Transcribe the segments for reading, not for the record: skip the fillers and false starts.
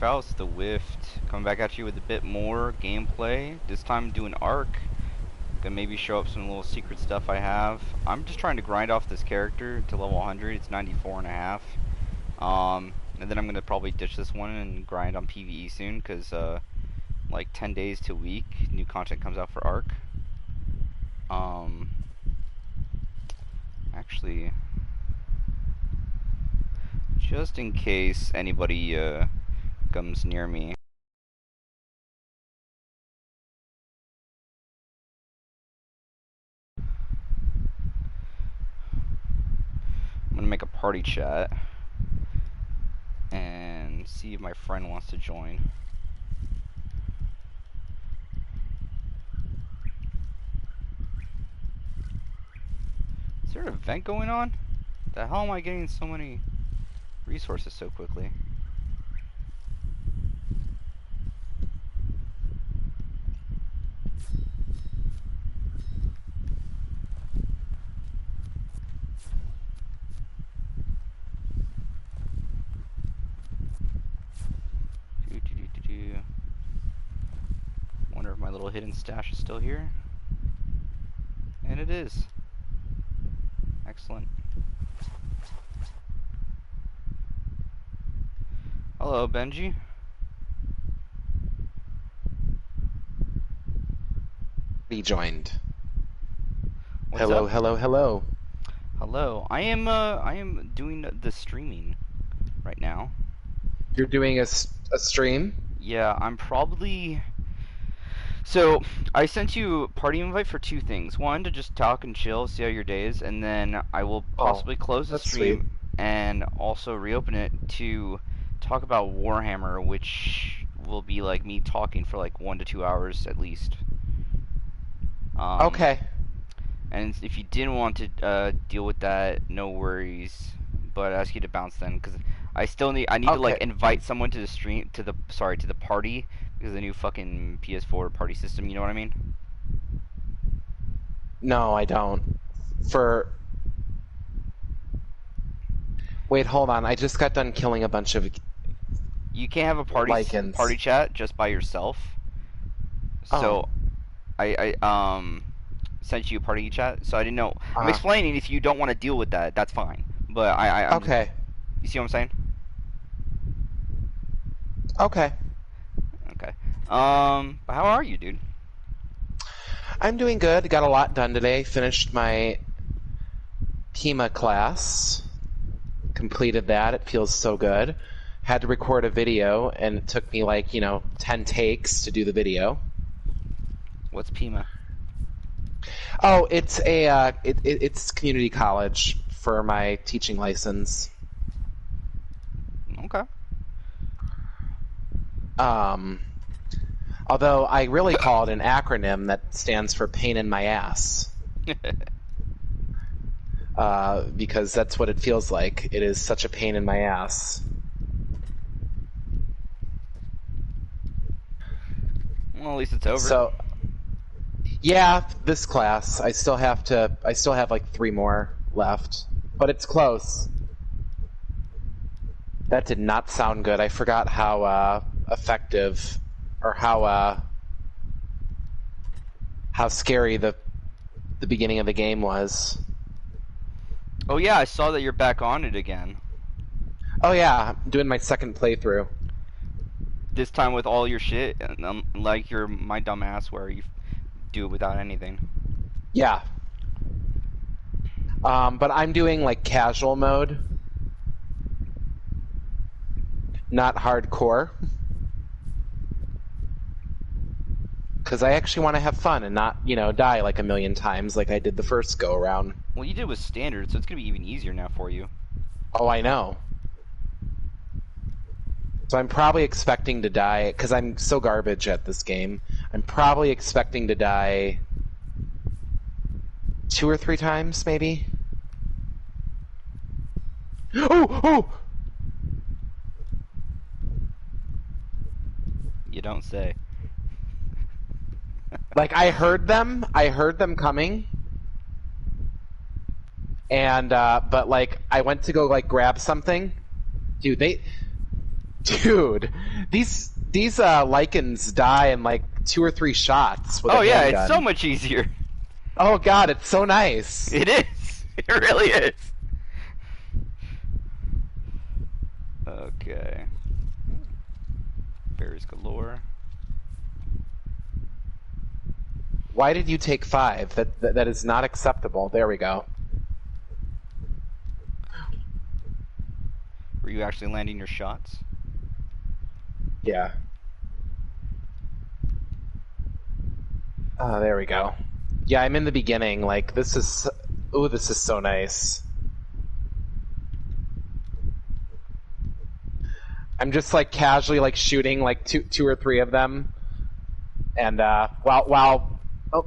Faust the Wift, coming back at you with a bit more gameplay. This time doing Ark. Gonna maybe show up some little secret stuff I have. I'm just trying to grind off this character to level 100. It's 94 and a half. And then I'm gonna probably ditch this one and grind on PvE soon, because like 10 days to a week, new content comes out for Ark. Actually, just in case anybody comes near me. I'm gonna make a party chat and see if my friend wants to join. Is there an event going on? The hell am I getting so many resources so quickly? Wonder if my little hidden stash is still here. And it is. Excellent. Hello, Benji. He joined. What's Hello, up? hello, hello. Hello. I am doing the streaming right now. You're doing a stream? Yeah, I'm probably. So, I sent you a party invite for two things. One, to just talk and chill, see how your day is, and then I will possibly close the that's stream sweet. and also reopen it to talk about Warhammer, which will be like me talking for like 1 to 2 hours at least. Okay. And if you didn't want to deal with that, no worries. But I ask you to bounce then, because I need to like invite someone to the stream, to the party, because of the new fucking PS4 party system. You know what I mean? No, I don't. Wait, hold on. I just got done killing a bunch of You can't have a party chat just by yourself. So, I sent you a party chat. So I didn't know. I'm explaining. If you don't want to deal with that, that's fine. But I'm okay. You see what I'm saying? Okay. Okay. But how are you, dude? I'm doing good. Got a lot done today. Finished my PEMA class. Completed that. It feels so good. Had to record a video, and it took me like 10 takes to do the video. What's PEMA? Oh, it's a it's community college for my teaching license. Okay. Although I really call it an acronym that stands for pain in my ass. Because that's what it feels like. It is such a pain in my ass. Well, at least it's over. So, yeah, this class. I still have like 3 more left. But it's close. That did not sound good. I forgot how effective or how scary the beginning of the game was. Oh yeah, I saw that you're back on it again. Oh yeah, I'm doing my second playthrough. This time with all your shit, like my dumb ass where you do it without anything. Yeah. But I'm doing like casual mode, not hardcore. Because I actually want to have fun and not, die like a million times like I did the first go around. Well, you did with standard, so it's gonna be even easier now for you. Oh, I know. So I'm probably expecting to die, because I'm so garbage at this game. I'm probably expecting to die 2 or 3 times, maybe. Oh! You don't say. Like, I heard them coming. And, but, like, I went to go, like, grab something. Dude, Dude, these lichens die in like 2 or 3 shots with a Oh yeah, it's so handgun. much easier. Oh god, it's so nice. It is. It really is. Okay. Berries galore. Why did you take 5? That is not acceptable. There we go. Were you actually landing your shots? Yeah. Oh, there we go. Yeah, I'm in the beginning. Like, this is... Ooh, this is so nice. I'm just, like, casually, like, shooting, like, two or three of them. And, while... Oh,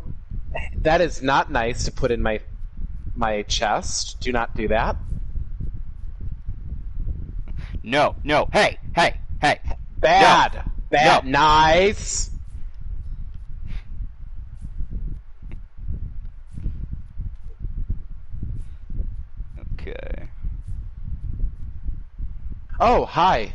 that is not nice to put in my chest. Do not do that. No, no, hey, hey, hey. Bad! No. Bad! No. Nice! Okay. Oh, hi.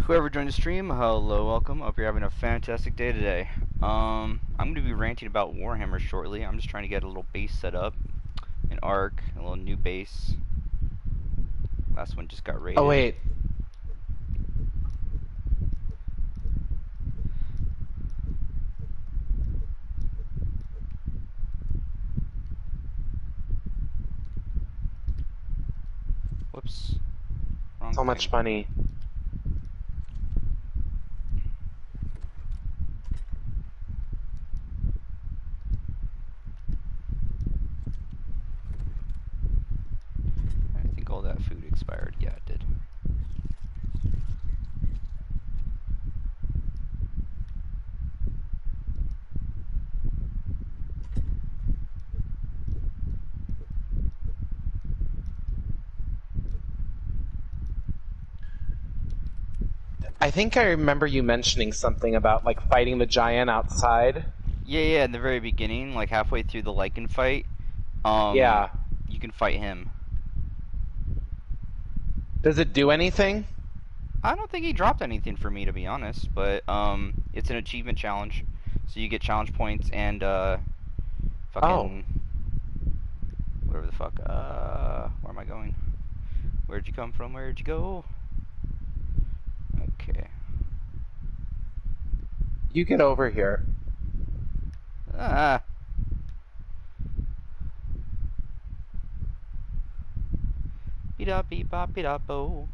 Whoever joined the stream, hello, welcome. Hope you're having a fantastic day today. I'm going to be ranting about Warhammer shortly. I'm just trying to get a little base set up. An Ark, a little new base. Last one just got raided. Oh, wait. Whoops. Wrong So thing. much money. I think all that food expired. Yeah, it did. I think I remember you mentioning something about, like, fighting the giant outside. Yeah, in the very beginning, like halfway through the Lycan fight, Yeah. you can fight him. Does it do anything? I don't think he dropped anything for me, to be honest, but it's an achievement challenge, so you get challenge points and fucking whatever the fuck. Where am I going? Where'd you come from? Where'd you go? Okay. You get over here. Ah. Beat up, beep bop, beat up, oh.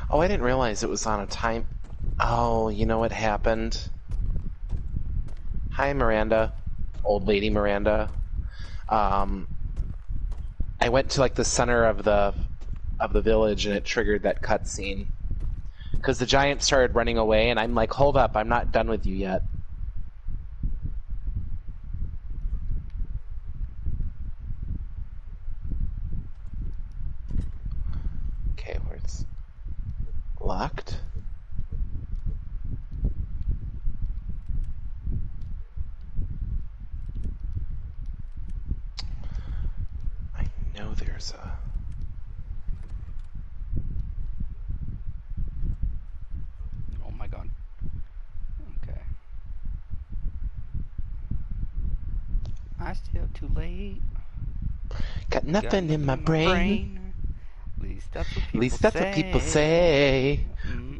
Oh, I didn't realize it was on a time. Oh, you know what happened? Hi, Miranda. Old lady Miranda. I went to, like, the center of the village and it triggered that cutscene. Because the giant started running away and I'm like, hold up, I'm not done with you yet. Okay, where it's locked. I know there's a... Oh my god. Okay. I still too late. Got nothing in my brain. At least that's what At people least that's say. what people say.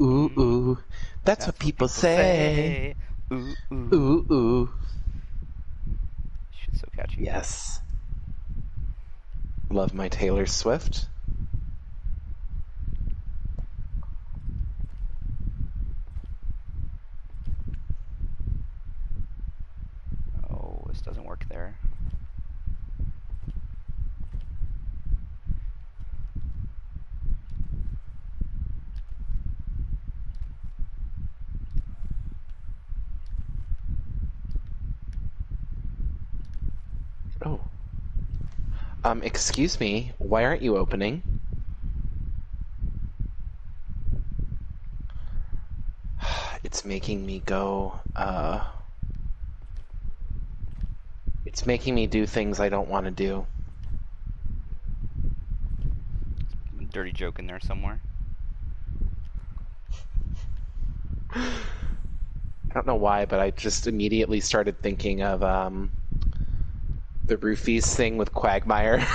Ooh, ooh. That's what people say. Ooh, ooh. Ooh, ooh. Shit's so catchy. Yes. Love my Taylor Swift. Oh, this doesn't work there. Oh. Excuse me, why aren't you opening? It's making me go, It's making me do things I don't want to do. Dirty joke in there somewhere. I don't know why, but I just immediately started thinking of the roofies thing with Quagmire.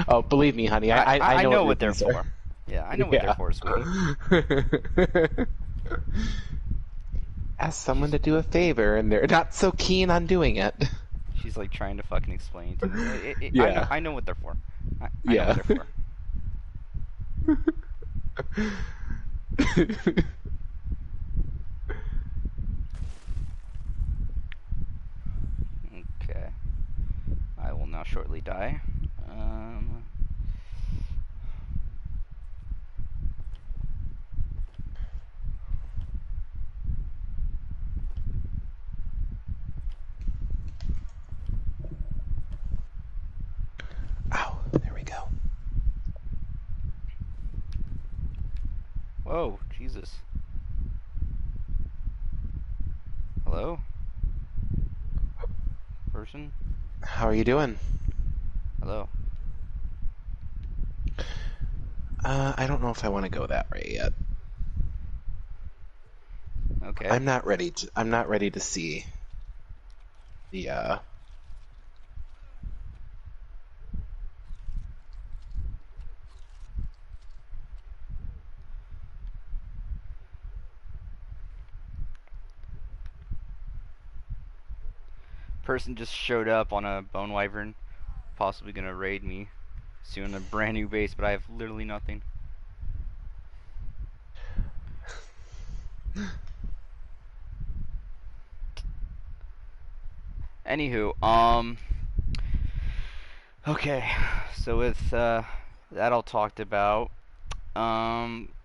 Oh, believe me, honey, I I know what know what they're roofies are. for. Yeah, I know what they're Yeah. for, sweetie. Ask someone She's to do a favor, and they're not so keen on doing it. she's like trying to fucking explain to me. Yeah. I know what they're for. I know what Yeah. they're for. Okay. I will now shortly die. Um, Ow, there we go. Whoa, Jesus. Hello? Person? How are you doing? Hello? I don't know if I want to go that way yet. Okay. I'm not ready to see the Person just showed up on a bone wyvern, possibly gonna raid me soon, a brand new base, but I have literally nothing. Anywho, okay, so with that all talked about,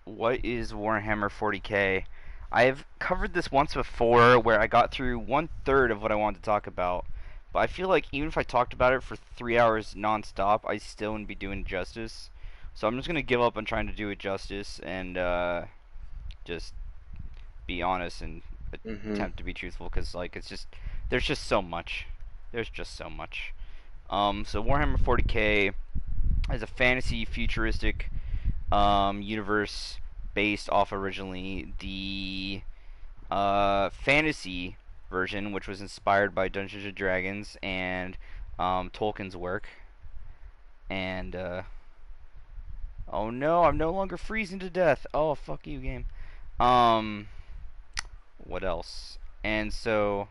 what is Warhammer 40k? I've covered this once before where I got through 1/3 of what I wanted to talk about, but I feel like even if I talked about it for 3 hours non-stop, I still wouldn't be doing it justice. So I'm just gonna give up on trying to do it justice and just be honest and mm-hmm. attempt to be truthful, because like it's just there's just so much. There's just so much. So Warhammer 40k is a fantasy futuristic universe based off originally the fantasy version, which was inspired by Dungeons and Dragons and Tolkien's work. And oh no, I'm no longer freezing to death. Oh fuck you, game. Um, what else? And so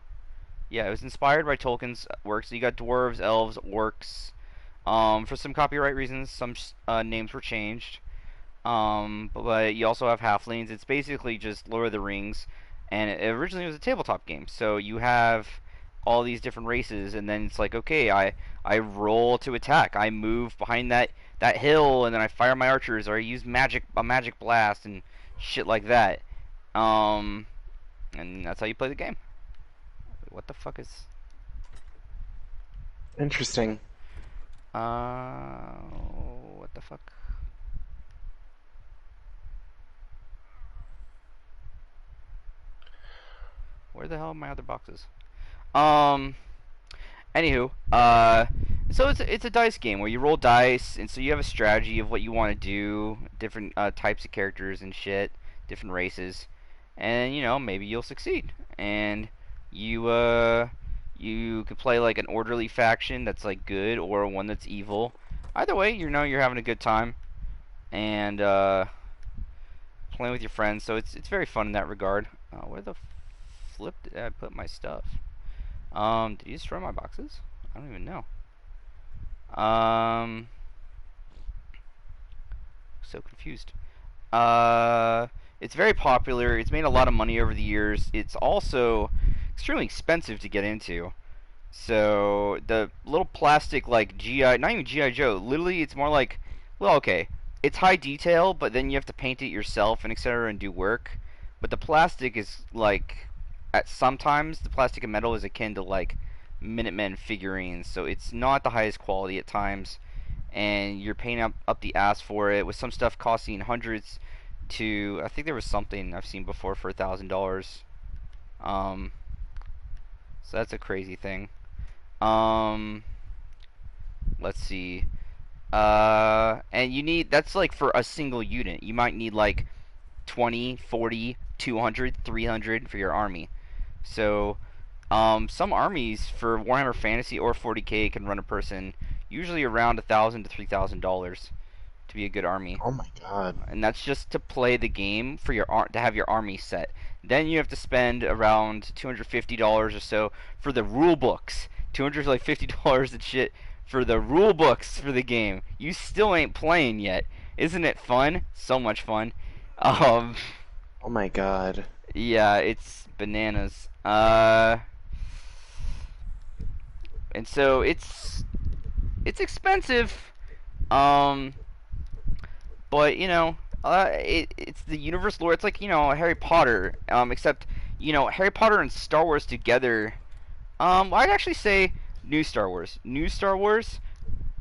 yeah, it was inspired by Tolkien's work. So you got dwarves, elves, orcs. For some copyright reasons, some names were changed. But you also have halflings. It's basically just Lord of the Rings, and it originally was a tabletop game. So you have all these different races, and then it's like, okay, I roll to attack. I move behind that hill, and then I fire my archers, or I use a magic blast, and shit like that. Um, and that's how you play the game. What the fuck is? Interesting. What the fuck? Where the hell are my other boxes? Um, Anywho, so it's a dice game where you roll dice, and so you have a strategy of what you want to do, different types of characters and shit, different races, and you know maybe you'll succeed, and you you could play like an orderly faction that's like good or one that's evil. Either way, you know you're having a good time and playing with your friends, so it's very fun in that regard. Where the flip did I put my stuff? Did you destroy my boxes? I don't even know. Um, so confused. Uh, it's very popular. It's made a lot of money over the years. It's also extremely expensive to get into. So the little plastic like GI, not even GI Joe. Literally, it's more like, well, okay, it's high detail, but then you have to paint it yourself and etc. and do work. But the plastic is like, at sometimes the plastic and metal is akin to like Minutemen figurines. So it's not the highest quality at times, and you're paying up the ass for it. With some stuff costing hundreds to, I think there was something I've seen before for $1,000. Um, so that's a crazy thing. Um, let's see. And you need that's like for a single unit. You might need like 20, 40, 200, 300 for your army. So, some armies for Warhammer Fantasy or 40K can run a person usually around $1,000 to $3,000 to be a good army. Oh my god. And that's just to play the game for your to have your army set. Then you have to spend around $250 or so for the rule books. $250 and shit for the rule books for the game. You still ain't playing yet. Isn't it fun? So much fun. Um, Oh my god. yeah, it's bananas. And so it's expensive. Um, but it's the universe lore. It's like Harry Potter. Except Harry Potter and Star Wars together. I'd actually say New Star Wars,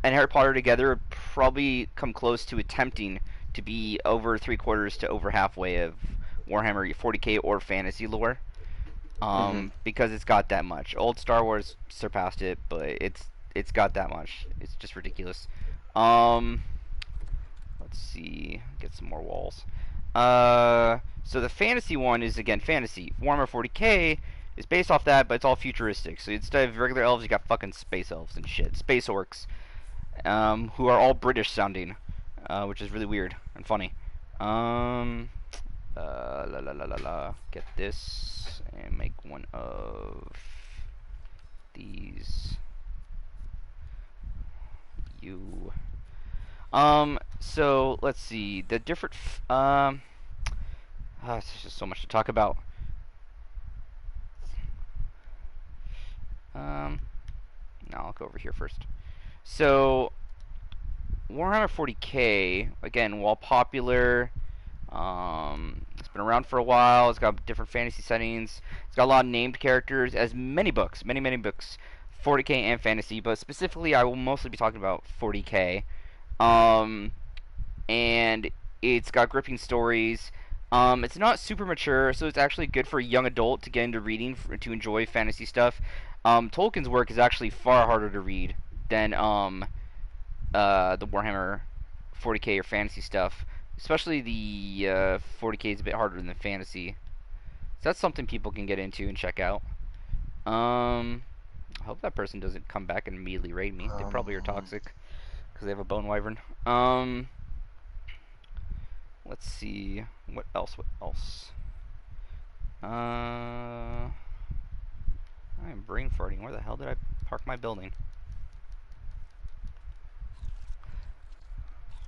and Harry Potter together would probably come close to attempting to be over three-quarters to over halfway of Warhammer 40K or fantasy lore. Hmm. Because it's got that much. Old Star Wars surpassed it, but it's got that much. It's just ridiculous. Um, let's see, get some more walls. So the fantasy one is again fantasy. Warhammer 40K is based off that, but it's all futuristic. So instead of regular elves, you got fucking space elves and shit, space orcs, who are all British sounding, which is really weird and funny. Um, la la la la la. Get this and make one of these. You. So let's see the different. There's just so much to talk about. Um, no, I'll go over here first. So Warhammer 40K, again, while popular, it's been around for a while. It's got different fantasy settings. It's got a lot of named characters, as many books, many books, 40K and fantasy. But specifically, I will mostly be talking about 40K. Um, and it's got gripping stories. It's not super mature, so it's actually good for a young adult to get into reading to enjoy fantasy stuff. Tolkien's work is actually far harder to read than the Warhammer 40K or fantasy stuff. Especially the 40K is a bit harder than the fantasy. So that's something people can get into and check out. I hope that person doesn't come back and immediately raid me. They probably are toxic because they have a bone wyvern. Let's see. What else? What else? I am brain farting. Where the hell did I park my building?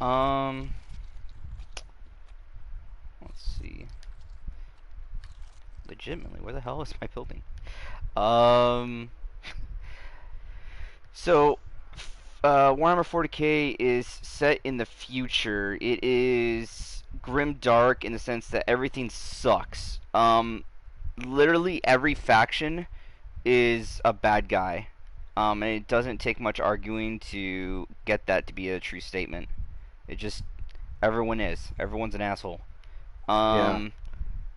Um, let's see. Legitimately, where the hell is my building? Um, so Warhammer 40K is set in the future. It is grim dark in the sense that everything sucks. Literally every faction is a bad guy. And it doesn't take much arguing to get that to be a true statement. It just everyone is. Everyone's an asshole. Yeah. Um,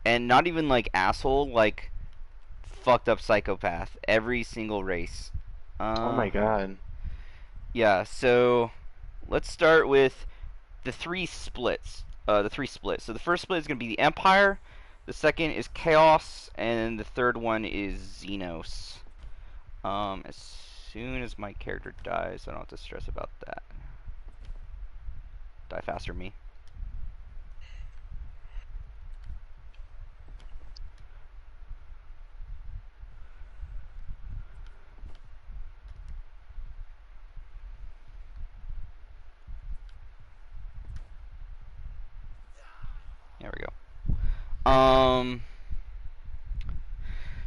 and not even like asshole, like fucked up psychopath. Every single race. Oh Uh, my god. yeah. So let's start with the three splits. The three splits. So the first split is going to be the Empire. The second is Chaos, and the third one is Xenos. As soon as my character dies, I don't have to stress about that. Die faster, me. There we go.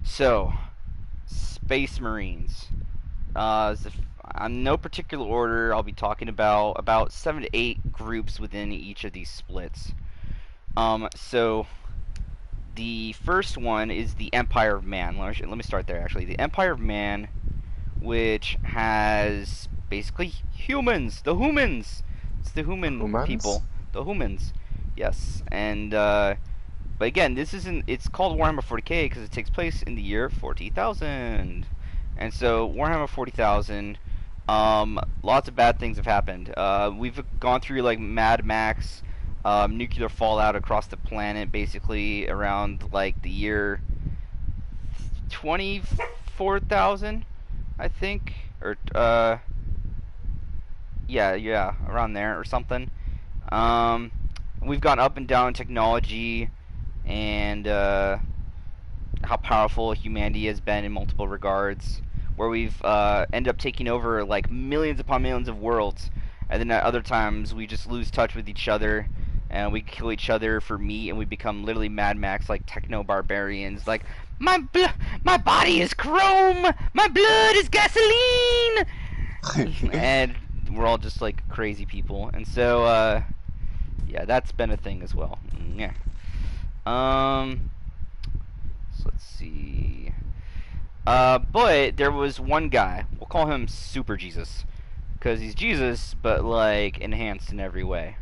So Space Marines. On no particular order, I'll be talking about 7 to 8 groups within each of these splits. So the first one is the Empire of Man. Let me start there. Actually, the Empire of Man, which has basically humans, the humans. It's the human Humans? people, the humans. Yes, and but again, this isn't. It's called Warhammer 40K because it takes place in the year 40,000. And so Warhammer 40,000, lots of bad things have happened. We've gone through like Mad Max, nuclear fallout across the planet, basically around like the year 24,000, I think, or yeah, around there or something. Um, we've gone up and down in technology and how powerful humanity has been in multiple regards, where we've ended up taking over like millions upon millions of worlds, and then at other times we just lose touch with each other, and we kill each other for meat, and we become literally Mad Max like techno barbarians, like my body is chrome, my blood is gasoline, and we're all just like crazy people, and so yeah, that's been a thing as well. Yeah. So let's see. But there was one guy. We'll call him Super Jesus, because he's Jesus, but like enhanced in every way.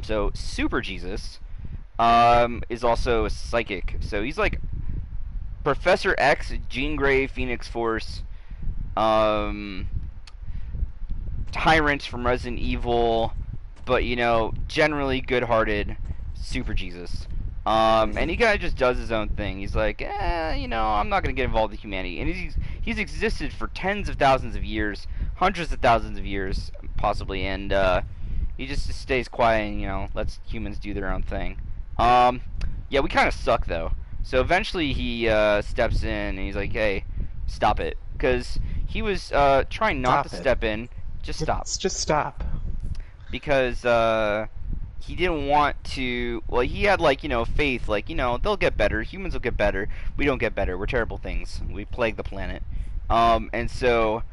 So Super Jesus, is also a psychic. So he's like Professor X, Jean Grey, Phoenix Force, um, Tyrant from Resident Evil, but you know, generally good-hearted Super Jesus. And he kind of just does his own thing. He's like, you know, I'm not gonna get involved with humanity. And he's existed for tens of thousands of years, hundreds of thousands of years, possibly. And he just stays quiet and you know lets humans do their own thing. Yeah, we kind of suck though. So eventually he steps in and he's like, hey, stop it, because he was trying not to step in. Just stop. Just stop. Because he didn't want to. Well, he had like you know faith, like you know they'll get better. Humans will get better. We don't get better. We're terrible things. We plague the planet. And so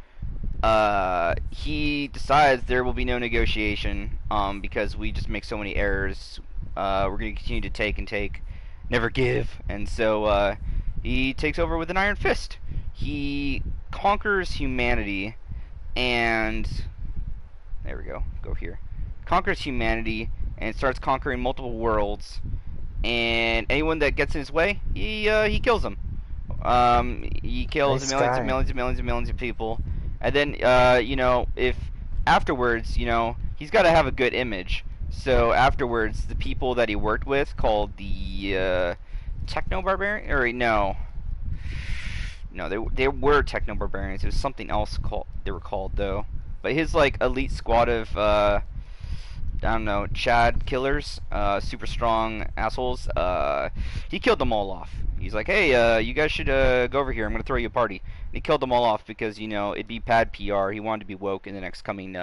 he decides there will be no negotiation. Because we just make so many errors. We're gonna continue to take and take, never give. And so he takes over with an iron fist. He conquers humanity. And there we go. Go here. Conquers humanity and starts conquering multiple worlds. And anyone that gets in his way, he kills them. He kills Nice millions guy. and millions and millions and millions of people. And then you know, if afterwards, you know, he's got to have a good image. So afterwards, the people that he worked with, called the techno barbarian, or no, they were techno barbarians. It was something else called they were called though. But his like elite squad of I don't know, Chad killers, super strong assholes. He killed them all off. He's like, hey, you guys should go over here. I'm gonna throw you a party. And he killed them all off because you know it'd be bad PR. He wanted to be woke in the next coming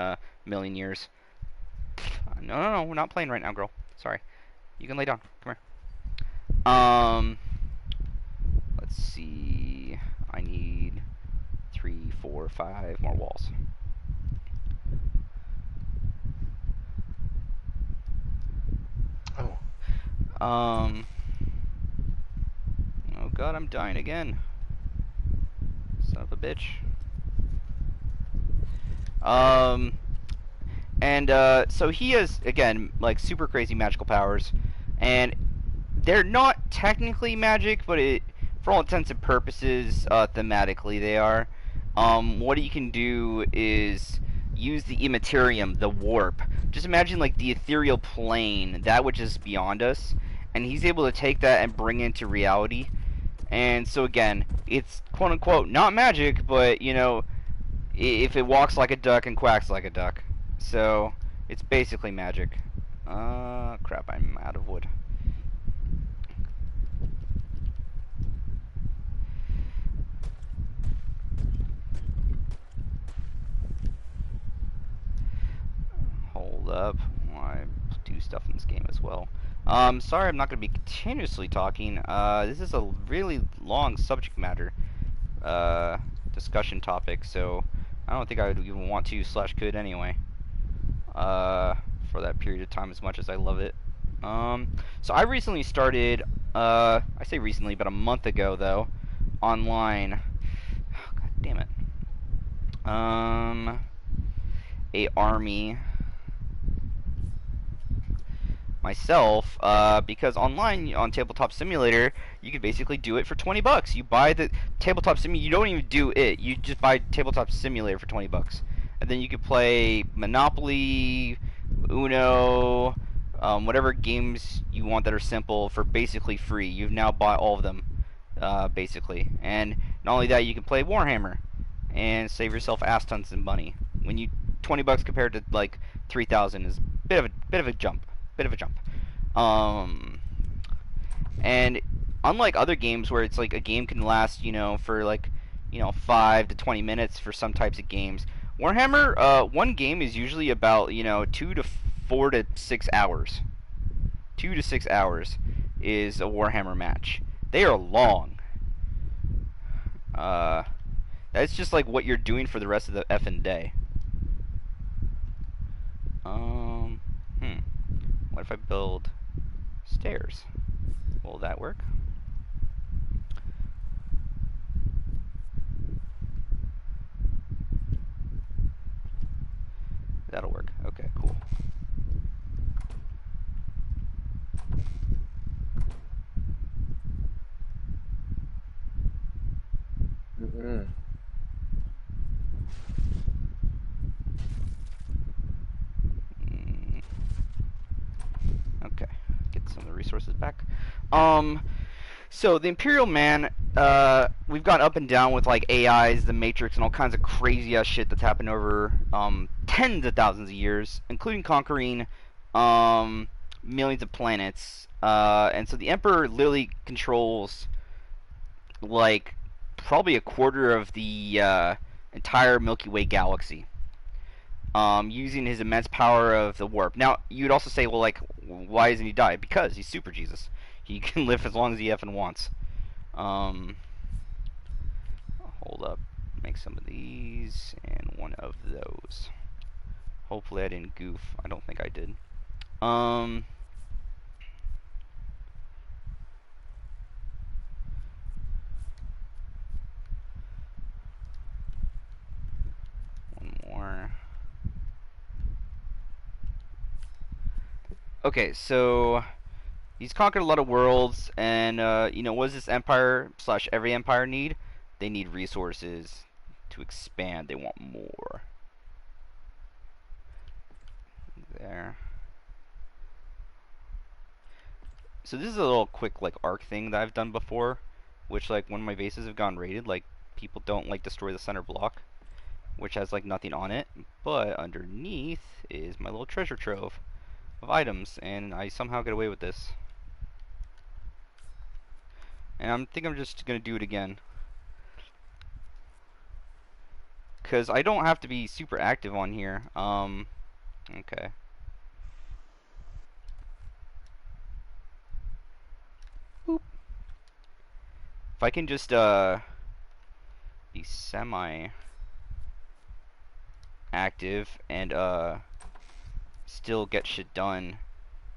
million years. No, we're not playing right now, girl. Sorry. You can lay down. Come here. Let's see. I need 3, 4, 5 more walls. Oh. Oh god, I'm dying again. Son of a bitch. So he has, again, like super crazy magical powers, and they're not technically magic, but for all intents and purposes, thematically they are. What he can do is use the immaterium, the warp. Just imagine like the ethereal plane, that which is beyond us, and he's able to take that and bring it into reality. And so again, it's quote unquote not magic, but you know, if it walks like a duck and quacks like a duck. So it's basically magic. Crap, I'm out of wood. Hold up while I do stuff in this game as well. Sorry I'm not going to be continuously talking. This is a really long subject matter discussion topic, so I don't think I would even want to / could anyway. For that period of time, as much as I love it. So I recently started, I say recently, but a month ago though, online. Oh, God damn it. A army myself, because online on Tabletop Simulator, you can basically do it for 20 bucks. You buy the Tabletop Simulator, you don't even do it. You just buy Tabletop Simulator for 20 bucks. And then you can play Monopoly, Uno, whatever games you want that are simple for basically free. You've now bought all of them, basically. And not only that, you can play Warhammer and save yourself ass tons of money. When you 20 bucks compared to like 3,000 is a bit of a jump. Bit of a jump. Um, and unlike other games where it's like a game can last, for like, 5 to 20 minutes for some types of games, Warhammer, one game is usually about, 2 to 4 to 6 hours. 2 to 6 hours is a Warhammer match. They are long. Uh, that's just like what you're doing for the rest of the effing day. Um, hmm. What if I build stairs? Will that work? That'll work. Okay, cool. Mm-mm. Okay, get some of the resources back. So the Imperial Man, we've gone up and down with like AIs, the Matrix, and all kinds of crazy ass shit that's happened over tens of thousands of years, including conquering millions of planets. And so the Emperor literally controls like probably a quarter of the entire Milky Way galaxy. Using his immense power of the warp. Now, you'd also say, well, like, why doesn't he die? Because he's Super Jesus. He can live as long as he effing wants. Um, hold up. Make some of these and one of those. Hopefully I didn't goof. I don't think I did. Um, one more. Okay, so he's conquered a lot of worlds, and what does this empire slash every empire need? They need resources to expand. They want more. There. So this is a little quick like arc thing that I've done before, which like when my bases have gone raided, like people don't like destroy the center block, which has like nothing on it, but underneath is my little treasure trove of items, and I somehow get away with this. And I think I'm just gonna do it again, cause I don't have to be super active on here. Okay. Boop. If I can just be semi active and still get shit done,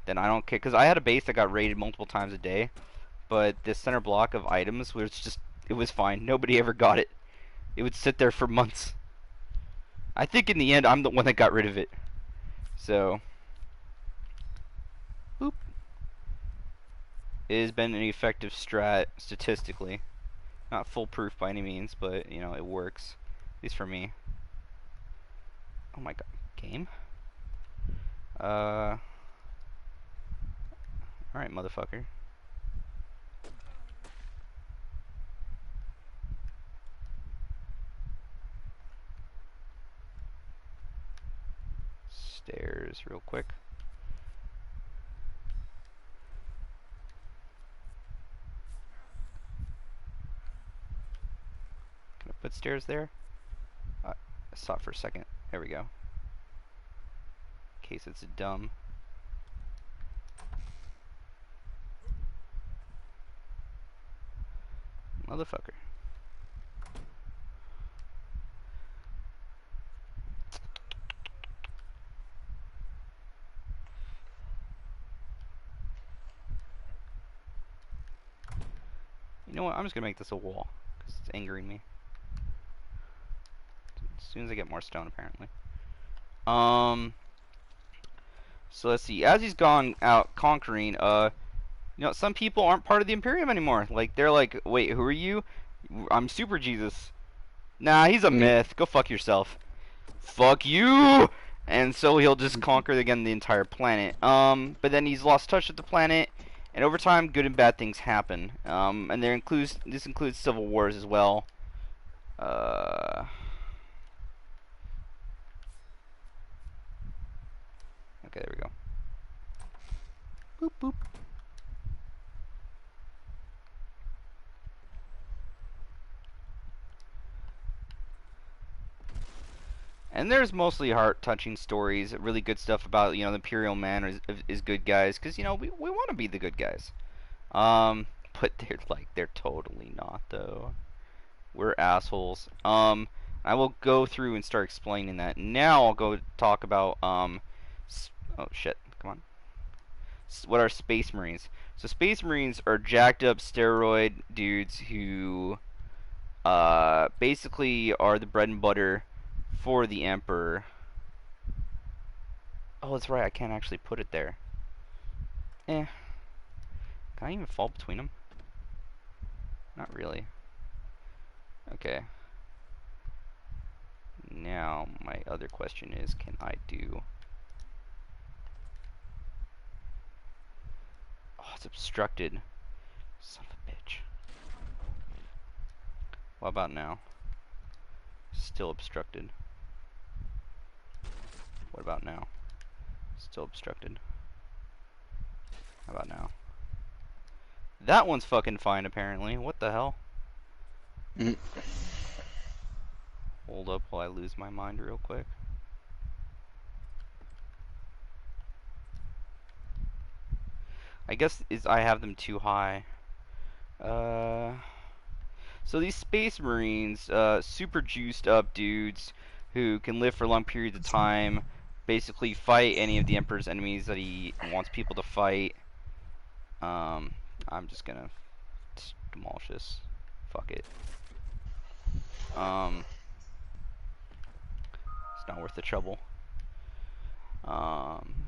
then I don't care. Cause I had a base that got raided multiple times a day, but this center block of items was just, it was fine. Nobody ever got it. It would sit there for months. I think in the end I'm the one that got rid of it. So, boop. It has been an effective strat statistically. Not foolproof by any means, but it works. At least for me. Oh my god. Game? Alright, motherfucker. Stairs real quick. Can I put stairs there? Stop for a second. There we go. In case it's dumb. Motherfucker. You know what? I'm just gonna make this a wall, because it's angering me. As soon as I get more stone, apparently. So let's see. As he's gone out conquering, some people aren't part of the Imperium anymore. Like they're like, wait, who are you? I'm Super Jesus. Nah, he's a Mm. myth. Go fuck yourself. Fuck you. And so he'll just conquer again the entire planet. But then he's lost touch with the planet, and over time, good and bad things happen. And this includes civil wars as well. Uh, okay, there we go. Boop boop. And there's mostly heart-touching stories, really good stuff about the Imperial Man is good guys, because we want to be the good guys. But they're totally not though. We're assholes. I will go through and start explaining that. Now I'll go talk about oh shit, come on. What are Space Marines? So Space Marines are jacked up steroid dudes who basically are the bread and butter for the Emperor. Oh, that's right. I can't actually put it there. Eh. Can I even fall between them? Not really. Okay. Now, my other question is, can I do... Oh, it's obstructed. Son of a bitch. What about now? Still obstructed. What about now? Still obstructed. How about now? That one's fucking fine, apparently. What the hell? Mm. Hold up while I lose my mind real quick. I guess I have them too high. So these Space Marines, super juiced up dudes who can live for long periods of time, basically fight any of the Emperor's enemies that he wants people to fight. I'm just gonna demolish this. Fuck it. It's not worth the trouble.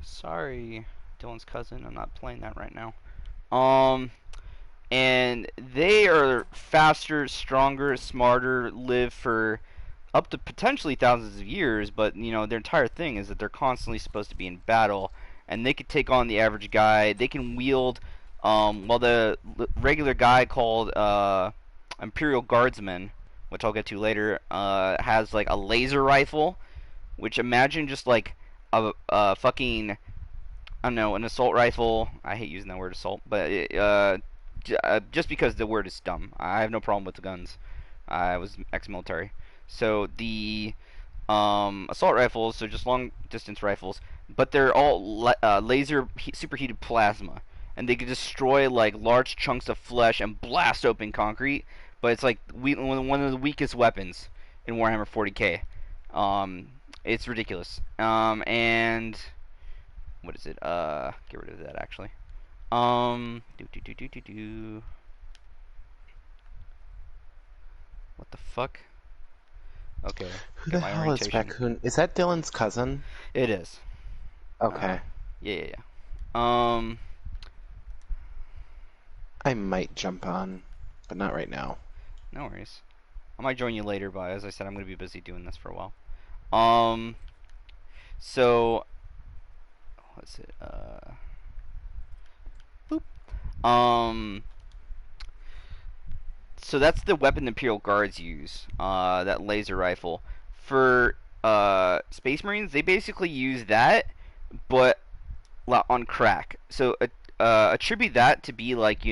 Sorry, Dylan's cousin. I'm not playing that right now. And they are faster, stronger, smarter, live for up to potentially thousands of years, but their entire thing is that they're constantly supposed to be in battle, and they could take on the average guy. They can wield, well, the regular guy called Imperial Guardsman, which I'll get to later, has like a laser rifle, which imagine just like a fucking, I don't know, an assault rifle. I hate using that word assault, but just because the word is dumb. I have no problem with the guns. I was ex-military. So the assault rifles, so just long distance rifles, but they're all laser superheated plasma, and they can destroy like large chunks of flesh and blast open concrete. But it's like one of the weakest weapons in Warhammer 40k. It's ridiculous. And what is it? Get rid of that actually. What the fuck? Okay, Who get the my hell is orientation. Raccoon? Is that Dylan's cousin? It is. Okay. Yeah. I might jump on, but not right now. No worries. I might join you later, but as I said, I'm gonna be busy doing this for a while. So what's it? Boop. So that's the weapon the Imperial Guards use. That laser rifle. For Space Marines, they basically use that, but on crack. So attribute that to be like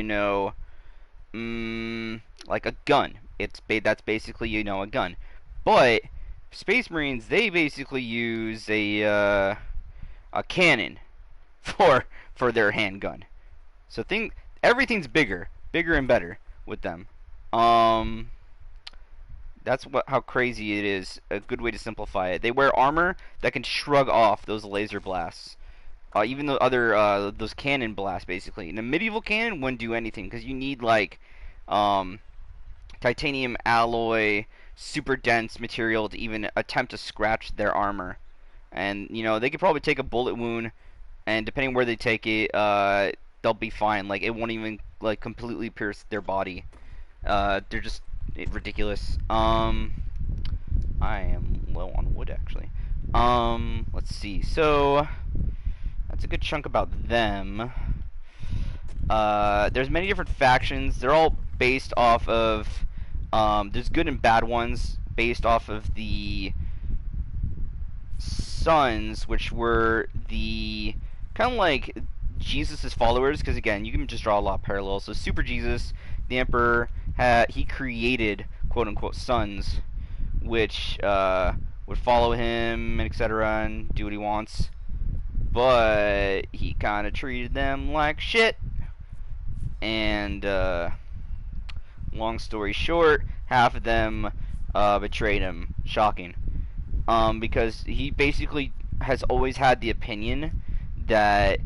like a gun. That's basically a gun. But Space Marines, they basically use a cannon for their handgun. So everything's bigger and better with them. That's how crazy it is. A good way to simplify it. They wear armor that can shrug off those laser blasts. Even the other those cannon blasts, basically. And a medieval cannon wouldn't do anything because you need like titanium alloy, super dense material to even attempt to scratch their armor. And they could probably take a bullet wound and depending where they take it, they'll be fine. Like it won't even like completely pierce their body. They're just ridiculous. I am low on wood actually. Let's see. So that's a good chunk about them. There's many different factions. They're all based off of. There's good and bad ones based off of the sons, which were the kind of like Jesus's followers. Because again, you can just draw a lot of parallels. So Super Jesus, the Emperor, he created quote unquote sons, which would follow him and etc. and do what he wants. But he kind of treated them like shit. And long story short, half of them betrayed him. Shocking. Because he basically has always had the opinion that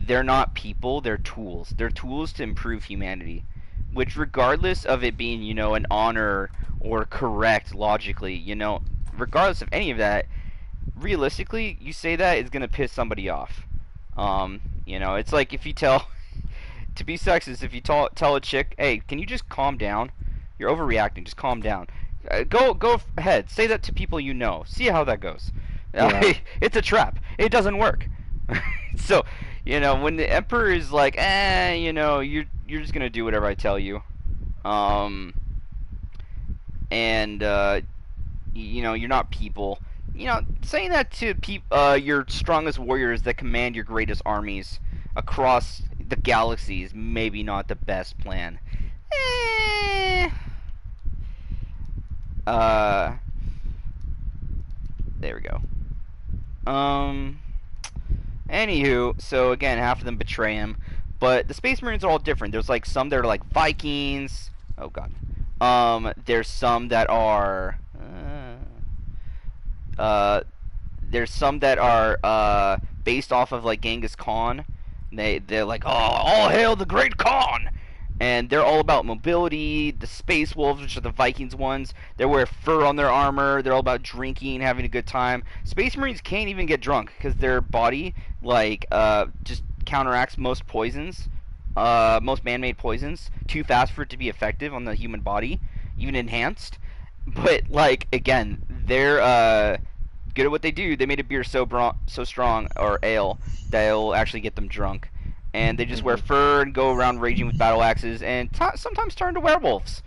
they're not people, they're tools. They're tools to improve humanity. Which, regardless of it being, you know, an honor or correct logically, you know, regardless of any of that, realistically, you say that, it's gonna piss somebody off. You know, it's like if you tell, to be sexist, if you tell a chick, hey, can you just calm down? You're overreacting, just calm down. Go ahead, say that to people you know. See how that goes. Yeah. It's a trap. It doesn't work. So, you know, when the emperor is like, you know, you're just gonna do whatever I tell you, and you know, you're not people. You know, saying that to your strongest warriors that command your greatest armies across the galaxies, maybe not the best plan. Eh. Uh, there we go. Anywho, so again, half of them betray him, but the Space Marines are all different. There's like some that are like Vikings. Oh god. There's some that are. There's some that are based off of like Genghis Khan. They're like, oh, all hail the great Khan, and they're all about mobility. The Space Wolves, which are the Vikings ones, they wear fur on their armor. They're all about drinking, having a good time. Space Marines can't even get drunk because their body like just counteracts most poisons, most man-made poisons, too fast for it to be effective on the human body, even enhanced. But like again, they're good at what they do. They made a beer so strong, or ale, that it'll actually get them drunk. And they just wear fur and go around raging with battle axes, and sometimes turn to werewolves.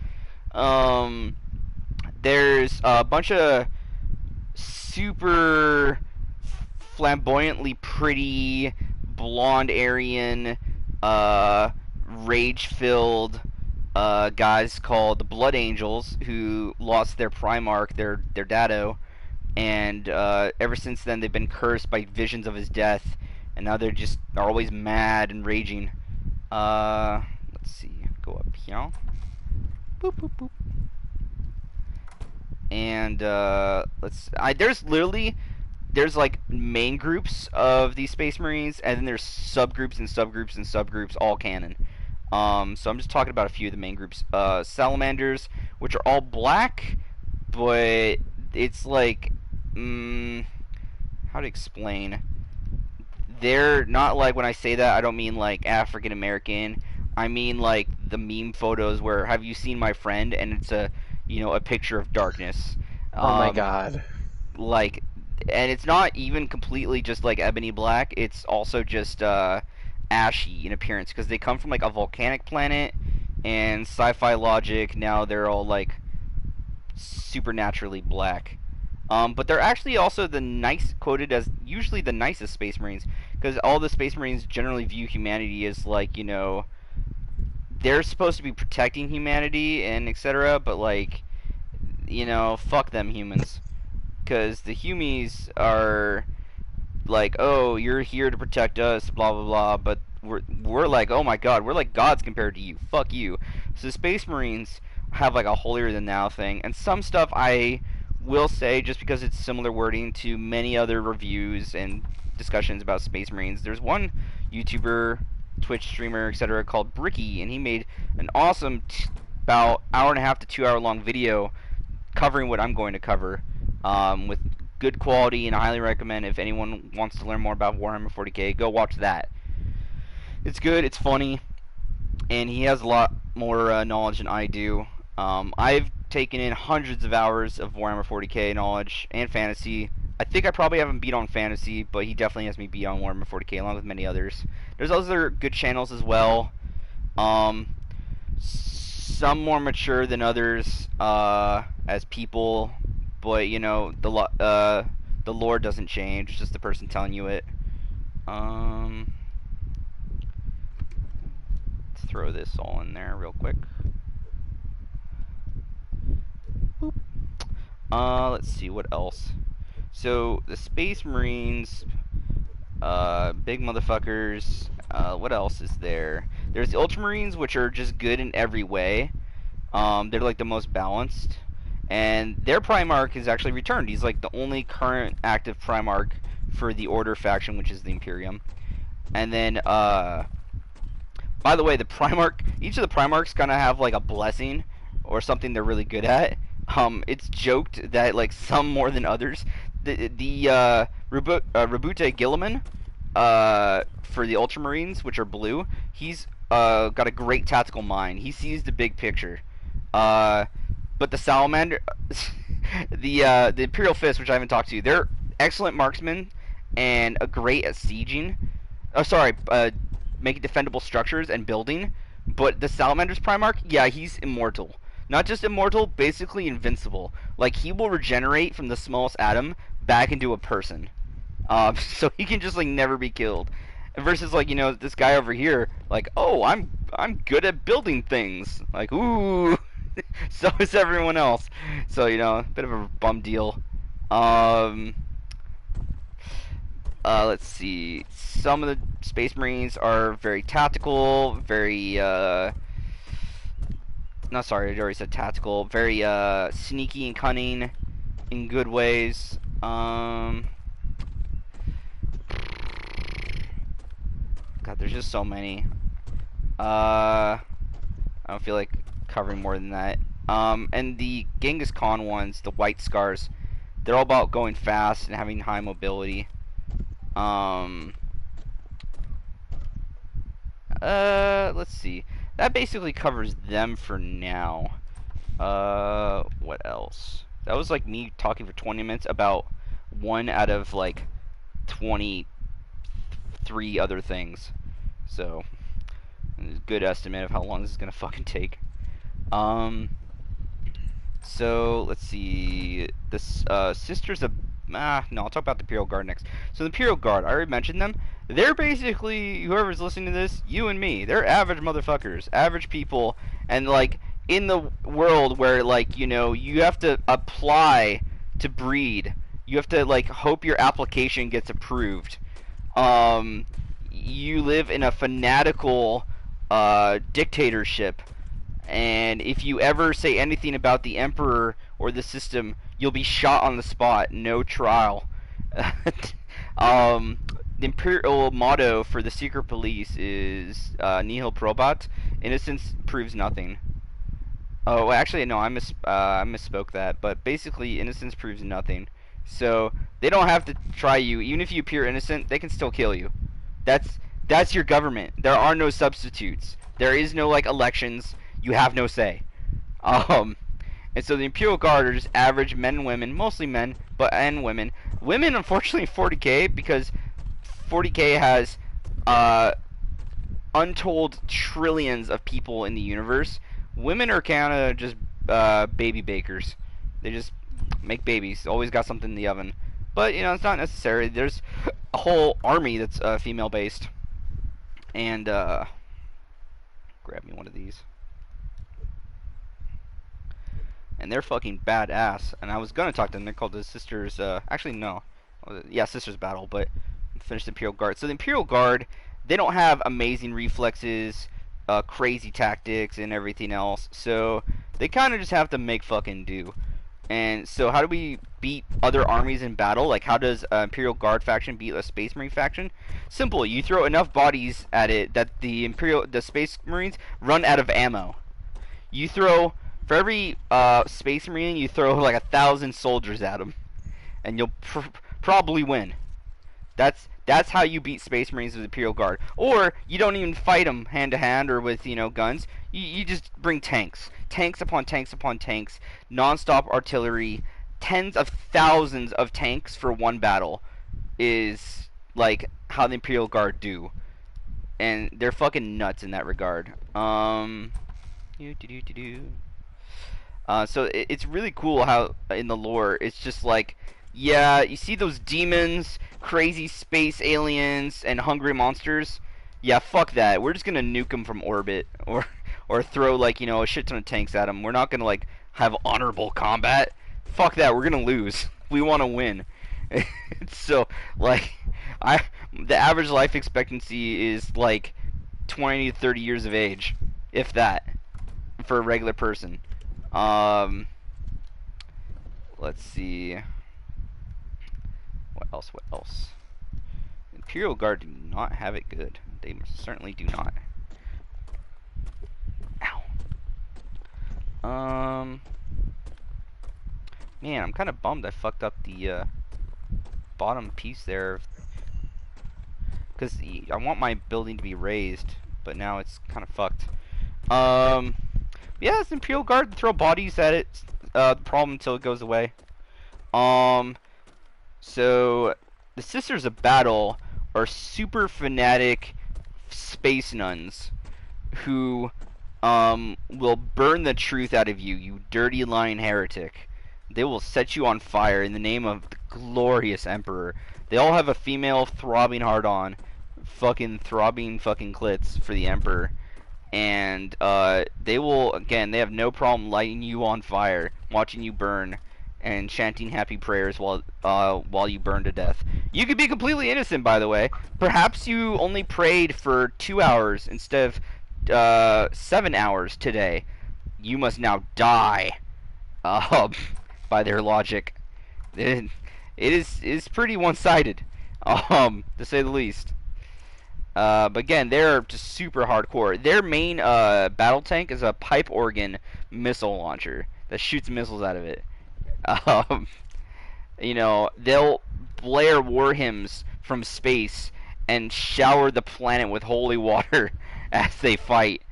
There's a bunch of super flamboyantly pretty blonde Aryan, rage-filled guys called the Blood Angels, who lost their Primarch, their Dado, and ever since then they've been cursed by visions of his death, and now they're always mad and raging. Let's see, go up here. Boop boop boop. And there's like main groups of these Space Marines, and then there's subgroups and subgroups and subgroups, all canon. So I'm just talking about a few of the main groups. Salamanders, which are all black, but it's like, how to explain? They're not like, when I say that, I don't mean like African American. I mean like the meme photos where, have you seen my friend? And it's a, you know, a picture of darkness. Oh my god. Like, and it's not even completely just like ebony black. It's also just ashy in appearance, because they come from like a volcanic planet, and sci-fi logic, now they're all like supernaturally black. But they're actually also quoted as usually the nicest Space Marines, because all the Space Marines generally view humanity as like, you know, they're supposed to be protecting humanity and etc. But like, you know, fuck them humans, because the humies are like, oh, you're here to protect us, blah blah blah, but we're like, oh my god, we're like gods compared to you. Fuck you. So Space Marines have like a holier than thou thing, and some stuff I will say, just because it's similar wording to many other reviews and discussions about Space Marines. There's one YouTuber, Twitch streamer, etc., called Bricky, and he made an awesome about hour and a half to 2 hour long video covering what I'm going to cover, with good quality, and I highly recommend if anyone wants to learn more about Warhammer 40k, go watch that. It's good, it's funny, and he has a lot more knowledge than I do. I've taken in hundreds of hours of Warhammer 40k knowledge and fantasy. I think I probably haven't beat on fantasy, but he definitely has me beat on Warhammer 40k along with many others. There's other good channels as well. Some more mature than others as people, but you know the lore doesn't change. It's just the person telling you it. Let's throw this all in there real quick. Boop. Let's see what else. So the Space Marines, big motherfuckers. What else is there? There's the Ultramarines, which are just good in every way. They're like the most balanced, and their Primarch is actually returned. He's like the only current active Primarch for the Order faction, which is the Imperium. And then, by the way, the Primarch, each of the Primarchs kind of have like a blessing or something they're really good at. It's joked that like some more than others. The Rabute Gilliman, for the Ultramarines, which are blue, he's got a great tactical mind. He sees the big picture. But the Salamander, the Imperial Fist, which I haven't talked to, they're excellent marksmen and a great at sieging. Oh, sorry, making defendable structures and building. But the Salamander's Primarch, yeah, he's immortal. Not just immortal, basically invincible. Like, he will regenerate from the smallest atom back into a person. So he can just like never be killed. Versus like, you know, this guy over here, like, oh, I'm good at building things. Like, ooh, so is everyone else. So, you know, a bit of a bum deal. Let's see. Some of the Space Marines are very tactical, very no, sorry, I already said tactical. Very sneaky and cunning in good ways. God, there's just so many. I don't feel like covering more than that. And the Genghis Khan ones, the White Scars, they're all about going fast and having high mobility. Let's see. That basically covers them for now. What else? That was like me talking for 20 minutes about one out of like 23 other things. So, good estimate of how long this is gonna fucking take. So let's see. This Sisters of no, I'll talk about the Imperial Guard next. So the Imperial Guard, I already mentioned them. They're basically, whoever's listening to this, you and me. They're average motherfuckers, average people, and like in the world where like, you know, you have to apply to breed. You have to like hope your application gets approved. You live in a fanatical dictatorship, and if you ever say anything about the Emperor or the system, you'll be shot on the spot, no trial. The Imperial motto for the secret police is nihil probat, innocence proves nothing. Oh, actually, no, I misspoke that, but basically, innocence proves nothing. So, they don't have to try you. Even if you appear innocent, they can still kill you. That's your government. There are no substitutes. There is no, like, elections. You have no say. And so the Imperial Guard are just average men and women, mostly men, and women. Women, unfortunately, in 40k, because 40k has untold trillions of people in the universe. Women are kind of just baby bakers. They just make babies. Always got something in the oven. But, you know, it's not necessary. There's a whole army that's female-based. And, grab me one of these. And they're fucking badass. And I was gonna talk to them. They're called the Sisters, actually, no. Yeah, Sisters Battle, but finish the Imperial Guard. So the Imperial Guard, they don't have amazing reflexes, crazy tactics, and everything else. So they kind of just have to make fucking do. And so how do we beat other armies in battle? Like, how does Imperial Guard faction beat a Space Marine faction? Simple. You throw enough bodies at it that the Space Marines run out of ammo. You throw, for every Space Marine, you throw like 1,000 soldiers at them. and you'll probably win. That's how you beat Space Marines with Imperial Guard. Or you don't even fight them hand to hand or with guns. You just bring tanks upon tanks upon tanks, non-stop artillery, tens of thousands of tanks for one battle is like how the Imperial Guard do, and they're fucking nuts in that regard. So it's really cool how in the lore it's just like, yeah, you see those demons, crazy space aliens, and hungry monsters. Yeah, fuck that. We're just gonna nuke them from orbit, or throw like a shit ton of tanks at them. We're not gonna like have honorable combat. Fuck that. We're gonna lose. We want to win. So like, the average life expectancy is like 20 to 30 years of age, if that, for a regular person. Let's see. What else? What else? Imperial Guard do not have it good. They certainly do not. Ow. Man, I'm kind of bummed I fucked up the bottom piece there. Because I want my building to be raised, but now it's kind of fucked. Yeah, it's Imperial Guard. Throw bodies at it. The problem until it goes away. So the Sisters of Battle are super fanatic space nuns who will burn the truth out of you, you dirty lying heretic. They will set you on fire in the name of the glorious Emperor. They all have a female throbbing hard-on, fucking throbbing fucking clits for the Emperor. And they will, again, they have no problem lighting you on fire, watching you burn, and chanting happy prayers while you burn to death. You could be completely innocent, by the way. Perhaps you only prayed for 2 hours instead of 7 hours today. You must now die. By their logic, it is pretty one-sided, to say the least. But again, they're just super hardcore. Their main battle tank is a pipe organ missile launcher that shoots missiles out of it. They'll blare war hymns from space and shower the planet with holy water as they fight.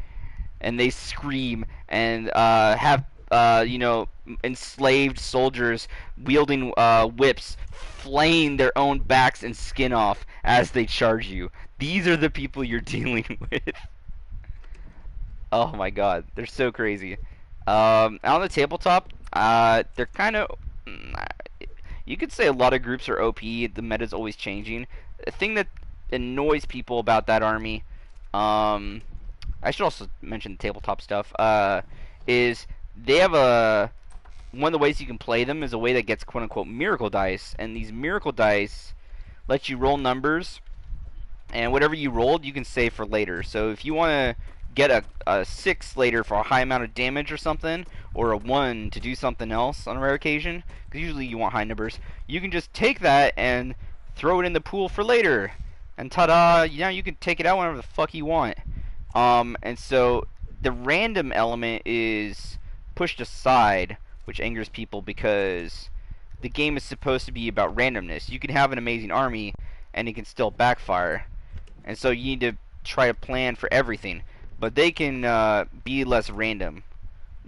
And they scream and have, enslaved soldiers wielding whips flaying their own backs and skin off as they charge you. These are the people you're dealing with. Oh my god, they're so crazy. On the tabletop, they're kind of... You could say a lot of groups are OP, the meta's always changing. The thing that annoys people about that army, I should also mention the tabletop stuff, is they have one of the ways you can play them is a way that gets quote-unquote miracle dice, and these miracle dice let you roll numbers, and whatever you rolled you can save for later. So if you want to get a 6 later for a high amount of damage or something, or a 1 to do something else on a rare occasion, because usually you want high numbers, you can just take that and throw it in the pool for later, and ta-da, you can take it out whenever the fuck you want. And so the random element is pushed aside, which angers people because the game is supposed to be about randomness. You can have an amazing army and it can still backfire, and so you need to try to plan for everything, but they can be less random,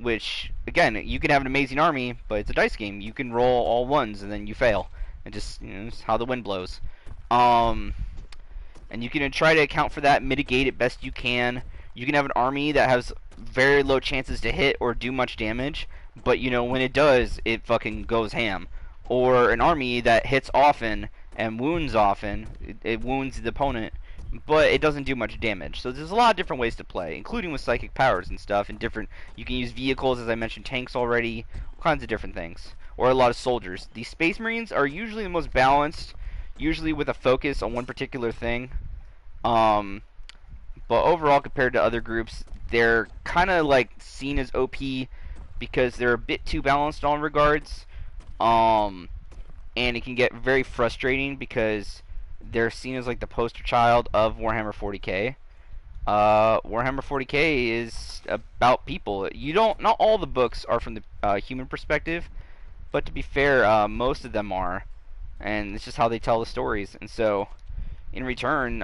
which again, you can have an amazing army, but it's a dice game. You can roll all ones and then you fail, and just it's how the wind blows. And you can try to account for that, mitigate it best you can. You can have an army that has very low chances to hit or do much damage, but when it does, it fucking goes ham. Or an army that hits often and wounds often, it wounds the opponent, but it doesn't do much damage. So there's a lot of different ways to play, including with psychic powers and stuff, and you can use vehicles, as I mentioned, tanks already, all kinds of different things. Or a lot of soldiers. The Space Marines are usually the most balanced, usually with a focus on one particular thing. But overall, compared to other groups, they're kind of like seen as OP because they're a bit too balanced in all regards. And it can get very frustrating because they're seen as like the poster child of Warhammer 40k. Warhammer 40k is about people. Not all the books are from the human perspective, but to be fair, most of them are. and it's just how they tell the stories. And so, in return,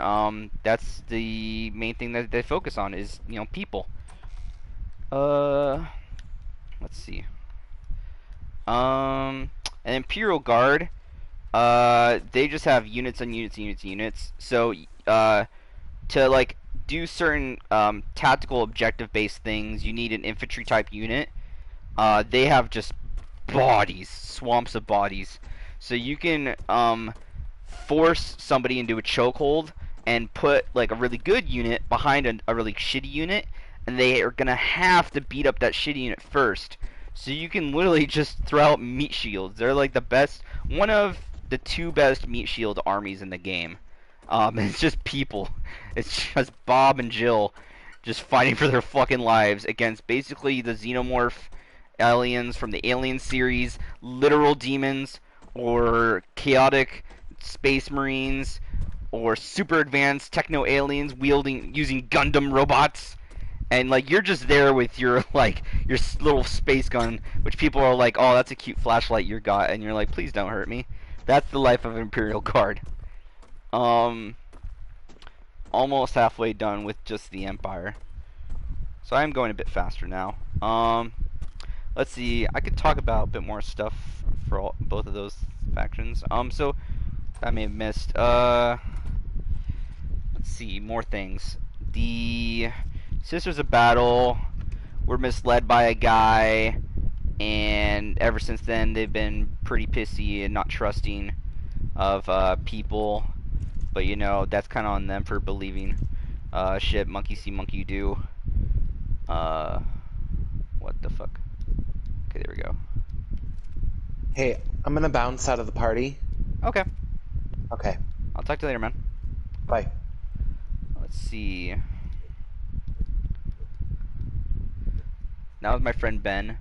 that's the main thing that they focus on is people. Uh, let's see. An Imperial Guard. They just have units and units and units and units. So, to like do certain tactical objective based things, you need an infantry type unit. They have just bodies, swamps of bodies. So you can force somebody into a chokehold and put like a really good unit behind a really shitty unit, and they are gonna have to beat up that shitty unit first. So you can literally just throw out meat shields. They're like the best, one of the two best meat shield armies in the game. It's just people. It's just Bob and Jill just fighting for their fucking lives against basically the xenomorph aliens from the Alien series, literal demons, or chaotic space marines, or super advanced techno aliens using Gundam robots. And like you're just there with your your little space gun, which people are like, "Oh, that's a cute flashlight you got," and you're like, "Please don't hurt me." That's the life of an Imperial Guard. Almost halfway done with just the Empire. So I am going a bit faster now. Let's see. I could talk about a bit more stuff for both of those factions. So I may have missed. Let's see. More things. The Sisters of Battle were misled by a guy, and ever since then they've been pretty pissy and not trusting of people. But that's kind of on them for believing shit. Monkey see, monkey do. What the fuck? Okay, there we go. Hey, I'm gonna bounce out of the party. Okay. Okay. I'll talk to you later, man. Bye. Let's see. That was my friend Ben.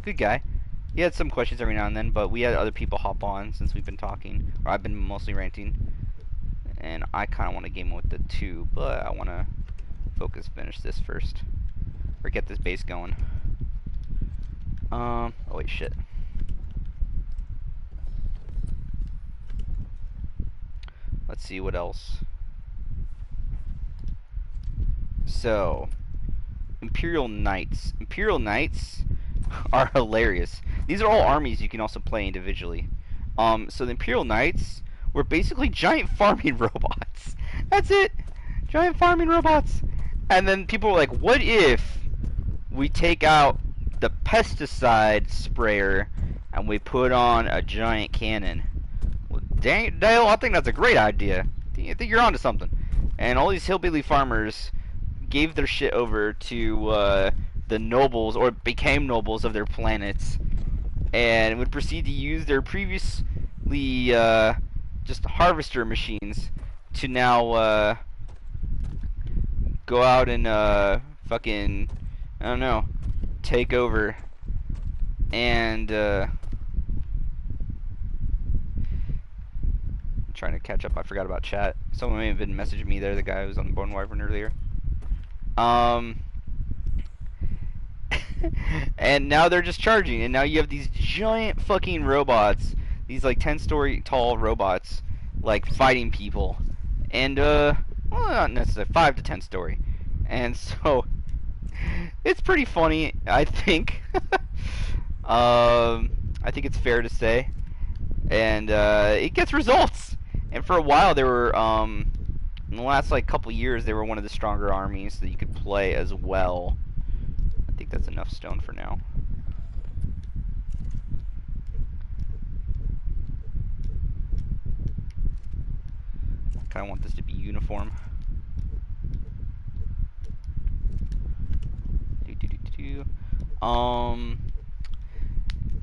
Good guy. He had some questions every now and then, but we had other people hop on since we've been talking, or I've been mostly ranting. And I kind of want to game with the two, but I want to finish this first, or get this base going. Oh wait, shit. Let's see what else. So, Imperial Knights. Imperial Knights are hilarious. These are all armies you can also play individually. So the Imperial Knights were basically giant farming robots. That's it. Giant farming robots. And then people were like, what if we take out the pesticide sprayer and we put on a giant cannon? Well, Dale, I think that's a great idea. I think you're onto something. And all these hillbilly farmers gave their shit over to the nobles, or became nobles of their planets, and would proceed to use their previously just harvester machines to now go out and fucking, I don't know, take over. And I'm trying to catch up. I forgot about chat. Someone may have been messaging me there, the guy who was on the Bone Wyvern earlier. And now they're just charging, and now you have these giant fucking robots, these like 10-story tall robots, like fighting people, and well, not necessarily 5 to 10 story, and so it's pretty funny, I think. I think it's fair to say, and it gets results. And for a while, they were in the last like couple years, they were one of the stronger armies that you could play as well. I think that's enough stone for now. I kind of want this to be uniform.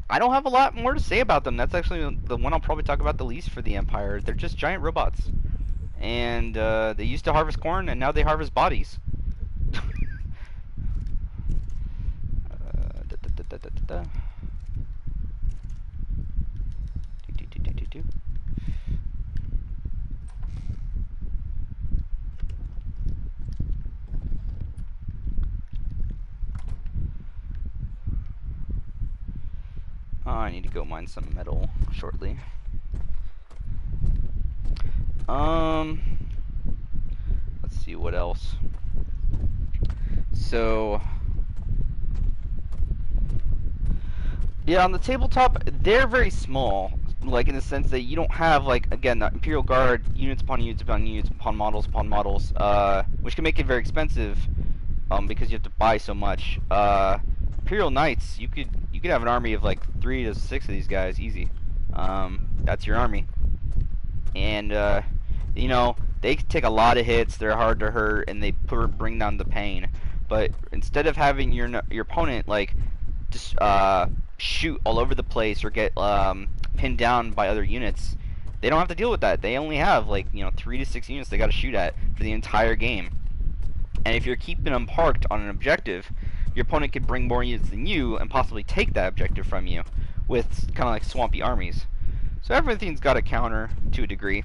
I don't have a lot more to say about them. That's actually the one I'll probably talk about the least for the Empire. They're just giant robots. And they used to harvest corn, and now they harvest bodies. Oh, I need to go mine some metal shortly. Let's see what else. So, yeah, on the tabletop, they're very small. Like, in the sense that you don't have, like, again, the Imperial Guard, units upon units upon units upon models, which can make it very expensive, because you have to buy so much. Imperial Knights, you could have an army of, like, 3 to 6 of these guys, easy. That's your army. And, you know, they take a lot of hits, they're hard to hurt, and they bring down the pain. But instead of having your opponent, like, just shoot all over the place or get pinned down by other units, they don't have to deal with that. They only have, like, 3 to 6 units they got to shoot at for the entire game. And if you're keeping them parked on an objective, your opponent could bring more units than you and possibly take that objective from you with kind of like swampy armies. So everything's got a counter to a degree.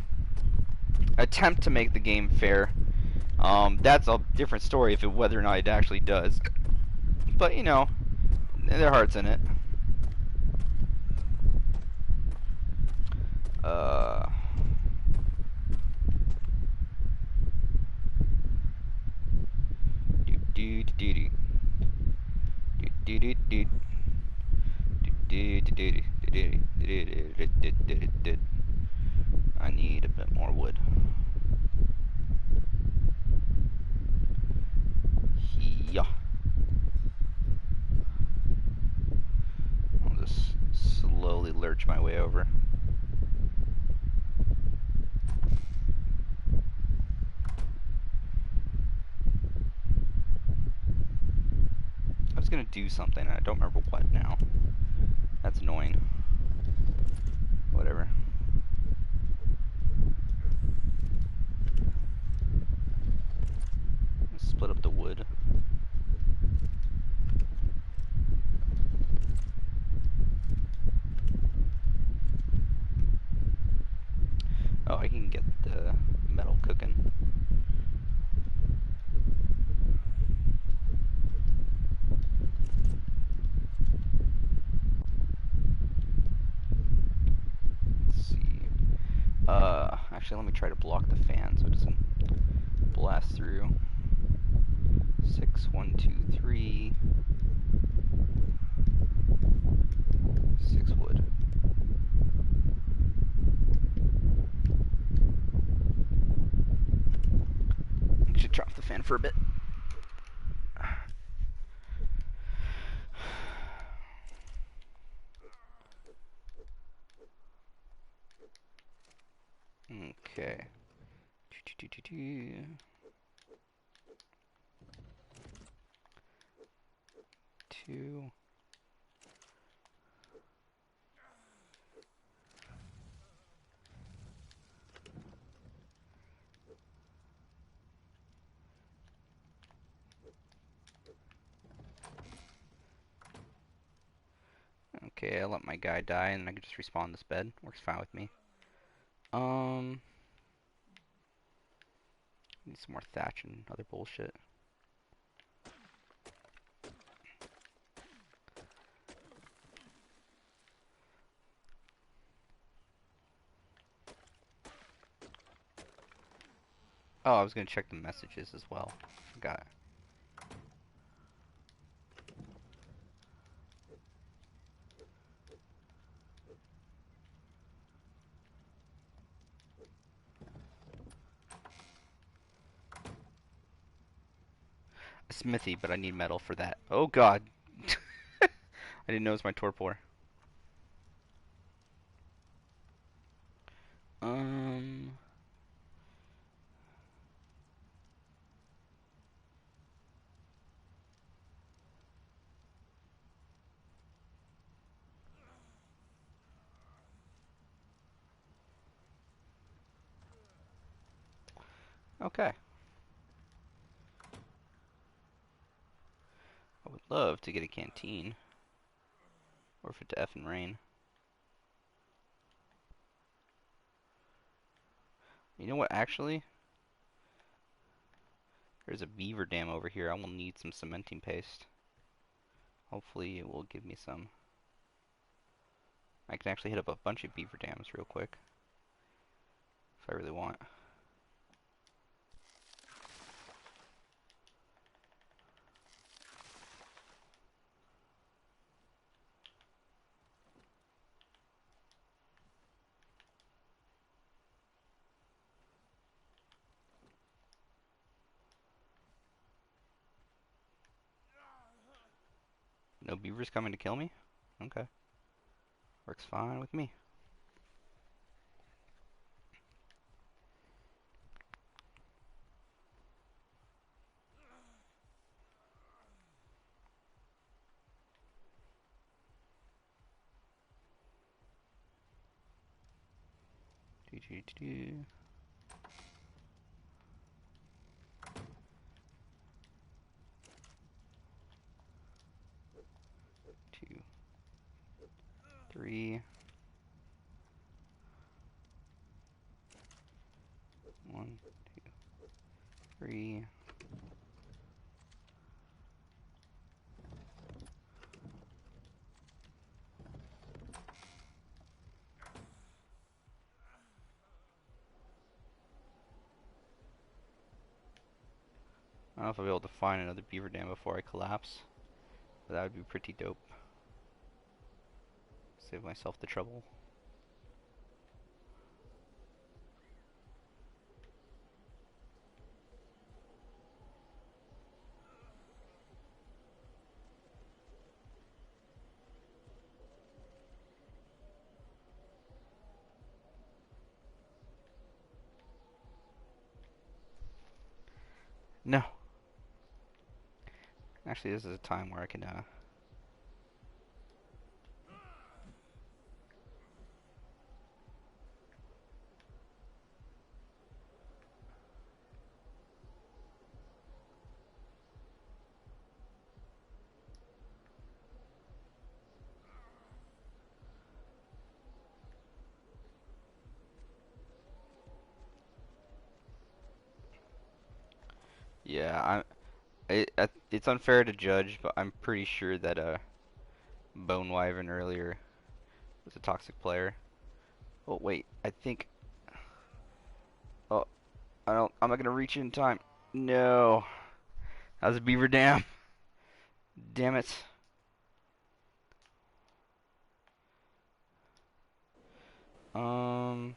Attempt to make the game fair. That's a different story if whether or not it actually does. But, their heart's in it. I need a bit more wood. Yeah. I'll just slowly lurch my way over. I was gonna do something and I don't remember what now. That's annoying. Whatever. Let's split up the wood. Oh, I can get the metal cooking. Let's see. Actually, let me try to block the fan so it doesn't blast through. 6, 1, 2, 3. 6 wood. I should drop the fan for a bit. Okay. 2. Okay, I let my guy die and I can just respawn this bed. Works fine with me. Need some more thatch and other bullshit. Oh, I was gonna check the messages as well. Forgot. A smithy, but I need metal for that. Oh god. I didn't know it was my torpor. Okay. I would love to get a canteen. Or for it to effing rain. You know what, actually? There's a beaver dam over here. I will need some cementing paste. Hopefully it will give me some. I can actually hit up a bunch of beaver dams real quick. If I really want. No beavers coming to kill me? Okay. Works fine with me. Do, do, do, do. Two, three. One, two, three. I don't know if I'll be able to find another beaver dam before I collapse, but that would be pretty dope. Save myself the trouble. No. Actually, this is a time where I can, yeah, it's unfair to judge, but I'm pretty sure that, Bone Wyvern earlier was a toxic player. Oh, wait, I think, oh, I'm not gonna reach in time. No. That was a beaver dam. Damn it. Um,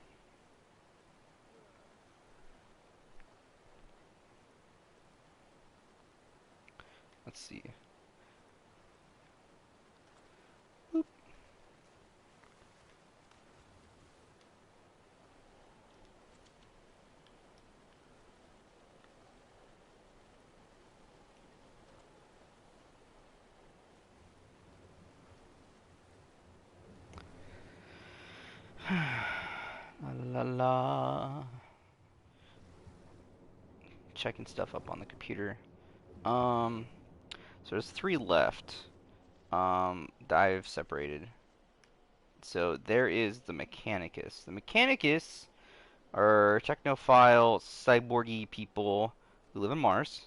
let's see. Boop. La la la. Checking stuff up on the computer. Um, so there's three left. That I've separated. So there is the Mechanicus. The Mechanicus are technophile, cyborgy people who live on Mars.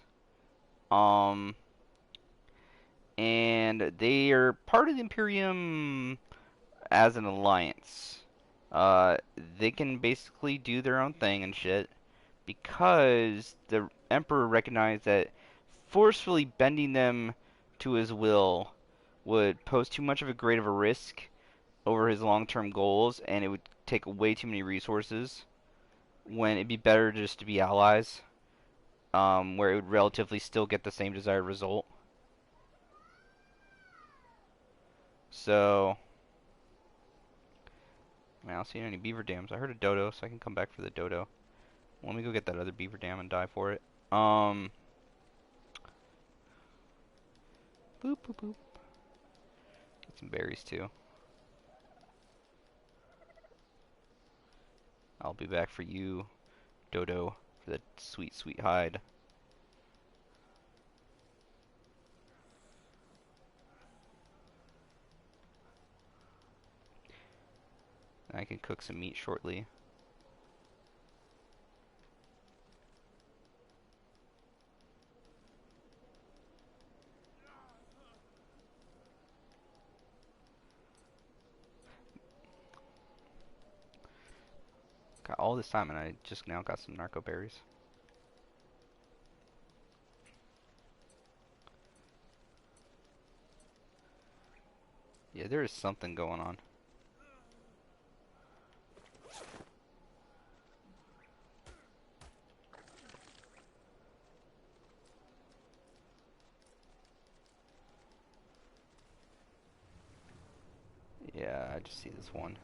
Um, and they are part of the Imperium as an alliance. They can basically do their own thing and shit because the Emperor recognized that forcefully bending them to his will would pose too much of a great of a risk over his long-term goals, and it would take way too many resources. When it'd be better just to be allies, where it would relatively still get the same desired result. So, man, I don't see any beaver dams. I heard a dodo, so I can come back for the dodo. Let me go get that other beaver dam and die for it. Boop boop boop. Get some berries too. I'll be back for you, dodo, for that sweet, sweet hide. I can cook some meat shortly. Got all this time and I just now got some narco berries. Yeah, there is something going on. Yeah, I just see this one.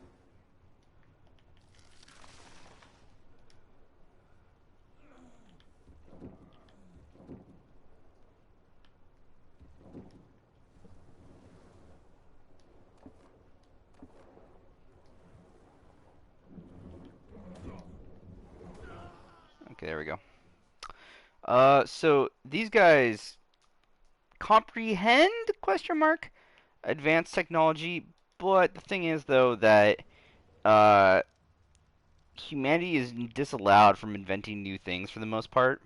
Okay, there we go. So these guys comprehend question mark advanced technology, but the thing is though that uh humanity is disallowed from inventing new things for the most part.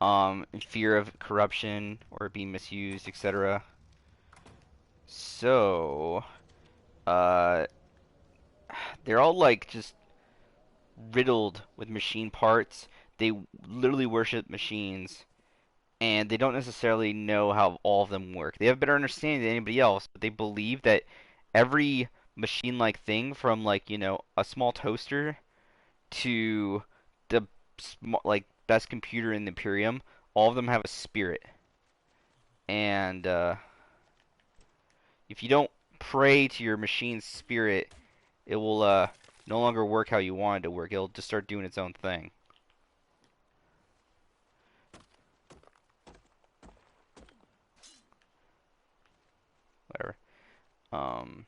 In fear of corruption or being misused, etc. So, uh, they're all like just riddled with machine parts. They literally worship machines, and they don't necessarily know how all of them work. They have a better understanding than anybody else, but they believe that every machine-like thing, from like a small toaster to the like best computer in the Imperium, all of them have a spirit. And if you don't pray to your machine's spirit, it will no longer work how you want it to work. It'll just start doing its own thing. Whatever. Um,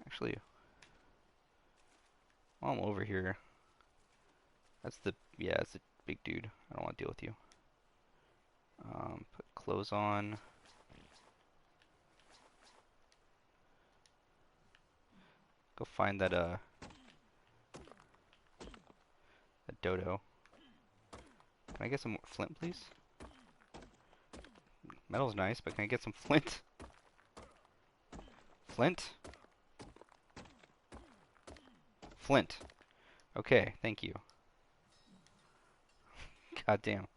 Actually, while I'm over here, that's the big dude. I don't want to deal with you. Put clothes on. Go find that dodo. Can I get some flint, please? Metal's nice, but can I get some flint? Flint? Flint. Okay, thank you. God damn.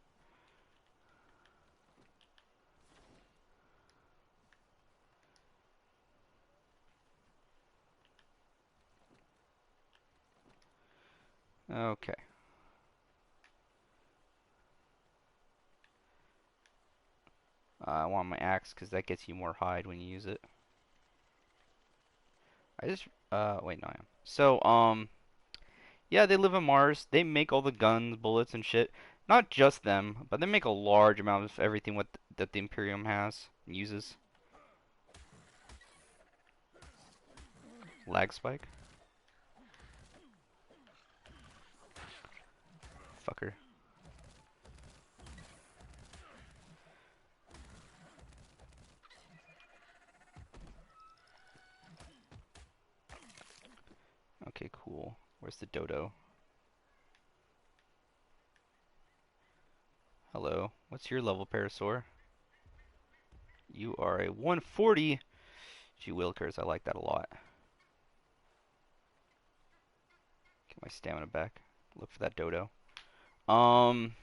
Okay. I want my axe because that gets you more hide when you use it. I just wait, no, I am. So yeah, they live on Mars. They make all the guns, bullets, and shit. Not just them, but they make a large amount of everything that the Imperium has and uses. Lag spike. Fucker. Okay, cool. Where's the dodo? Hello. What's your level, Parasaur? You are a 140. Gee willikers, I like that a lot. Get my stamina back. Look for that dodo. Um,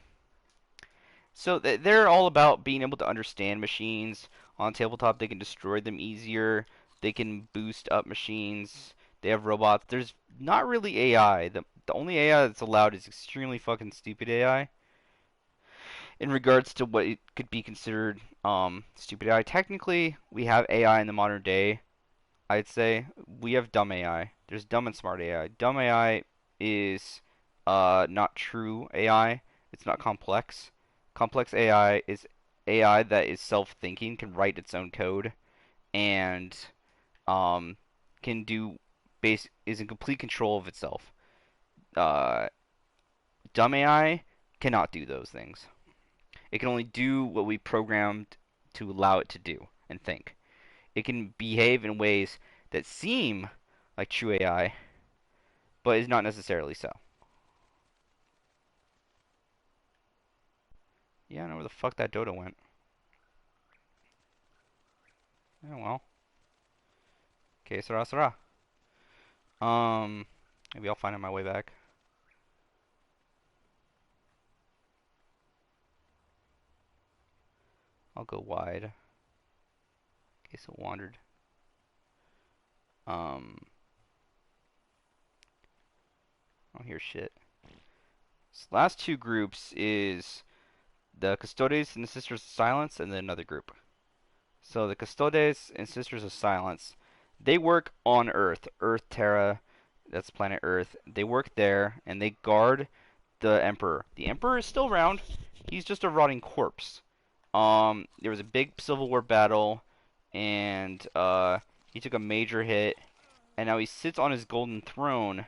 so they're all about being able to understand machines. On tabletop, they can destroy them easier. They can boost up machines. They have robots. There's not really AI. The only AI that's allowed is extremely fucking stupid AI. In regards to what it could be considered stupid AI, technically we have AI in the modern day. I'd say we have dumb AI. There's dumb and smart AI. Dumb AI is not true AI. It's not complex. Complex AI is AI that is self-thinking, can write its own code, and um, can do is in complete control of itself. Uh, Dumb AI cannot do those things. It can only do what we programmed to allow it to do and think. It can behave in ways that seem like true AI, but is not necessarily so. Yeah, I know where the fuck that dodo went. Oh well. Okay, Sarah, Sarah. Maybe I'll find it on my way back. I'll go wide. In case it wandered. I don't hear shit. So last two groups is the Custodes and the Sisters of Silence, and then another group. So the Custodes and Sisters of Silence, they work on Earth, Earth Terra, that's planet Earth. They work there, and they guard the Emperor. The Emperor is still around. He's just a rotting corpse. There was a big Civil War battle, and he took a major hit, and now he sits on his golden throne,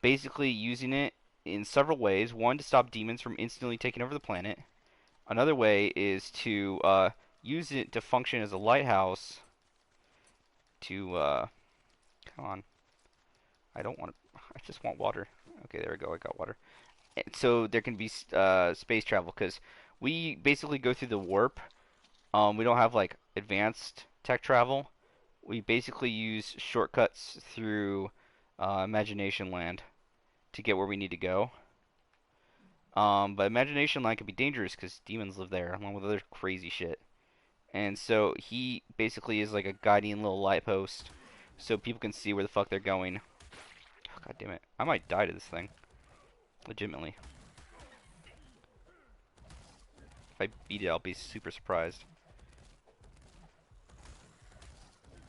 basically using it in several ways. One, to stop demons from instantly taking over the planet. Another way is to use it to function as a lighthouse to, come on. I don't want to, I just want water. Okay, there we go, I got water. And so there can be space travel, because we basically go through the warp. We don't have, like, advanced tech travel. We basically use shortcuts through Imagination Land to get where we need to go. But Imagination Land can be dangerous because demons live there, along with other crazy shit. And so he basically is like a guiding little light post, so people can see where the fuck they're going. Oh, God damn it. I might die to this thing. Legitimately. If I beat it, I'll be super surprised.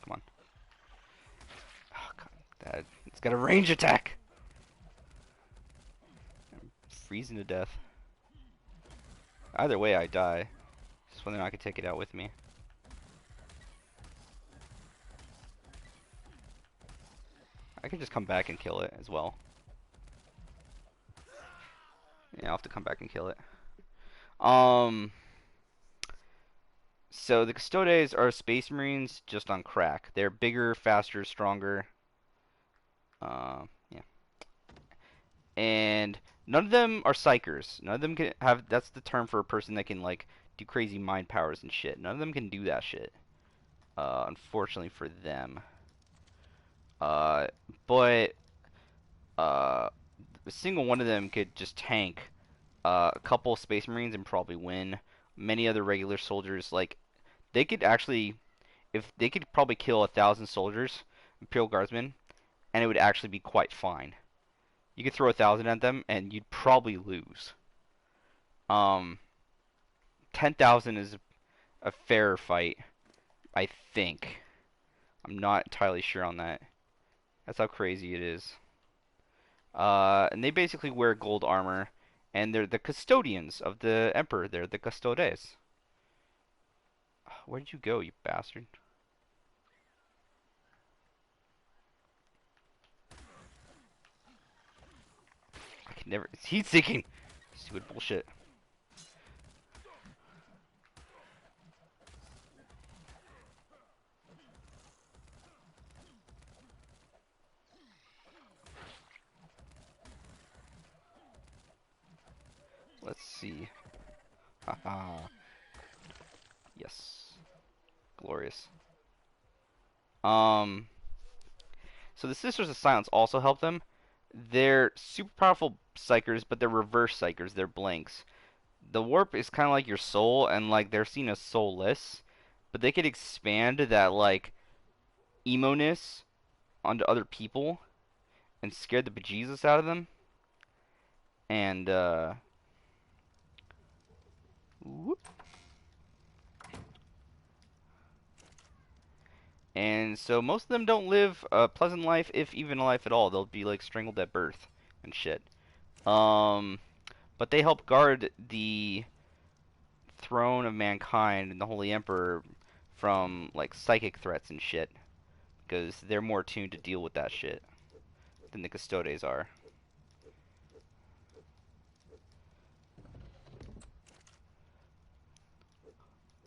Come on. Oh, God. It's got a range attack! I'm freezing to death. Either way, I die. Just whether or not I can take it out with me. I can just come back and kill it as well. Yeah, I'll have to come back and kill it. So the Custodes are Space Marines just on crack. They're bigger, faster, stronger. Yeah. And none of them are psychers. None of them can have. That's the term for a person that can like do crazy mind powers and shit. None of them can do that shit. Unfortunately for them. Uh, but a single one of them could just tank a couple Space Marines and probably win. Many other regular soldiers, like they could actually, if they could probably kill 1,000 soldiers, Imperial Guardsmen, and it would actually be quite fine. You could throw 1,000 at them, and you'd probably lose. Um, 10,000 is a fairer fight, I think. I'm not entirely sure on that. That's how crazy it is. And they basically wear gold armor, and they're the custodians of the Emperor. They're the Custodes. Where did you go, you bastard? I can never. It's heat seeking! Stupid bullshit. Let's see. Haha. Yes. Glorious. Um. So the Sisters of Silence also help them. They're super powerful psychers, but they're reverse psychers. They're blanks. The warp is kind of like your soul, and like they're seen as soulless, but they could expand that like emo-ness onto other people and scare the bejesus out of them. And whoop. And so most of them don't live a pleasant life, if even a life at all. They'll be like strangled at birth and shit. Um, but they help guard the throne of mankind and the Holy Emperor from like psychic threats and shit, because they're more tuned to deal with that shit than the Custodes are.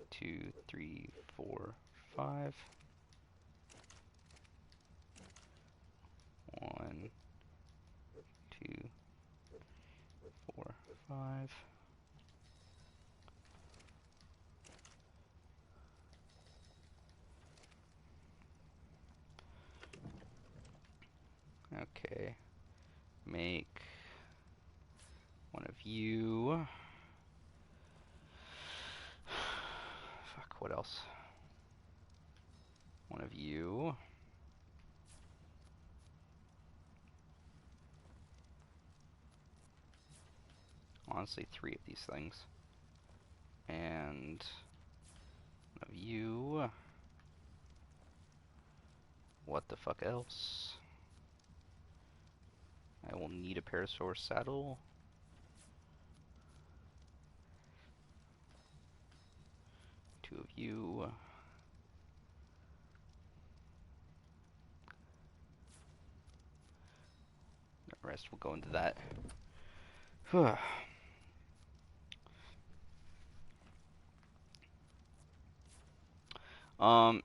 Two, three, four, five. One, two, four, five. Okay. Make one of you. Fuck, what else? One of you. Honestly, 3 of these things. And one of you. What the fuck else? I will need a Parasaur saddle. Two of you. The rest will go into that.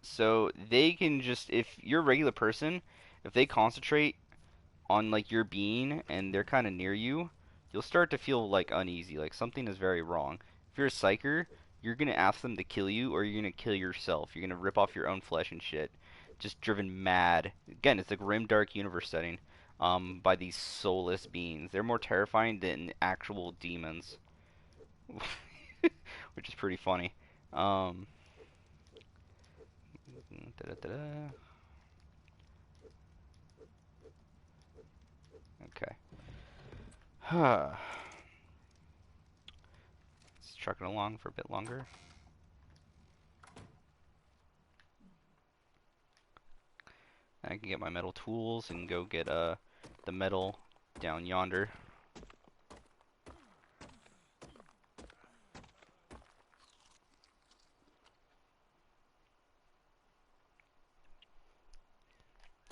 So they can just, if you're a regular person, if they concentrate on like your being and they're kind of near you, you'll start to feel like uneasy, like something is very wrong. If you're a psyker, you're gonna ask them to kill you, or you're gonna kill yourself. You're gonna rip off your own flesh and shit, just driven mad. Again, it's a grim, dark universe setting, by these soulless beings. They're more terrifying than actual demons, which is pretty funny. Um, da-da-da-da. Okay. Let's truck it along for a bit longer. I can get my metal tools and go get the metal down yonder.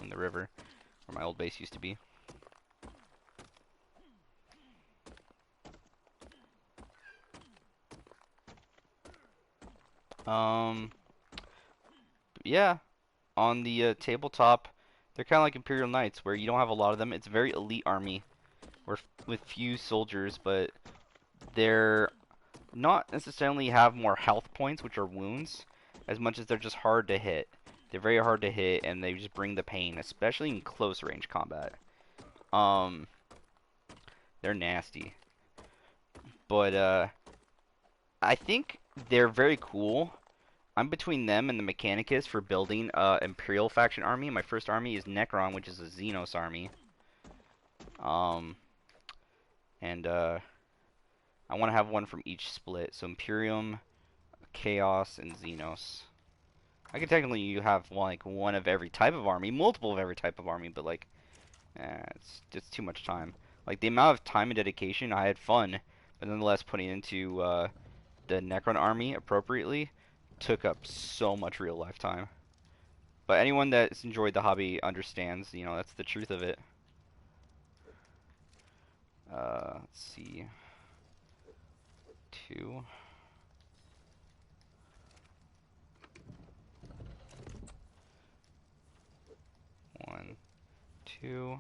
In the river, where my old base used to be. Yeah, on the tabletop, they're kind of like Imperial Knights, where you don't have a lot of them. It's a very elite army, with few soldiers, but they're not necessarily have more health points, which are wounds, as much as they're just hard to hit. They're very hard to hit, and they just bring the pain, especially in close range combat. Um, they're nasty, but I think they're very cool. I'm between them and the Mechanicus for building Imperial faction army. My first army is Necron, which is a Xenos army. Um, and I want to have one from each split. So Imperium, Chaos, and Xenos. I could technically have one of every type of army, multiple of every type of army, but like, it's just too much time. Like the amount of time and dedication, I had fun, but nonetheless putting into the Necron army appropriately took up so much real life time. But anyone that's enjoyed the hobby understands, that's the truth of it. Let's see. 2. 1, 2.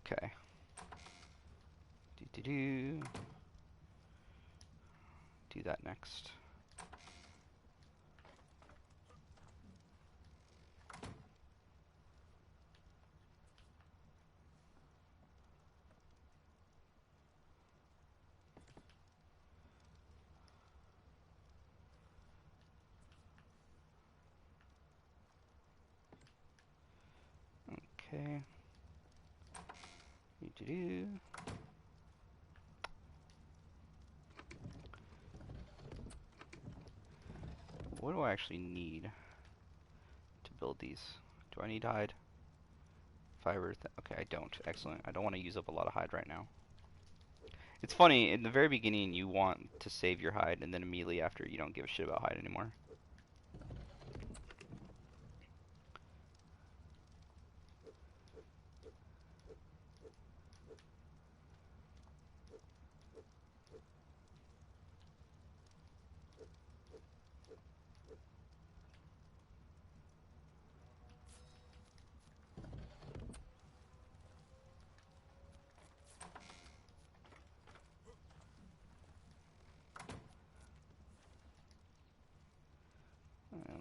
Okay. Do that next. Okay. What do I actually need to build these? Do I need hide? Fiber. Okay, I don't. Excellent. I don't want to use up a lot of hide right now. It's funny, in the very beginning you want to save your hide, and then immediately after you don't give a shit about hide anymore.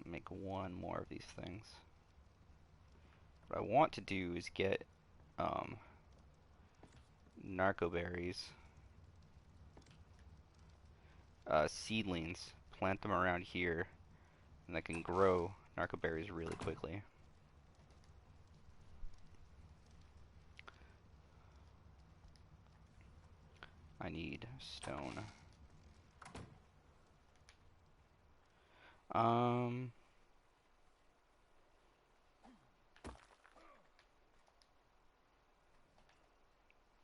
Make one more of these things. What I want to do is get narco berries, seedlings, plant them around here, and I can grow narco berries really quickly. I need stone. Um,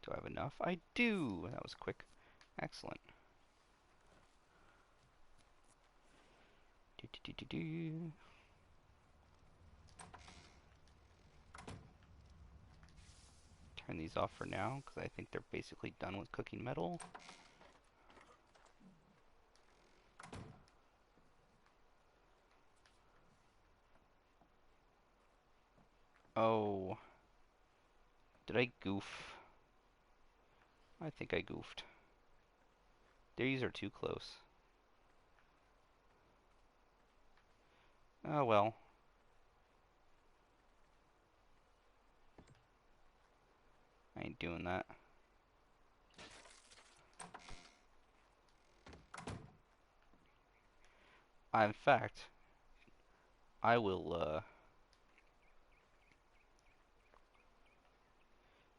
do I have enough? I do! That was quick. Excellent. Do, do, do, do, do. Turn these off for now, because I think they're basically done with cooking metal. Oh. Did I goof? I think I goofed. These are too close. Oh well. I ain't doing that. In fact, I will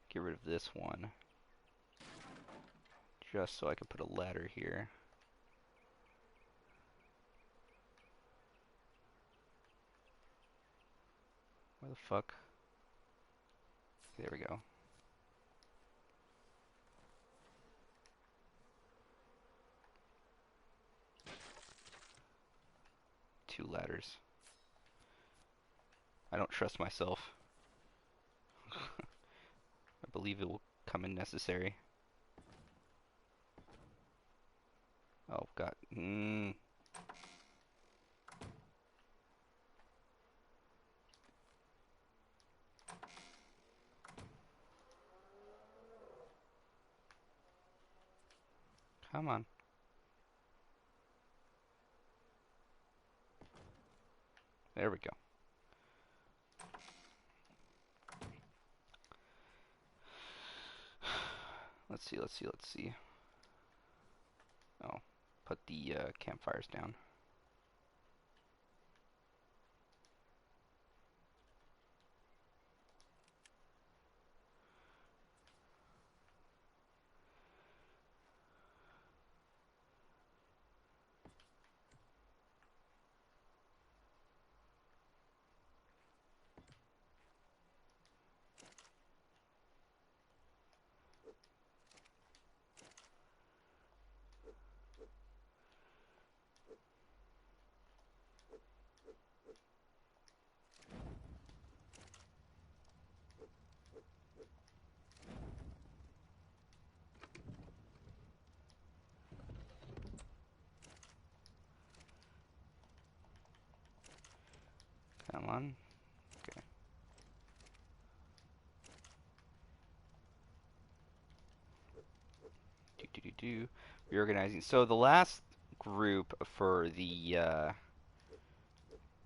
get rid of this one. Just so I can put a ladder here. Where the fuck? There we go. Two ladders. I don't trust myself. I believe it will come in necessary. Oh god. Come on. There we go. Let's see, let's see, let's see. Oh, put the campfires down. Come on. Okay. Reorganizing. So the last group for the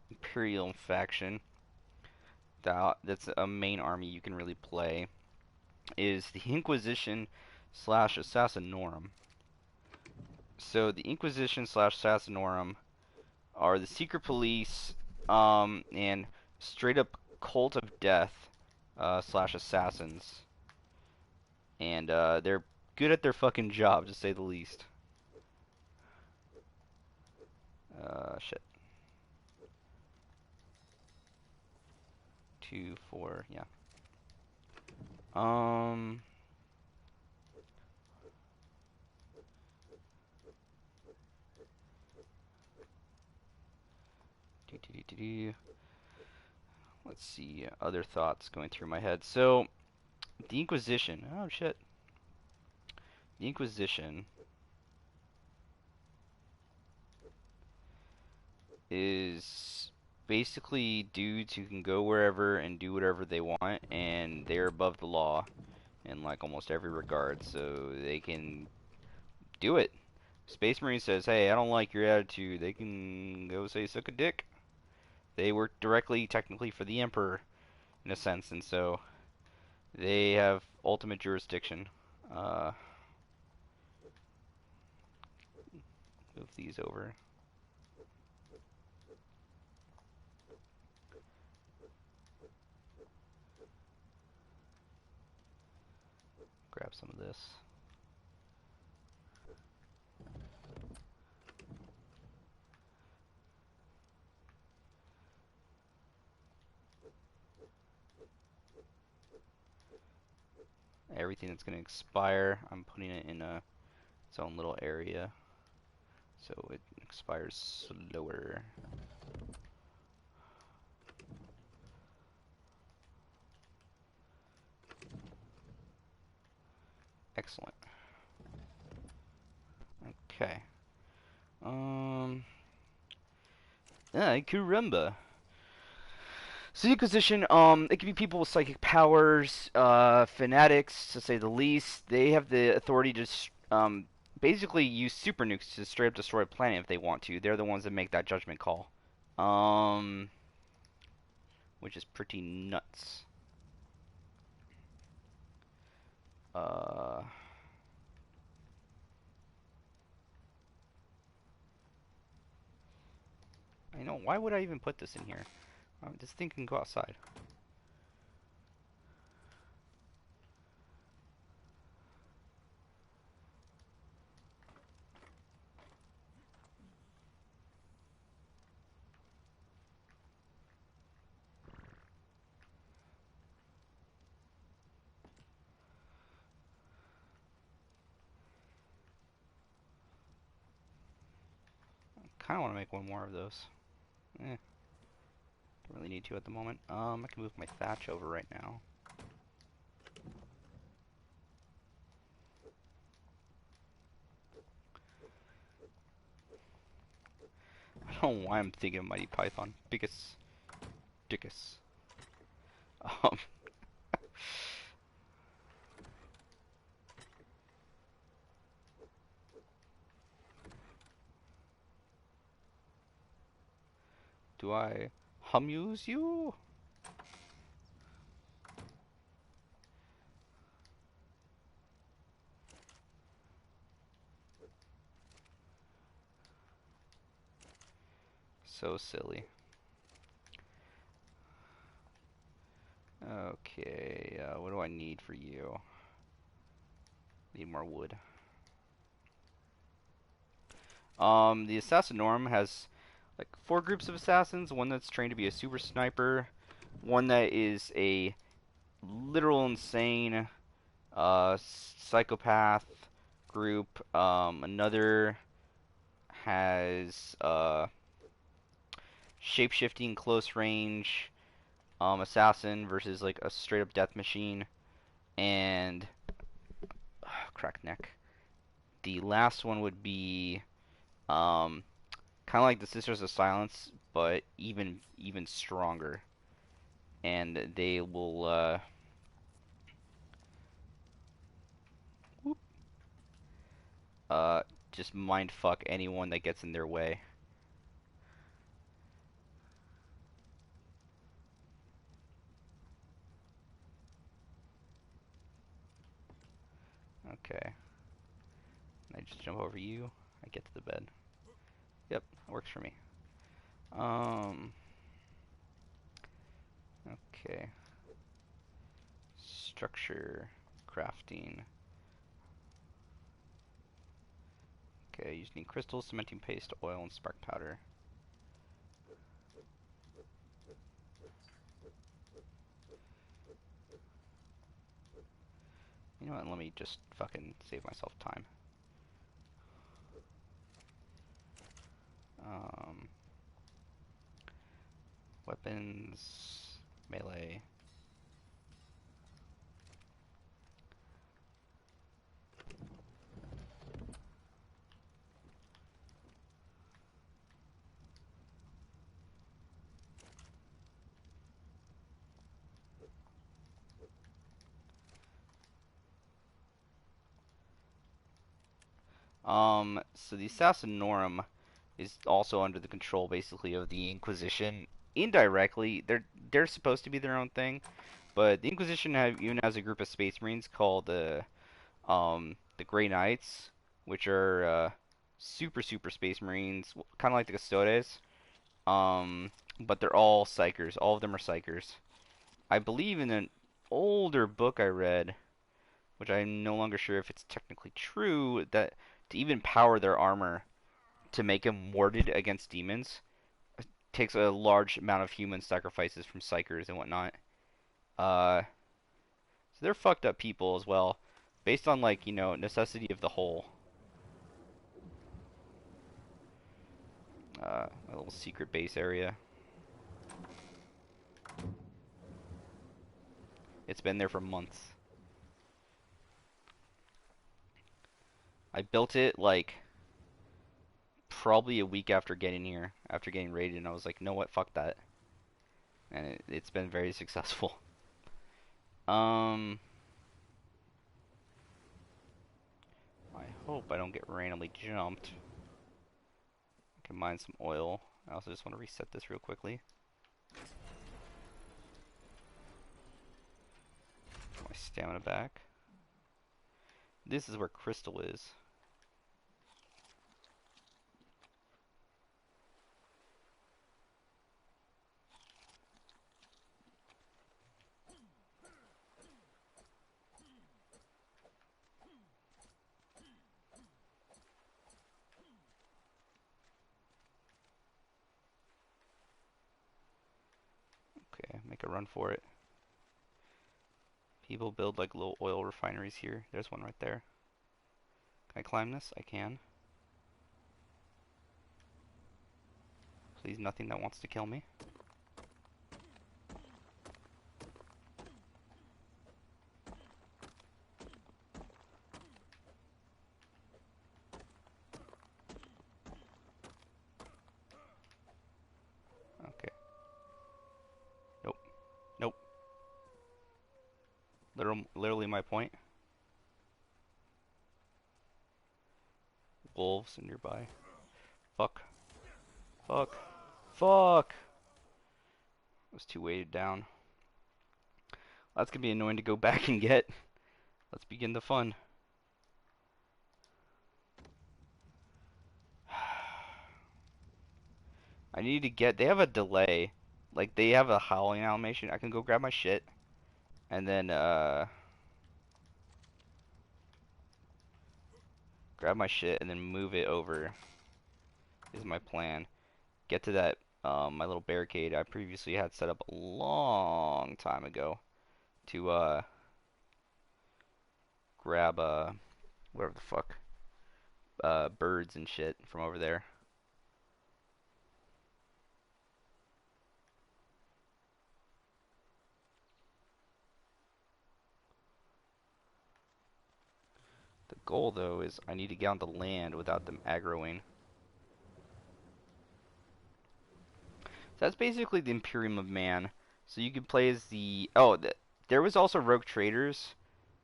Imperial faction, that's a main army you can really play, is the Inquisition slash Assassinorum. So the Inquisition slash Assassinorum are the secret police and straight up cult of death slash assassins. And they're good at their fucking job, to say the least. Shit. 2, 4, yeah. Um. Let's see, other thoughts going through my head. So, the Inquisition. Oh, shit. The Inquisition is basically dudes who can go wherever and do whatever they want, and they're above the law in like almost every regard, so they can do it. Space Marine says, hey, I don't like your attitude. They can go say suck a dick. They work directly, technically, for the Emperor, in a sense, and so they have ultimate jurisdiction. Uh, Move these over. Grab some of this. Everything that's going to expire, I'm putting it in its own little area, so it expires slower. Excellent. Okay. Yeah, caramba. So the Inquisition, it could be people with psychic powers, fanatics, to say the least. They have the authority to basically use super nukes to straight up destroy a planet if they want to. They're the ones that make that judgment call, um, which is pretty nuts. Uh, I know. Why would I even put this in here? This thing can go outside. Kind of want to make one more of those. Eh, don't really need to at the moment. I can move my thatch over right now. I don't know why I'm thinking of Mighty Python. Biggest Dickus. Um, do I humuse you? So silly. Okay, what do I need for you? Need more wood. The Assassinorum has like 4 groups of assassins. One that's trained to be a super sniper. One that is a literal insane psychopath group. Another has shape-shifting close range assassin versus like a straight up death machine, and cracked neck. The last one would be kind of like the Sisters of Silence, but even stronger, and they will whoop, uh, just mind fuck anyone that gets in their way. Okay, I just jump over you. I get to the bed. Yep, works for me. Um, okay. Structure, crafting. Okay, you just need crystals, cementing paste, oil, and spark powder. You know what, let me just fucking save myself time. Um, Weapons, melee. So the Assassinorum is also under the control, basically, of the Inquisition. indirectly, they're supposed to be their own thing, but the Inquisition have even has a group of Space Marines called the Grey Knights, which are super Space Marines, kind of like the Custodes. Um, but they're all psychers. All of them are psychers. I believe in an older book I read, which I'm no longer sure if it's technically true, that to even power their armor to make them warded against demons takes a large amount of human sacrifices from psychers and whatnot. Uh, so they're fucked up people as well, based on like necessity of the whole. A little secret base area. It's been there for months. I built it like probably a week after getting here, after getting raided, and I was like, "No, what? Fuck that." And it's been very successful. Um, I hope I don't get randomly jumped. I can mine some oil. I also just want to reset this real quickly. Get my stamina back. This is where crystal is. Okay, make a run for it. People build like little oil refineries here. There's one right there. Can I climb this? I can. Please, nothing that wants to kill me. Okay. Nope. Nope. Literally my point. Wolves are nearby. Fuck. Fuck. Fuck! I was too weighted down. That's gonna be annoying to go back and get. Let's begin the fun. I need to get. They have a delay. Like, they have a howling animation. I can go grab my shit. And then, grab my shit and then move it over. Is my plan. Get to that, my little barricade I previously had set up a long time ago. To, grab, whatever the fuck. Birds and shit from over there. The goal, though, is I need to get onto land without them aggroing. So that's basically the Imperium of Man. So you can play as the... Oh, there was also Rogue Traders,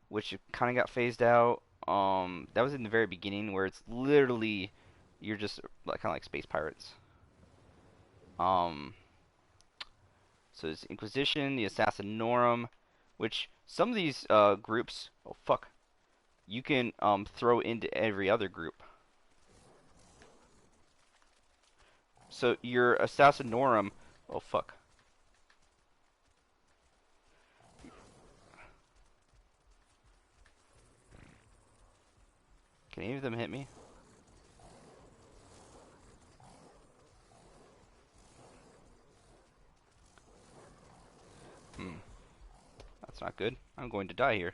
which kind of got phased out. That was in the very beginning, where it's literally... You're just like, kind of like space pirates. Um, so there's Inquisition, the Assassinorum, which some of these groups... Oh, fuck. You can throw into every other group. So your Assassinorum... Oh, fuck. Can any of them hit me? Hmm. That's not good. I'm going to die here.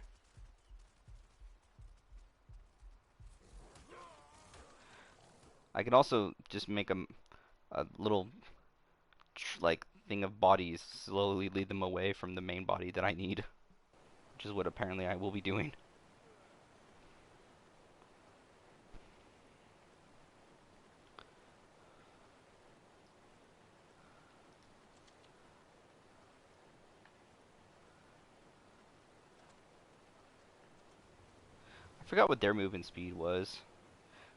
I can also just make a little like thing of bodies, slowly lead them away from the main body that I need, which is what apparently I will be doing. I forgot what their movement speed was,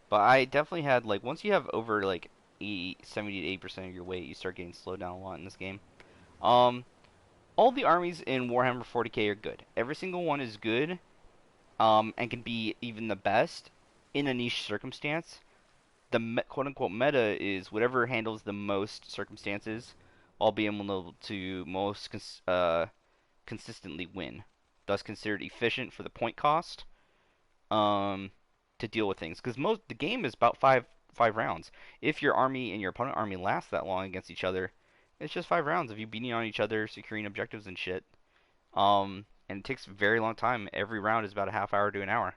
but I definitely had like once you have over like 70 to 80% of your weight, you start getting slowed down a lot in this game. Um, all the armies in Warhammer 40k are good. Every single one is good, and can be even the best in a niche circumstance. The quote-unquote meta is whatever handles the most circumstances, while being able to most consistently win. Thus considered efficient for the point cost, um, to deal with things. Because most the game is about five rounds. If your army and your opponent army lasts that long against each other, it's just 5 rounds of you beating on each other, securing objectives and shit. And it takes a very long time. Every round is about a half hour to an hour.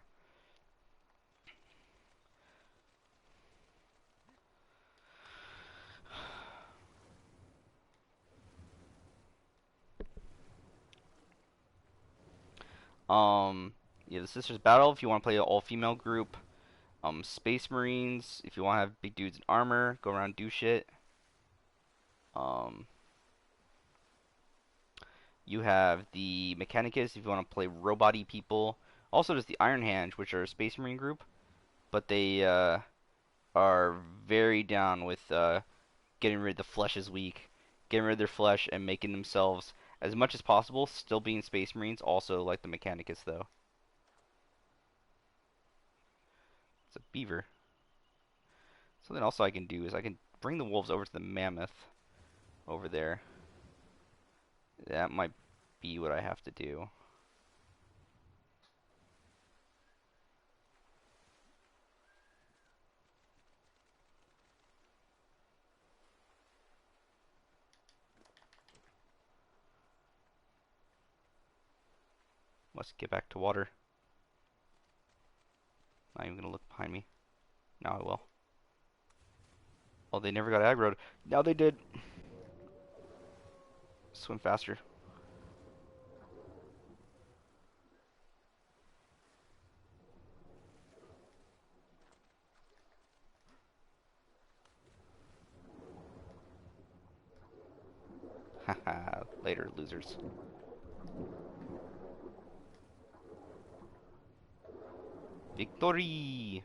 Um, yeah, the Sisters Battle if you want to play an all-female group. Space Marines if you want to have big dudes in armor, go around do shit. Um, you have the Mechanicus if you want to play robot-y people. Also, there's the Iron Hand, which are a Space Marine group, but they are very down with getting rid of the flesh is weak, getting rid of their flesh and making themselves as much as possible, still being Space Marines, also like the Mechanicus though. It's a beaver. Something else I can do is I can bring the wolves over to the mammoth over there. That might be what I have to do. Let's get back to water. Not even gonna look behind me. Now I will. Oh, they never got aggroed. Now they did. Swim faster. Haha, later, losers. Victory!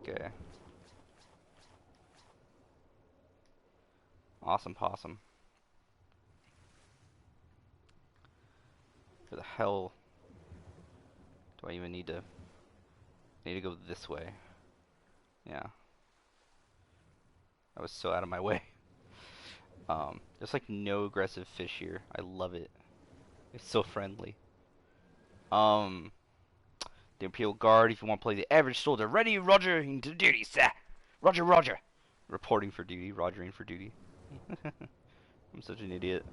Okay. Awesome possum. Where the hell do I even need to... I need to go this way. Yeah. I was so out of my way. There's like no aggressive fish here. I love it. It's so friendly. Um, the Imperial Guard, if you want to play the average soldier. Ready, Roger, into duty, sir. Roger, Roger. Reporting for duty, rogering for duty. I'm such an idiot.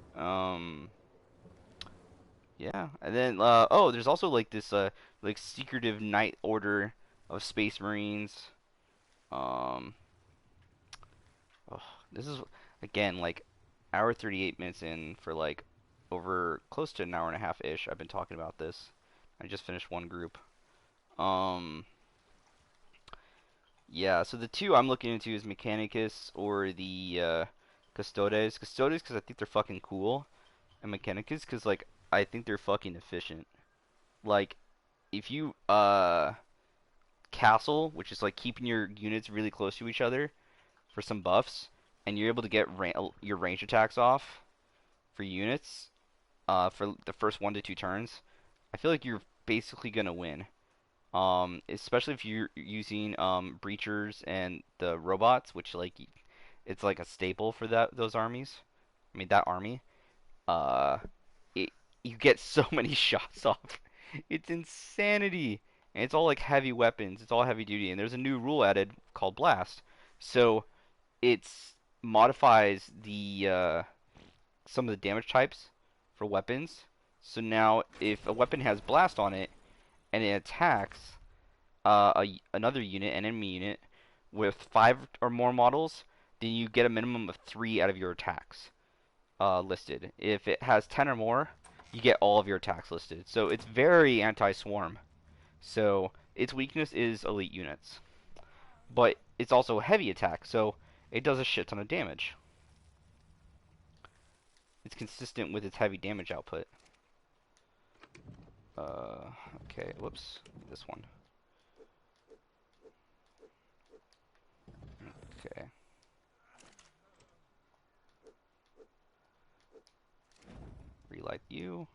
Yeah, and then oh, there's also like this like secretive night order of Space Marines. Um, oh, this is again like hour 38 minutes in for like over close to an hour and a half ish. I've been talking about this. I just finished one group. Um, yeah, so the two I'm looking into is Mechanicus or the Custodes. Custodes because I think they're fucking cool, and Mechanicus because like I think they're fucking efficient. Like if you castle, which is like keeping your units really close to each other for some buffs, and you're able to get your range attacks off for units for the first 1 to 2 turns, I feel like you're basically gonna win. Especially if you're using breachers and the robots, which like it's like a staple for those armies. I mean that army. Uh, it you get so many shots off. It's insanity. And it's all like heavy weapons. It's all heavy duty. And there's a new rule added called blast. So it's modifies the some of the damage types for weapons. So now if a weapon has blast on it and it attacks another unit, an enemy unit, with 5 or more models, then you get a minimum of 3 out of your attacks listed. If it has 10 or more, you get all of your attacks listed. So it's very anti-swarm. So its weakness is elite units. But it's also heavy attack, so it does a shit ton of damage. It's consistent with its heavy damage output. Okay, whoops. This one. Okay. Relight you.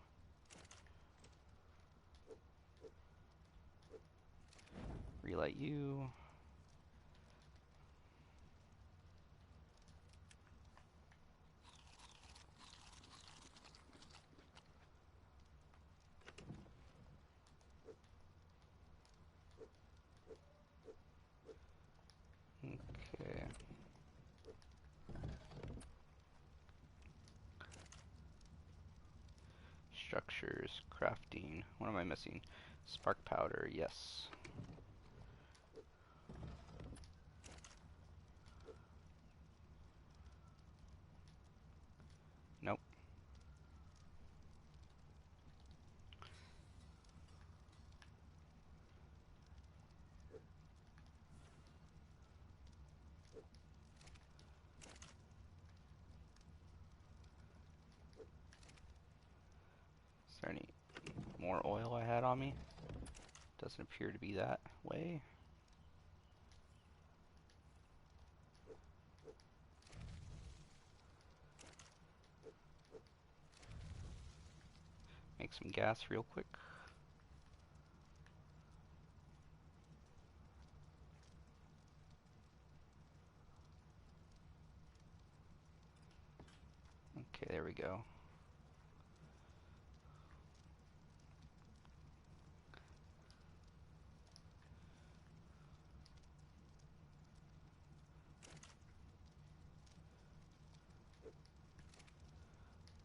Relight you. Okay. Structures, crafting. What am I missing? Spark powder, yes. Nope. Is there any more oil I had on me? Doesn't appear to be that way. Make some gas real quick. Okay, there we go.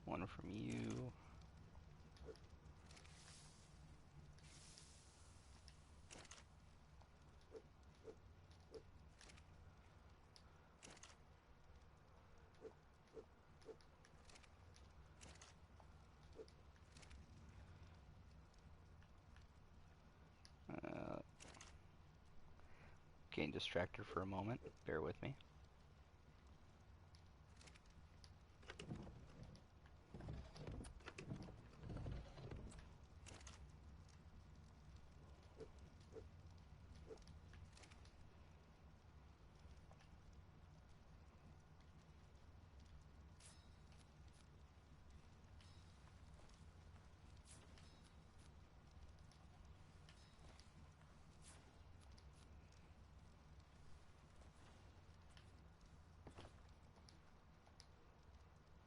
One from you. Uh, Getting distracted for a moment. Bear with me.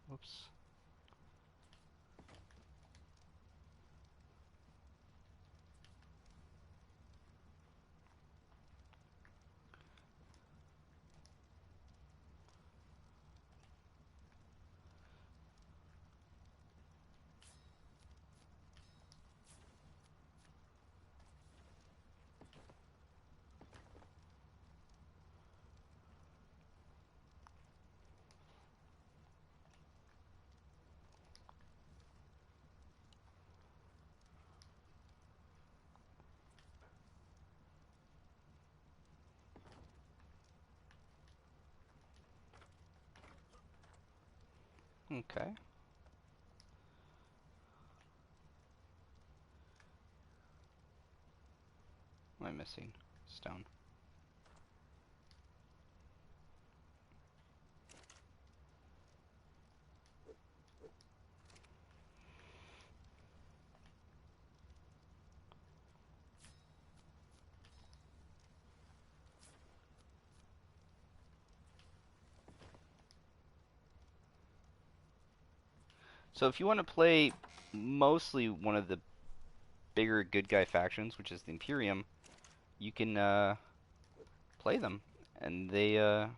Whoops. Okay. What am I missing? Stone. So if you want to play mostly one of the bigger good guy factions, which is the Imperium, you can play them. And they trying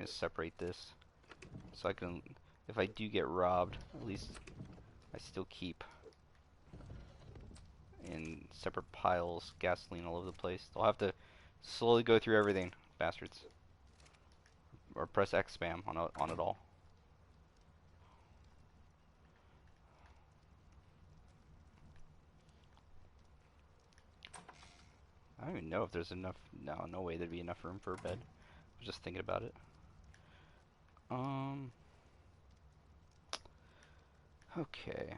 to separate this so I can, if I do get robbed, at least I still keep in separate piles gasoline all over the place. They'll have to slowly go through everything, bastards. Or press X spam on it all. I don't even know if there's enough. No, no way there'd be enough room for a bed. I was just thinking about it. Um. Okay.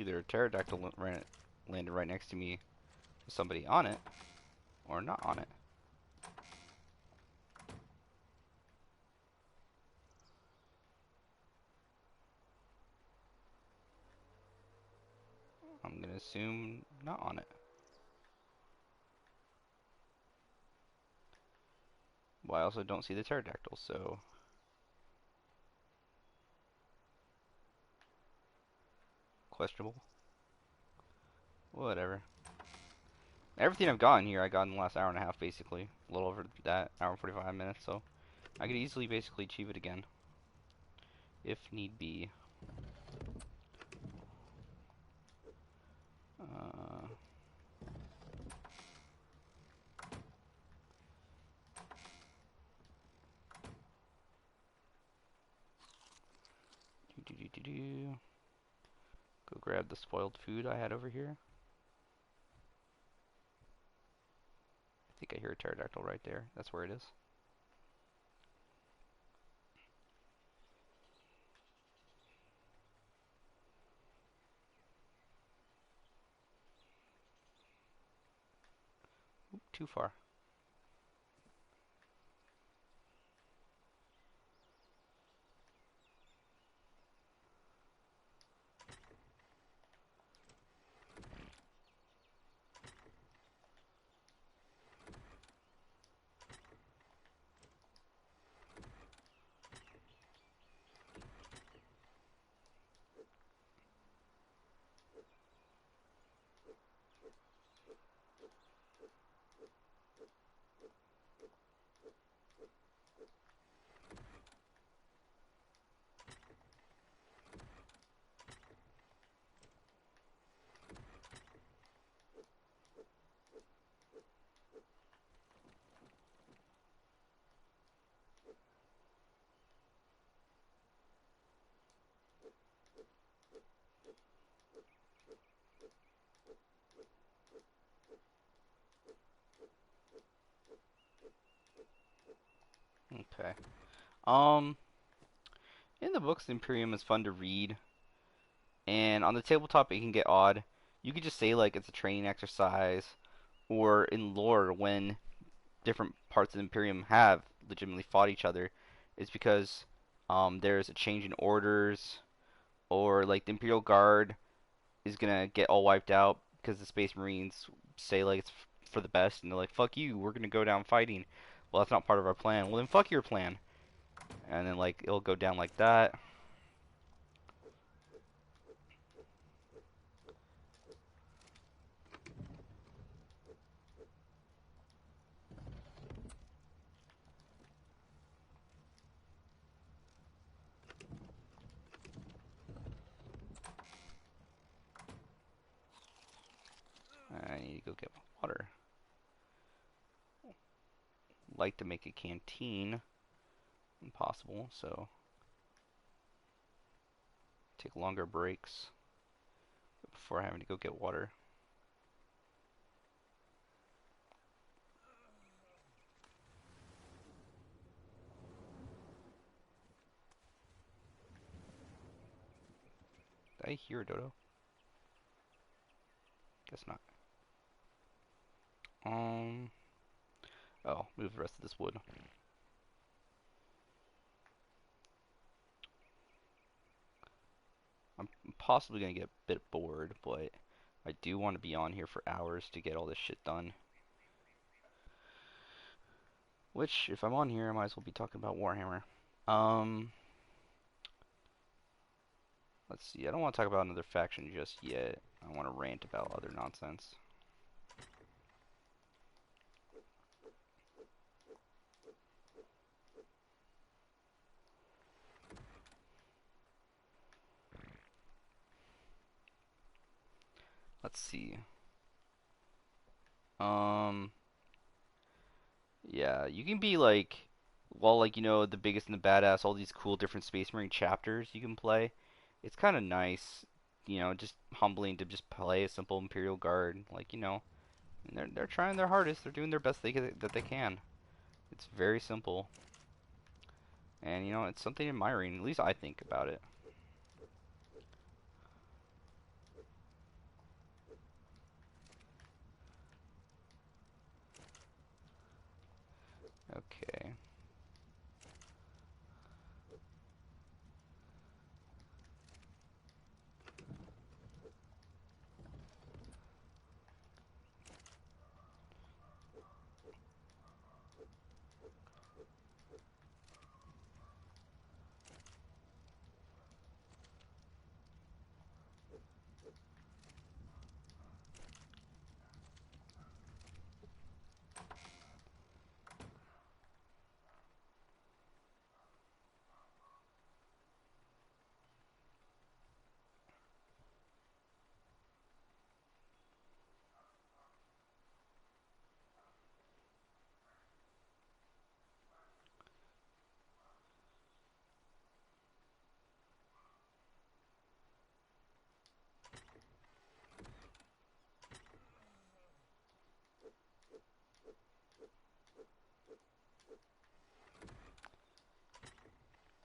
Either a pterodactyl landed right next to me with somebody on it, or not on it. I'm gonna assume not on it. Well, I also don't see the pterodactyl, so questionable. Whatever. Everything I've gotten here, I got in the last hour and a half, basically. A little over that, hour and 45 minutes, so I could easily basically achieve it again, if need be. Uh, Go grab the spoiled food I had over here. I think I hear a pterodactyl right there. That's where it is. Oop, too far. Okay. Um, in the books, the Imperium is fun to read, and on the tabletop, it can get odd. You could just say like it's a training exercise, or in lore, when different parts of the Imperium have legitimately fought each other, it's because there's a change in orders, or like the Imperial Guard is gonna get all wiped out because the Space Marines say like it's for the best, and they're like, "Fuck you, we're gonna go down fighting." Well, that's not part of our plan. Well, then fuck your plan. And then like it'll go down like that. I need to go get my water. Like to make a canteen, impossible. So take longer breaks before having to go get water. Did I hear a dodo? Guess not. Um. Oh, move the rest of this wood. I'm possibly gonna get a bit bored, but I do want to be on here for hours to get all this shit done. Which, if I'm on here, I might as well be talking about Warhammer. Um, let's see. I don't want to talk about another faction just yet. I want to rant about other nonsense. Let's see. Um, yeah, you can be like, well, like, the biggest and the badass, all these cool different Space Marine chapters you can play. It's kind of nice, just humbling to just play a simple Imperial Guard. Like, and they're trying their hardest. They're doing their best that they can. It's very simple, and it's something admiring. At least I think about it. Okay.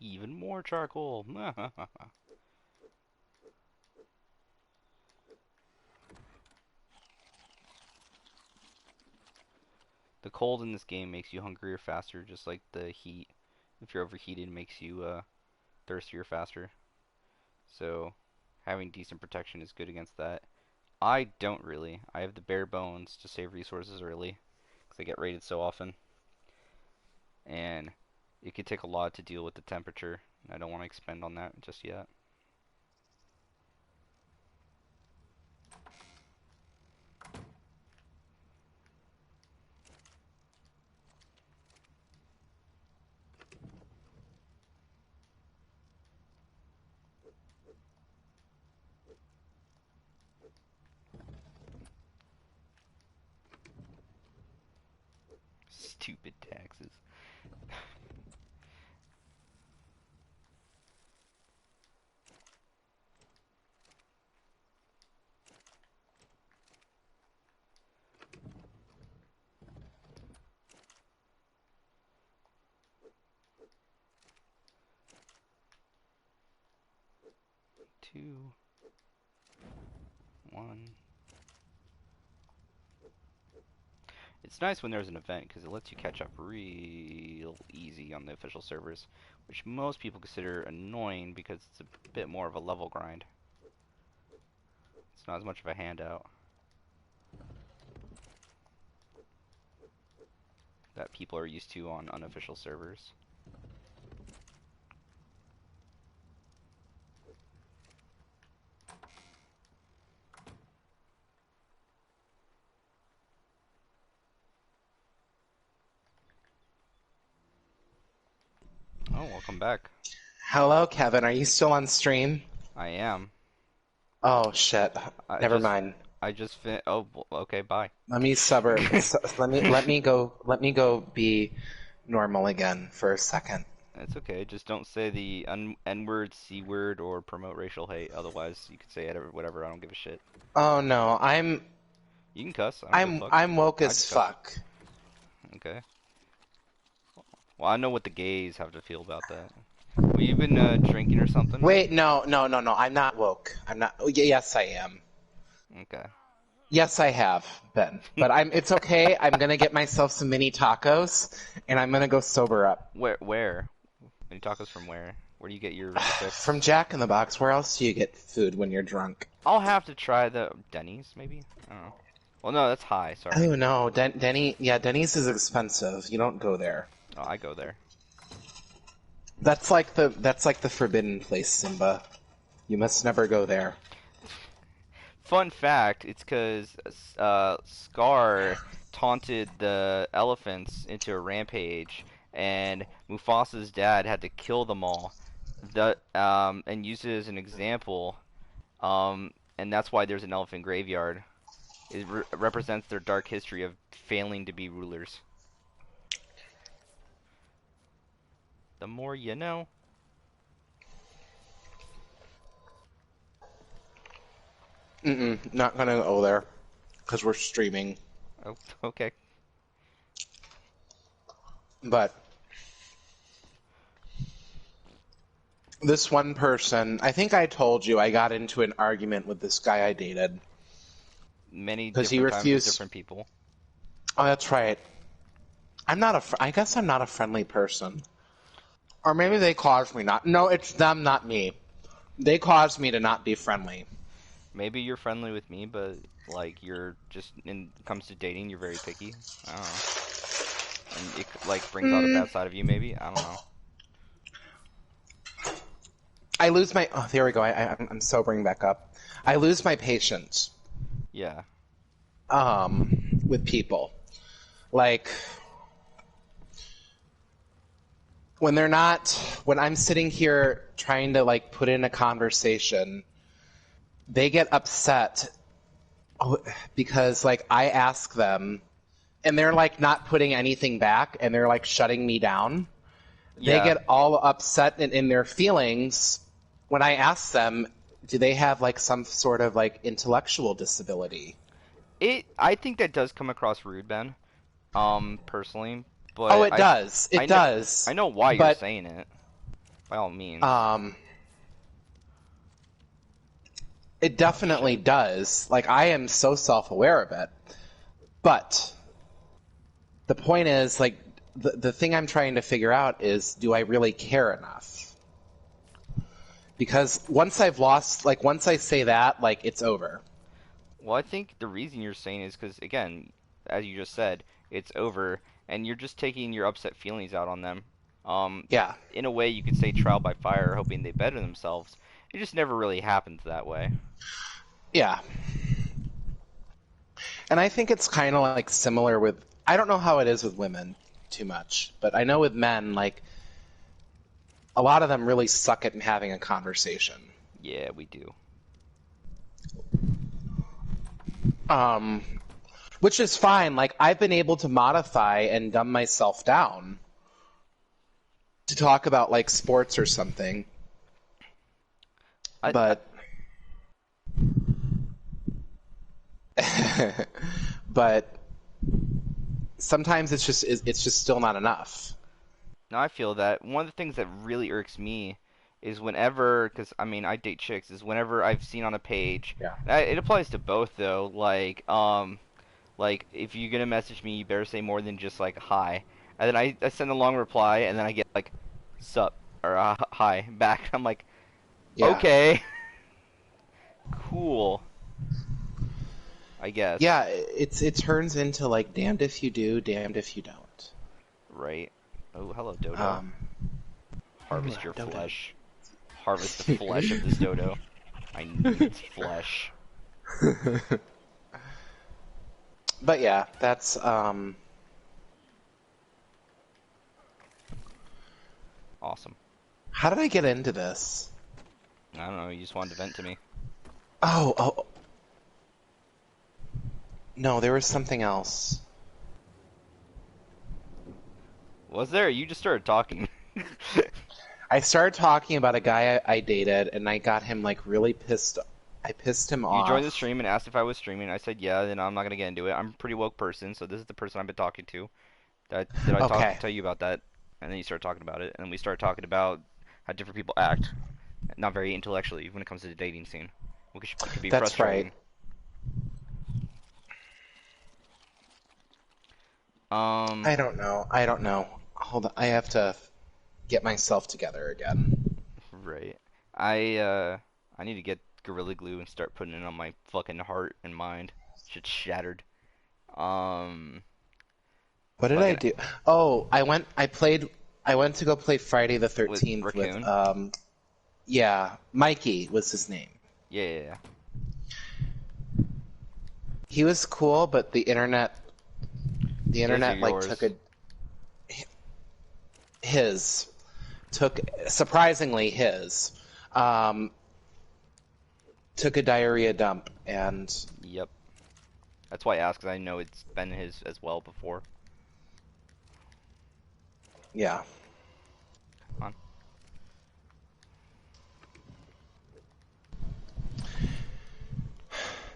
Even more charcoal. The cold in this game makes you hungrier faster, just like the heat. If you're overheated, makes you thirstier faster. So having decent protection is good against that. I don't really. I have the bare bones to save resources early because I get raided so often, and it could take a lot to deal with the temperature. I don't want to expend on that just yet. Stupid taxes. Two, one. It's nice when there's an event because it lets you catch up real easy on the official servers, which most people consider annoying because it's a bit more of a level grind. It's not as much of a handout that people are used to on unofficial servers. Oh, welcome back. Hello, Kevin. Are you still on stream? I am. Oh shit. I Never just mind. I just fin. Oh, okay. Bye. Let me let me go be normal again for a second. It's okay. Just don't say the N word, C word, or promote racial hate. Otherwise, you can say it or whatever. I don't give a shit. Oh no, I'm You can cuss. I don't give a I'm fuck. I'm woke I as just cuss. fuck. Okay. Well, I know what the gays have to feel about that. Well, you been drinking or something? Wait, no. I'm not woke. I'm not. Oh, yes, I am. Okay. Yes, I have been. But it's okay. I'm gonna get myself some mini tacos, and I'm gonna go sober up. Where? Any tacos from where? Where do you get your fix? From Jack in the Box, where else do you get food when you're drunk? I'll have to try the Denny's, maybe? I don't know. Well, no, that's high. Sorry. Oh no, Denny's is expensive. You don't go there. Oh, I go there. That's like the forbidden place, Simba. You must never go there. Fun fact, it's because Scar taunted the elephants into a rampage, and Mufasa's dad had to kill them all. And use it as an example, and that's why there's an elephant graveyard. It represents their dark history of failing to be rulers. The more you know. Not gonna go there, because we're streaming. Oh, okay. But this one person, I think I told you I got into an argument with this guy I dated. Many Because he different times with refused. different people. Oh, that's right. I guess I'm not a friendly person. Or maybe they caused me not. No, it's them, not me. They caused me to not be friendly. Maybe you're friendly with me, but like you're just in comes to dating, you're very picky. I don't know. And it like brings out a Mm, bad side of you maybe. I don't know. I lose my. Oh, there we go. I'm sobering back up. I lose my patience Yeah. with people. Like, when they're not, when I'm sitting here trying to like put in a conversation, they get upset because like I ask them and they're like not putting anything back and they're like shutting me down. They Yeah. get all upset in their feelings when I ask them, do they have like some sort of like intellectual disability? I think that does come across rude, Ben. Personally, Oh, but it does. I It know does. I know why you're But saying it, by all means. um it Oh definitely shit. does. Like I am so self-aware of it. But the point is like the thing I'm trying to figure out is do I really care enough? Because once I say that, like it's over. Well, I think the reason you're saying is because, again, as you just said, it's over, and you're just taking your upset feelings out on them. Um, Yeah. in a way, you could say trial by fire, hoping they better themselves. It just never really happens that way. Yeah. And I think it's kind of like similar with I don't know how it is with women too much, but I know with men like a lot of them really suck at having a conversation. Yeah, we do. Um which is fine. Like I've been able to modify and dumb myself down to talk about like sports or something. I But but sometimes it's just still not enough. no, I feel that one of the things that really irks me is whenever, because I mean, I date chicks, is whenever I've seen on a page. Yeah. It applies to both though. Like, if you're gonna message me, you better say more than just like hi. And then I send a long reply, and then I get like sup or hi back. I'm like, Yeah. okay, cool, I guess. Yeah, it turns into like damned if you do, damned if you don't. Right. Oh, hello, Dodo. Um, ooh, Harvest your Dodo. flesh. Harvest the flesh of this Dodo. I need its flesh. But yeah, that's Awesome. how did I get into this? I don't know. You just wanted to vent to me. Oh, no, there was something else. Was there? You just started talking. I started talking about a guy I dated, and I got him like really pissed. I pissed him You joined the off. stream and asked if I was streaming. I said yeah, then I'm not gonna get into it. I'm a pretty woke person, so this is the person I've been talking to. Did I Okay, tell you about that? And then you started talking about it, and then we started talking about how different people act, not very intellectually when it comes to the dating scene, which could be that's right. frustrating. Um, I don't know. I don't know. Hold on. I have to get myself together again. right. I need to get Gorilla Glue and start putting it on my fucking heart and mind. Shit's shattered. Um, What did I fucking do? Oh, I went to go play Friday the with 13th with Raccoon. yeah, Mikey was his name. Yeah, yeah, yeah. He was cool, but the His or internet like yours? his took surprisingly his um took a diarrhea dump and Yep. That's why I asked, 'cause I know it's been his as well before. yeah. Come on.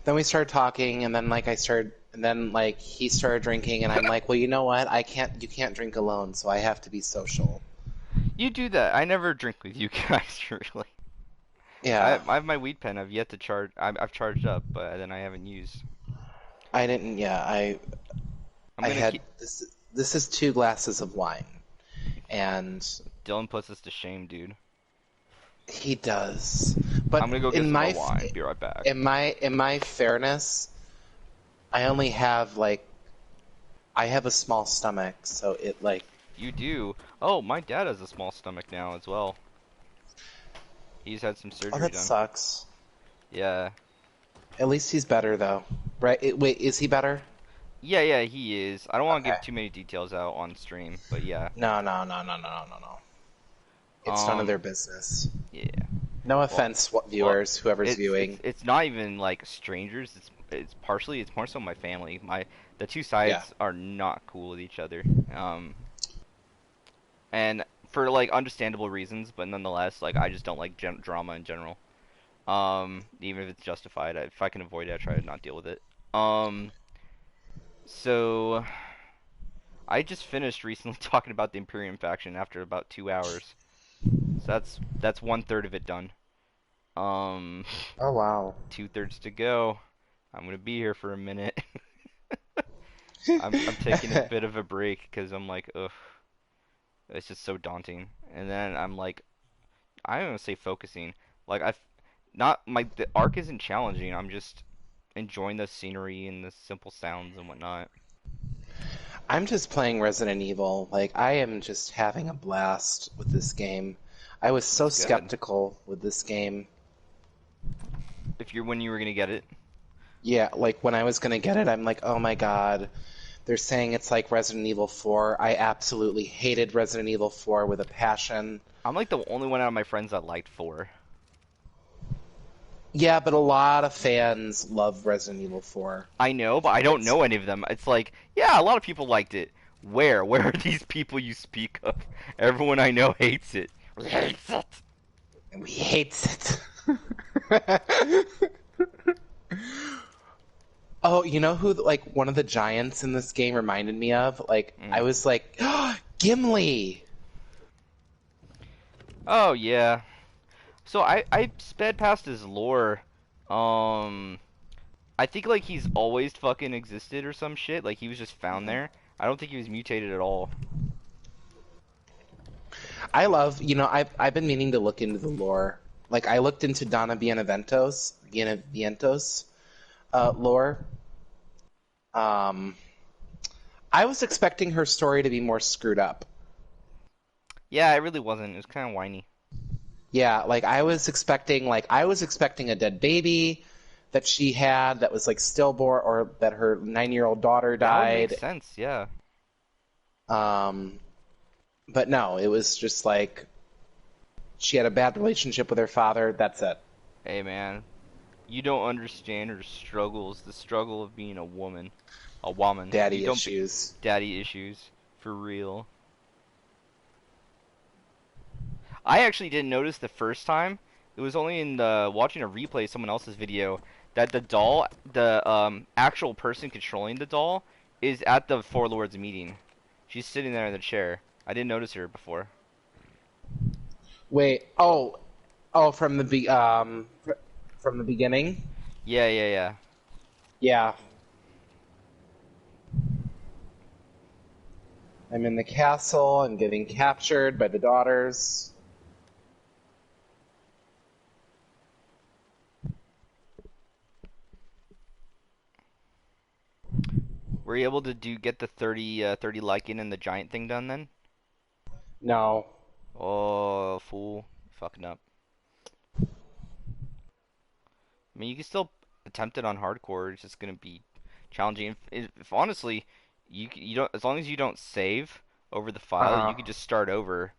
Then we started talking and then like he started drinking and I'm like, "Well, you know what? You can't drink alone, so I have to be social." You do that. I never drink with you guys, really. Yeah. I have my weed pen. I've yet to charge. I've charged up, but then I haven't used. I didn't yeah, I'm I gonna had keep. this is 2 glasses of wine, and Dylan puts us to shame, dude. he does. I'm But gonna go get some more wine. Be right back. in my fairness, I only have like I have a small stomach, so it like You do. Oh, my dad has a small stomach now as well. He's had some oh surgery that done. sucks. Yeah. At least he's better though, right? Wait, is he better? Yeah, he is. I don't want to Okay. give too many details out on stream, but yeah. No. It's none of Um, their business. yeah. No Well, offense, what well, viewers, whoever's it's viewing. it's not even like strangers. It's more so my family. The two Yeah. sides are not cool with each other. And for like understandable reasons, but nonetheless, like I just don't like drama in general. Even if it's justified, if I can avoid it, I try to not deal with it. Um, so I just finished recently talking about the Imperium faction after about 2 hours. So that's 1/3 of it done. Um, Oh wow. 2/3 to go. I'm gonna be here for a minute. I'm taking a bit of a break because I'm like, ugh, it's just so daunting. And then I'm like, I don't want to say focusing. Like I've not my the arc isn't challenging. I'm just enjoying the scenery and the simple sounds and whatnot. I'm just playing Resident Evil. Like, I am just having a blast with this game. I was so That's good. skeptical with this game. If you're when you were gonna get it, Yeah, like when I was gonna get it, I'm like, oh my god. They're saying it's like Resident Evil 4. I absolutely hated Resident Evil 4 with a passion. I'm like the only one out of my friends that liked 4. Yeah, but a lot of fans love Resident Evil 4. I know, but I don't It's know any of them. It's like, yeah, a lot of people liked it. Where? Where are these people you speak of? Everyone I know hates it. Hates it. we hates it. Oh, you know who like one of the giants in this game reminded me of? Like I Mm. was like, Gimli. Oh yeah. So I sped past his lore. Um, I think like he's always fucking existed or some shit. Like he was just found there. I don't think he was mutated at all. I love, I've been meaning to look into the lore. Like I looked into Donna Vientos lore. Um, I was expecting her story to be more screwed up. Yeah, it really wasn't. It was kind of whiny. Yeah, like I was expecting a dead baby that she had that was like stillborn, or that her 9-year-old daughter That would make died. sense. Yeah. Um, but no, it was just like she had a bad relationship with her father. That's it. Hey man, you don't understand her struggles. The struggle of being a woman, a woman. You Daddy don't be issues. daddy issues for real. I actually didn't notice the first time. It was only in the watching a replay of someone else's video that the doll, the actual person controlling the doll, is at the Four Lords meeting. She's sitting there in the chair. I didn't notice her before. Wait. Oh, from the beginning. Yeah. Yeah, I'm in the castle. I'm getting captured by the daughters. Were you able to get the 30 liking and the giant thing done then? No. Oh, fool. Fucking up. I mean, you can still attempt it on hardcore. It's just gonna be challenging. If honestly, you don't, as long as you don't save over the file, Uh-huh. you could just start over,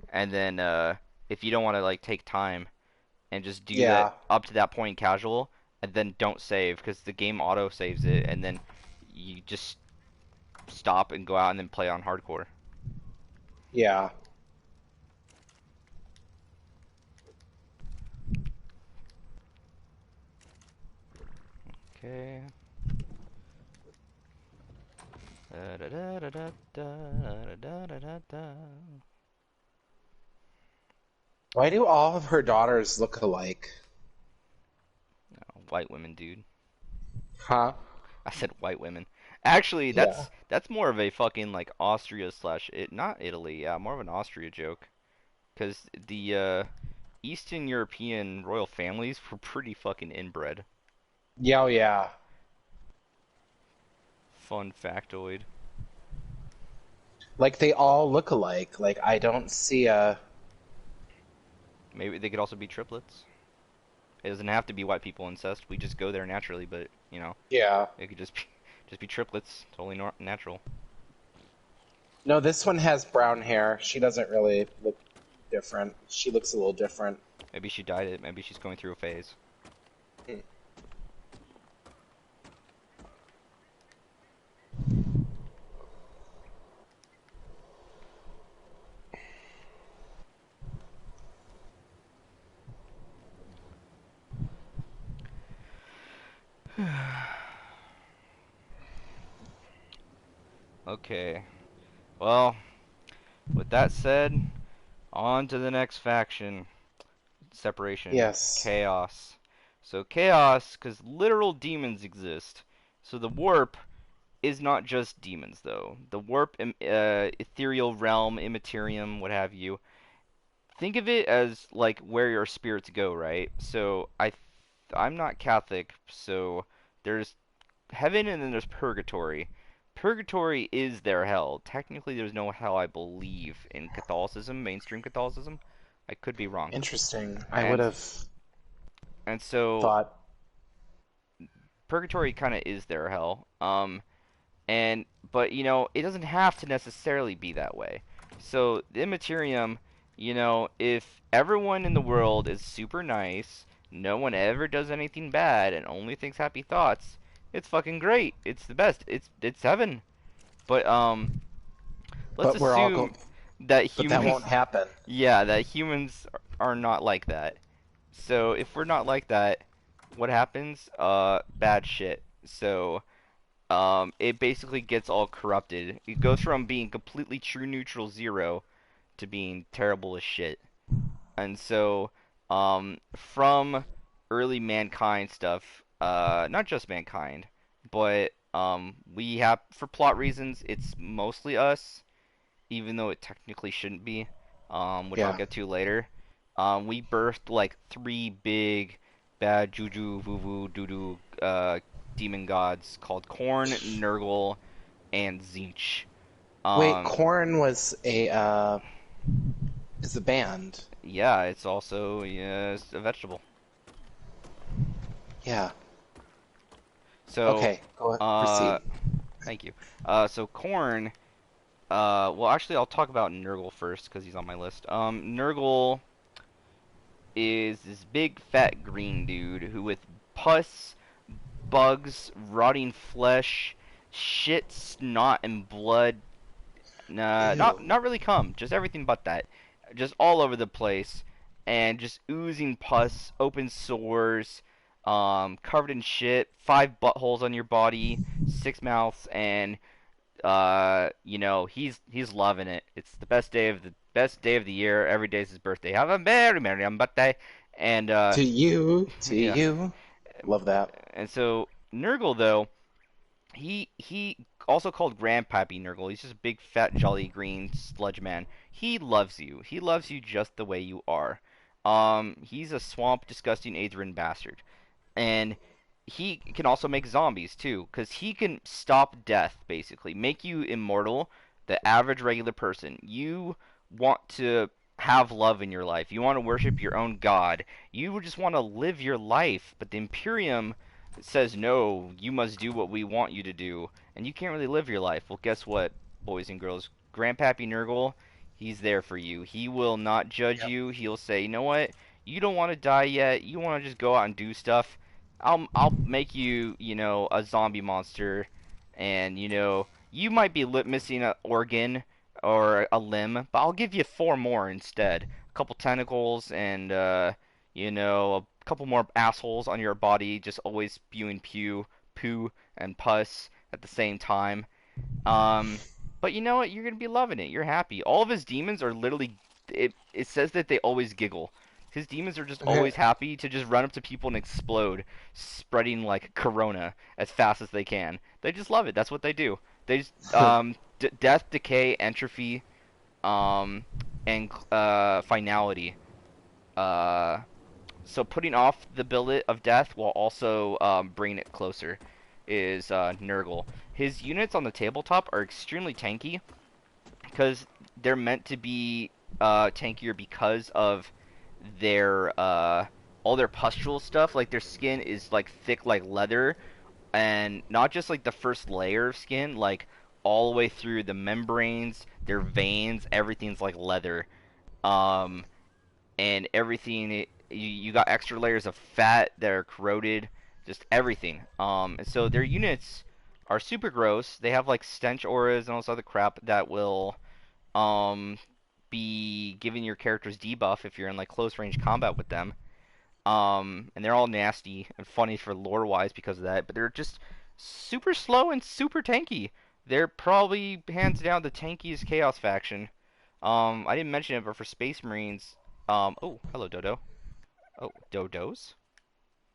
and then if you don't want to like take time and just do that Yeah. up to that point casual, and then don't save because the game auto saves it, and then you just stop and go out and then play on hardcore. Yeah. Okay. Da, da, da, da, da, da, da, da, da, da. Why do all of her daughters look alike? White women, dude. Huh? I said white women. Actually, Yeah. that's more of a fucking like Austria slash it not Italy, yeah, more of an Austria joke. Because the Eastern European royal families were pretty fucking inbred. Yeah, oh, yeah. Fun factoid. Like they all look alike. Like I don't see a. Maybe they could also be triplets. It doesn't have to be white people incest. We just go there naturally, but you know, Yeah. it could just be triplets, totally natural. No, this one has brown hair. She doesn't really look different. She looks a little different. Maybe she dyed it. Maybe she's going through a phase. Okay. Well, with that said, on to the next faction. Separation. Yes. Chaos. So chaos, because literal demons exist. So the warp is not just demons, though. The warp, ethereal realm, immaterium, what have you. Think of it as like where your spirits go, right? So I'm not Catholic, so there's heaven and then there's purgatory. Purgatory is their hell. Technically, there's no hell, I believe, in Catholicism, mainstream Catholicism. I could be wrong. Interesting. I would And have and so thought. purgatory kind of is their hell. And but it doesn't have to necessarily be that way. So the Immaterium, if everyone in the world is super nice, no one ever does anything bad, and only thinks happy thoughts, it's fucking great. It's the best. It's heaven. But let's But we're all go. assume that But that humans, won't happen. yeah, that humans are not like that. So if we're not like that, what happens? Bad shit. So it basically gets all corrupted. It goes from being completely true neutral zero to being terrible as shit. And so, from early mankind stuff, not just mankind, but we have, for plot reasons, it's mostly us, even though it technically shouldn't be, which I'll Yeah. get to later. We birthed like three big bad juju, voodoo, doo demon gods called Korn, Nurgle, and Zinch. Wait, Um, corn was a is a band. yeah, it's also, yeah, it's a vegetable. Yeah. So, Okay. Go uh, proceed. thank you. So Korn, well, actually, I'll talk about Nurgle first because he's on my list. Nurgle is this big fat green dude who, with pus, bugs, rotting flesh, shit, snot, and blood. Nah, not Ew. not really cum, just everything but that. Just all over the place, and just oozing pus, open sores, covered in shit, five buttholes on your body, six mouths, and he's loving it. It's the best day of the year. Every day's his birthday. Have a very merry birthday, and To you. To yeah, you. Love that. and so Nurgle though. He also called Grandpappy Nurgle. He's just a big fat jolly green sludge man. He loves you. He loves you just the way you are. He's a swamp, disgusting, AIDS-ridden bastard, and he can also make zombies too, because he can stop death, basically, make you immortal. The average regular person. You want to have love in your life. You want to worship your own god. You just want to live your life, but the Imperium says no, you must do what we want you to do, and you can't really live your life. Well, guess what, boys and girls? Grandpappy Nurgle, he's there for you. He will not judge Yep. you. He'll say, you know what? You don't want to die yet. You want to just go out and do stuff. I'll make you, a zombie monster, and you might be missing an organ or a limb, but I'll give you four more instead. A couple tentacles and a couple more assholes on your body, just always spewing poo, and pus at the same time. Um, but you know what? You're gonna be loving it. You're happy. All of his demons are literally. It says that they always giggle. His demons are just always happy to just run up to people and explode, spreading like corona as fast as they can. They just love it. That's what they do. They just death, decay, entropy, um, and finality. Uh, so putting off the billet of death while also bringing it closer is Nurgle. His units on the tabletop are extremely tanky because they're meant to be tankier because of their all their pustule stuff. Like their skin is like thick like leather, and not just like the first layer of skin, like all the way through the membranes, their veins, everything's like leather. Um, and everything you got extra layers of fat that are corroded, just everything. And so their units are super gross. They have like stench auras and all this other crap that will um be giving your characters debuff if you're in like close range combat with them. And they're all nasty and funny for lore wise because of that, but they're just super slow and super tanky. They're probably hands down the tankiest Chaos faction. I didn't mention it, but for Space Marines, oh, hello, Dodo. Oh, Dodos?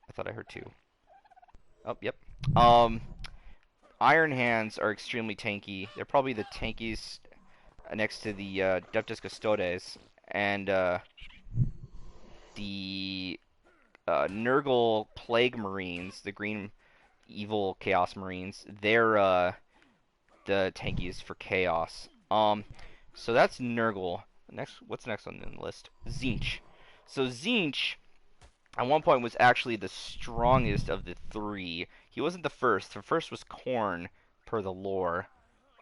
I thought I heard two. Oh, yep. Um, Iron Hands are extremely tanky. They're probably the tankiest next to the Deptus Custodes and the Nurgle Plague Marines, the green evil Chaos Marines. They're the tankiest for Chaos. So that's Nurgle. Next, what's next on the list? Tzeentch. So Tzeentch at one point was actually the strongest of the three. He wasn't the first. The first was Khorne, per the lore.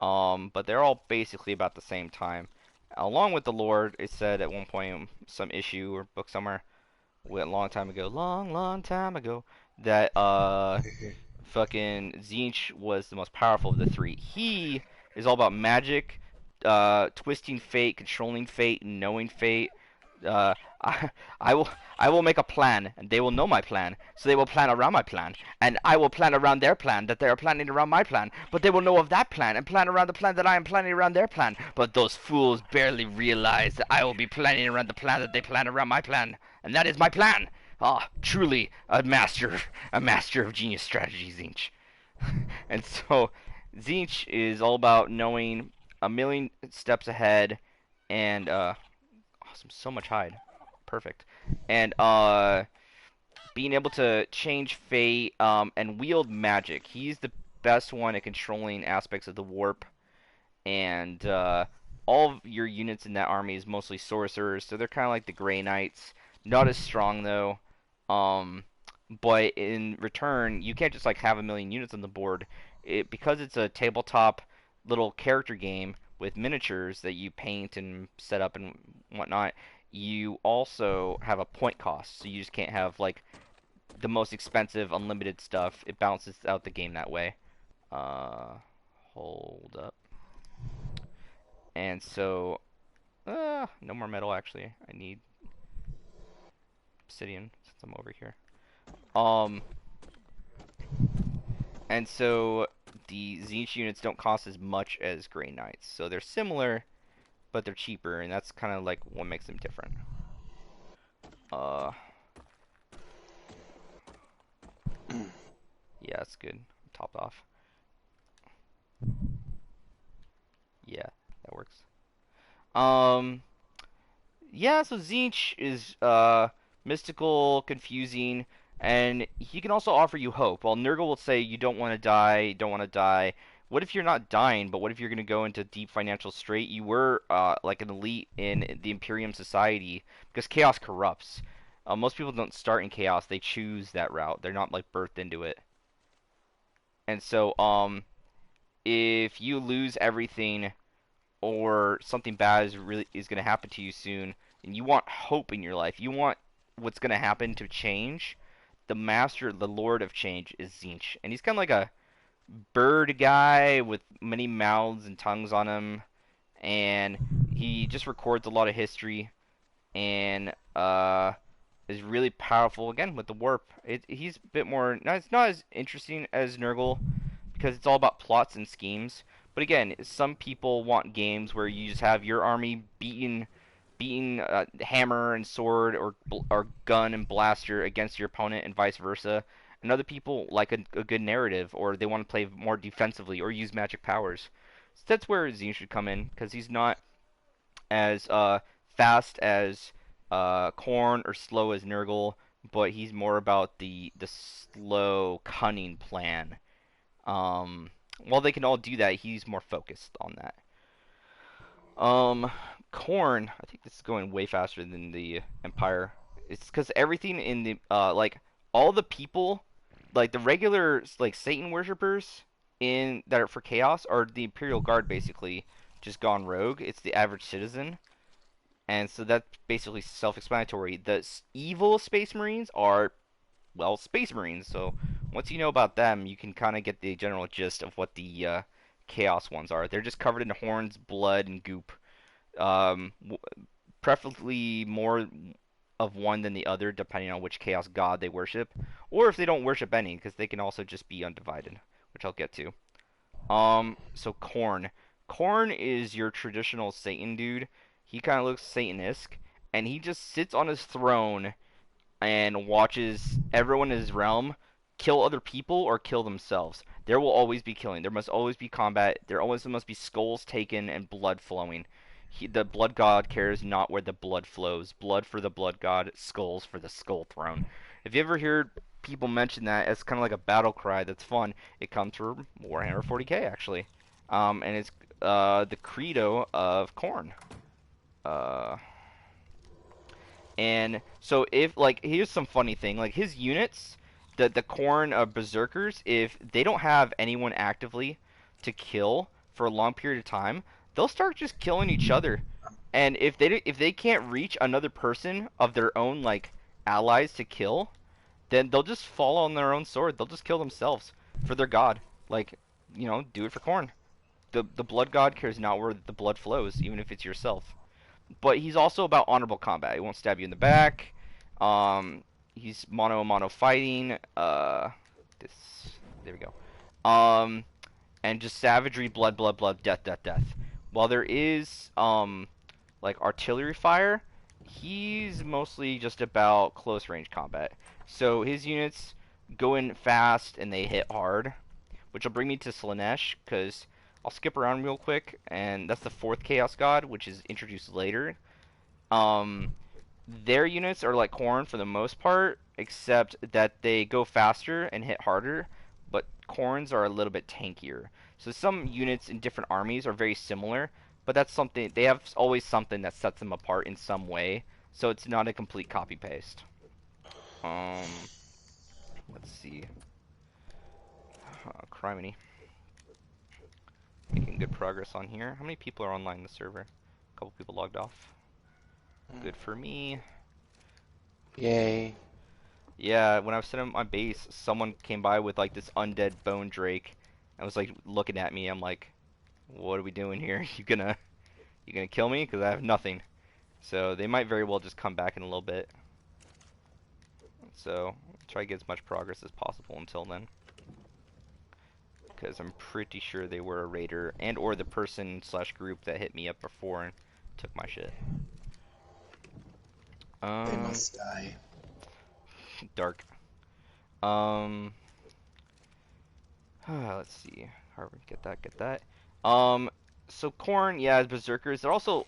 But they're all basically about the same time. Along with the lore, it said at one point, some issue or book somewhere, a long time ago, long time ago, that fucking Tzeentch was the most powerful of the three. He is all about magic, twisting fate, controlling fate, and knowing fate. Uh, I, I will make a plan, and they will know my plan, so they will plan around my plan, and I will plan around their plan that they are planning around my plan, but they will know of that plan and plan around the plan that I am planning around their plan. But those fools barely realize that I will be planning around the plan that they plan around my plan, and that is my plan. Ah, truly a master of genius strategy, Tzeentch. And so, Tzeentch is all about knowing a million steps ahead, and awesome, so much hide, perfect, and being able to change fate, and wield magic. He's the best one at controlling aspects of the warp, and all of your units in that army is mostly sorcerers, so they're kind of like the Grey Knights. Not as strong though. Um, but in return, you can't just like have a million units on the board. Because it's a tabletop little character game with miniatures that you paint and set up and whatnot. You also have a point cost, so you just can't have like the most expensive unlimited stuff. It balances out the game that way. Uh, hold up. And so, no more metal actually. I need obsidian since I'm over here. Um, and so the Tzeentch units don't cost as much as Grey Knights, so they're similar, but they're cheaper, and that's kind of like what makes them different. Yeah, that's good. Topped off. Yeah, that works. Yeah, so Tzeentch is mystical, confusing, and he can also offer you hope. While Nurgle will say you don't want to die, don't want to die. What if you're not dying, but what if you're going to go into deep financial strait? You were like an elite in the Imperium society because chaos corrupts. Most people don't start in chaos; they choose that route. They're not like birthed into it. And so, if you lose everything or something bad is going to happen to you soon, and you want hope in your life, you want what's going to happen to change, the master, the lord of change is Tzeentch. And he's kind of like a bird guy with many mouths and tongues on him, and he just records a lot of history, and is really powerful, again, with the warp. He's a bit more, it's not as interesting as Nurgle, because it's all about plots and schemes. But again, some people want games where you just have your army beating beating hammer and sword or gun and blaster against your opponent and vice versa. And other people like a good narrative, or they want to play more defensively or use magic powers. So that's where Zine should come in, because he's not as fast as Korn or slow as Nurgle, but he's more about the slow, cunning plan. Um, while they can all do that, he's more focused on that. Um, Corn, I think this is going way faster than the Empire. It's because everything in the like all the people, like the regular like Satan worshippers in that are for Chaos are the Imperial Guard basically just gone rogue. It's the average citizen, and so that's basically self-explanatory. The evil Space Marines are well Space Marines. So once you know about them, you can kind of get the general gist of what the Chaos ones are. They're just covered in horns, blood, and goop. Um, Preferably more of one than the other, depending on which chaos god they worship, or if they don't worship any, because they can also just be undivided, which I'll get to. So Korn. Korn is your traditional Satan dude. He kind of looks Satanesque, and he just sits on his throne and watches everyone in his realm kill other people or kill themselves. There will always be killing. There must always be combat. There always must be skulls taken and blood flowing. The blood god cares not where the blood flows. Blood for the blood god, skulls for the skull throne. If you ever hear people mention that as kind of like a battle cry that's fun, it comes from Warhammer 40k actually. And it's the credo of Khorne. Uh, and so if like here's some funny thing, like his units, the Khorne berserkers, if they don't have anyone actively to kill for a long period of time, they'll start just killing each other. And if they can't reach another person of their own like allies to kill, then they'll just fall on their own sword. They'll just kill themselves for their god. Like, do it for Khorne. The blood god cares not where the blood flows, even if it's yourself. But he's also about honorable combat. He won't stab you in the back. Um, he's mono a mono fighting. This there we go. And just savagery, blood, blood, blood, death, death, death. While there is like artillery fire, he's mostly just about close range combat. So his units go in fast and they hit hard, which will bring me to Slaanesh, because I'll skip around real quick, and that's the fourth Chaos God, which is introduced later. Um, their units are like Khorne for the most part, except that they go faster and hit harder, but Khorne's are a little bit tankier. So some units in different armies are very similar, but that's something they have always something that sets them apart in some way. So it's not a complete copy paste. Let's see. Criminy. Making good progress on here. How many people are online in the server? A couple people logged off. Good for me. Yay. Yeah, when I was sitting at my base, someone came by with like this undead bone drake and was like looking at me. I'm like, what are we doing here? You gonna kill me? Because I have nothing. So they might very well just come back in a little bit. So try to get as much progress as possible until then. Because I'm pretty sure they were a raider and or the person slash group that hit me up before and took my shit. They must die. Dark. Let's see. Harvard, get that. So Khorne, yeah, berserkers. They're also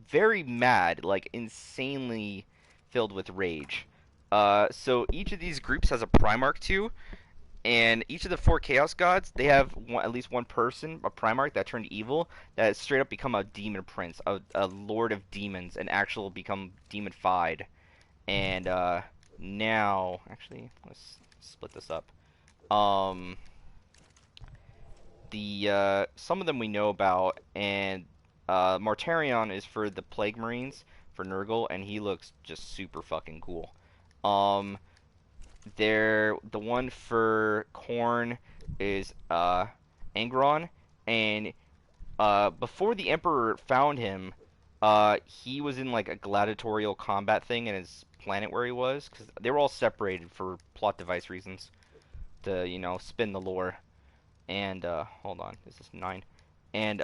very mad, like insanely filled with rage. So each of these groups has a Primarch too, and each of the four Chaos Gods, they have at least one person, a Primarch that turned evil, that has straight up become a demon prince, a lord of demons, and actual become demonified. And now, actually, let's split this up. Some of them we know about, and Mortarion is for the Plague Marines for Nurgle, and he looks just super fucking cool. The one for Khorne is Angron, and before the Emperor found him, he was in like a gladiatorial combat thing in his planet where he was, because they were all separated for plot device reasons to spin the lore. And hold on, this is 9. And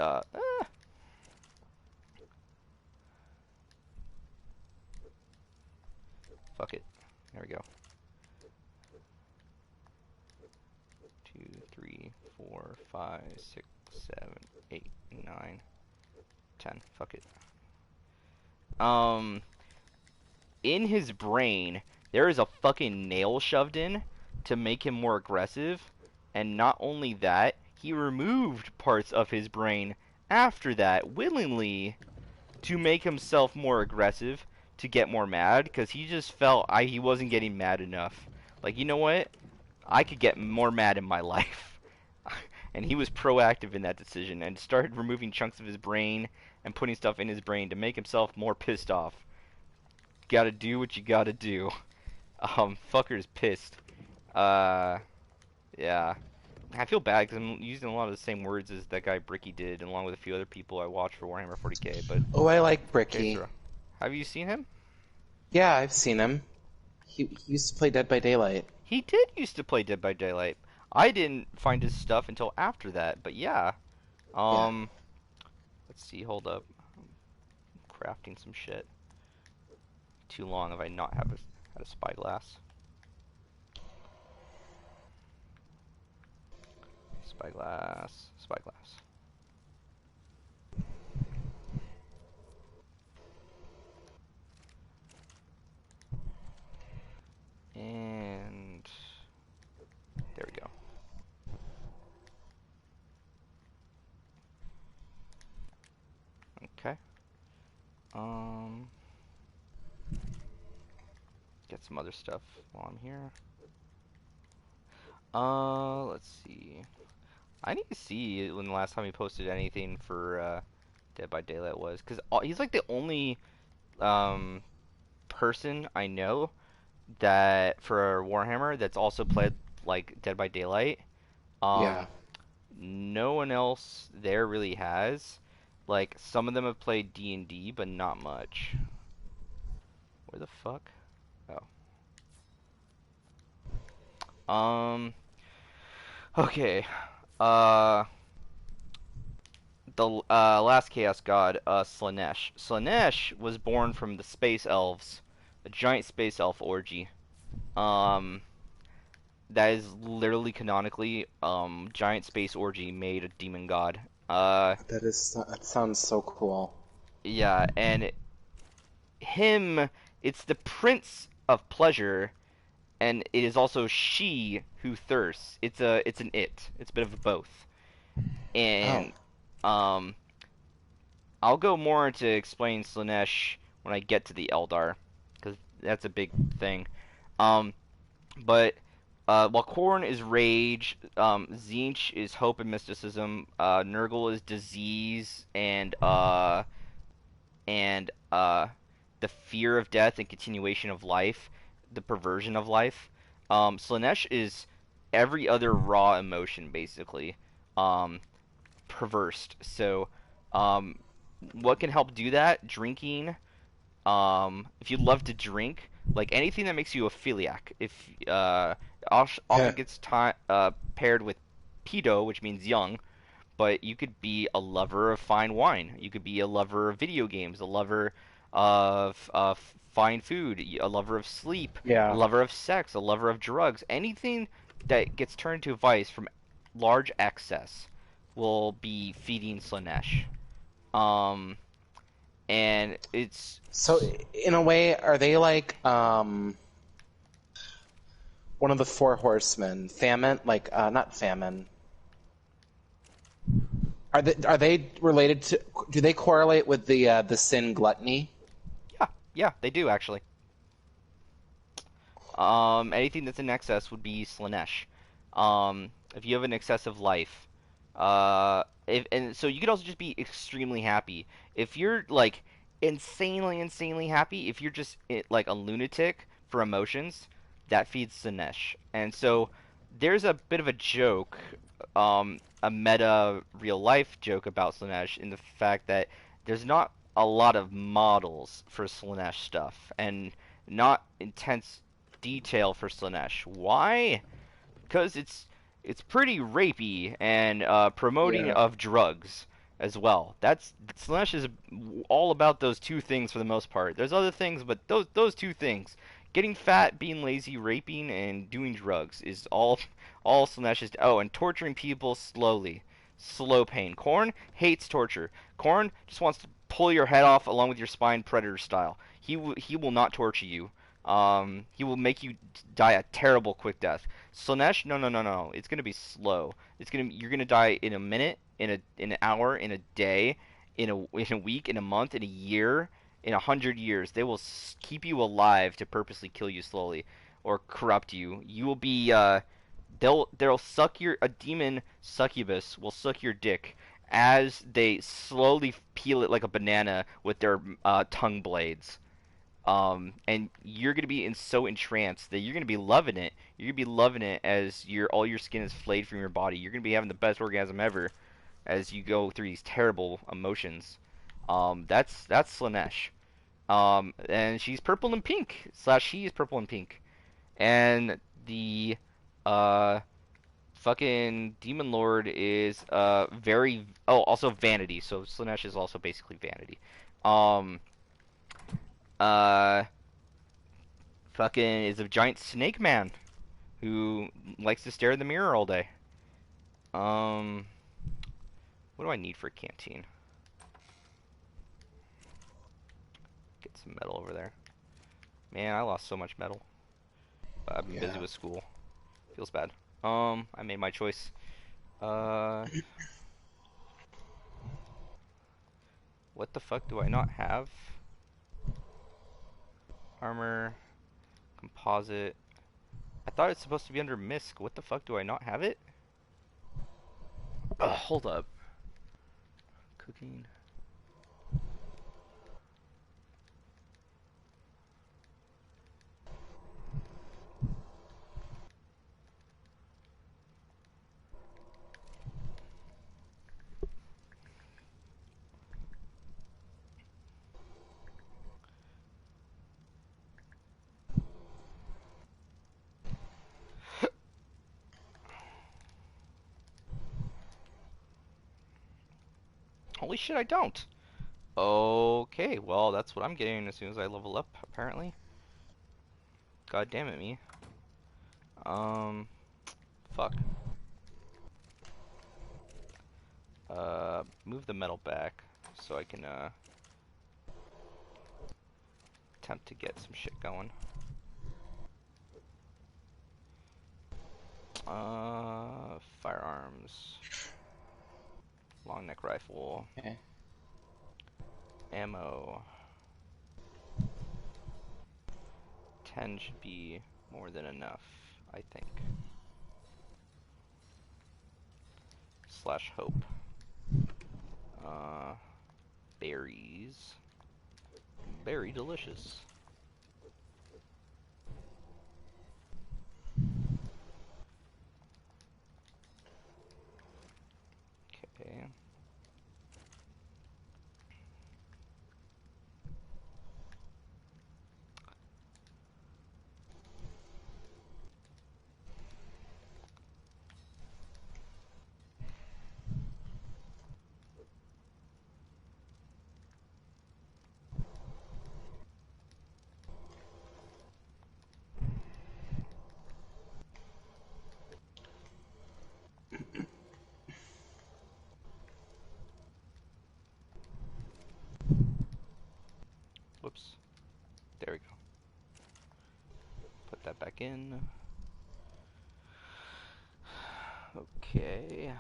Fuck it. There we go. 2, 3, 4, 5, 6, 7, 8, 9, 10. Fuck it. In his brain, there is a fucking nail shoved in to make him more aggressive, and not only that, he removed parts of his brain after that willingly to make himself more aggressive, to get more mad, because he just felt he wasn't getting mad enough. Like, you know what? I could get more mad in my life. And he was proactive in that decision and started removing chunks of his brain and putting stuff in his brain to make himself more pissed off. Gotta do what you gotta do. Fucker's pissed. Yeah. I feel bad because I'm using a lot of the same words as that guy Bricky did, along with a few other people I watched for Warhammer 40k, but... Oh, I like Okay, Bricky. so... Have you seen him? Yeah, I've seen him. He used to play Dead by Daylight. He did used to play Dead by Daylight. I didn't find his stuff until after that, but yeah. Yeah. Let's see, hold up. I'm crafting some shit. Too long have I not had a spyglass. Spyglass, spyglass. And there we go. Okay. Get some other stuff while I'm here. Let's see. I need to see when the last time he posted anything for Dead by Daylight was, because he's like the only person I know that for Warhammer that's also played like Dead by Daylight. Yeah. No one else there really has. Like some of them have played D&D, but not much. Where the fuck? Oh. Okay. The last Chaos God, Slanesh. Slanesh was born from the Space Elves, a giant Space Elf orgy. That is literally canonically, giant space orgy made a demon god. That sounds so cool. Yeah, and it's the Prince of Pleasure, and it is also she who thirsts. It's an it. It's a bit of both. Oh. And um, I'll go more into explaining Slanesh when I get to the Eldar, because that's a big thing. But while Khorne is rage, Tzeentch is hope and mysticism, Nurgle is disease and the fear of death and continuation of life, the perversion of life. Slanesh is every other raw emotion, basically, perversed. So, what can help do that? Drinking. If you love to drink, like anything that makes you a philiac, if often gets paired with pedo, which means young, but you could be a lover of fine wine. You could be a lover of video games, a lover of fine food, a lover of sleep, a Yeah. lover of sex, a lover of drugs. Anything that gets turned to vice from large excess will be feeding Slanesh. Um, and it's So, in a way, are they like one of the four horsemen? Famine, like not famine. Are they related to? Do they correlate with the sin gluttony? yeah, they do actually. Anything that's in excess would be Slanesh. If you have an excessive life, and so you could also just be extremely happy. If you're like insanely happy, if you're just like a lunatic for emotions, that feeds Slanesh. And so there's a bit of a joke, a meta real life joke about Slanesh in the fact that there's not a lot of models for Slanesh stuff and not intense detail for Slanesh. Why? Because it's pretty rapey and promoting Yeah. of drugs as well. That's Slanesh is all about those two things for the most part. There's other things, but those two things. getting fat, being lazy, raping, and doing drugs is all Slanesh is. Oh, and torturing people slowly, slow pain. Corn hates torture. Corn just wants to pull your head off along with your spine, predator style. He will not torture you. He will make you die a terrible quick death. Slanesh, no, no, no, no. It's gonna be slow. You're gonna die in a minute, in an hour, in a day, in a week, in a month, in a year, in 100 years. They will keep you alive to purposely kill you slowly or corrupt you. You will be they'll suck your a demon succubus will suck your dick as they slowly peel it like a banana with their tongue blades. And you're gonna be so entranced that you're gonna be loving it. You're gonna be loving it as all your skin is flayed from your body. You're gonna be having the best orgasm ever as you go through these terrible emotions. That's Slanesh. And she's purple and pink. Slash, he is purple and pink. And the uh fucking demon lord is very also vanity. So Slanesh is also basically vanity. Um uh Fucking is a giant snake man who likes to stare in the mirror all day. Um what do I need for a canteen? Get some metal over there. Man, I lost so much metal. I've been busy Yeah. with school. Feels bad. I made my choice. Uh, what the fuck do I not have? Armor, composite. I thought it's supposed to be under MISC. What the fuck do I not have it? Hold up. Cooking. Holy shit, I don't. Okay, well, that's what I'm getting as soon as I level up, apparently. God damn it, me. Um, Fuck. Move the metal back so I can, attempt to get some shit going. Firearms. Long neck rifle. Okay. Ammo. 10 should be more than enough, I think. Slash hope. Berries. Very delicious. Okay. Whoops. There we go. Put that back in. Okay.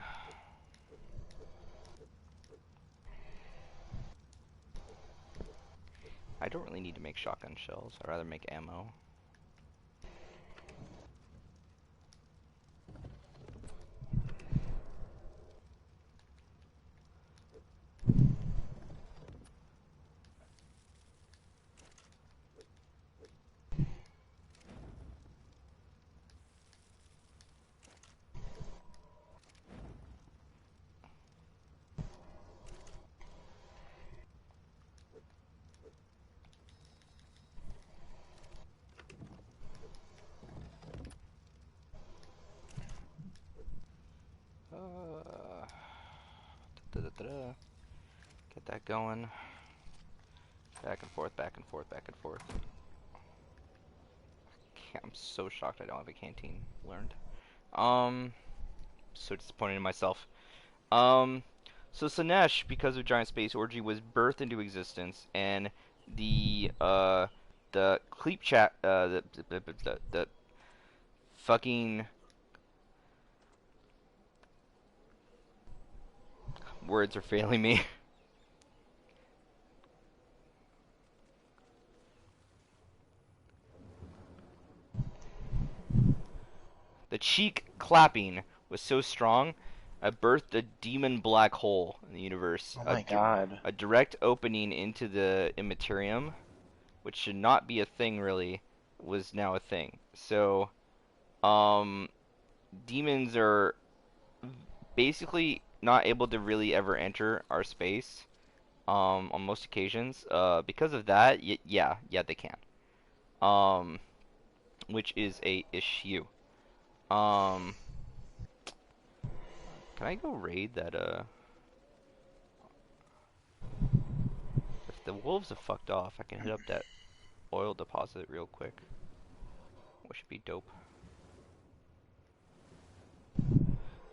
I don't really need to make shotgun shells. I'd rather make ammo. Da, da, da, da. Get that going. Back and forth, back and forth, back and forth. I'm so shocked I don't have a canteen learned. Um, so disappointed in myself. Um, so Slanesh, because of Giant Space Orgy, was birthed into existence, and the Cleep chat, the fucking words are failing me. The cheek clapping was so strong, I birthed a demon black hole in the universe, Oh my god. a direct opening into the immaterium, which should not be a thing really, was now a thing. So, um, demons are basically not able to really ever enter our space, on most occasions. Because of that, yeah, they can. Um, which is a issue. Um, can I go raid that, if the wolves have fucked off, I can hit up that oil deposit real quick. Which should be dope.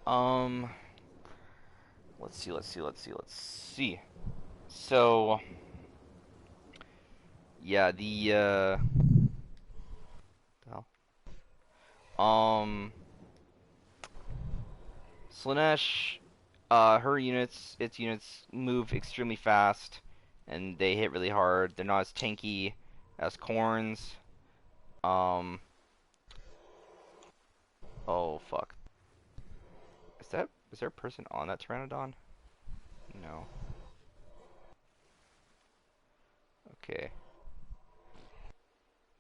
Um, let's see. So, yeah, the hell? Slanesh, its units move extremely fast, and they hit really hard. They're not as tanky as Corns. Um, oh fuck. Is there a person on that Pteranodon? No. Okay.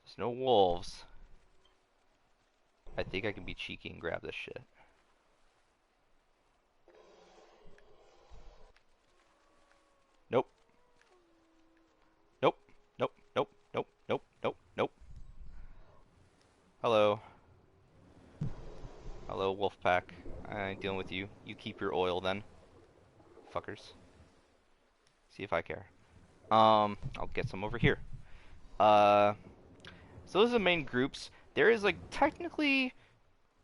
There's no wolves. I think I can be cheeky and grab this shit. Nope. Nope. Nope. Nope. Nope. Nope. Nope. Nope. Hello. Hello, Wolfpack. I ain't dealing with you. You keep your oil then. Fuckers. See if I care. I'll get some over here. Uh, so those are the main groups. There is like technically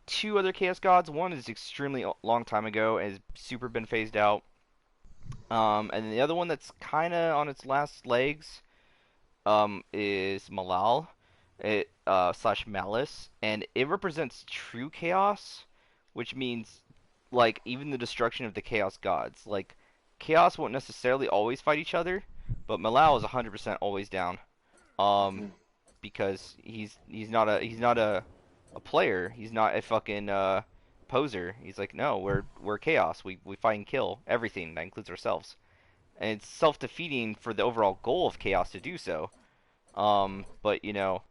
two other Chaos Gods. One is extremely long time ago and has super been phased out. And the other one that's kind of on its last legs, is Malal, slash Malice, and it represents true chaos, which means like even the destruction of the Chaos Gods. Like Chaos won't necessarily always fight each other, but Malal is 100% always down. Um, because he's not a player. He's not a fucking poser. He's like, no, we're chaos. We fight and kill everything. That includes ourselves. And it's self-defeating for the overall goal of chaos to do so. But you know,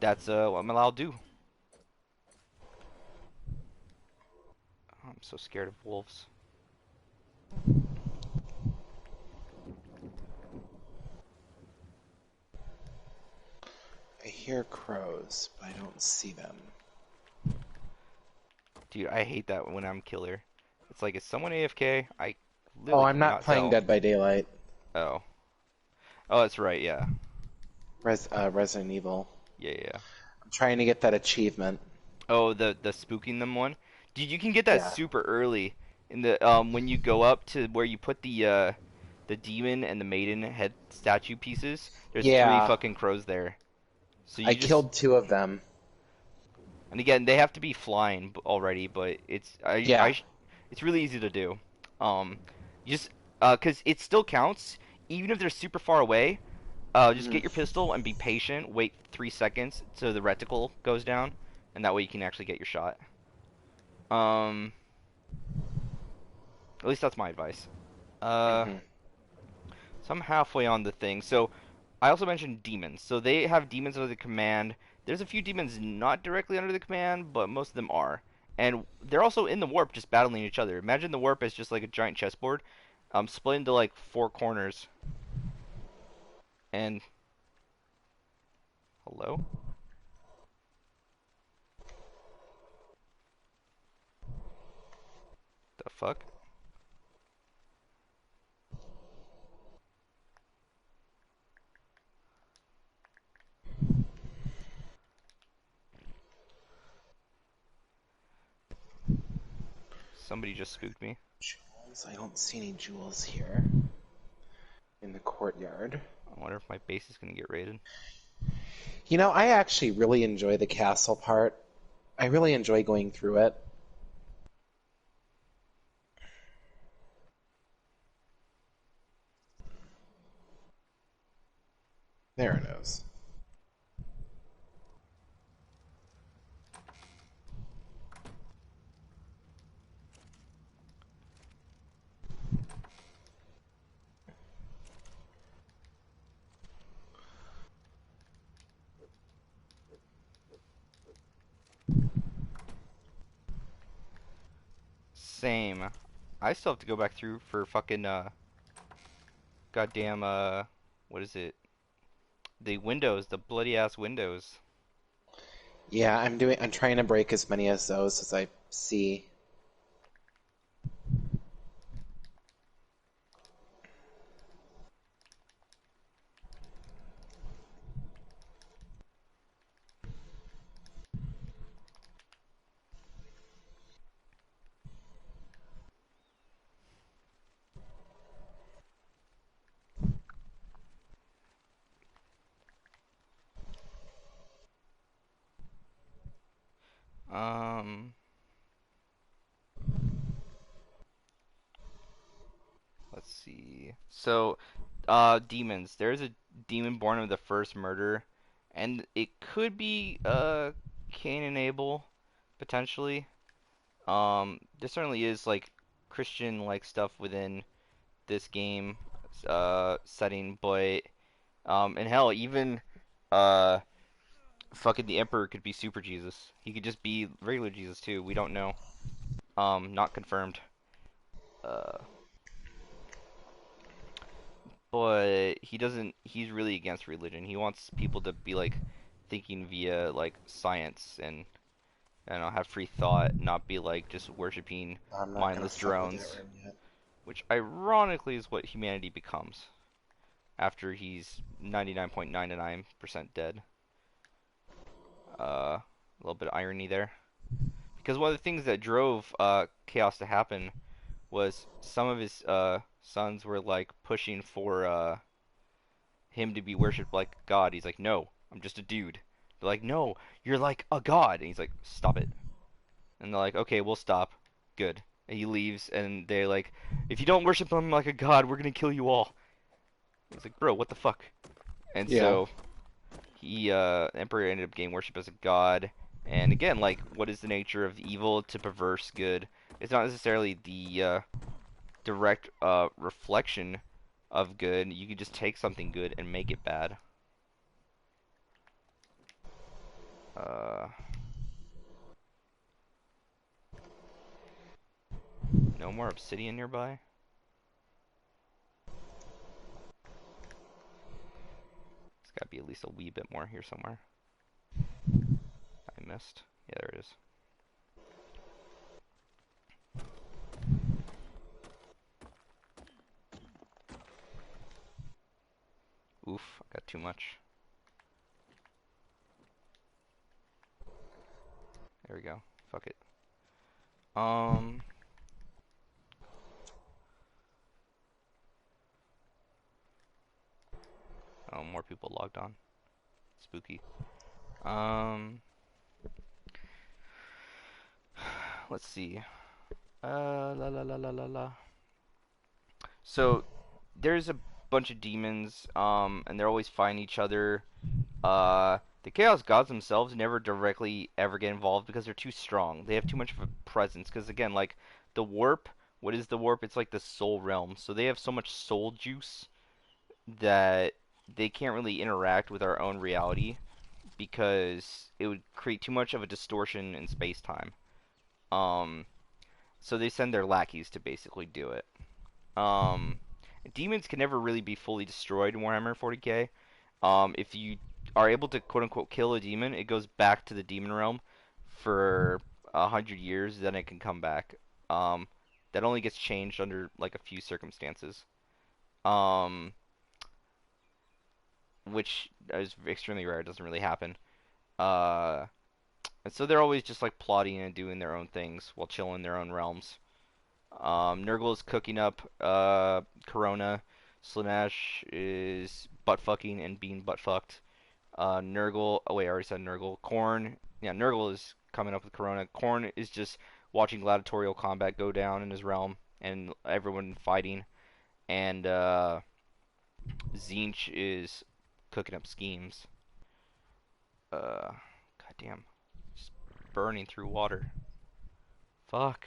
that's what I'm allowed to do. I'm so scared of wolves. I hear crows, but I don't see them. Dude, I hate that when I'm killer. It's like, is someone AFK? I Oh, literally I'm not cannot playing tell. Dead by Daylight. Oh. Oh, that's right, yeah. Resident Evil. Yeah. I'm trying to get that achievement. Oh, the spooking them one? Dude, you can get that Yeah. super early in the when you go up to where you put the demon and the maiden head statue pieces. There's three Yeah. fucking crows there. So I you just killed two of them. and again, they have to be flying already, but Yeah. it's really easy to do. You just 'cause it still counts even if they're super far away. Just Mhm. get your pistol and be patient. Wait 3 seconds so the reticle goes down, and that way you can actually get your shot. Um, at least that's my advice. Uh, Mhm. so I'm halfway on the thing. So I also mentioned demons. So they have demons under the command. There's a few demons not directly under the command, but most of them are. And they're also in the warp just battling each other. Imagine the warp as just like a giant chessboard, split into like four corners. And hello? The fuck? Somebody just spooked me. Jewels? I don't see any jewels here in the courtyard. I wonder if my base is gonna get raided. You know, I actually really enjoy the castle part. I really enjoy going through it. There it is. Same. I still have to go back through for fucking goddamn what is it? The windows, the bloody ass windows. Yeah, I'm trying to break as many of those as I see. Um, let's see. So, demons. There's a demon born of the first murder, and it could be Cain and Abel, potentially. There certainly is like Christian like stuff within this game setting, but and hell, even uh fucking the Emperor could be Super Jesus. He could just be regular Jesus too. We don't know. Not confirmed. Uh, but he doesn't. He's really against religion. He wants people to be like thinking via like science and I don't know, have free thought, not be like just worshiping I'm not gonna mindless fuck with that drones, room yet. which ironically is what humanity becomes after he's 99.99% dead. A little bit of irony there. Because one of the things that drove chaos to happen was some of his sons were like pushing for him to be worshipped like God. He's like, no, I'm just a dude. They're like, no, you're like a god. And he's like, stop it. And they're like, okay, we'll stop. Good. And he leaves, and they're like, if you don't worship him like a god, we're gonna kill you all. He's like, bro, what the fuck? And Yeah. so Emperor ended up getting worshipped as a god. And again, like, what is the nature of evil to perverse good? It's not necessarily the direct reflection of good. You could just take something good and make it bad. Uh, no more obsidian nearby. It's gotta be at least a wee bit more here somewhere. I missed. Yeah, there it is. Oof, I got too much. There we go. Fuck it. Um, oh, more people logged on. Spooky. Um, let's see. La la la la la la. So there's a bunch of demons, and they're always fighting each other. The Chaos Gods themselves never directly ever get involved because they're too strong. They have too much of a presence. Because again, like the warp, what is the warp? It's like the soul realm. So they have so much soul juice that they can't really interact with our own reality because it would create too much of a distortion in space time. Um, so they send their lackeys to basically do it. Um, demons can never really be fully destroyed in Warhammer 40k. If you are able to quote unquote kill a demon, it goes back to the demon realm for 100 years, then it can come back. Um, that only gets changed under like a few circumstances. Um, which is extremely rare. It doesn't really happen. Uh, and so they're always just like plotting and doing their own things while chilling in their own realms. Nurgle is cooking up Corona. Slanesh is butt fucking and being butt fucked. Nurgle. Oh wait, I already said Nurgle. Korn. Yeah, Nurgle is coming up with Corona. Korn is just watching gladiatorial combat go down in his realm and everyone fighting. And Zinch is cooking up schemes. Goddamn, just burning through water. Fuck,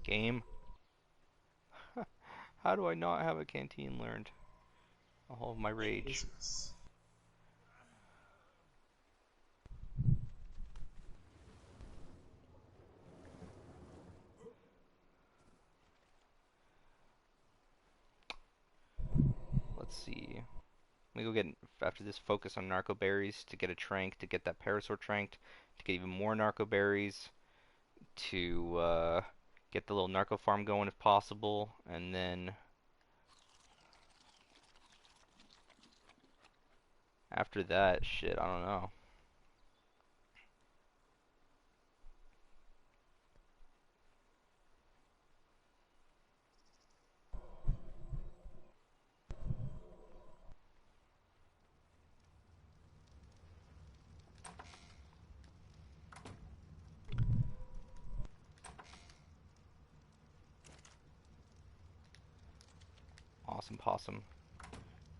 game. How do I not have a canteen learned? All of my rage. Jesus. Let's see. We go get after this focus on narco berries to get a trank, to get that parasaur trank, to get even more narco berries, to get the little narco farm going if possible, and then after that, shit, I don't know. Awesome possum.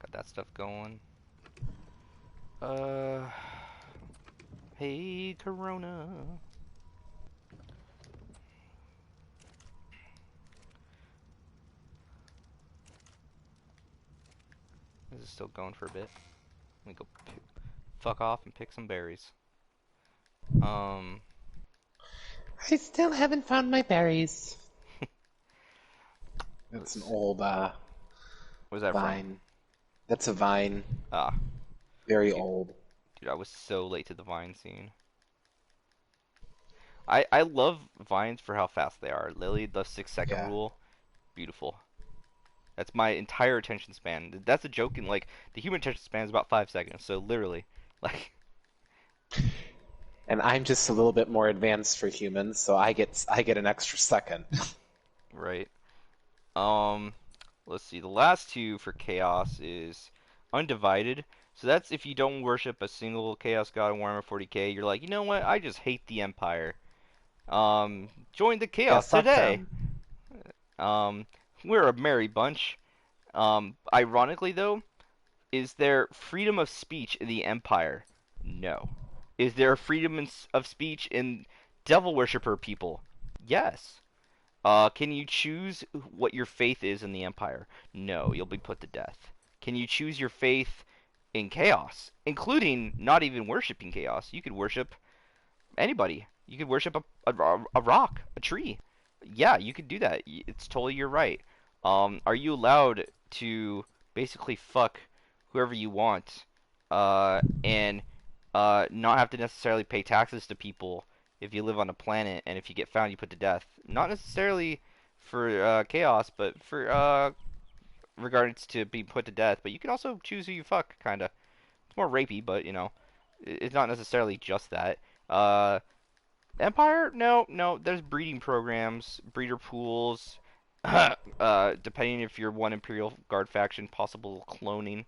Got that stuff going. Uh, hey, Corona. This is still going for a bit. Let me go fuck off and pick some berries. Um, I still haven't found my berries. That's an old where's that from? vine. That's a vine. Ah, Very dude, old. dude, I was so late to the vine scene. I love vines for how fast they are. Lily, the 6 second Yeah. rule, beautiful. That's my entire attention span. That's a joke in like the human attention span is about 5 seconds. So literally, like, And I'm just a little bit more advanced for humans, so I get an extra second. right. Um, let's see. The last two for chaos is undivided. So that's if you don't worship a single chaos god in Warhammer 40k. You're like, you know what? I just hate the Empire. Join the Yeah, chaos fuck today. them. Um, we're a merry bunch. Ironically though, is there freedom of speech in the Empire? No. Is there freedom of speech in devil worshipper people? Yes. Can you choose what your faith is in the Empire? No, you'll be put to death. Can you choose your faith in chaos, including not even worshiping chaos? You could worship anybody. You could worship a rock, a tree. Yeah, you could do that. It's totally your right. Are you allowed to basically fuck whoever you want, and not have to necessarily pay taxes to people if you live on a planet, and if you get found, you put to death? Not necessarily for chaos, but for regards to being put to death. But you can also choose who you fuck, kinda. It's more rapey, but you know, it's not necessarily just that. Uh, Empire? No, no. There's breeding programs, breeder pools. Depending if you're one Imperial Guard faction, possible cloning.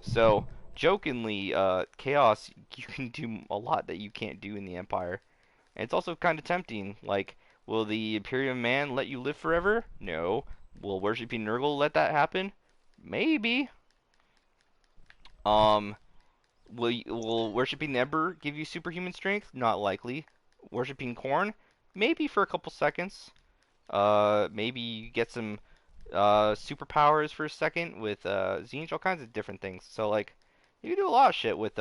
So, jokingly, Chaos, you can do a lot that you can't do in the Empire. And it's also kind of tempting. Like, will the Imperial Man let you live forever? No. Will worshipping Nurgle let that happen? Maybe. Um, will worshipping the Emperor give you superhuman strength? Not likely. Worshipping Corn? Maybe for a couple seconds. Maybe you get some superpowers for a second with Zinj, all kinds of different things. So like, you can do a lot of shit with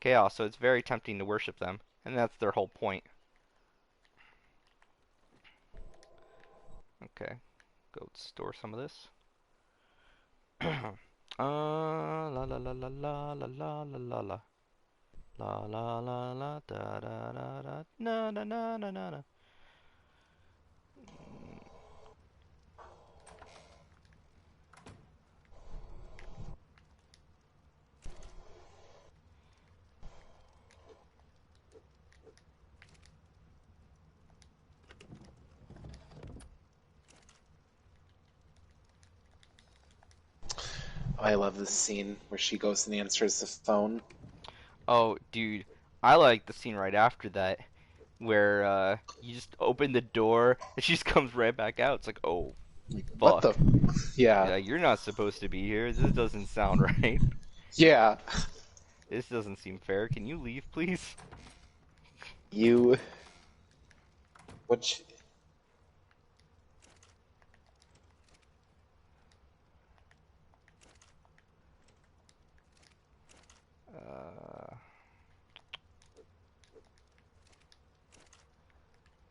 Chaos. So it's very tempting to worship them, and that's their whole point. Okay, go store some of this. La la la la la la la la la la. La la la la da da da da na na na na na na. Oh, I love this scene where she goes and answers the phone. Oh, dude, I like the scene right after that where you just open the door and she just comes right back out. It's like, oh, Like, what the? fuck. Yeah. Yeah, you're not supposed to be here. This doesn't sound right. Yeah. This doesn't seem fair. Can you leave, please? You. What? Uh,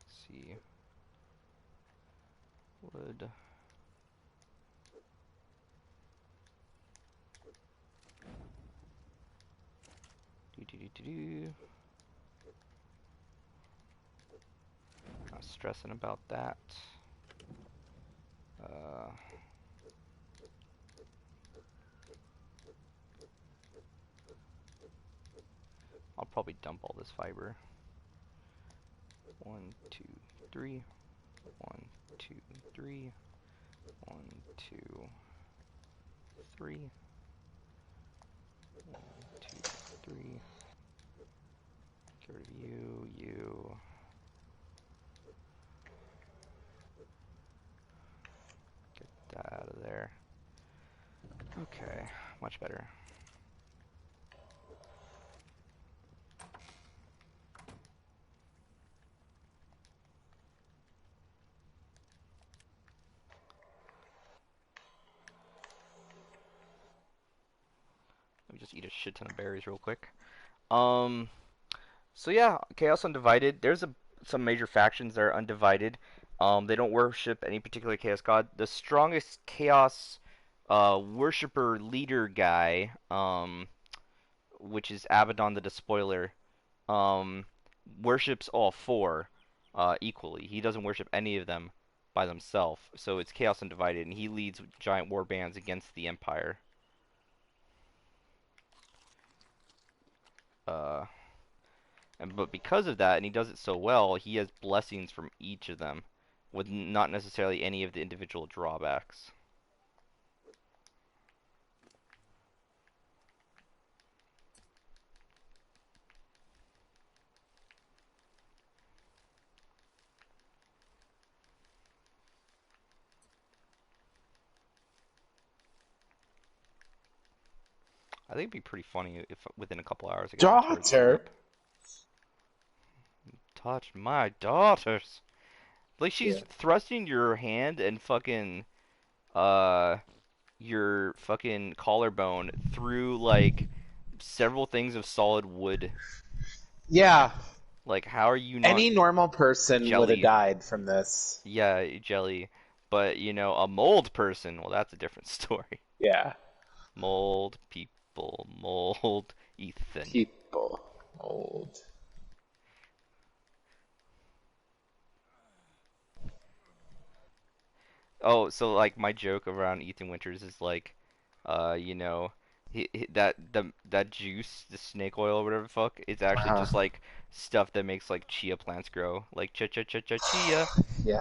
let's see. Wood. Do do do do do. Not stressing about that. Uh, I'll probably dump all this fiber. 1, 2, 3. 1, 2, 3. 1, 2, 3. 1, 2, 3. Get rid of you, you. Get that out of there. Okay, much better. Let me just eat a shit ton of berries real quick. Um, so yeah, Chaos Undivided. There's some major factions that are undivided. They don't worship any particular Chaos god. The strongest Chaos worshiper leader guy, which is Abaddon the Despoiler, um, worships all four equally. He doesn't worship any of them by themselves. So it's Chaos Undivided, and he leads giant war bands against the Empire. Uh, but because of that, and he does it so well, he has blessings from each of them, with not necessarily any of the individual drawbacks. I think it'd be pretty funny if within a couple hours I get my turrets lit Daughter. up. Touch my daughters. Like she's Yeah. thrusting your hand and uh your fucking collarbone through like several things of solid wood. Yeah. Like how are you not Any normal person would have jelly? died from this. Yeah, jelly. But you know, a mold person, well that's a different story. Yeah. Mold people, mold Ethan. People. Old. Oh, so like my joke around Ethan Winters is like, you know, that juice, the snake oil or whatever the fuck, it's actually Uh-huh. just like stuff that makes like chia plants grow, like chia. Yeah.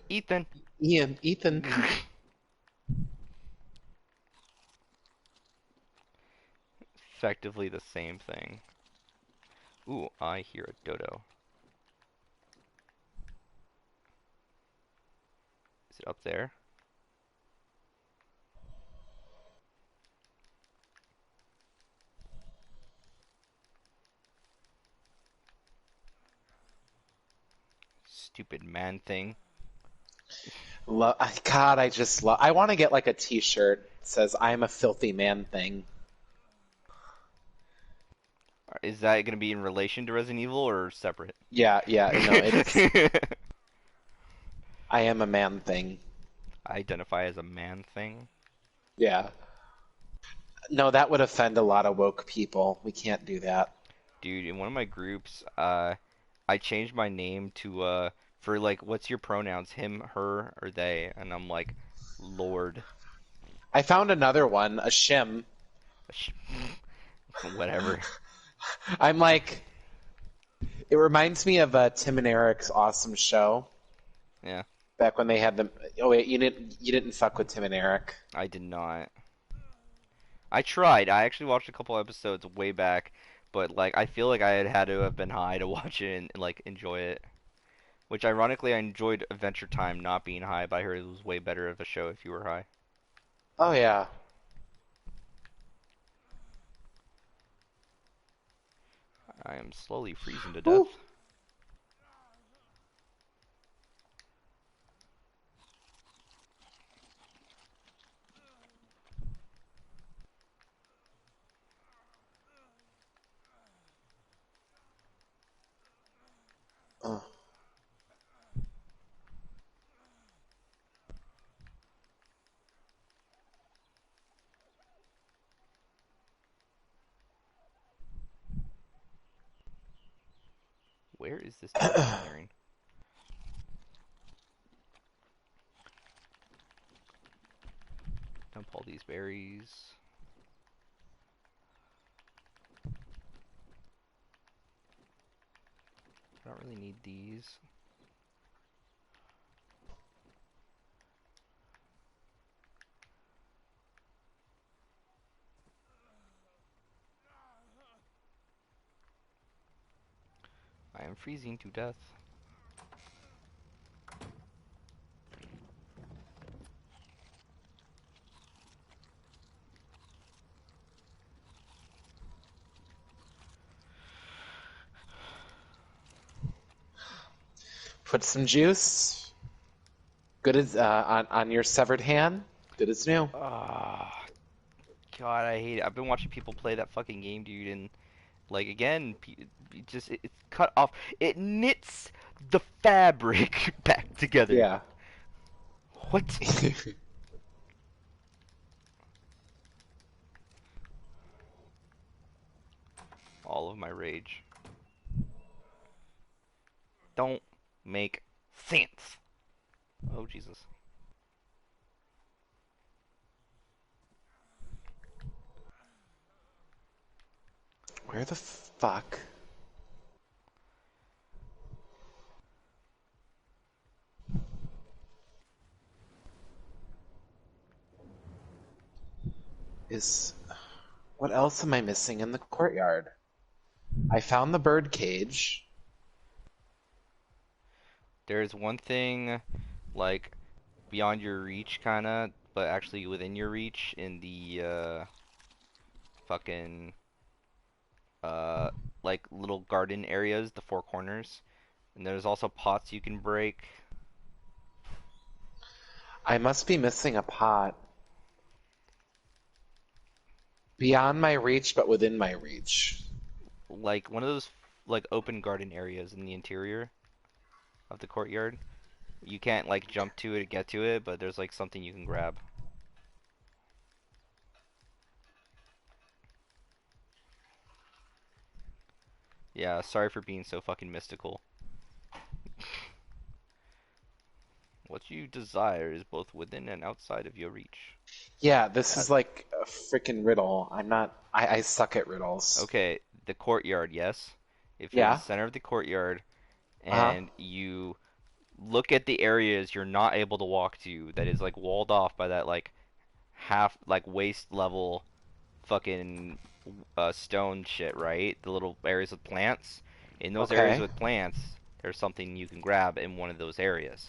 Ethan. Ian. Ethan. Effectively the same thing. Ooh, I hear a dodo. Is it up there? Stupid man thing. God, I just love. I want to get like a T-shirt that says "I'm a filthy man" thing. Is that gonna be in relation to Resident Evil or separate? Yeah, yeah. No, it's I am a man thing. Identify as a man thing. Yeah. No, that would offend a lot of woke people. We can't do that. Dude, in one of my groups, I changed my name to for like what's your pronouns? Him, her, or they? And I'm like, Lord. I found another one, a shim. Whatever. I'm like, it reminds me of Tim and Eric's awesome show Yeah, back when they had them. Oh wait, you didn't fuck with Tim and Eric. I did not. I tried. I actually watched a couple episodes way back, but like I feel like I had to have been high to watch it and like enjoy it. Which ironically I enjoyed Adventure Time not being high, but I heard it was way better of a show if you were high. Oh yeah. I am slowly freezing to Ooh. death. Oh. Where is this noise I'm hearing? Dump all these berries. I don't really need these. I am freezing to death. Put some juice. Good as on your severed hand. Good as new. Ah, God, I hate it. I've been watching people play that fucking game, dude, and like again, it's cut off. It knits the fabric back together. Yeah. What? All of my rage. Don't make sense. Oh Jesus. Where the fuck is? What else am I missing in the courtyard? I found the bird cage. There's one thing like beyond your reach, kinda, but actually within your reach in the fucking uh like little garden areas, the four corners. And there's also pots you can break. I must be missing a pot. Beyond my reach, but within my reach. Like one of those like open garden areas in the interior of the courtyard. You can't like jump to it to get to it, but there's like something you can grab. Yeah, sorry for being so fucking mystical. What you desire is both within and outside of your reach. Yeah, this That is like a freaking riddle. I'm not. I suck at riddles. okay, the courtyard, yes. If you're in the Yeah. center of the courtyard Uh huh. and you look at the areas you're not able to walk to that is like walled off by that like half like waist level fucking stone shit, right? The little areas with plants. In those areas Okay. with plants, there's something you can grab in one of those areas.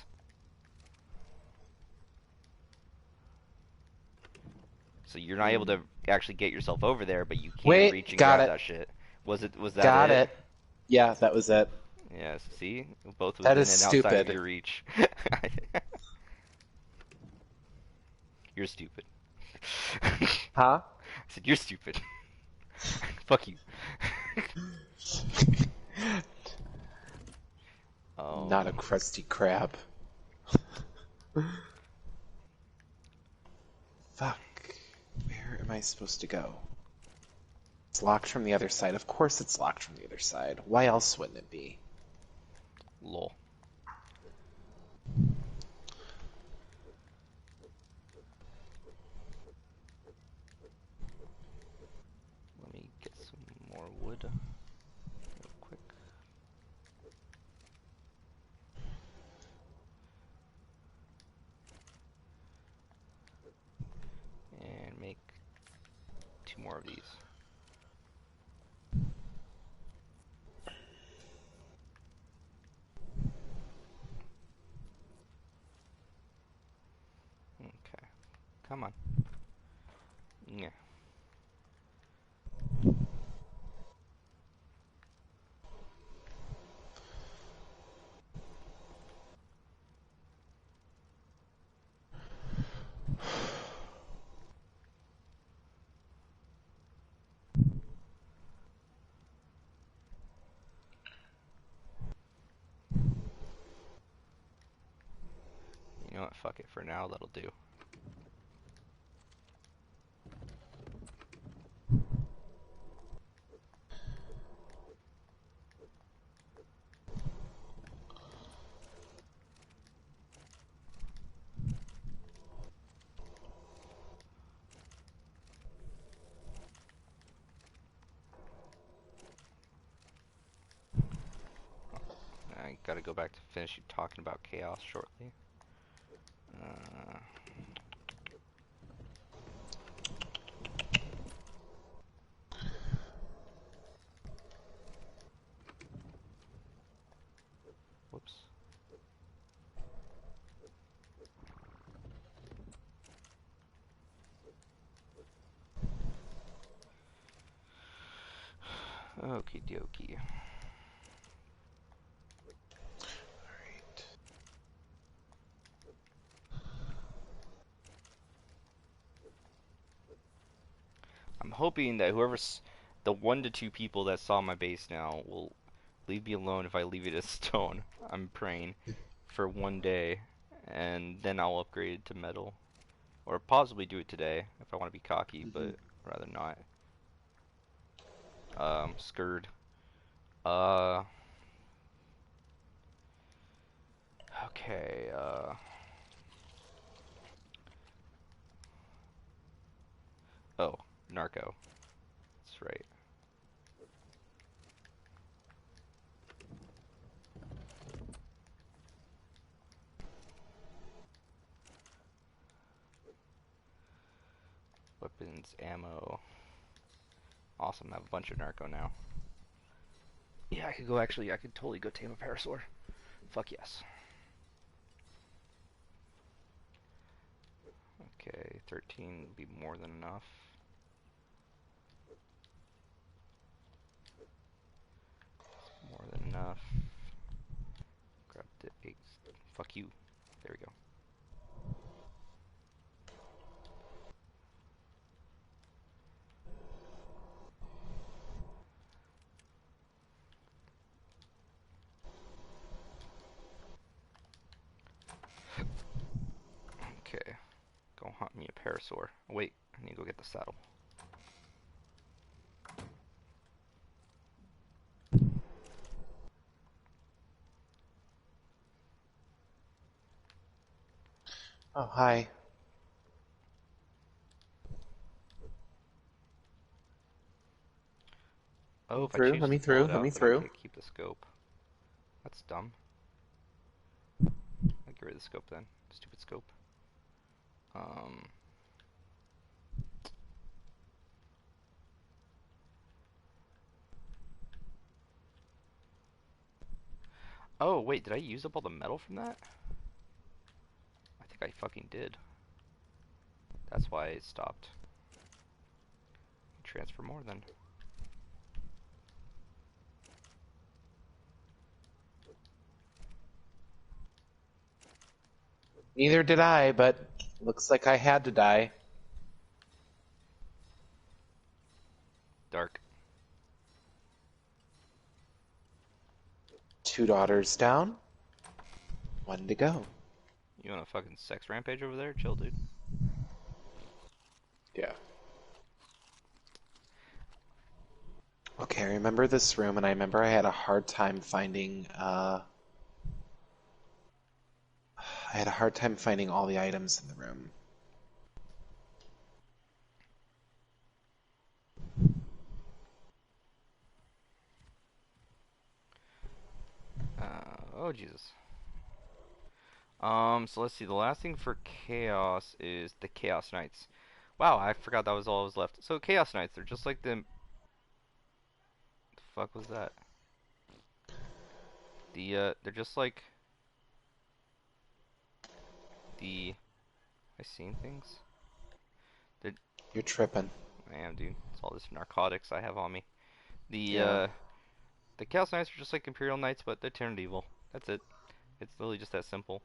So you're not able Hmm. to actually get yourself over there, but you can reach Wait. and Got grab it. that shit. Was that Got it? it. Yeah, that was it. Yes, see? Both That within is and outside of stupid. your reach. You're stupid. I Huh? said, you're stupid. Fuck you. Not a Um, crusty crab. Fuck. Where am I supposed to go? It's locked from the other side. Of course it's locked from the other side. Why else wouldn't it be? lol. Let me get some more wood real quick. And make 2 more of these. Okay. Come on. Yeah. You know what? Fuck it for now. That'll do. I gotta go back to finish talking about chaos shortly. Uh, whoops. Okie dokie. Alright. I'm hoping that the 1 to 2 people that saw my base now will leave me alone if I leave it as stone. I'm praying for 1 day, and then I'll upgrade it to metal. Or possibly do it today if I want to be cocky, but rather not. Scared. Uh, okay, oh, Narco. That's right. Weapons, ammo. Awesome, I have a bunch of Narco now. Yeah, I could totally go tame a Parasaur. Fuck yes. Okay, 13 would be more than enough. More than enough. Grab the 8. Fuck you. There we go. Okay. Go hunt me a Parasaur. Oh, wait, I need to go get the saddle. Oh, hi. Oh, if I Through, choose let to me pull through, it let out, me then I through. can't keep the scope. That's dumb. I'll get rid of the scope then. Stupid scope. Um. Oh, wait, did I use up all the metal from that? I think I fucking did. That's why it stopped. Transfer more then. Neither did I, but looks like I had to die. Dark. 2 daughters down. 1 to go. You want a fucking sex rampage over there? Chill, dude. Yeah. Okay, I remember this room, and I remember I had a hard time finding, I had a hard time finding all the items in the room. Oh, Jesus. So let's see. The last thing for Chaos is the Chaos Knights. Wow, I forgot that was all that was left. So Chaos Knights, they're just like the fuck was that? They're just like the. I seen things. They're, You're tripping. I am, dude. It's all this narcotics I have on me. The Yeah. uh, the Chaos Knights are just like Imperial Knights, but they're turned evil. That's it. It's literally just that simple.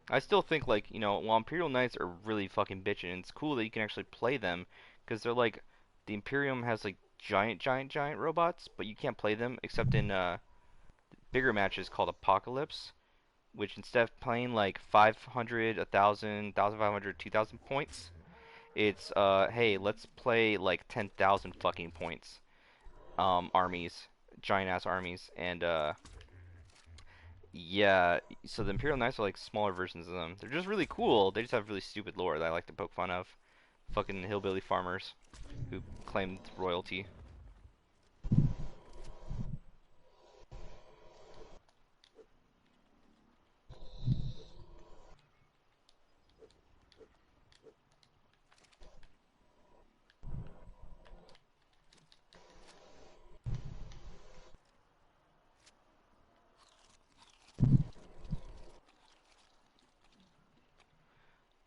I still think like while Imperial Knights are really fucking bitchin', it's cool that you can actually play them because they're like the Imperium has like giant robots, but you can't play them except in bigger matches called Apocalypse, which instead of playing like 500, 1,000, 1,500, 2,000 points, it's hey, let's play like 10,000 fucking points. Armies, giant ass armies, and yeah, so the Imperial Knights are like smaller versions of them. They're just really cool. They just have really stupid lore that I like to poke fun of. Fucking hillbilly farmers who claimed royalty.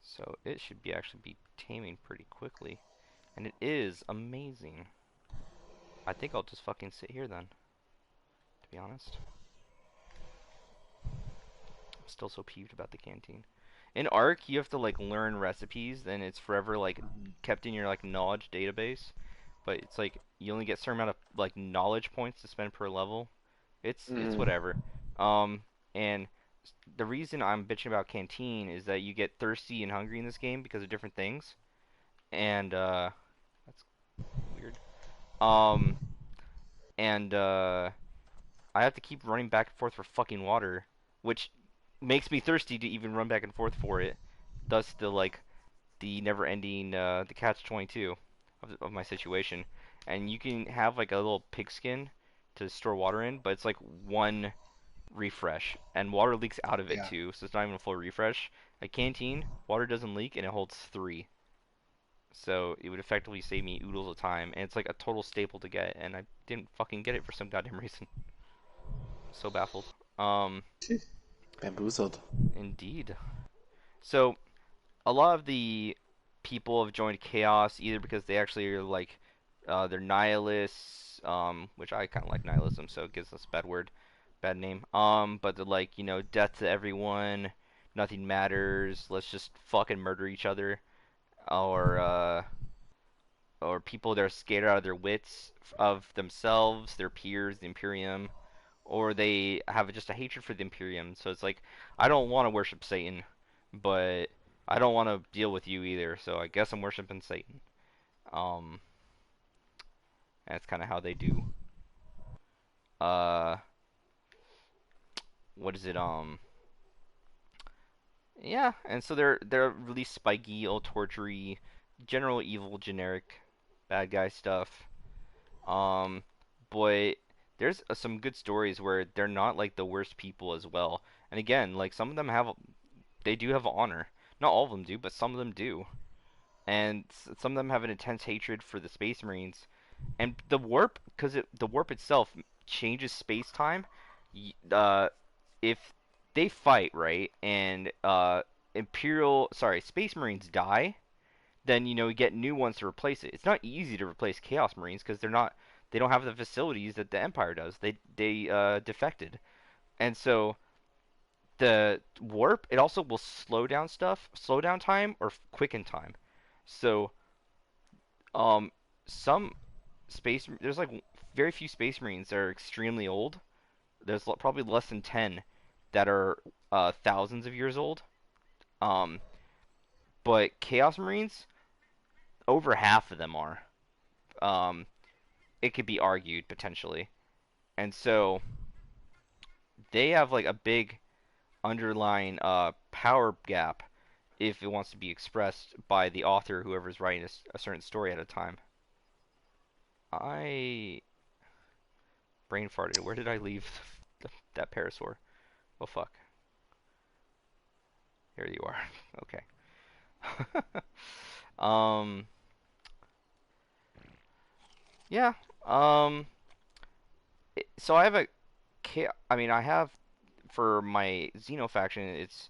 So it should be actually be taming pretty quickly. And it is amazing. I think I'll just fucking sit here then, to be honest. I'm still so peeved about the canteen. In Ark, you have to like learn recipes, and it's forever like kept in your like knowledge database. But it's like you only get a certain amount of like knowledge points to spend per level. It's Mm. whatever. And the reason I'm bitching about canteen is that you get thirsty and hungry in this game because of different things, and that's weird. Um, and I have to keep running back and forth for fucking water, which makes me thirsty to even run back and forth for it. Thus, the never-ending the catch-22 of my situation. And you can have like a little pigskin to store water in, but it's like one refresh, and water leaks out of it Yeah. too, so it's not even a full refresh. A canteen, water doesn't leak, and it holds three. So it would effectively save me oodles of time, and it's like a total staple to get, and I didn't fucking get it for some goddamn reason. So baffled. Bamboozled. Indeed. So a lot of the people have joined Chaos either because they actually are like they're nihilists, which I kind of like nihilism, so it gives us a bad name. But they're like death to everyone, nothing matters, let's just fucking murder each other, or people that are scared out of their wits of themselves, their peers, the Imperium, or they have just a hatred for the Imperium. So it's like, I don't want to worship Satan, but I don't want to deal with you either. So I guess I'm worshiping Satan. Um, that's kind of how they do. Uh, what is it? Yeah, and so they're really spiky, all tortury, general evil, generic bad guy stuff. Um, but there's some good stories where they're not like the worst people as well. And again, like some of them they do have honor. Not all of them do, but some of them do. And some of them have an intense hatred for the Space Marines. And the warp, because the warp itself changes space time. If they fight right, and Space Marines die, then you get new ones to replace it. It's not easy to replace Chaos Marines because they don't have the facilities that the Empire does. They defected, and so the warp it also will slow down time or quicken time. So some there's like very few Space Marines that are extremely old. There's probably less than 10 that are thousands of years old. Um, but Chaos Marines, over half of them are. Um, it could be argued potentially. And so they have like a big underlying power gap if it wants to be expressed by the author, whoever's writing a certain story at a time. I brain farted. Where did I leave that parasaur? Oh fuck. Here you are. Okay. Yeah. Um. So I have a. I mean, I have for my Xeno faction. It's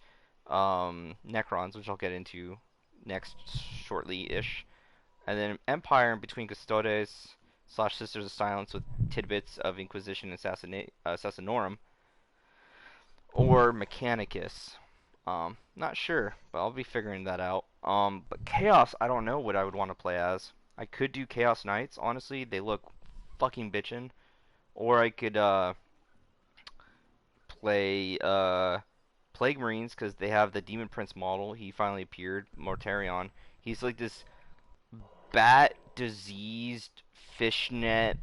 Necrons, which I'll get into next shortly-ish, and then Empire in between Custodes slash Sisters of Silence with tidbits of Inquisition Assassinorum, or Mechanicus. Not sure, but I'll be figuring that out. But Chaos, I don't know what I would want to play as. I could do Chaos Knights. Honestly, they look fucking bitchin'. Or I could play Plague Marines because they have the Demon Prince model. He finally appeared, Mortarion. He's like this bat diseased fishnet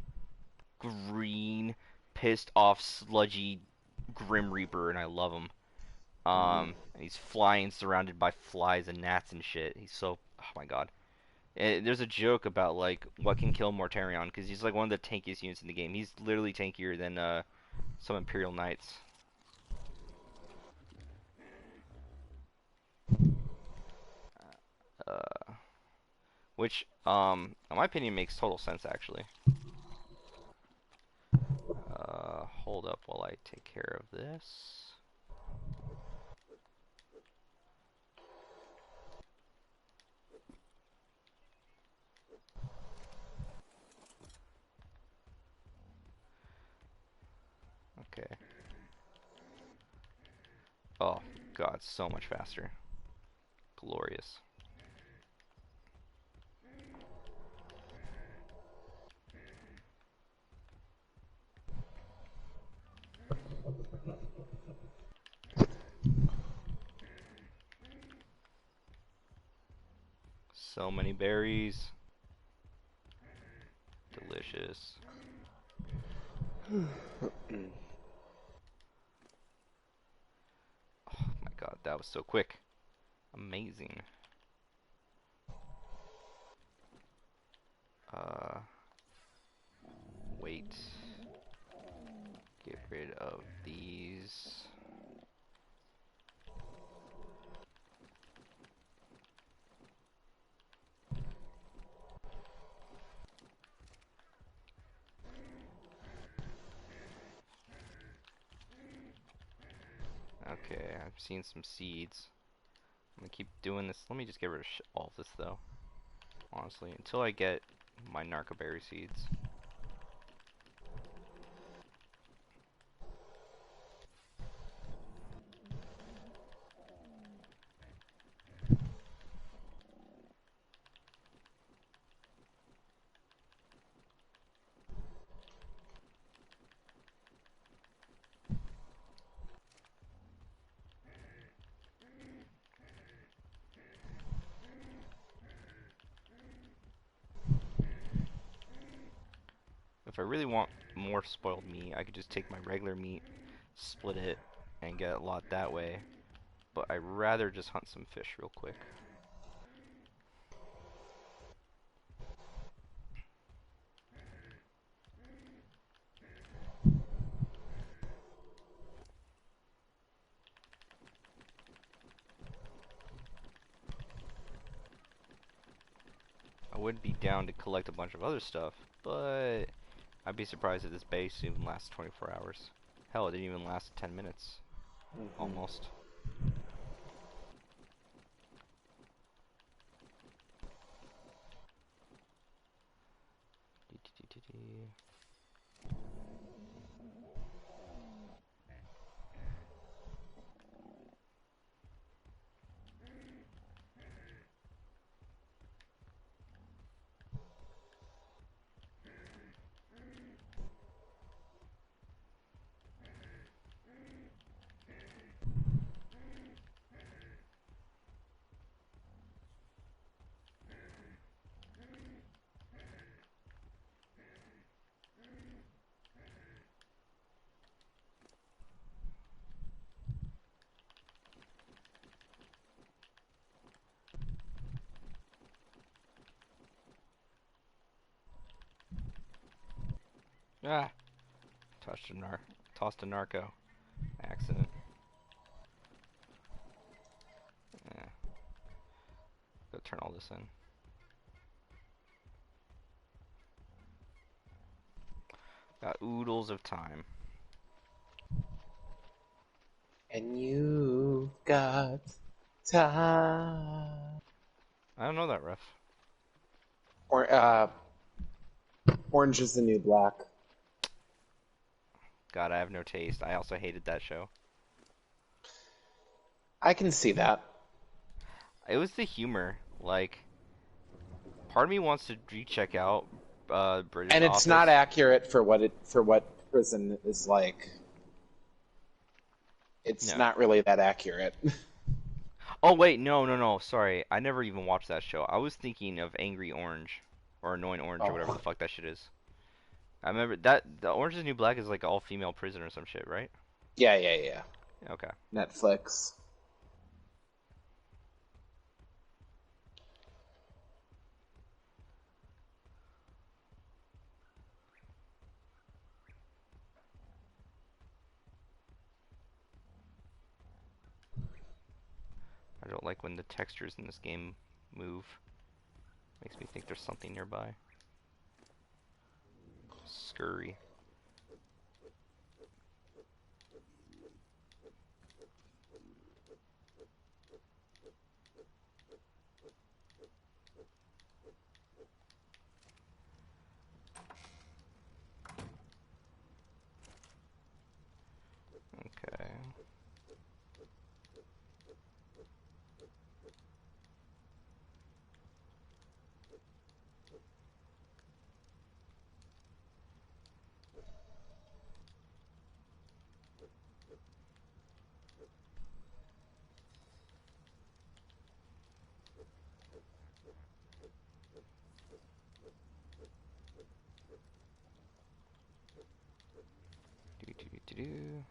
green pissed off sludgy Grim Reaper, and I love him. And he's flying surrounded by flies and gnats and shit. He's so, oh my god. And there's a joke about like what can kill Mortarion because he's like one of the tankiest units in the game. He's literally tankier than some Imperial Knights. Uh, which, in my opinion, makes total sense actually. Hold up while I take care of this. Okay. Oh god, so much faster. Glorious. So many berries. Delicious. Oh my god, that was so quick. Amazing. Uh, wait. Get rid of these. Okay, I've seen some seeds. I'm gonna keep doing this. Let me just get rid of all of this though. Honestly, until I get my narcoberry seeds. If I really want more spoiled meat, I could just take my regular meat, split it, and get a lot that way. But I'd rather just hunt some fish real quick. I would be down to collect a bunch of other stuff, but I'd be surprised if this base even lasts 24 hours. Hell, it didn't even last 10 minutes. Almost. Ah! Tossed a narco. Accident. Yeah. Go turn all this in. Got oodles of time. And you've got time. I don't know that ref. Or Orange is the New Black. God, I have no taste. I also hated that show. I can see that. It was the humor. Like, part of me wants to recheck out British And it's not Office. accurate for what prison is like. It's No. not really that accurate. Oh wait, no. Sorry, I never even watched that show. I was thinking of Angry Orange or Annoying Orange or whatever the Oh. fuck that shit is. I remember that the Orange is the New Black is like all female prison or some shit, right? Yeah. Okay. Netflix. I don't like when the textures in this game move. Makes me think there's something nearby. Scurry. Okay. Do.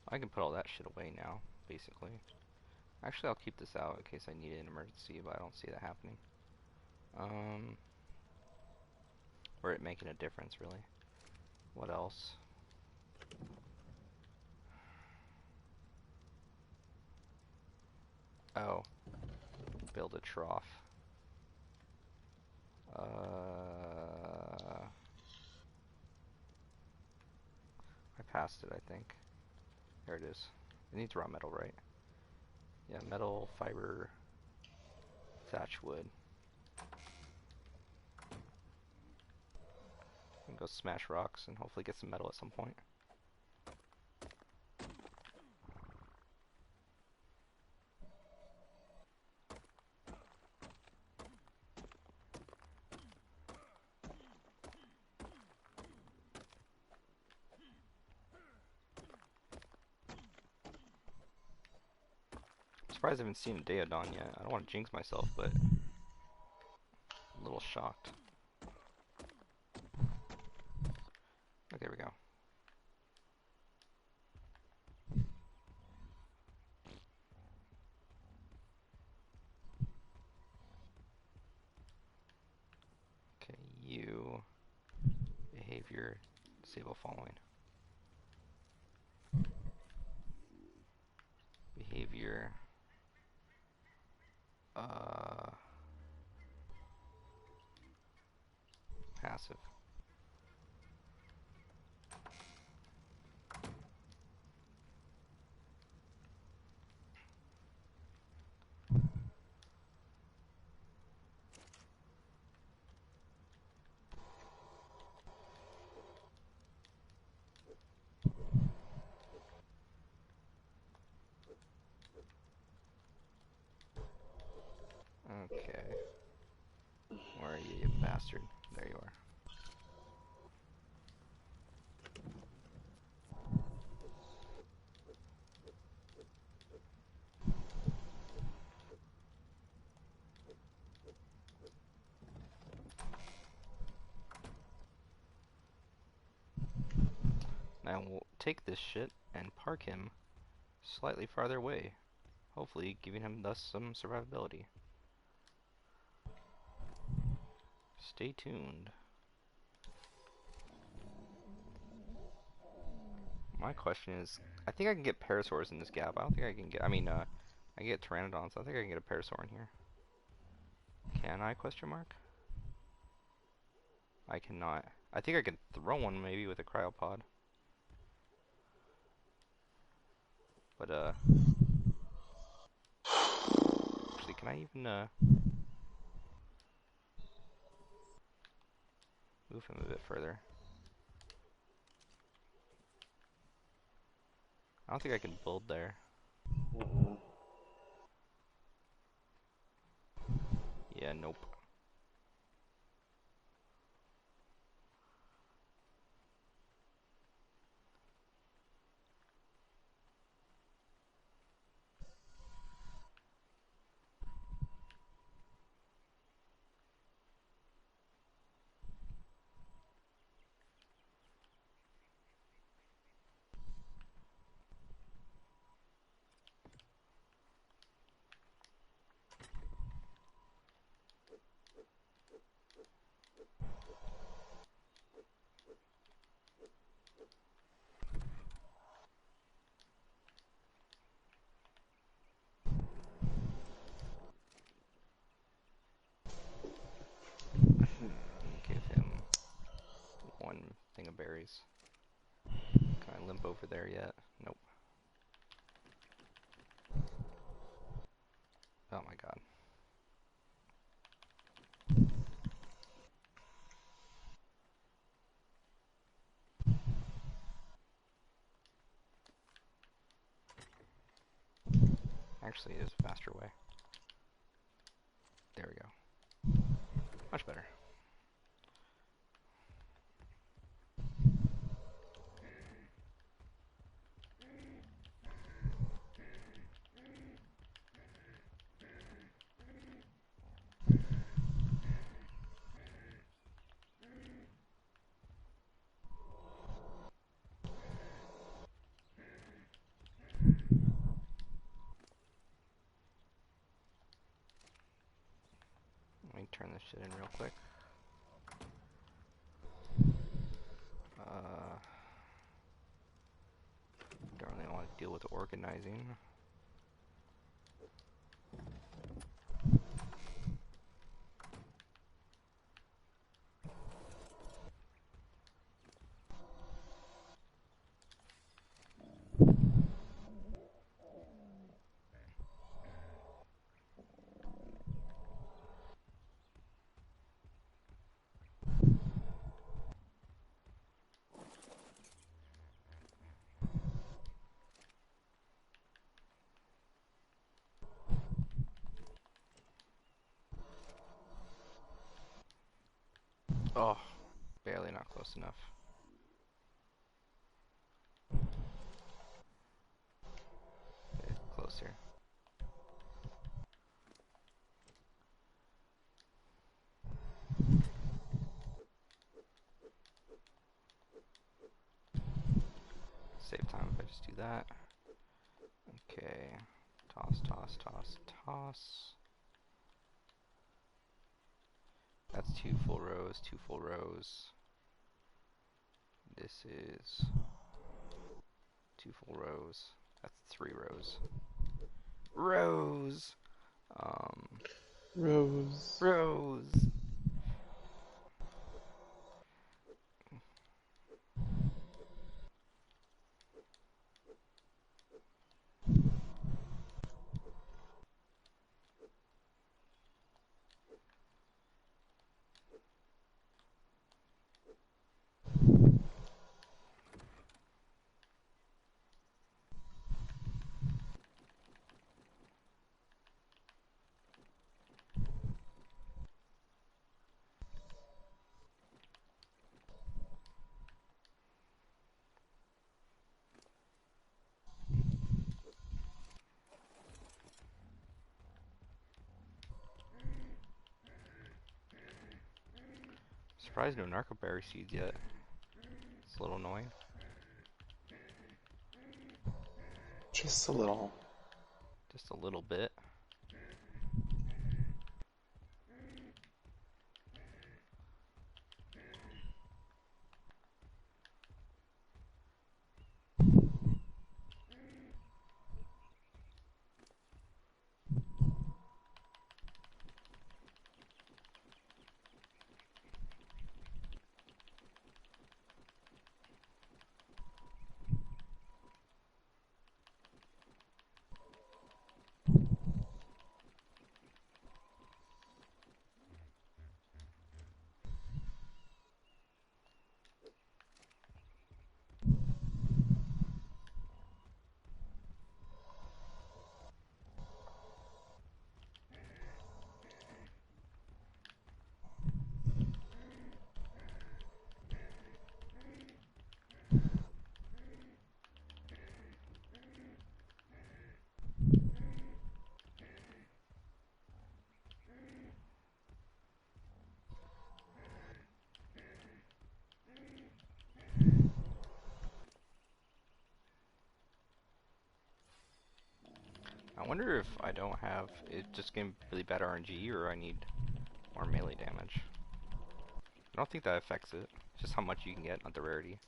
I can put all that shit away now, basically. Actually, I'll keep this out in case I need it in emergency, but I don't see that happening. Um, or it making a difference, really. What else? Oh, build a trough. I passed it, I think. There it is. It needs raw metal, right? Yeah, metal, fiber, thatch wood. And go smash rocks and hopefully get some metal at some point. I'm surprised I haven't seen a Daedon yet. I don't want to jinx myself, but I'm a little shocked. Okay, there we go. Okay, you behavior disable following. Behavior passive. Okay. Where are you, you bastard? There you are. Now we'll take this shit and park him slightly farther away, hopefully giving him thus some survivability. Stay tuned. My question is, I think I can get parasaurs in this gap. I don't think I can get. I mean, I can get pteranodons. I think I can get a parasaur in here. Can I? Question mark. I cannot. I think I can throw one maybe with a cryopod. But actually, can I even move him a bit further? I don't think I can build there. Yeah, nope. Give him one thing of berries. Can I limp over there yet? Nope. Oh my god. Actually, there's a faster way. There we go. Much better. Let me turn this shit in real quick. Don't really want to deal with organizing. Oh, barely not close enough. It's closer. Save time if I just do that. Okay. Toss, toss, toss, toss. That's 2 full rows, 2 full rows. This is 2 full rows. That's 3 rows. Rows! Rose. Rows! Surprised no narcoberry seeds yet. It's a little annoying. Just a little. Just a little bit. I wonder if I don't have it just getting really bad RNG or I need more melee damage. I don't think that affects it. It's just how much you can get, not the rarity.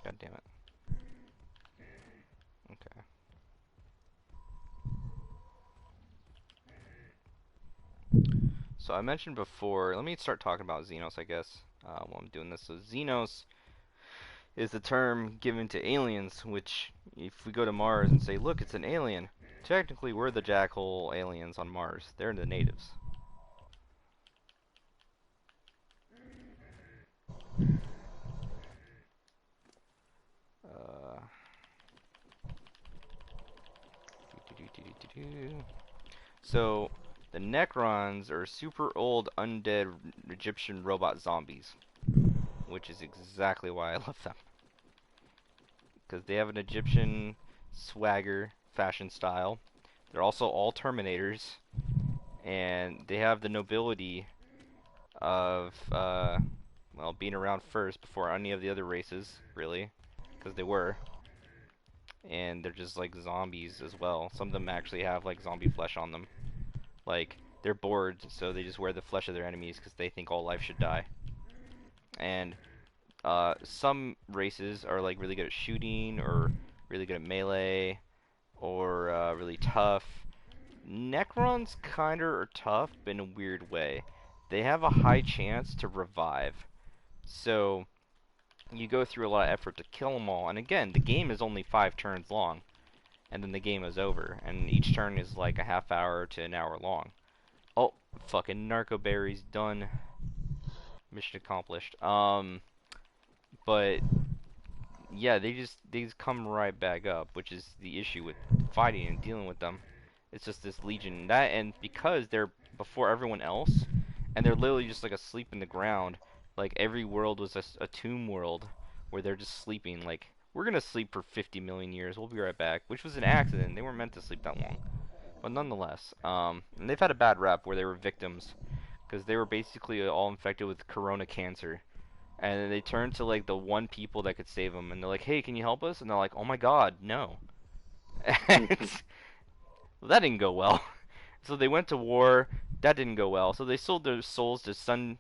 God damn it. Okay. So I mentioned before, let me start talking about Xenos, I guess, while I'm doing this. So Xenos is the term given to aliens, which, if we go to Mars and say, look, it's an alien, technically we're the jackhole aliens on Mars. They're the natives. Uh, So, the Necrons are super old undead Egyptian robot zombies, which is exactly why I love them. Because they have an Egyptian swagger, fashion style. They're also all Terminators, and they have the nobility of, well, being around first before any of the other races, really, because they were. And they're just like zombies as well. Some of them actually have like zombie flesh on them. Like, they're bored, so they just wear the flesh of their enemies because they think all life should die. And some races are like really good at shooting, or really good at melee, or really tough. Necrons kinda are tough, but in a weird way. They have a high chance to revive. So, you go through a lot of effort to kill them all. And again, the game is only 5 turns long. And then the game is over. And each turn is like a half hour to an hour long. Oh, fucking narco berries done. Mission accomplished. But yeah, they just come right back up, which is the issue with fighting and dealing with them. It's just this legion that, and because they're before everyone else, and they're literally just like asleep in the ground. Like every world was a tomb world where they're just sleeping. Like, we're gonna sleep for 50 million years. We'll be right back, which was an accident. They weren't meant to sleep that long. But nonetheless, and they've had a bad rep where they were victims because they were basically all infected with corona cancer, and then they turned to like the one people that could save them, and they're like, "Hey, can you help us?" And they're like, "Oh my God, no." And well, that didn't go well. So they went to war. That didn't go well. So they sold their souls to sun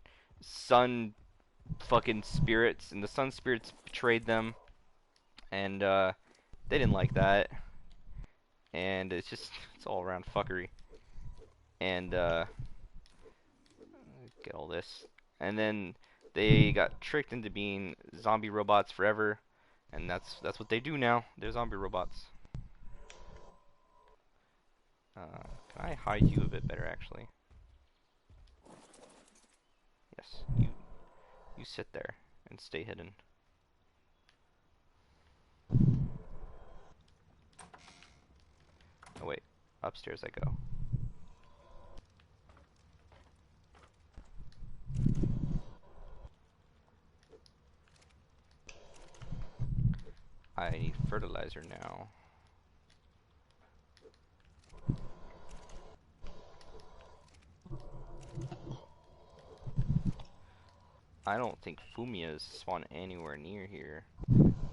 fucking spirits, and the sun spirits betrayed them, and they didn't like that, and it's all around fuckery. And get all this. And then they got tricked into being zombie robots forever, and that's what they do now. They're zombie robots. Can I hide you a bit better, actually? Yes, you sit there and stay hidden. Oh wait, upstairs I go. I need fertilizer now. I don't think Fumias spawn anywhere near here,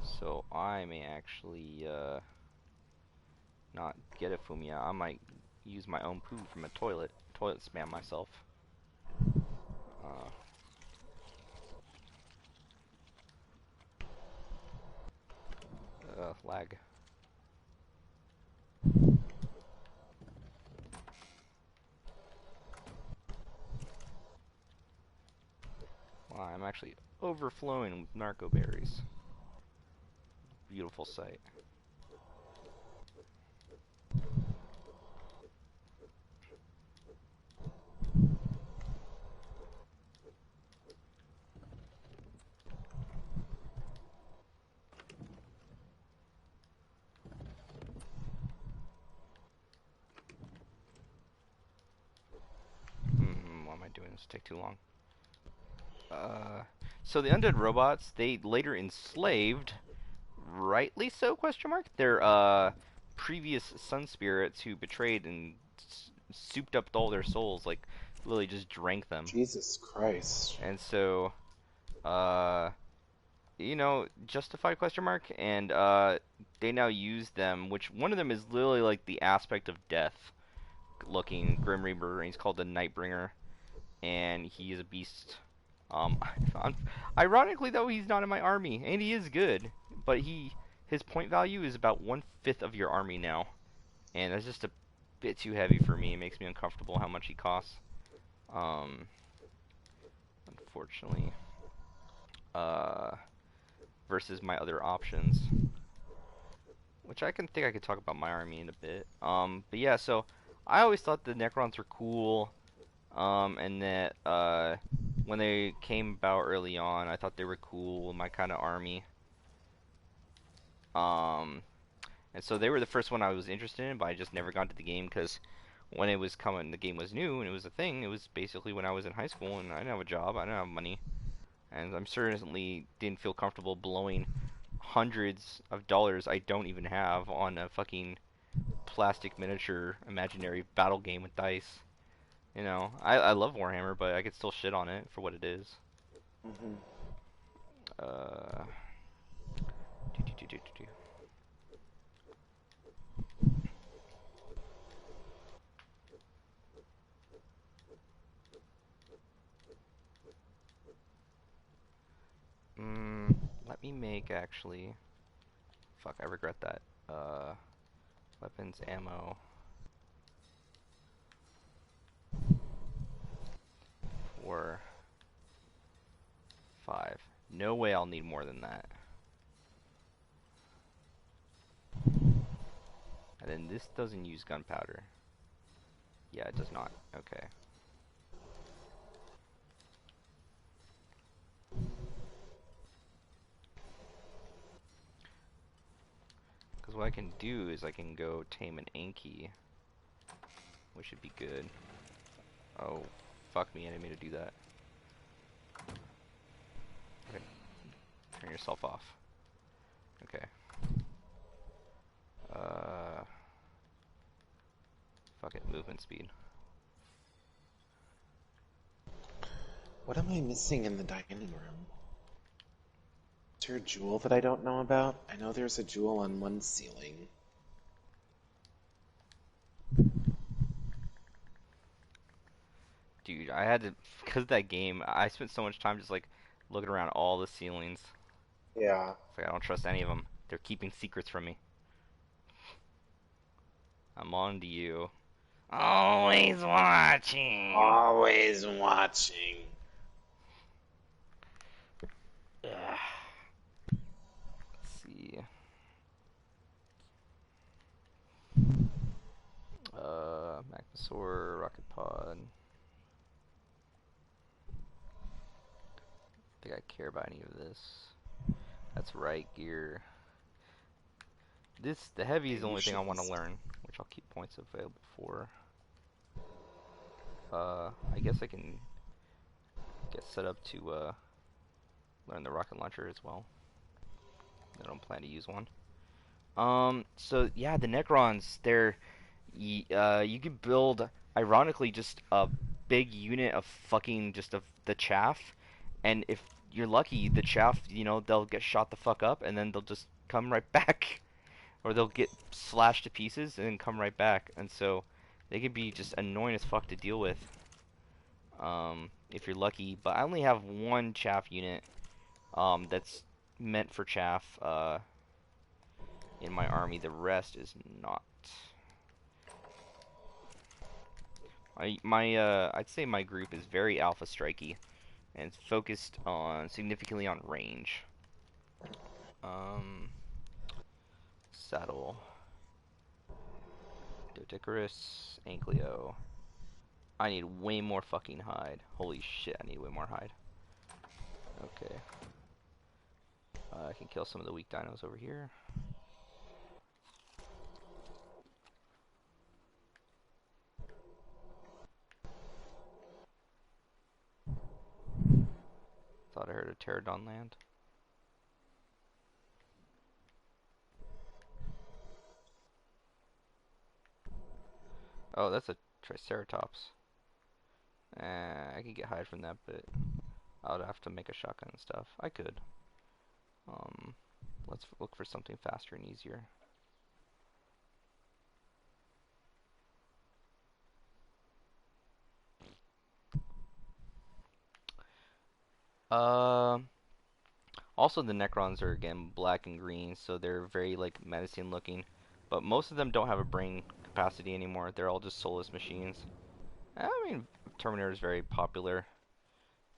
so I may actually not get a Fumia. I might use my own poo from a toilet spam myself. Uh, lag. Wow, I'm actually overflowing with narco berries. Beautiful sight. I doing? This will take too long. So the undead robots, they later enslaved, rightly so, question mark, their previous sun spirits who betrayed and souped up all their souls, like literally just drank them. Jesus Christ. And so, uh, justified, question mark, and they now use them, which one of them is literally like the aspect of death looking Grim Reaper, and he's called the Nightbringer, and he is a beast. Um, Ironically though, he's not in my army, and he is good, but his point value is about 1/5 of your army now, and that's just a bit too heavy for me. It makes me uncomfortable how much he costs. Um, Unfortunately, uh, versus my other options, which I could talk about my army in a bit. But yeah, so I always thought the Necrons were cool. And that when they came about early on, I thought they were cool, my kind of army. Um, and so they were the first one I was interested in, but I just never got to the game because when it was coming, the game was new and it was a thing. It was basically when I was in high school and I didn't have a job, I didn't have money, and I'm certainly didn't feel comfortable blowing hundreds of dollars I don't even have on a fucking plastic miniature imaginary battle game with dice. I love Warhammer, but I could still shit on it for what it is. Mm-hmm. Uh, do, do, do. Let me make actually. Fuck, I regret that. Weapons, ammo. 4, 5. No way I'll need more than that. And then this doesn't use gunpowder. Yeah, it does not. Okay. Because what I can do is I can go tame an Anki, which should be good. Oh, fuck me, I didn't mean to do that. Okay. Turn yourself off. Okay. Fuck it, movement speed. What am I missing in the dining room? Is there a jewel that I don't know about? I know there's a jewel on one ceiling. Dude, I had to, because of that game, I spent so much time just like looking around all the ceilings. Yeah. It's like I don't trust any of them. They're keeping secrets from me. I'm on to you. Always watching. Always watching. Ugh. Let's see. Magmasaur, Rocket Pod. I think I care about any of this. That's right gear. The heavy is the Okay, you only thing I should want to list. learn, which I'll keep points available for. I guess I can get set up to learn the rocket launcher as well. I don't plan to use one. So yeah, the Necrons, you can build, ironically, just a big unit of fucking just of the chaff, and if you're lucky, the chaff, they'll get shot the fuck up, and then they'll just come right back, or they'll get slashed to pieces and then come right back, and so they can be just annoying as fuck to deal with, if you're lucky. But I only have one chaff unit, that's meant for chaff, in my army. The rest is not. I'd say my group is very alpha strikey, and it's focused on significantly on range. Saddle, Doedicurus, Ankleo. I need way more fucking hide. Holy shit, I need way more hide. Okay. I can kill some of the weak dinos over here. pterodon land. Oh, that's a triceratops. I could get hide from that, but I would have to make a shotgun and stuff. I could. Um, let's look for something faster and easier. Uh, Also the Necrons are again black and green, so they're very like menacing looking. But most of them don't have a brain capacity anymore. They're all just soulless machines. I mean, Terminator is very popular.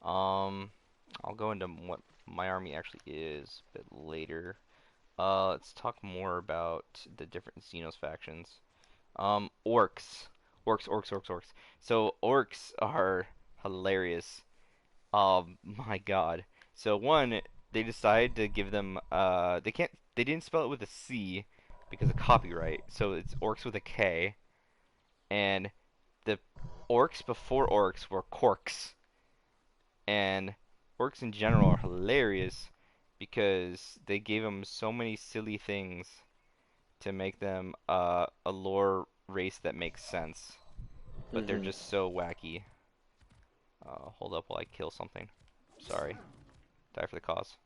Um, I'll go into what my army actually is a bit later. Let's talk more about the different Xenos factions. Orcs. Orcs. So orcs are hilarious. My God. So one, they decided to give them they didn't spell it with a C because of copyright. So it's orcs with a K, and the orcs before orcs were corks. And orcs in general are hilarious because they gave them so many silly things to make them a lore race that makes sense, but they're Mm-hmm. just so wacky. Hold up while I kill something. Sorry. Die for the cause.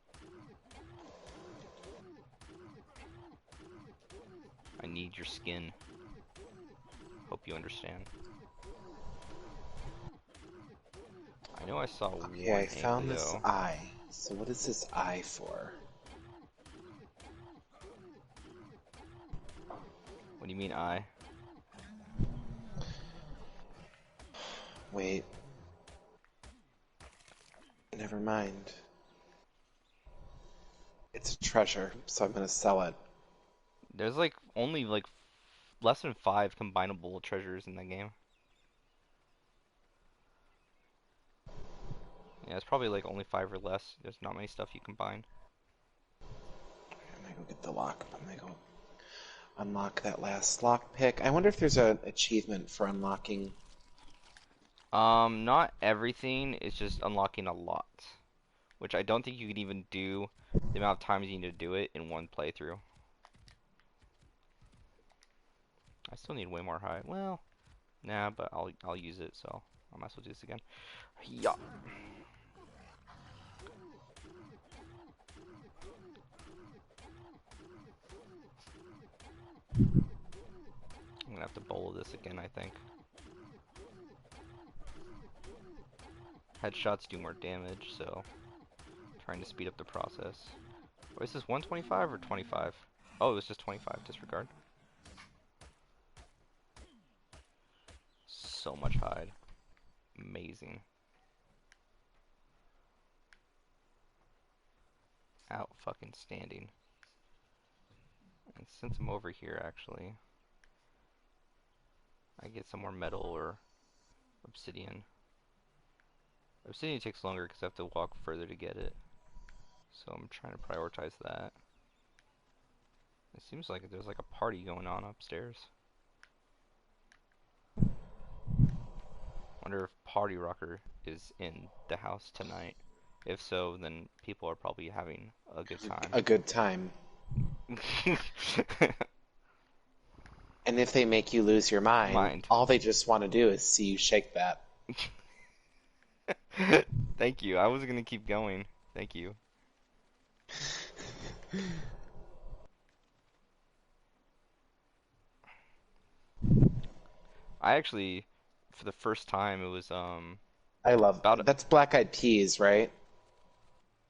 I need your skin. Hope you understand. I know I saw Okay, I one found this Anglio. eye. So what is this eye for? What do you mean I? Wait, never mind. It's a treasure, so I'm gonna sell it. There's like only like less than 5 combinable treasures in the game. Yeah, it's probably like only 5 or less. There's not many stuff you combine. I'm gonna go get the lock. I'm gonna go unlock that last lock pick. I wonder if there's an achievement for unlocking. Not everything. It's just unlocking a lot, which I don't think you could even do the amount of times you need to do it in one playthrough. I still need way more high. Well, nah, but I'll use it, so I might as well do this again. Yeah. I'm gonna have to bowl this again, I think. Headshots do more damage, so trying to speed up the process. Oh, is this 125 or 25? Oh, it was just 25. Disregard. So much hide. Amazing. Out fucking standing. And since I'm over here, actually, I get some more metal or obsidian. Obsidian takes longer because I have to walk further to get it. So I'm trying to prioritize that. It seems like there's like a party going on upstairs. Wonder if Party Rocker is in the house tonight. If so, then people are probably having a good time. A good time. And if they make you lose your mind, Mind. all they just want to do is see you shake that. Thank you. I was gonna keep going. Thank you. I actually, for the first time, it was I love about that's black eyed peas, right?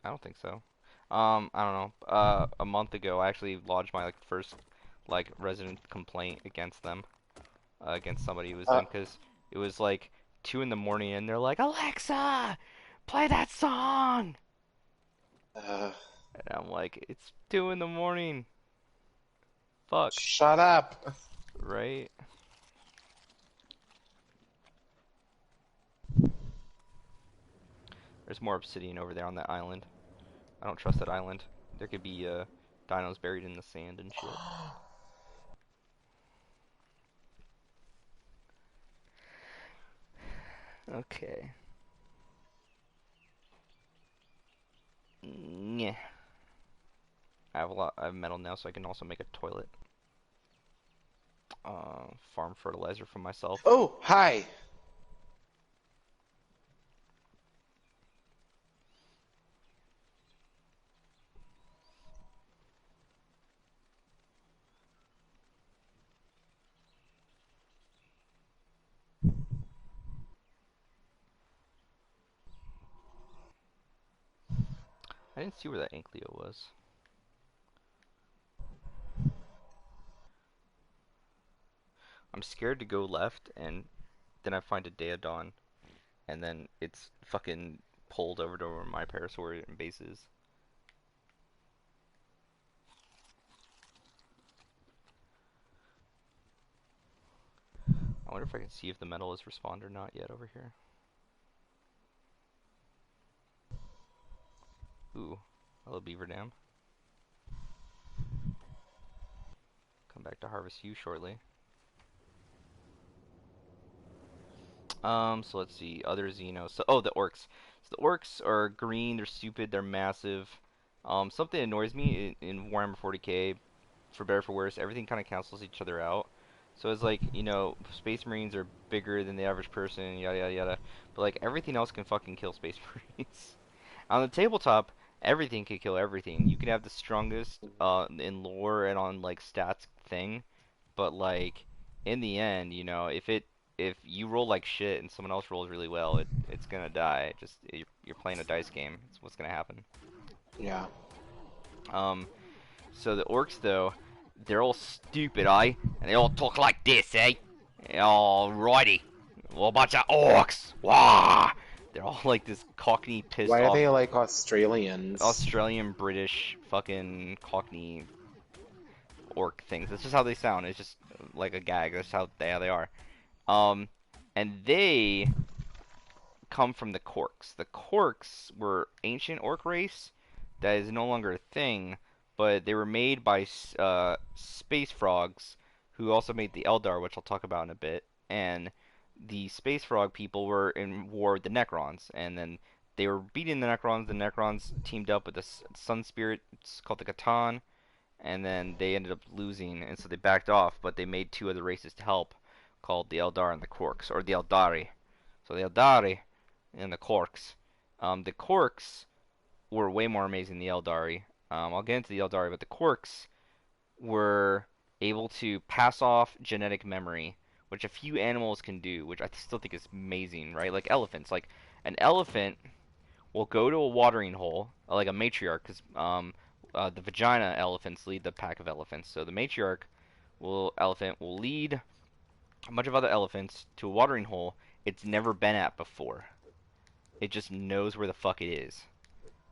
I don't think so. I don't know. A month ago, I actually lodged my like first like resident complaint against them, against somebody who was Uh, them, because it was like 2 in the morning, and they're like, Alexa, play that song, uh, and I'm like, it's 2 in the morning. Fuck, shut up. right? There's more obsidian over there on that island. I don't trust that island. There could be dinos buried in the sand and shit. Okay. Yeah. I have a lot. I have metal now, so I can also make a toilet. Farm fertilizer for myself. Oh, hi. I didn't see where that Ankleo was. I'm scared to go left, and then I find a Daedon, and then it's fucking pulled over to where my Parasaur base is. I wonder if I can see if the metal has respawned or not yet over here. Ooh, hello Beaver Dam. Come back to harvest you shortly. So let's see, other Xenos. So, oh, the orcs. So the orcs are green, they're stupid, they're massive. Something that annoys me in Warhammer 40k, for better or for worse, everything kind of cancels each other out. So it's like, Space Marines are bigger than the average person, yada yada yada. But like everything else can fucking kill Space Marines. On the tabletop, everything can kill everything. You can have the strongest in lore and on like stats thing, but like in the end, if you roll like shit and someone else rolls really well, it's gonna die. Just you're playing a dice game. It's what's gonna happen. Yeah. Um, so the orcs though, they're all stupid, eh? And they all talk like this, eh? Alrighty, well, a bunch of orcs. Wah! They're all like this Cockney pissed Why are off they like Australians? Australian British fucking Cockney orc things. That's just how they sound. It's just like a gag. That's how they are. Um, and they come from the Corks. The Corks were ancient orc race that is no longer a thing, but they were made by space frogs, who also made the Eldar, which I'll talk about in a bit. And the space frog people were in war with the Necrons, and then they were beating the Necrons. The Necrons teamed up with the Sun Spirit, it's called the Catan, and then they ended up losing, and so they backed off. But they made two other races to help, called the Eldar and the Corks, or the Eldari. So the Eldari and the Corks. The Corks were way more amazing than the Eldari. I'll get into the Eldari, but the Corks were able to pass off genetic memory, which a few animals can do, which I still think is amazing, right? Like elephants. Like an elephant will go to a watering hole, like a matriarch, because the vagina elephants lead the pack of elephants. So the matriarch elephant will lead a bunch of other elephants to a watering hole it's never been at before. It just knows where the fuck it is,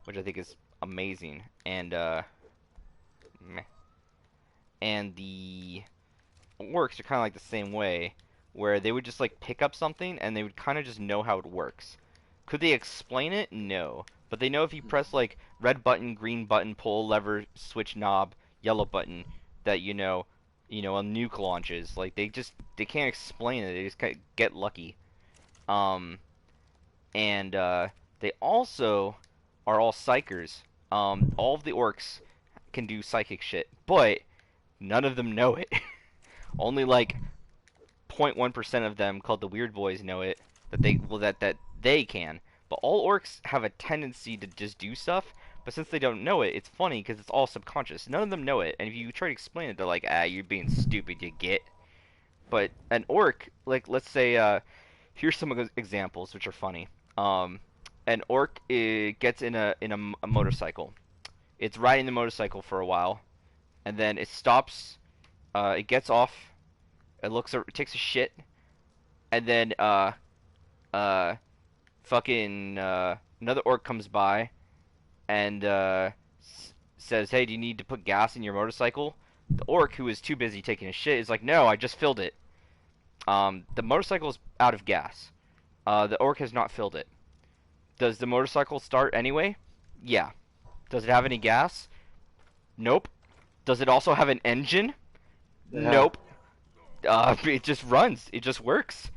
which I think is amazing. And the orcs are kind of like the same way, where they would just like pick up something and they would kind of just know how it works. Could they explain it? No. But they know if you press like red button, green button, pull lever, switch knob, yellow button, that a nuke launches. Like they can't explain it. They just get lucky. Um, and they also are all psychers. All of the orcs can do psychic shit, but none of them know it. Only like 0.1% of them, called the weird boys, know it. That they can. But all orcs have a tendency to just do stuff. But since they don't know it, it's funny because it's all subconscious. None of them know it, and if you try to explain it, they're like, "Ah, you're being stupid. You get." But an orc, like let's say, here's some examples which are funny. An orc gets in a motorcycle. It's riding the motorcycle for a while, and then it stops. It gets off. It takes a shit, and then uh, fucking another orc comes by and says, "Hey, do you need to put gas in your motorcycle?" The orc, who is too busy taking a shit, is like, "No, I just filled it." The motorcycle is out of gas. The orc has not filled it. Does the motorcycle start anyway? Yeah. Does it have any gas? Nope. Does it also have an engine? Yeah. Nope. It just runs. It just works.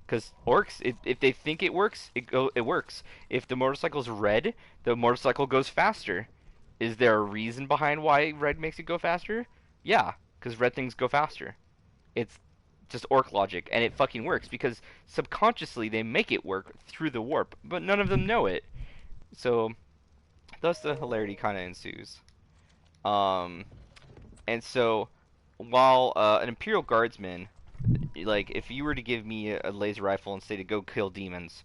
Because orcs, if they think it works, it works. If the motorcycle's red, the motorcycle goes faster. Is there a reason behind why red makes it go faster? Yeah, because red things go faster. It's just orc logic, and it fucking works because subconsciously they make it work through the warp, but none of them know it. So thus the hilarity kind of ensues. Um, and so while an Imperial Guardsman, like if you were to give me a laser rifle and say to go kill demons,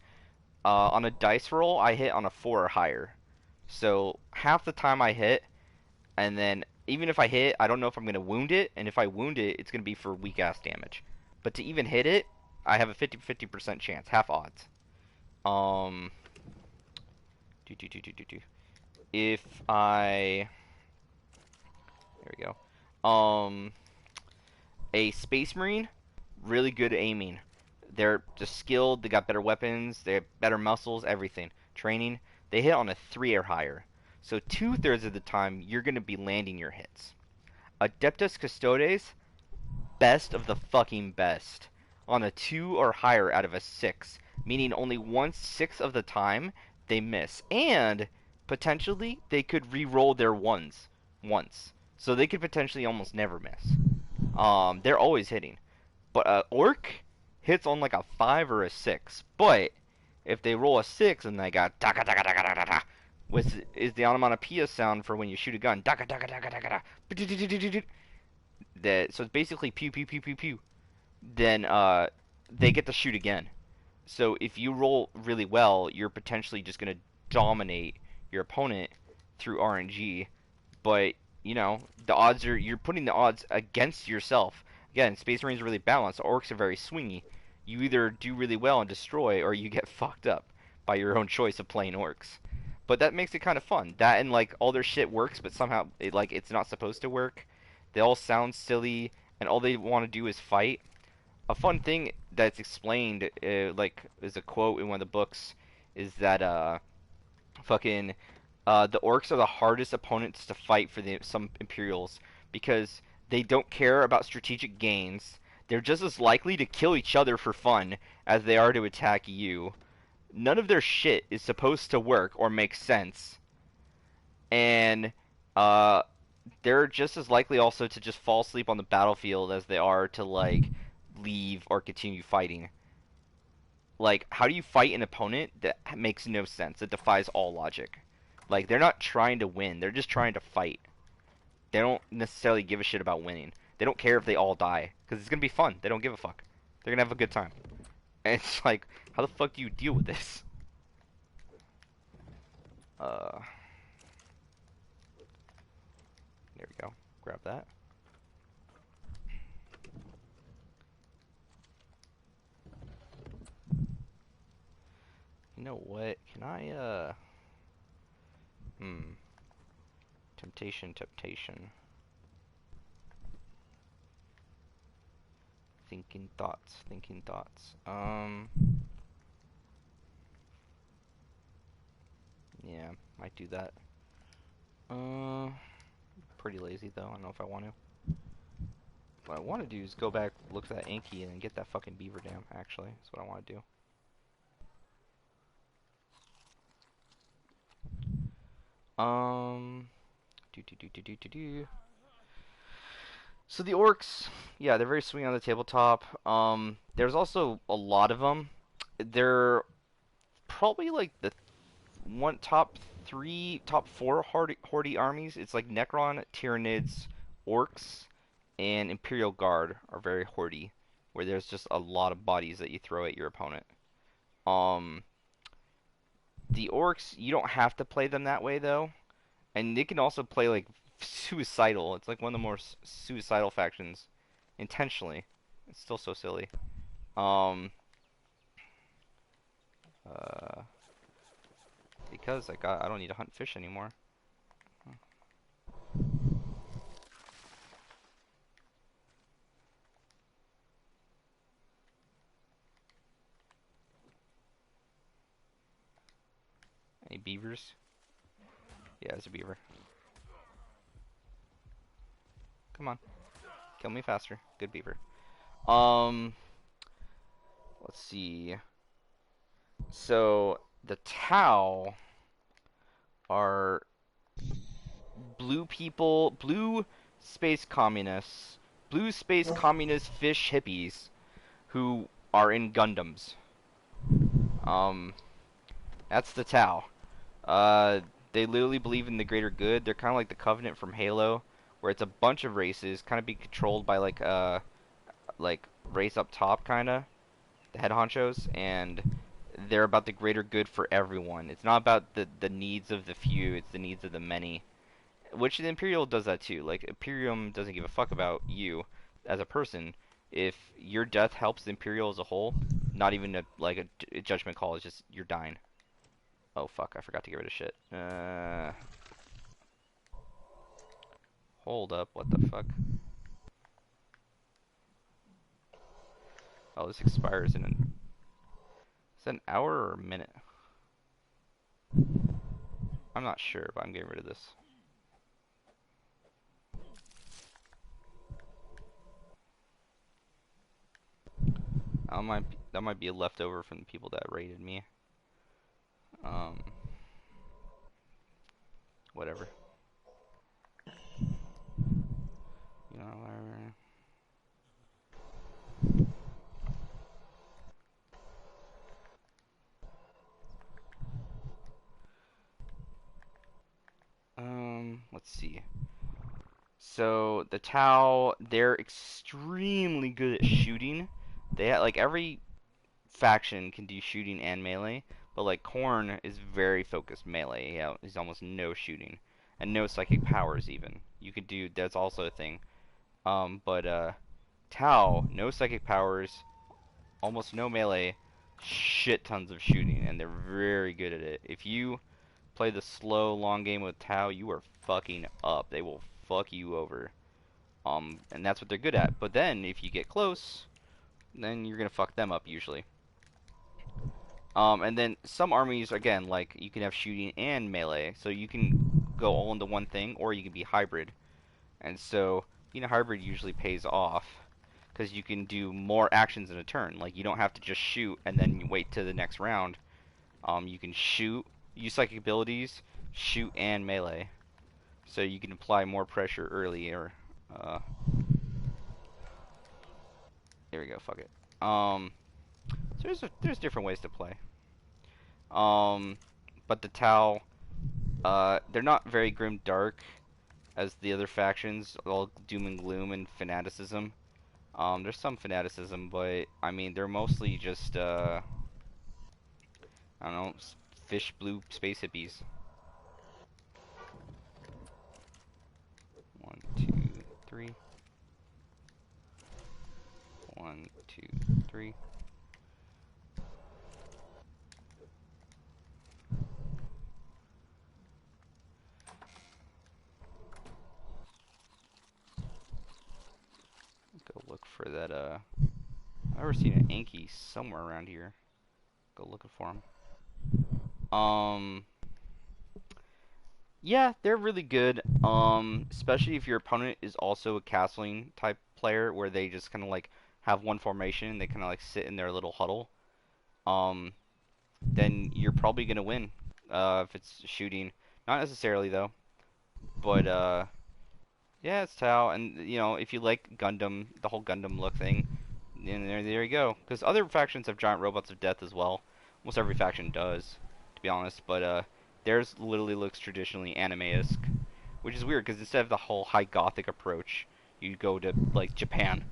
on a dice roll I hit on a 4 or higher. So half the time I hit, and then even if I hit, I don't know if I'm gonna wound it, and if I wound it, it's gonna be for weak ass damage. But to even hit it, I have a 50% chance, half odds. Um, If I, there we go. A Space Marine, really good aiming. They're just skilled. They got better weapons. They have better muscles. Everything. Training. They hit on a 3 or higher. So 2/3 of the time, you're gonna be landing your hits. Adeptus Custodes, best of the fucking best. On a 2 or higher out of a 6, meaning only 1/6 of the time they miss. And potentially they could re-roll their ones once. So they could potentially almost never miss. They're always hitting. But orc hits on like a 5 or a 6. But if they roll a 6 and they got taka taka taka taka taka, which is the onomatopoeia sound for when you shoot a gun. Taka taka taka taka taka. That, so it's basically pew pew pew pew pew. Then they get to shoot again. So if you roll really well, you're potentially just gonna dominate your opponent through RNG. But you know the odds are, you're putting the odds against yourself. Again, Space Marines are really balanced. Orcs are very swingy. You either do really well and destroy, or you get fucked up by your own choice of playing orcs. But that makes it kind of fun. That and like all their shit works, but somehow it's not supposed to work. They all sound silly, and all they want to do is fight. A fun thing that's explained, like is a quote in one of the books, is that fucking the orcs are the hardest opponents to fight for some Imperials because they don't care about strategic gains. They're just as likely to kill each other for fun as they are to attack you. None of their shit is supposed to work or make sense, and uh, they're just as likely also to just fall asleep on the battlefield as they are to like leave or continue fighting. Like, how do you fight an opponent that makes no sense? It defies all logic. Like, they're not trying to win, they're just trying to fight. They don't necessarily give a shit about winning. They don't care if they all die, because it's gonna be fun. They don't give a fuck. They're gonna have a good time. And it's like, how the fuck do you deal with this? Uh, there we go. Grab that. You know what? Can I, Temptation, temptation. Thinking thoughts, thinking thoughts. Yeah, might do that. Pretty lazy though. I don't know if I want to. What I want to do is go back, look at that Anki, and get that fucking beaver dam. Actually, that's what I want to do. Do. So the orcs, yeah, they're very swing on the tabletop. There's also a lot of them. They're probably like the one top three, top four Horde armies. It's like Necron, Tyranids, Orcs, and Imperial Guard are very Horde, where there's just a lot of bodies that you throw at your opponent. Um, the Orcs, you don't have to play them that way though, and they can also play like suicidal. It's like one of the more suicidal factions, intentionally. It's still so silly. Um, uh, because I don't need to hunt fish anymore. Any beavers? Yeah, it's a beaver. Come on. Kill me faster. Good beaver. Um, Let's see. So the Tau are blue people, blue space communist fish hippies who are in Gundams. Um, that's the Tau. Uh, they literally believe in the greater good. They're kind of like the Covenant from Halo, where it's a bunch of races, kind of be controlled by like race up top, kind of the head honchos, and they're about the greater good for everyone. It's not about the needs of the few; it's the needs of the many. Which the Imperial does that too. Like Imperium doesn't give a fuck about you as a person. If your death helps the Imperial as a whole, not even a judgment call, it's just you're dying. Oh fuck, I forgot to get rid of shit. Hold up, what the fuck? Oh, this expires in is that an hour or a minute? I'm not sure, but I'm getting rid of this. That might be a leftover from the people that raided me. Um, whatever. You know, whatever. Let's see. So the Tau, they're extremely good at shooting. Like every faction can do shooting and melee, but like Korn is very focused melee. Yeah, he's almost no shooting and no psychic powers even. You could do that's also a thing. But Tau, no psychic powers, almost no melee, shit tons of shooting, and they're very good at it. If you play the slow long game with Tau, you are fucking up. They will fuck you over. And that's what they're good at. But then if you get close, then you're gonna fuck them up usually. And then some armies, again, like you can have shooting and melee, so you can go all into one thing, or you can be hybrid. And so being a hybrid usually pays off because you can do more actions in a turn. Like you don't have to just shoot and then you wait to the next round. You can shoot, use psychic abilities, shoot and melee, so you can apply more pressure earlier. There we go. Fuck it. So there's different ways to play. Um, but the Tau, they're not very grim dark as the other factions, all doom and gloom and fanaticism. There's some fanaticism, but I mean they're mostly just I don't know, fish blue space hippies. 1, 2, 3. 1, 2, 3. Go look for that. I've ever seen an Anki somewhere around here. Go looking for him. Yeah, they're really good. Especially if your opponent is also a castling type player, where they just kind of like have one formation and they kind of like sit in their little huddle. Um, then you're probably gonna win. If it's shooting, not necessarily though. But yeah, it's Tau, and you know if you like Gundam, the whole Gundam look thing, then there you go. Because other factions have giant robots of death as well. Almost every faction does, to be honest. But theirs literally looks traditionally anime-esque, which is weird because instead of the whole high gothic approach, you go to like Japan.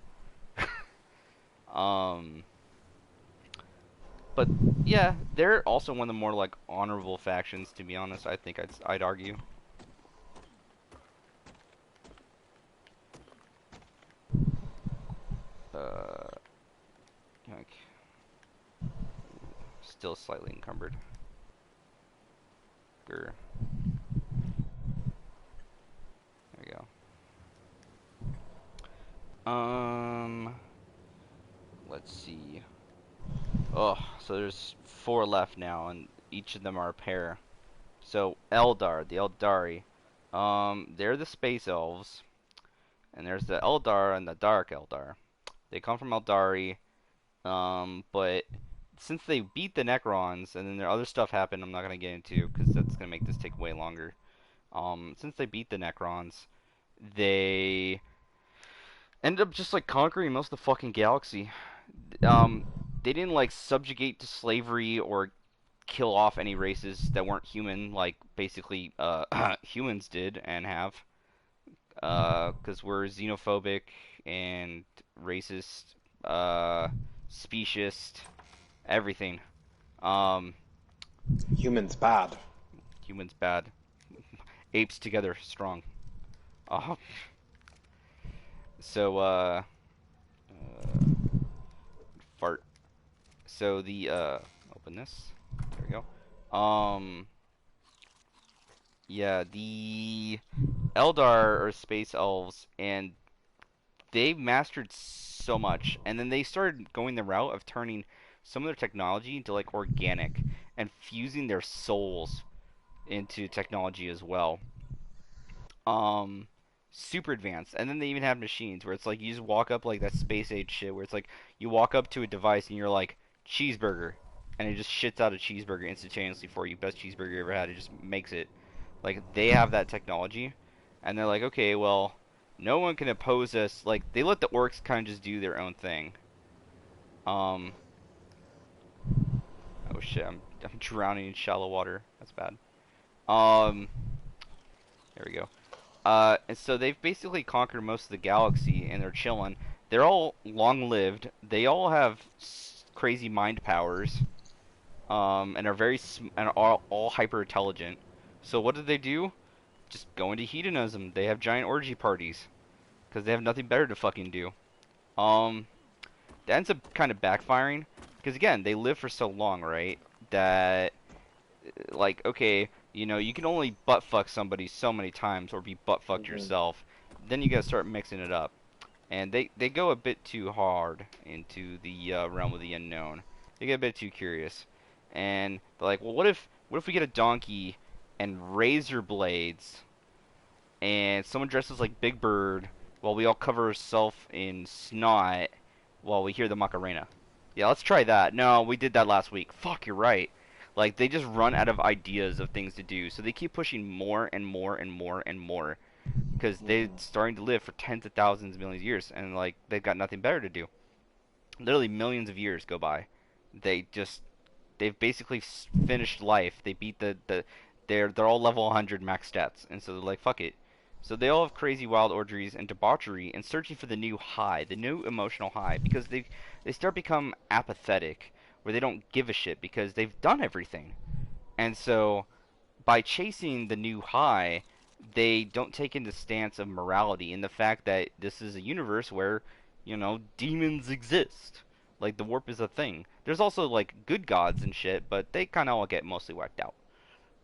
um, but yeah, they're also one of the more like honorable factions, to be honest. I think I'd argue. Like, still slightly encumbered. Grr. There we go. Let's see. Oh, so there's 4 left now, and each of them are a pair. So Eldar, the Eldari, they're the space elves, and there's the Eldar and the Dark Eldar. They come from Eldari. But since they beat the Necrons and then their other stuff happened, I'm not gonna get into because that's gonna make this take way longer. Since they beat the Necrons, they ended up just like conquering most of the fucking galaxy. Um, they didn't like subjugate to slavery or kill off any races that weren't human, like basically humans did and have, because we're xenophobic and racist, speciest, everything. Um, Humans bad. Humans bad, apes together strong. Uh, so fart. So the open this. There we go. Yeah, the Eldar are space elves, and they mastered so much, and then they started going the route of turning some of their technology into like organic and fusing their souls into technology as well. Um, Super advanced, and then they even have machines where it's like you just walk up like that space age shit, where it's like you walk up to a device and you're like cheeseburger, and it just shits out a cheeseburger instantaneously for you. Best cheeseburger you ever had. It just makes it. Like they have that technology, and they're like, okay, well, no one can oppose us. Like they let the orcs kind of just do their own thing. Um, oh shit, I'm drowning in shallow water. That's bad. Um, there we go. And so they've basically conquered most of the galaxy, and they're chilling. They're all long-lived. They all have crazy mind powers, and are and are all hyper intelligent. So what do they do? Just go into hedonism. They have giant orgy parties because they have nothing better to fucking do. Um, that ends up kind of backfiring because again, they live for so long, right? That like, okay, you can only butt fuck somebody so many times or be butt fucked Hmm. yourself. Then you gotta start mixing it up, and they go a bit too hard into the realm of the unknown. They get a bit too curious, and they're like, well, what if we get a donkey and razor blades and someone dresses like Big Bird while we all cover ourselves in snot while we hear the Macarena. Yeah, let's try that. No, we did that last week. Fuck, you're right. Like they just run out of ideas of things to do, so they keep pushing more and more and more and more because they're Hmm. starting to live for tens of thousands, millions of years, and like they've got nothing better to do. Literally millions of years go by. They just they've basically finished life. They beat they're all level 100 max stats, and so they're like fuck it. So they all have crazy wild orgies and debauchery and searching for the new high, the new emotional high, because they start become apathetic, where they don't give a shit because they've done everything. And so by chasing the new high, they don't take into stance of morality and the fact that this is a universe where, demons exist. Like the warp is a thing. There's also like good gods and shit, but they kind of all get mostly wiped out.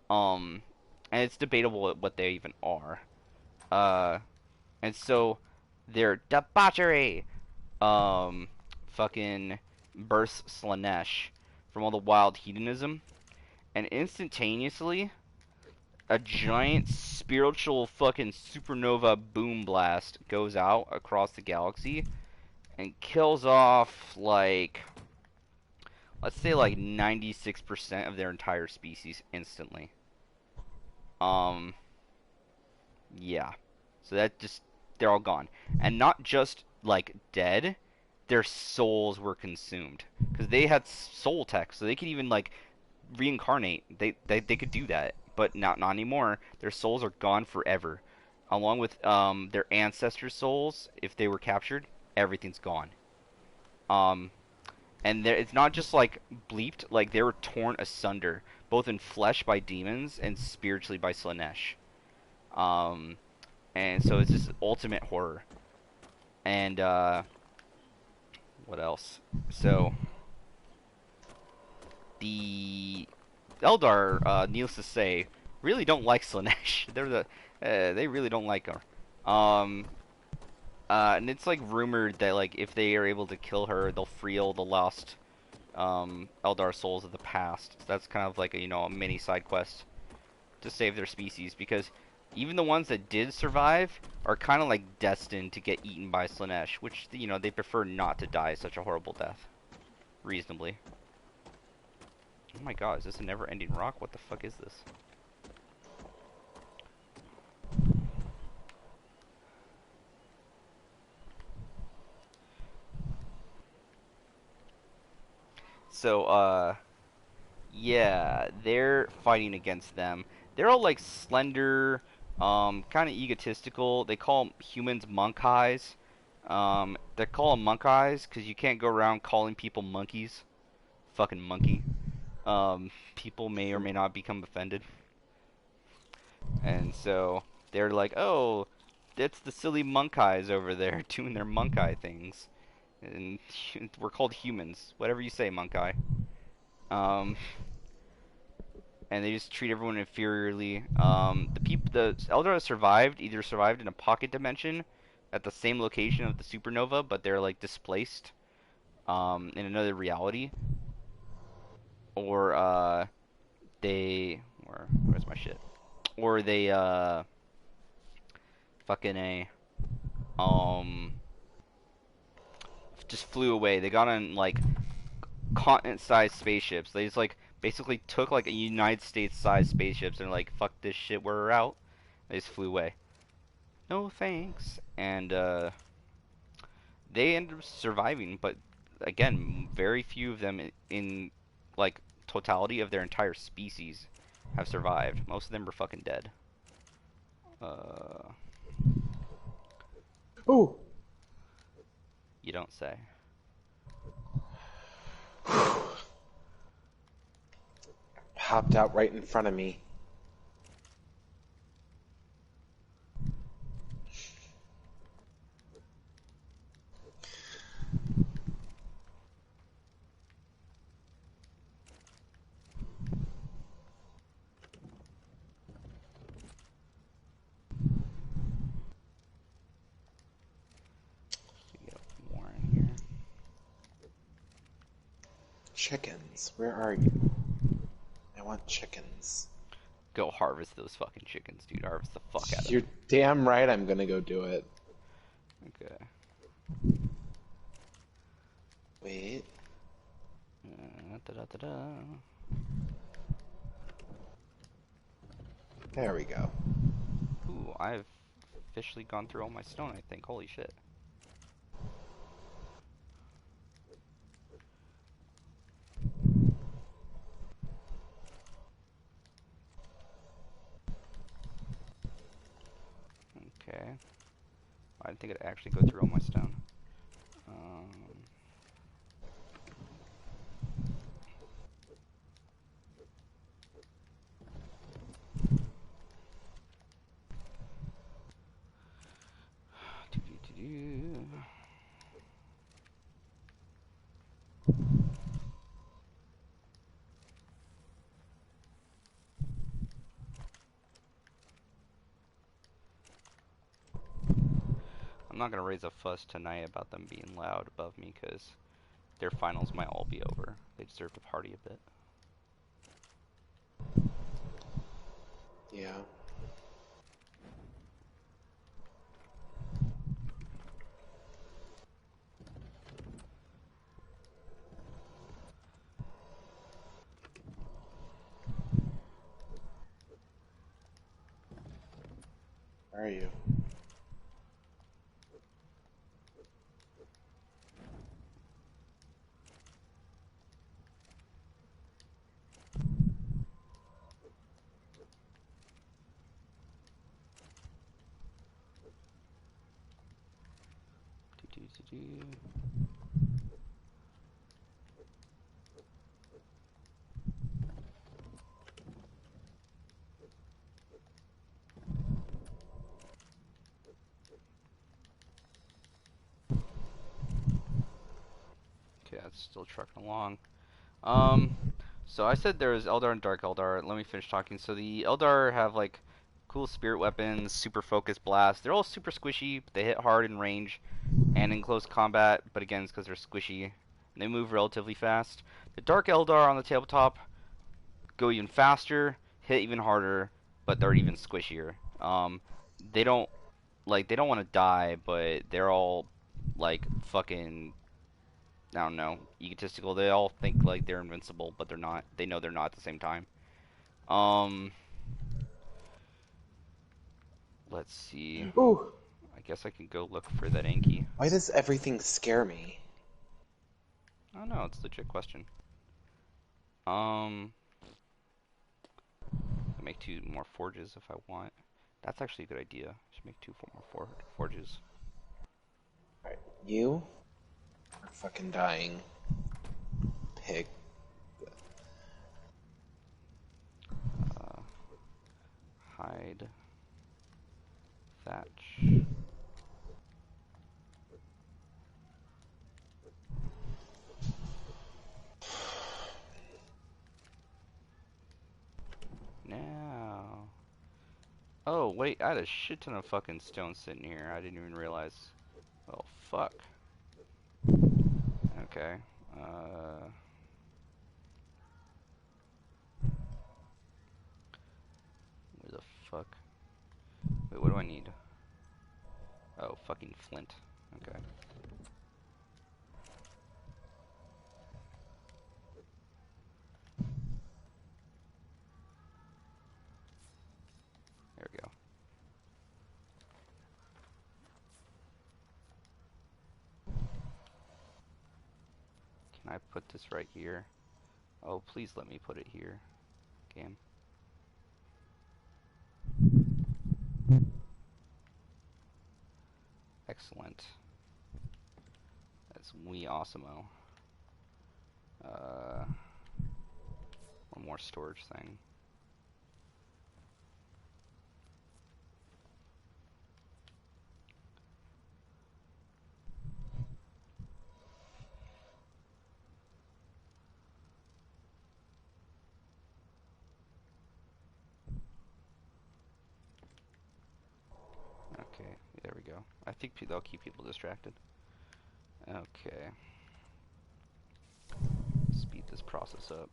Um, and it's debatable what they even are. Uh, and so their debauchery, um, fucking bursts Slanesh from all the wild hedonism, and instantaneously a giant spiritual fucking supernova boom blast goes out across the galaxy and kills off like let's say like 96% of their entire species instantly. Um yeah. So that just they're all gone. And not just like dead, their souls were consumed cuz they had soul tech so they could even like reincarnate. They could do that, but not anymore. Their souls are gone forever, along with their ancestors' souls. If they were captured, everything's gone. Um, and it's not just like bleeped; like they were torn asunder, both in flesh by demons and spiritually by Slanesh. Um, and so it's just ultimate horror. And what else? So the Eldar, needless to say, really don't like Slanesh. They really don't like her. Um, and it's like rumored that like if they are able to kill her, they'll free all the lost Eldar souls of the past. So that's kind of like a mini side quest to save their species because even the ones that did survive are kind of like destined to get eaten by Slanesh, which they prefer not to die such a horrible death. reasonably. Oh my god, is this a never-ending rock? What the fuck is this? So, yeah, they're fighting against them. They're all like slender, kind of egotistical. They call humans monk eyes. They call them monk eyes because you can't go around calling people monkeys. Fucking monkey. People may or may not become offended. And so they're like, oh, that's the silly monk eyes over there doing their monk eye things. And we're called humans. Whatever you say, monk eye. Um, and they just treat everyone inferiorly. The Eldar survived either survived in a pocket dimension at the same location of the supernova, but they're like displaced in another reality, or where's my shit? Or they fucking a um just flew away. They got on like continent-sized spaceships. They just like basically took like a United States-sized spaceships and like fuck this shit, we're out. They just flew away. No thanks. And they ended up surviving, but again, very few of them in like totality of their entire species have survived. Most of them are fucking dead. Uh, Ooh. you don't say. Hopped out right in front of me. Get more in here. Chickens, where are you? I want chickens. Go harvest those fucking chickens, dude. Harvest the fuck out of You're them. damn right I'm gonna go do it. Okay. Wait. Da-da-da-da. There we go. Ooh, I've officially gone through all my stone, I think. Holy shit. Okay. I didn't think I'd actually go through all my stone. Do-do-do-do. I'm not gonna raise a fuss tonight about them being loud above me, because their finals might all be over. They deserve to party a bit. Yeah. Where are you? Do-do-do-do. Okay, that's still trucking along. So I said there was Eldar and Dark Eldar. Let me finish talking. So the Eldar have like cool spirit weapons, super focused blast. They're all super squishy, but they hit hard in range and in close combat. But again, it's because they're squishy and they move relatively fast. The Dark Eldar on the tabletop go even faster, hit even harder, but they're even squishier. They don't they don't want to die, but they're all like fucking I don't know, egotistical. They all think like they're invincible, but they're not. They know they're not at the same time. Um, let's see. Ooh, I guess I can go look for that Anki. why does everything scare me? I don't know. It's a legit question. Um, I can make 2 more forges if I want. That's actually a good idea. I should make 2 more forges. Alright, you are fucking dying. Pig. Hide. Thatch. Now. Oh, wait, I had a shit ton of fucking stone sitting here. I didn't even realize. Oh, fuck. Okay. Where the fuck? Wait, what do I need? Oh, fucking flint. Okay. There we go. Can I put this right here? Oh, please let me put it here. Game. Excellent. That's muy awesome-o. One more storage thing. Okay, there we go. I think they'll keep people distracted. Okay. Speed this process up.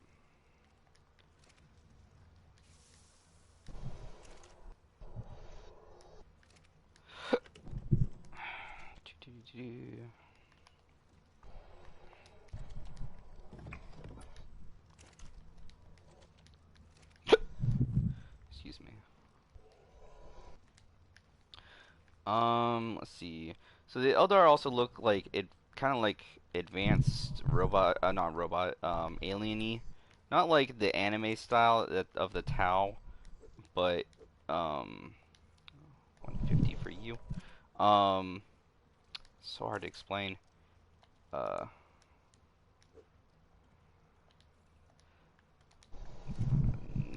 Excuse me. Let's see. So the Eldar also look like it, kind of like advanced robot, not robot, alien-y. Not like the anime style of the Tau, but 150 for you. Um, so hard to explain. Uh,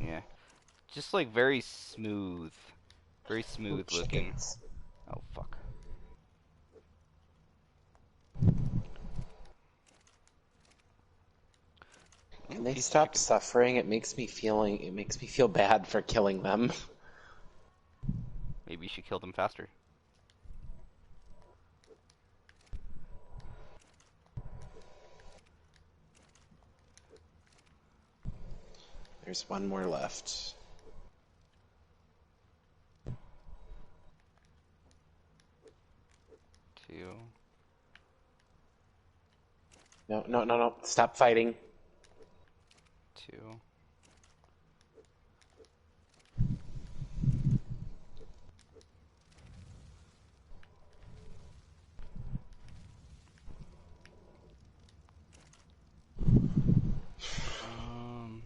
yeah, just like very Ooh, smooth looking. chickens. Oh fuck. Ooh, Can they piece of stop chicken. suffering? It makes me feel bad for killing them. Maybe you should kill them faster. There's one more left. Two. No, no, no, no. Stop fighting. Two. Um.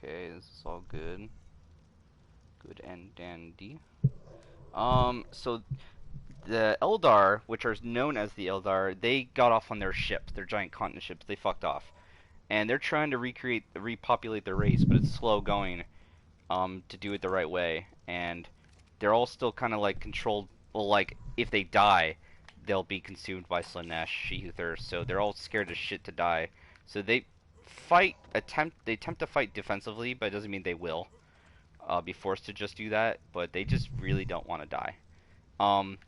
Okay, this is all good. Good and dandy. So the Eldar, which are known as the Eldar, they got off on their ships, their giant continent ships. They fucked off, and they're trying to repopulate their race, but it's slow going. To do it the right way, and they're all still kind of like controlled. Well, like if they die, they'll be consumed by Slanesh, She-Who so they're all scared as shit to die. So they attempt to fight defensively, but it doesn't mean they will be forced to just do that. But they just really don't want to die. Um,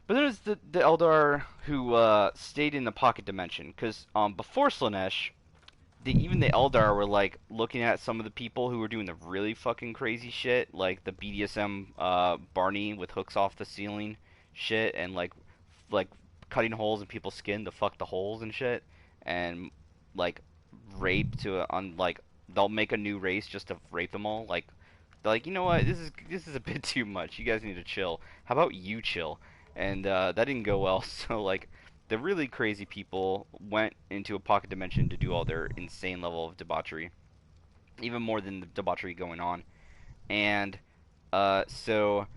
but there's the Eldar who stayed in the pocket dimension, because before Slanesh, even the Eldar were like looking at some of the people who were doing the really fucking crazy shit, like the BDSM Barney with hooks off the ceiling shit, and like cutting holes in people's skin to fuck the holes and shit, and like rape to on like they'll make a new race just to rape them all. Like they're like, you know what, this is a bit too much. You guys need to chill. How about you chill? And that didn't go well. So like the really crazy people went into a pocket dimension to do all their insane level of debauchery, even more than the debauchery going on. And so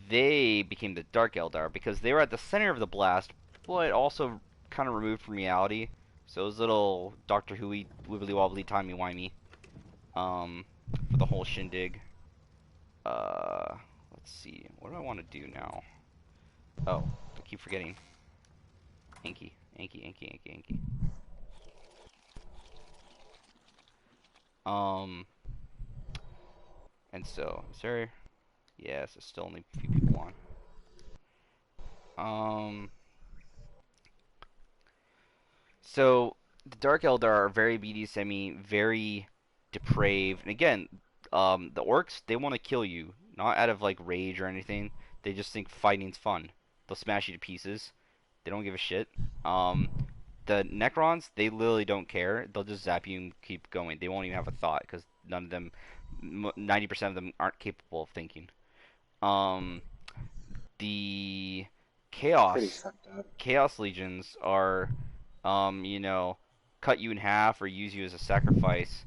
they became the Dark Eldar because they were at the center of the blast, but also kind of removed from reality. So it was little Doctor Who-y, wibbly wobbly, timey wimey, um, for the whole shindig. Uh, let's see, what do I want to do now? Oh, I keep forgetting. Anki, Anki, Anki, Anki, Anki. Um, and so, is there? Yes, there's still only a few people on. Um, so the Dark Eldar are very BDSM-y, very depraved. And again, the orcs, they want to kill you, not out of like rage or anything. They just think fighting's fun. They'll smash you to pieces. They don't give a shit. Um, the Necrons, they literally don't care. They'll just zap you and keep going. They won't even have a thought because none of them, 90% of them aren't capable of thinking. Um, the Pretty chaos fucked up. chaos legions are, you know, cut you in half or use you as a sacrifice,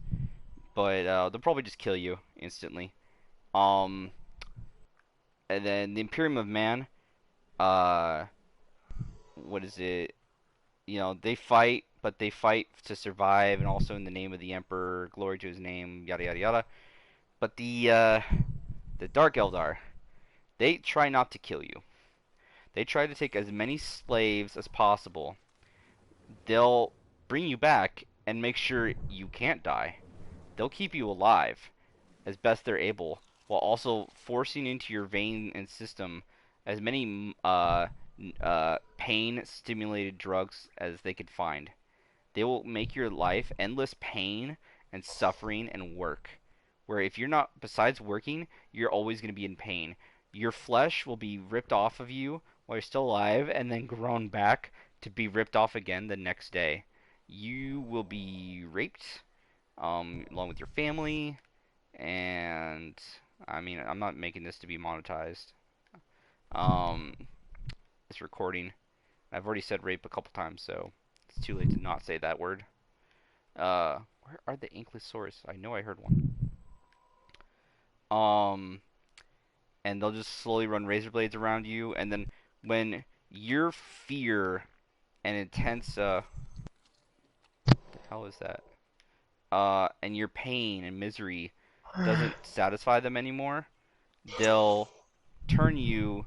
but they'll probably just kill you instantly. Um, and then the Imperium of Man, uh, what is it? You know, they fight, but they fight to survive, and also in the name of the Emperor, glory to his name, yada yada yada. But the Dark Eldar, they try not to kill you. They try to take as many slaves as possible. They'll bring you back and make sure you can't die. They'll keep you alive as best they're able, while also forcing into your vein and system as many pain stimulated drugs as they could find. They will make your life endless pain and suffering and work. Where if you're not, besides working, you're always going to be in pain. Your flesh will be ripped off of you while you're still alive and then grown back to be ripped off again the next day. You will be raped, along with your family, and I mean, I'm not making this to be monetized. Um, this recording, I've already said rape a couple times, so it's too late to not say that word. Where are the Ankylosaurus? I know I heard one. Um, and they'll just slowly run razor blades around you, and then when your fear and intense, what the hell is that? And your pain and misery doesn't satisfy them anymore, they'll turn you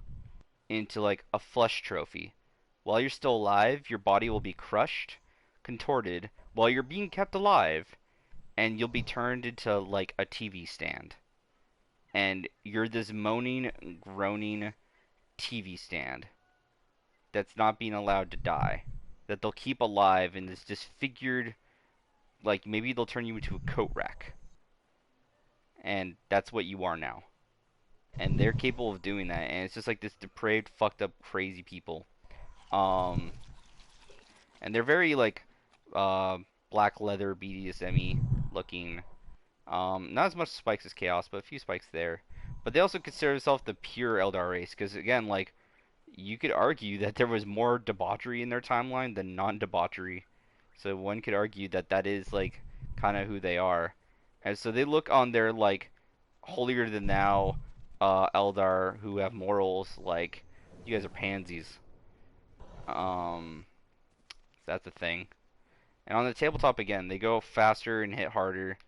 into like a flesh trophy. While you're still alive, your body will be crushed, contorted, while you're being kept alive, and you'll be turned into like a TV stand. And you're this moaning, groaning TV stand that's not being allowed to die. That they'll keep alive in this disfigured, like maybe they'll turn you into a coat rack. And that's what you are now. And they're capable of doing that. And it's just like this depraved, fucked up, crazy people. Um, and they're very like uh, black leather BDSM-y looking. Not as much spikes as Chaos, but a few spikes there. But they also consider themselves the pure Eldar race, because again, like you could argue that there was more debauchery in their timeline than non-debauchery. So one could argue that that is like kind of who they are, and so they look on their like holier than thou Eldar who have morals like you guys are pansies. Um, that's a thing. And on the tabletop again, they go faster and hit harder.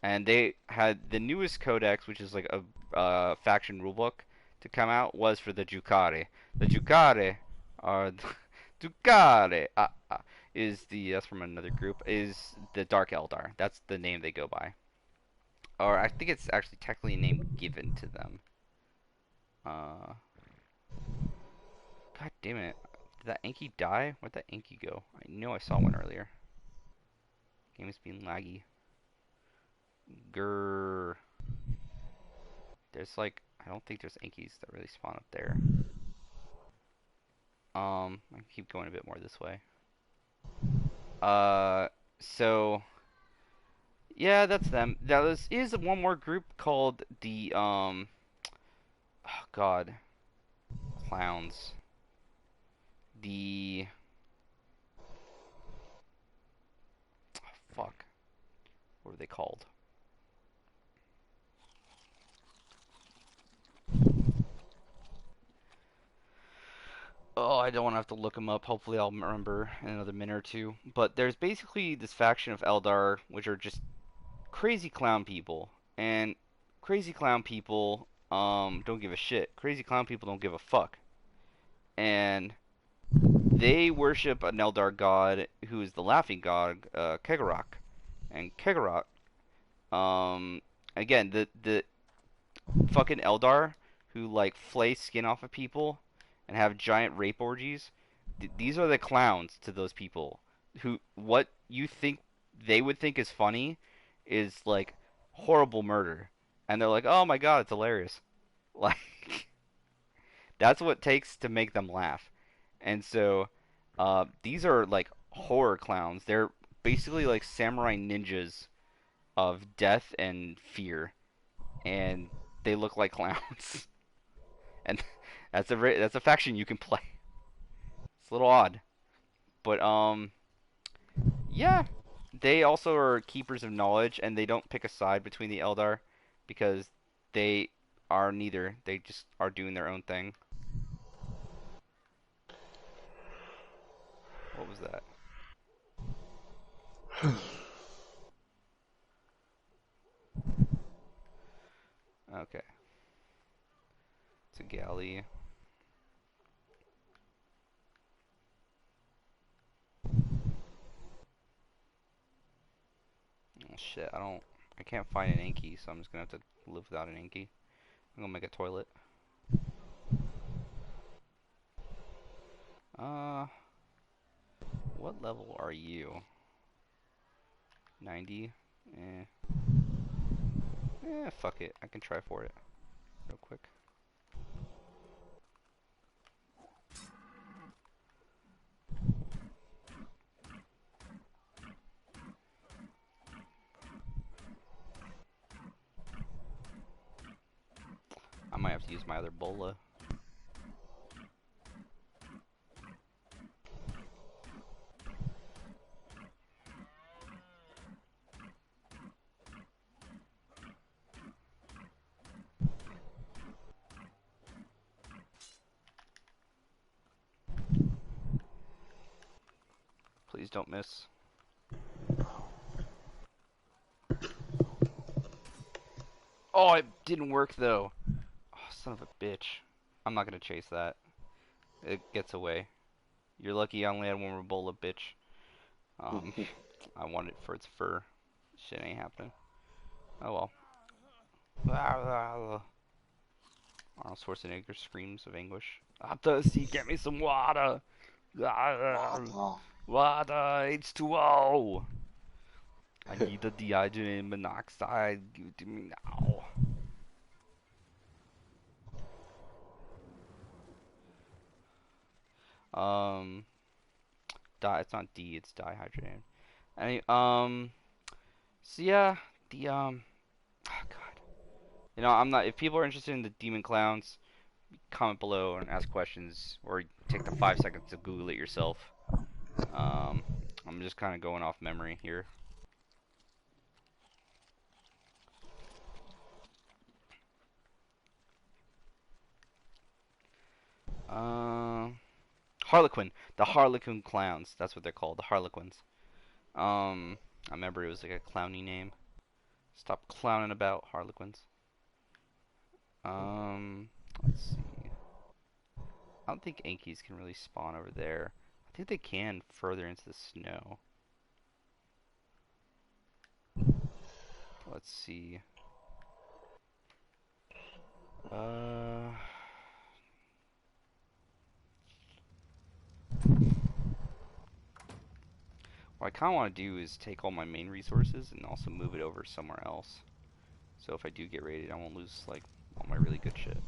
And they had the newest codex, which is like a faction rulebook to come out, was for the Jukare. The Jukare are Jukare is the that's from another group is the Dark Eldar. That's the name they go by. Or I think it's actually technically a name given to them. Uh, God damn it! Did that Anki die? Where'd that Anki go? I know I saw one earlier. Game is being laggy. Grrr. There's like, I don't think there's Ankies that really spawn up there. I keep going a bit more this way. So yeah, that's them. There is one more group called the oh God, clowns. The fuck, what are they called? Oh, I don't want to have to look them up. Hopefully, I'll remember in another minute or two. But there's basically this faction of Eldar, which are just crazy clown people, and crazy clown people don't give a shit. Crazy clown people don't give a fuck, and they worship an Eldar god who is the laughing god, Kegarok, and Kegarok. Um, again, the fucking Eldar who like flay skin off of people and have giant rape orgies. These are the clowns to those people. Who what you think they would think is funny is like horrible murder, and they're like, "Oh my god, it's hilarious." Like that's what it takes to make them laugh. And so these are like horror clowns. They're basically like samurai ninjas of death and fear, and they look like clowns. And that's a faction you can play. It's a little odd, but yeah, they also are keepers of knowledge, and they don't pick a side between the Eldar because they are neither. They just are doing their own thing. What was that? Okay, it's a galley. Oh shit, I can't find an Anki, so I'm just gonna have to live without an Anki. I'm gonna make a toilet. Uh, what level are you? 90? Eh. Fuck it. I can try for it. Real quick. I might have to use my other bola. Please don't miss. Oh, it didn't work though. Oh, son of a bitch. I'm not gonna chase that. It gets away. You're lucky I only had one Ebola, bitch. Um, I want it for its fur. Shit ain't happening. Oh well. Arnold Schwarzenegger screams of anguish. I'm thirsty, get me some water. Water, H2O. I need the dehydrated monoxide. Give it to me now. Um, it's not D, it's dehydrated. Any, so yeah, oh god. You know, I'm not, if people are interested in the demon clowns, comment below and ask questions, or take the 5 seconds to Google it yourself. I'm just kind of going off memory here. Harlequin. The Harlequin clowns. That's what they're called. The Harlequins. I remember it was like a clowny name. Stop clowning about, Harlequins. Let's see. I don't think Ankies can really spawn over there. I think they can further into the snow. Let's see. Why I kind of want to do is take all my main resources and also move it over somewhere else. So if I do get raided, I won't lose like all my really good shit.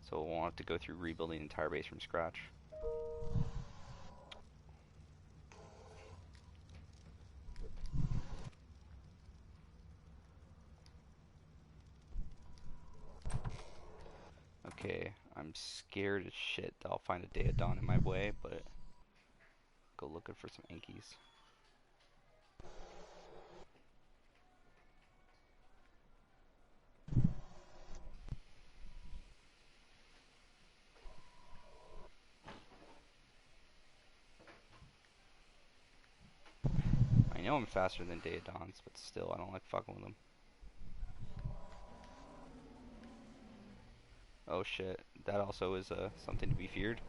So I won't have to go through rebuilding the entire base from scratch. Okay, I'm scared as shit that I'll find a Day of Dawn in my way, but go looking for some Ankies. I know I'm faster than Day of Dawns, but still, I don't like fucking with them. Oh shit, that also is something to be feared.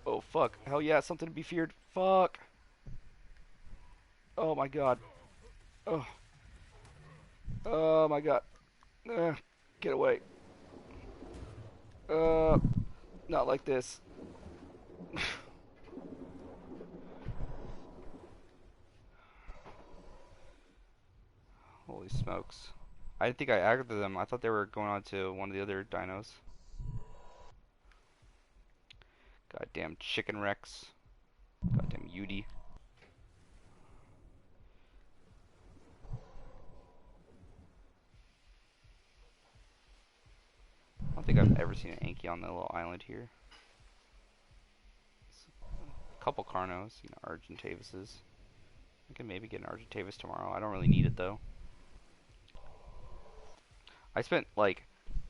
Oh fuck, hell yeah, something to be feared. Fuck. Oh my god. Oh, oh my god. Get away. Uh, Not like this. Holy smokes. I didn't think I aggroed them. I thought they were going on to one of the other dinos. Goddamn chicken Rex. Goddamn Yudi. I don't think I've ever seen an Anki on the little island here. A couple Carnos, you know, Argentavises. I can maybe get an Argentavis tomorrow. I don't really need it though. I spent like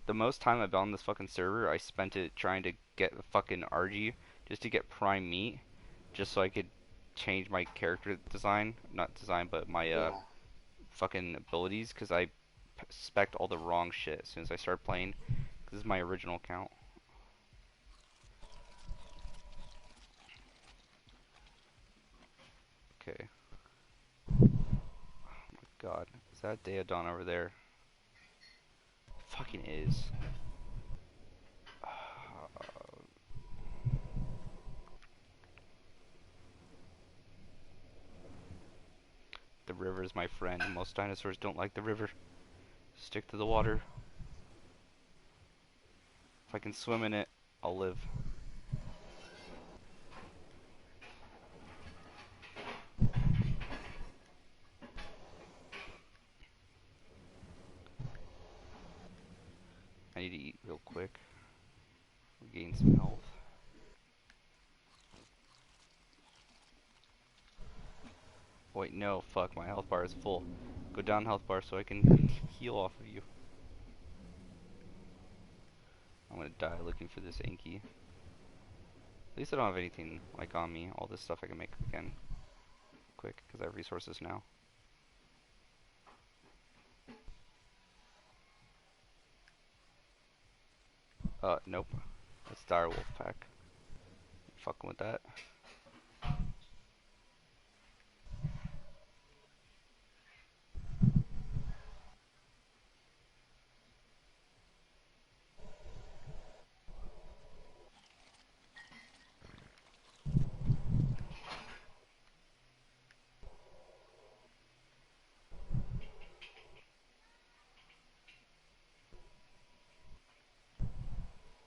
the most time I've been on this fucking server, I spent it trying to get the fucking RG just to get prime meat, just so I could change my character design, not design, but my Yeah. fucking abilities, because I spec'd all the wrong shit as soon as I started playing. This is my original account. Okay. Oh my god, is that Daedon over there? Fucking is. The river is my friend. Most dinosaurs don't like the river. Stick to the water. If I can swim in it, I'll live. I need to eat real quick. Regain some health. Wait, no, fuck, my health bar is full. Go down health bar so I can heal off of you. I'm gonna die looking for this Anki. At least I don't have anything like on me. All this stuff I can make again quick because I have resources now. Nope. That's dire wolf pack. Fucking with that.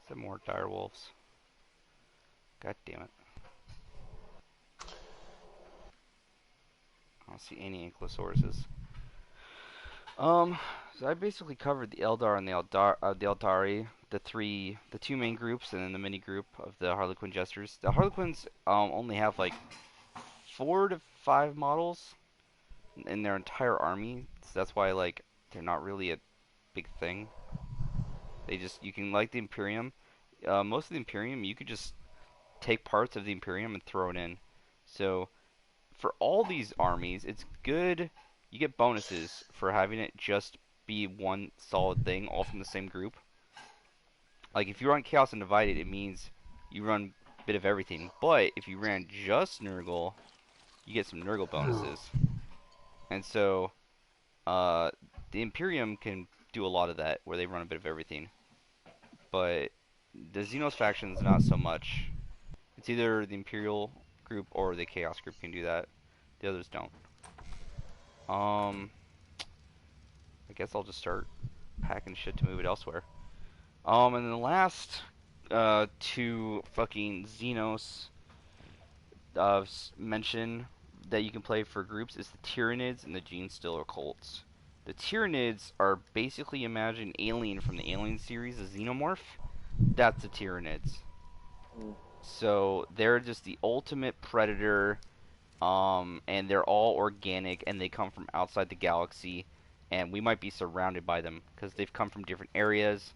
Some more dire wolves. God damn it. I don't see any ankylosauruses. So I basically covered the Eldar and the Eldari, the two main groups, and then the mini group of the Harlequin Jesters. The Harlequins only have like 4 to 5 models in their entire army, so that's why like they're not really a big thing. You can like the Imperium. Most of the Imperium, you could just take parts of the Imperium and throw it in. So for all these armies, it's good. You get bonuses for having it just be one solid thing, all from the same group. Like if you run Chaos and Divided, it means you run a bit of everything. But if you ran just Nurgle, you get some Nurgle bonuses. And so the Imperium can do a lot of that, where they run a bit of everything. But The Xenos faction's not so much. It's either the Imperial group or the Chaos group can do that. The others don't. Um, I guess I'll just start packing shit to move it elsewhere. And then the last two fucking Xenos mention that you can play for groups is the Tyranids and the Gene Stealer cults. The Tyranids are basically imagine Alien from the Alien series, a xenomorph. That's the Tyranids. So they're just the ultimate predator, and they're all organic, and they come from outside the galaxy, and we might be surrounded by them because they've come from different areas,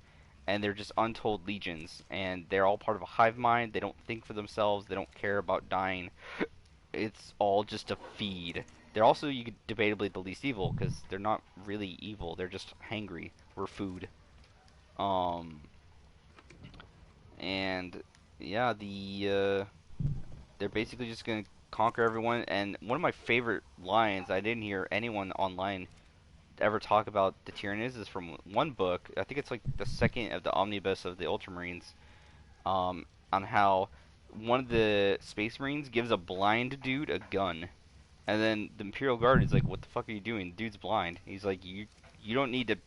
and they're just untold legions, and they're all part of a hive mind. They don't think for themselves. They don't care about dying. It's all just a feed. They're also you could debatably the least evil because they're not really evil. They're just hangry. We're food. Um, and yeah, they're basically just gonna conquer everyone. And one of my favorite lines, I didn't hear anyone online ever talk about the Tyranids, is from one book. I think it's like the second of the omnibus of the Ultramarines. On how one of the Space Marines gives a blind dude a gun, and then the Imperial Guard is like, "What the fuck are you doing? The dude's blind." He's like, "You don't need to.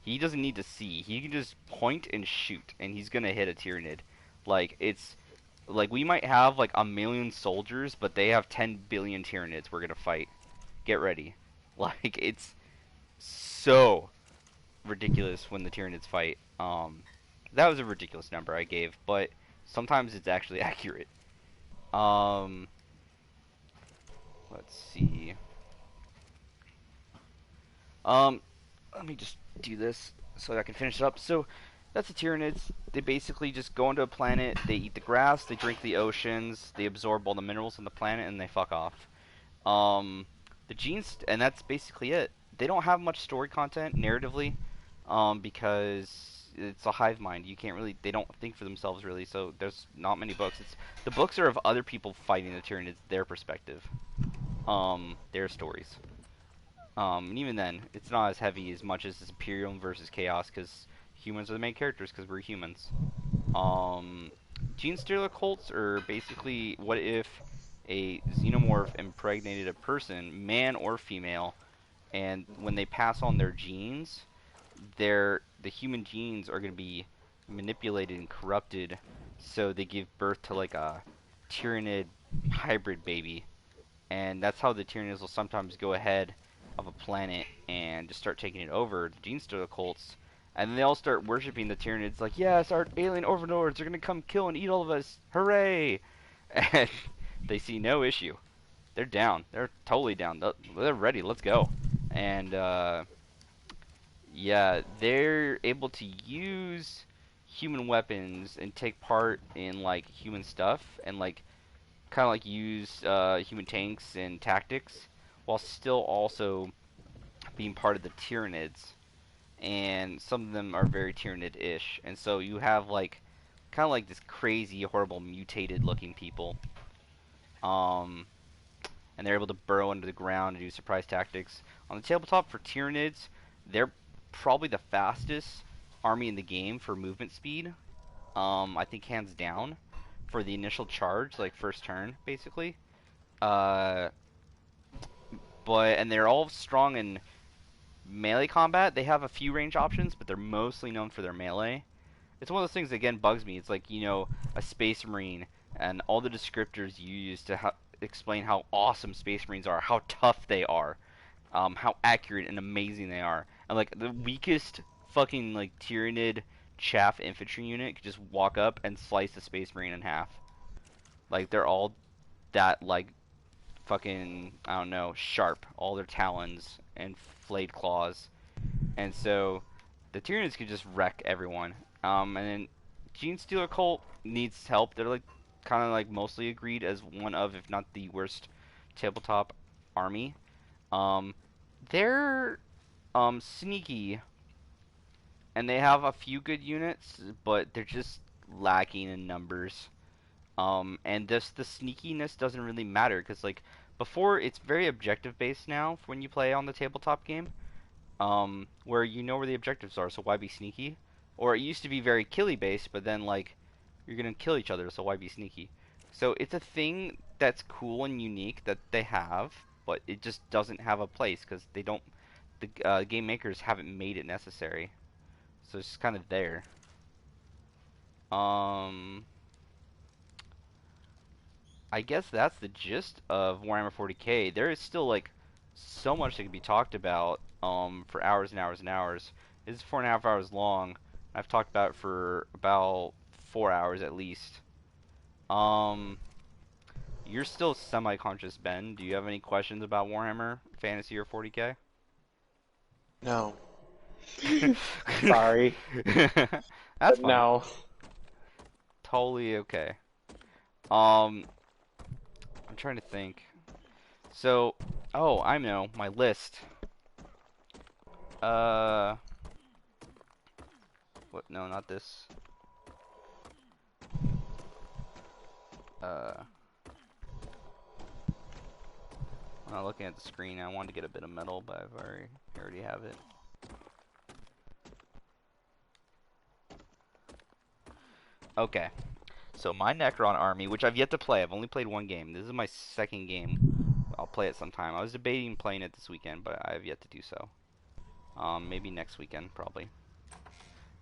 He doesn't need to see. He can just point and shoot, and he's gonna hit a Tyranid. Like it's like we might have like a million soldiers, but they have 10 billion Tyranids we're gonna fight. Get ready." Like it's so ridiculous when the Tyranids fight. That was a ridiculous number I gave, but sometimes it's actually accurate. Um, let's see. Um, Let me just do this so I can finish it up. So that's the Tyranids. They basically just go into a planet, they eat the grass, they drink the oceans, they absorb all the minerals on the planet, and they fuck off. The genes, and that's basically it. They don't have much story content narratively, because it's a hive mind. You can't really, they don't think for themselves really. So there's not many books. It's the books are of other people fighting the Tyranids, their perspective, their stories. And even then, it's not as heavy as much as this Imperium versus Chaos, because humans are the main characters, because we're humans. Um, Gene Stealer cults are basically what if a xenomorph impregnated a person, man or female, and when they pass on their genes, the human genes are going to be manipulated and corrupted, so they give birth to like a Tyranid hybrid baby, and that's how the Tyranids will sometimes go ahead of a planet and just start taking it over, the Gene Stealer cults, and then they all start worshiping the Tyranids, like, yes, our alien overlords are gonna come kill and eat all of us, hooray! And they see no issue. They're down. They're totally down. They're ready. Let's go. And yeah, they're able to use human weapons and take part in like human stuff and like kind of like use human tanks and tactics while still also being part of the Tyranids. And some of them are very Tyranid-ish. And so you have like kind of like this crazy, horrible, mutated looking people. Um, and they're able to burrow under the ground and do surprise tactics. On the tabletop for Tyranids, they're probably the fastest army in the game for movement speed. I think hands down for the initial charge, like first turn, basically. Uh, and they're all strong in melee combat. They have a few range options, but they're mostly known for their melee. It's one of those things that again bugs me. It's like, a Space Marine and all the descriptors you use to explain how awesome Space Marines are, how tough they are, how accurate and amazing they are. And like the weakest fucking like Tyranid chaff infantry unit could just walk up and slice the Space Marine in half. Like they're all that like fucking, I don't know, sharp, all their talons and flayed claws. And so the Tyranids can just wreck everyone. And then Gene Stealer cult needs help. They're like kind of like mostly agreed as one of, if not the worst tabletop army. Um, they're sneaky, and they have a few good units, but they're just lacking in numbers. And just the sneakiness doesn't really matter because like before, it's very objective based now when you play on the tabletop game. Where you know where the objectives are, so why be sneaky? Or it used to be very killy based, but then like you're gonna kill each other, so why be sneaky? So it's a thing that's cool and unique that they have, but it just doesn't have a place because they don't. The game makers haven't made it necessary, so it's just kind of there. Um, I guess that's the gist of Warhammer 40K. There is still like so much that can be talked about for hours and hours and hours. It's 4.5 hours long. I've talked about it for about 4 hours at least. Um, you're still semi-conscious, Ben. Do you have any questions about Warhammer Fantasy or 40K? No. Sorry. That's But fine. no. Totally okay. Um, I'm trying to think. So, oh, I know my list. Uh, what? No, not this. Uh, I'm not looking at the screen. I wanted to get a bit of metal, but I already have it. Okay. So my Necron army, which I've yet to play. I've only played one game. This is my second game. I'll play it sometime. I was debating playing it this weekend, but I have yet to do so. Maybe next weekend, probably.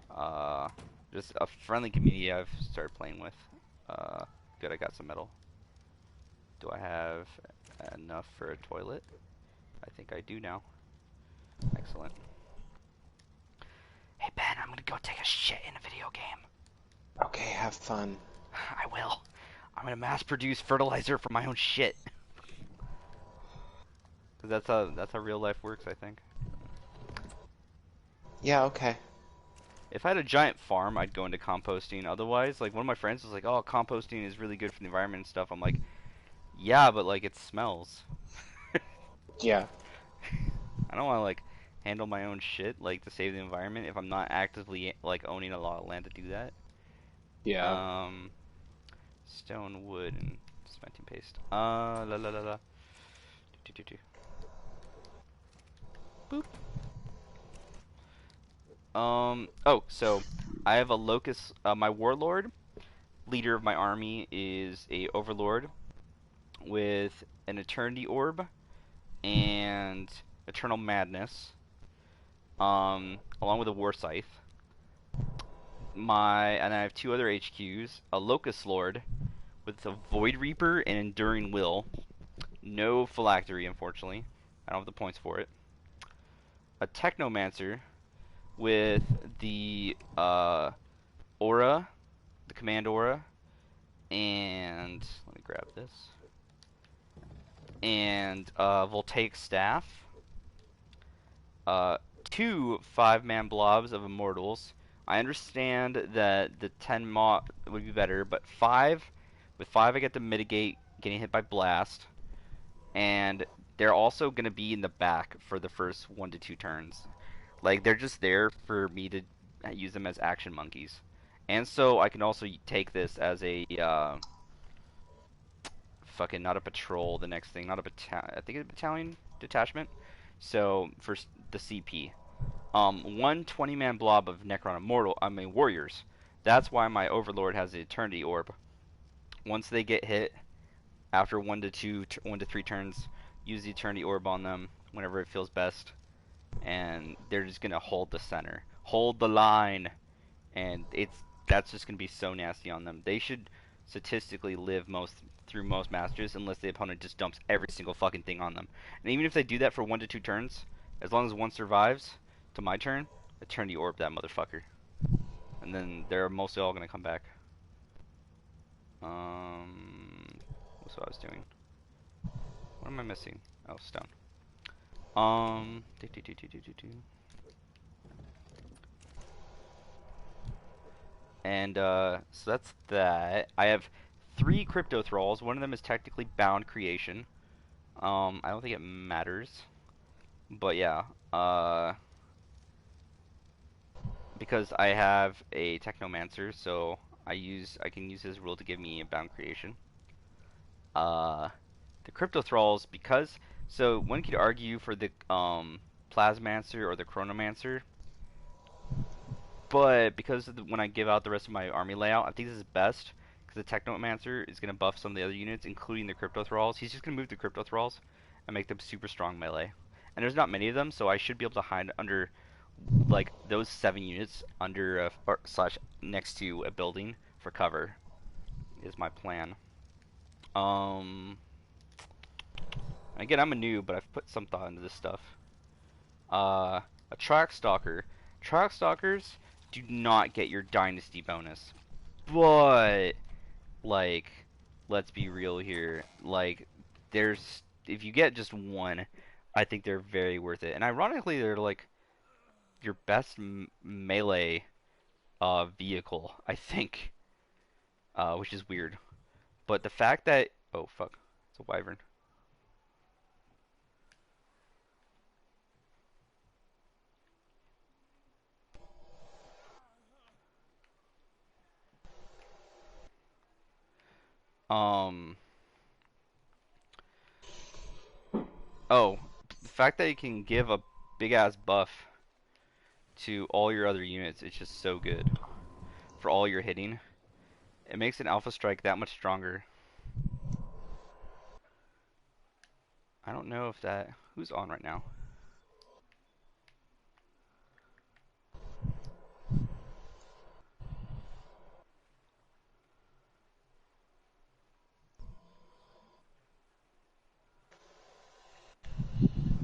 Uh, just a friendly community I've started playing with. Uh, good, I got some metal. Do I have enough for a toilet? I think I do now. Excellent. Hey Ben, I'm gonna go take a shit in a video game. Okay, have fun. I will. I'm gonna mass produce fertilizer for my own shit. Cause that's how real life works, I think. Yeah, okay. If I had a giant farm, I'd go into composting. Otherwise, like one of my friends was like, "Oh, composting is really good for the environment and stuff." I'm like, "Yeah, but like it smells." Yeah. I don't want to like handle my own shit like to save the environment if I'm not actively like owning a lot of land to do that. Yeah. Um, stone, wood, and cementing paste. La la la la. Do, do, do, do. Boop. Oh, so I have a locust. My warlord, leader of my army, is a overlord with an eternity orb and eternal madness. Along with a war scythe. And I have two other HQs: a locust lord with a void reaper and enduring will. No phylactery, unfortunately. I don't have the points for it. A technomancer with the aura, the command aura, and let me grab this. And voltaic staff. Uh, two 5-man blobs of immortals. I understand that the 10 would be better, but with five I get to mitigate getting hit by blast, and they're also going to be in the back for the first 1 to 2 turns. Like they're just there for me to use them as action monkeys. And so I can also take this as a fucking not a patrol. The next thing, not a I think it's a battalion detachment. So for the CP, one 20-man blob of Necron warriors. That's why my Overlord has the Eternity Orb. Once they get hit, after 1 to 3 turns, use the Eternity Orb on them whenever it feels best, and they're just gonna hold the center, hold the line, and that's just gonna be so nasty on them. They should statistically live through most masters unless the opponent just dumps every single fucking thing on them. And even if they do that for 1 to 2 turns, as long as one survives to my turn, Eternity Orb that motherfucker, and then they're mostly all gonna come back. What's what I was doing? What am I missing? Oh, stone. Do, do, do, do, do, do, do. And so that's that. I have 3 crypto thralls. One of them is technically bound creation. I don't think it matters, but yeah. Because I have a technomancer, so I can use his rule to give me a bound creation. The crypto thralls, because so one could argue for the plasmancer or the chronomancer. But because of when I give out the rest of my army layout, I think this is best because the Technomancer is going to buff some of the other units, including the Crypto Thralls. He's just going to move the Crypto Thralls and make them super strong melee. And there's not many of them, so I should be able to hide under like those 7 units under or slash next to a building for cover. Is my plan. Um, Again, I'm a noob, but I've put some thought into this stuff. A track stalker. Track stalkers do not get your dynasty bonus, but like, let's be real here. Like, there's if you get just one, I think they're very worth it. And ironically, they're like your best melee vehicle, I think, which is weird. But the fact that oh fuck, it's a wyvern. Um. Oh, the fact that you can give a big ass buff to all your other units is just so good for all your hitting. It makes an alpha strike that much stronger. I don't know if that who's on right now.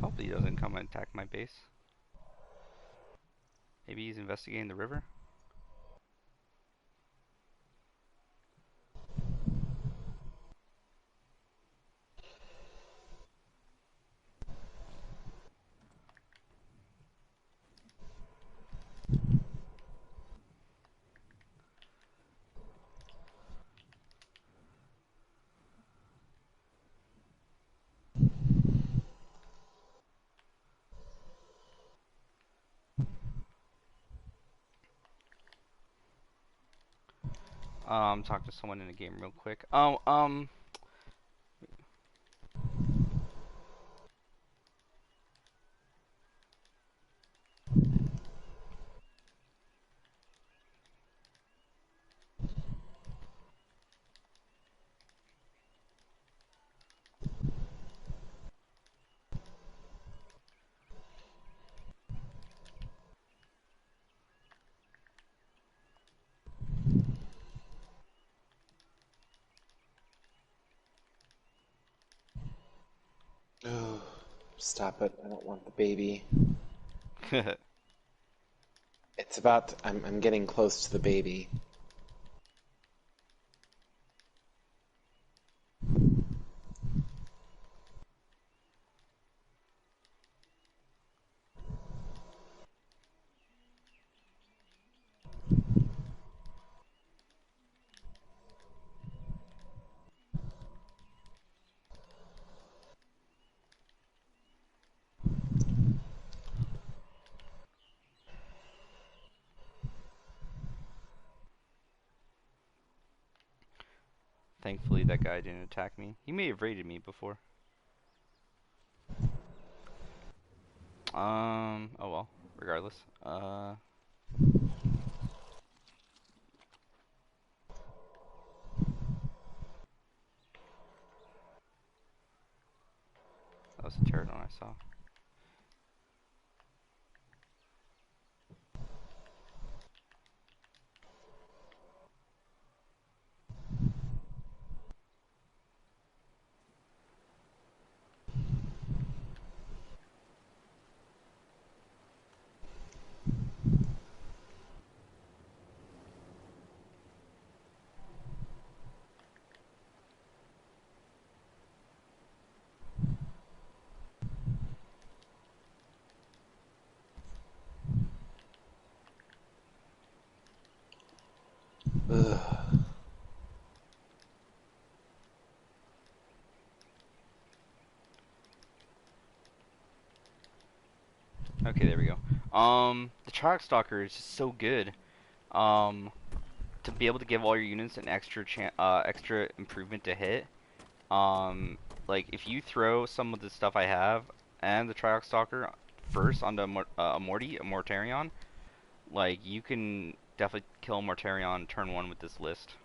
Hopefully he doesn't come and attack my base. Maybe he's investigating the river. Talk to someone in the game real quick. Oh, stop it. I don't want the baby. It's about. I'm getting close to the baby. Thankfully that guy didn't attack me. He may have raided me before. Oh well, regardless. That was a pterodon I saw. Ugh. Okay, there we go. The Track Stalker is just so good. Um, to be able to give all your units an extra improvement to hit. Like if you throw some of the stuff I have and the Triarch Stalker first onto a Mortarion, Like, you can definitely kill Mortarion turn 1 with this list.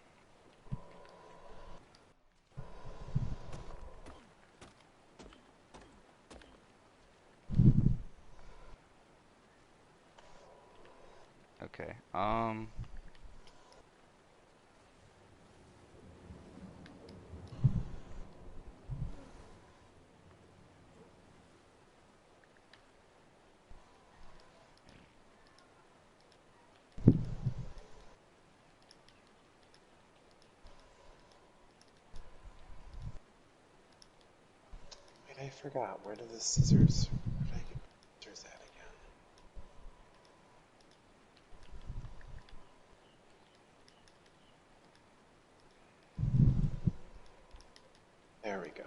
Okay, Wait, I forgot. Where did the scissors? Where did I get the scissors at again? There we go.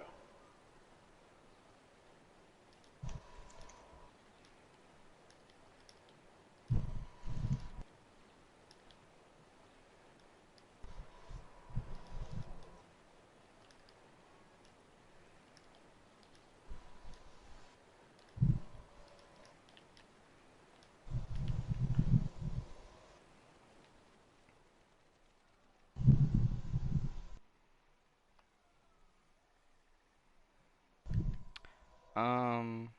um,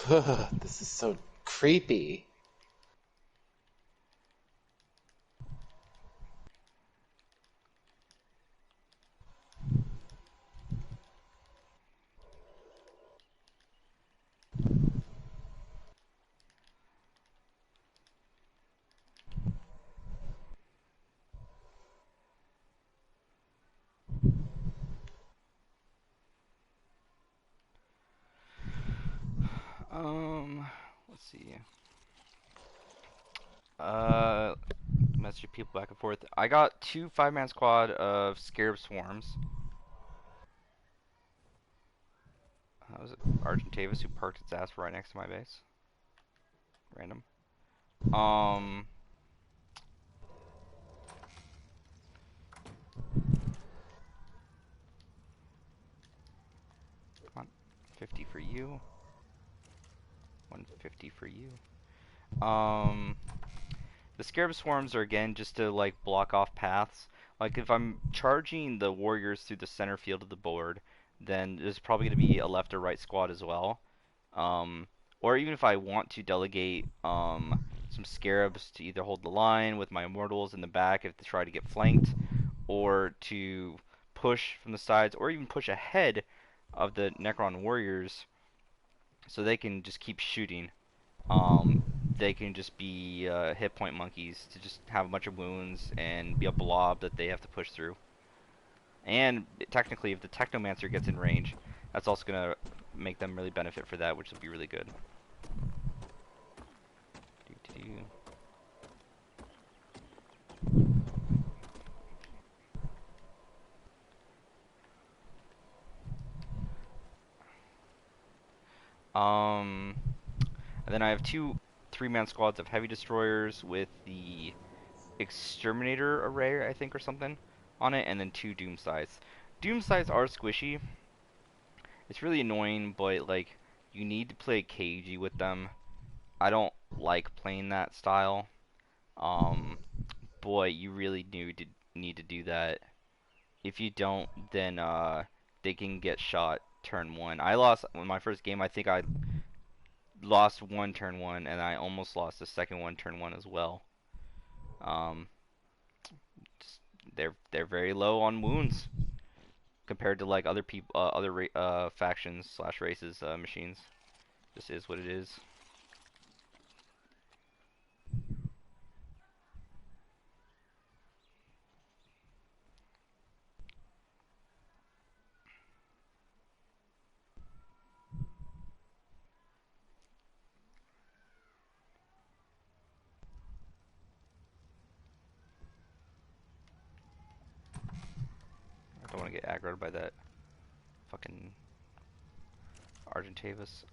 This is so creepy. let's see. Message people back and forth. I got 2 5-man squad of Scarab Swarms. That was Argentavis who parked its ass right next to my base. Random. Um, come on. 50 for you. 150 for you. Um, the Scarab Swarms are again just to like block off paths. Like if I'm charging the warriors through the center field of the board, then there's probably going to be a left or right squad as well. Or even if I want to delegate some scarabs to either hold the line with my immortals in the back if they try to get flanked, or to push from the sides, or even push ahead of the Necron warriors so they can just keep shooting. They can just be hit point monkeys to just have a bunch of wounds and be a blob that they have to push through. And technically, if the Technomancer gets in range, that's also going to make them really benefit for that, which will be really good. Um, and then I have 2 3-man squads of heavy destroyers with the exterminator array, I think, or something on it, and then 2 doom scythes. Doom scythes are squishy. It's really annoying, but like you need to play cagey with them. I don't like playing that style. Um, boy, you really need to do that. If you don't, then they can get shot turn 1. I lost in my first game. I think I lost one turn 1, and I almost lost the second one turn 1 as well. Um, just, they're very low on wounds compared to like other people, other factions slash races, machines. Just is what it is. I want to get aggroed by that fucking Argentavis.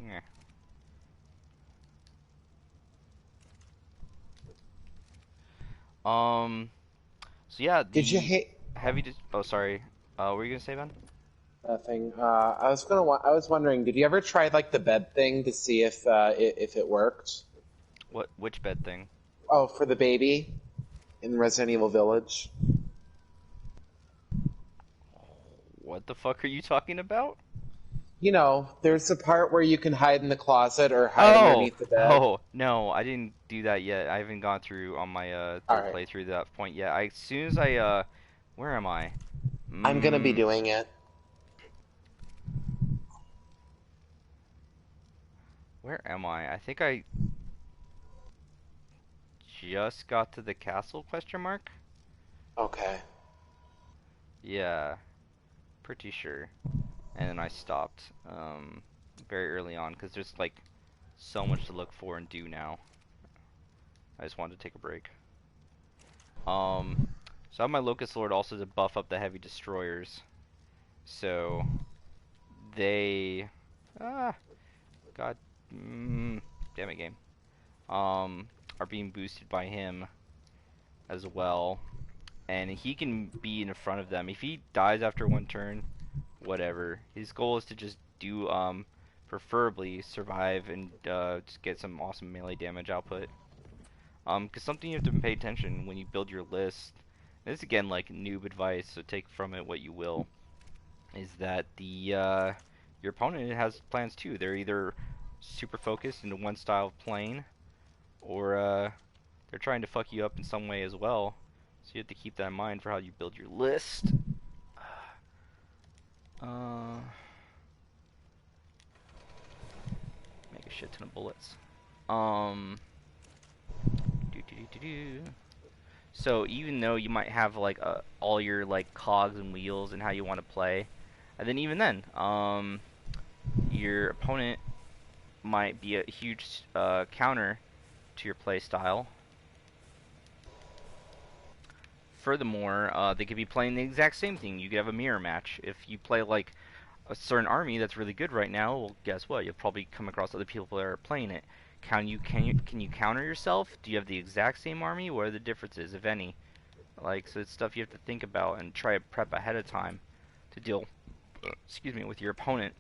Yeah. So yeah, Did you the hate heavy. Oh, sorry. What were you gonna say, Ben? nothing? I was wondering, did you ever try like the bed thing to see if it worked? What? Which bed thing? Oh, for the baby in Resident Evil Village. What the fuck are you talking about? You know, there's a part where you can hide in the closet or hide Oh, underneath the bed. oh, no, I didn't do that yet. I haven't gone through on my All third right, playthrough to that point yet. As soon as I where am I? I'm gonna be Mm, doing it. where am I? I think I just got to the castle question mark. Okay. Yeah, pretty sure. And then I stopped very early on because there's like so much to look for and do now. I just wanted to take a break. So I have my Locust Lord also to buff up the heavy destroyers. So they ah god damn it game are being boosted by him as well, and he can be in front of them if he dies after one turn. Whatever, his goal is to just do preferably survive and just get some awesome melee damage output. Because something you have to pay attention when you build your list, and this is again like noob advice, so take from it what you will, is that the your opponent has plans too. They're either super focused into one style of playing, or they're trying to fuck you up in some way as well. So you have to keep that in mind for how you build your list. Uh, make a shit ton of bullets. Um, do do do do do. So even though you might have like all your like cogs and wheels and how you want to play, and then even then, your opponent might be a huge counter to your play style. Furthermore, they could be playing the exact same thing. You could have a mirror match. If you play like a certain army that's really good right now, well, guess what? You'll probably come across other people that are playing it. Can you counter yourself? Do you have the exact same army? What are the differences, if any? Like, so it's stuff you have to think about and try to prep ahead of time to deal, excuse me, with your opponent,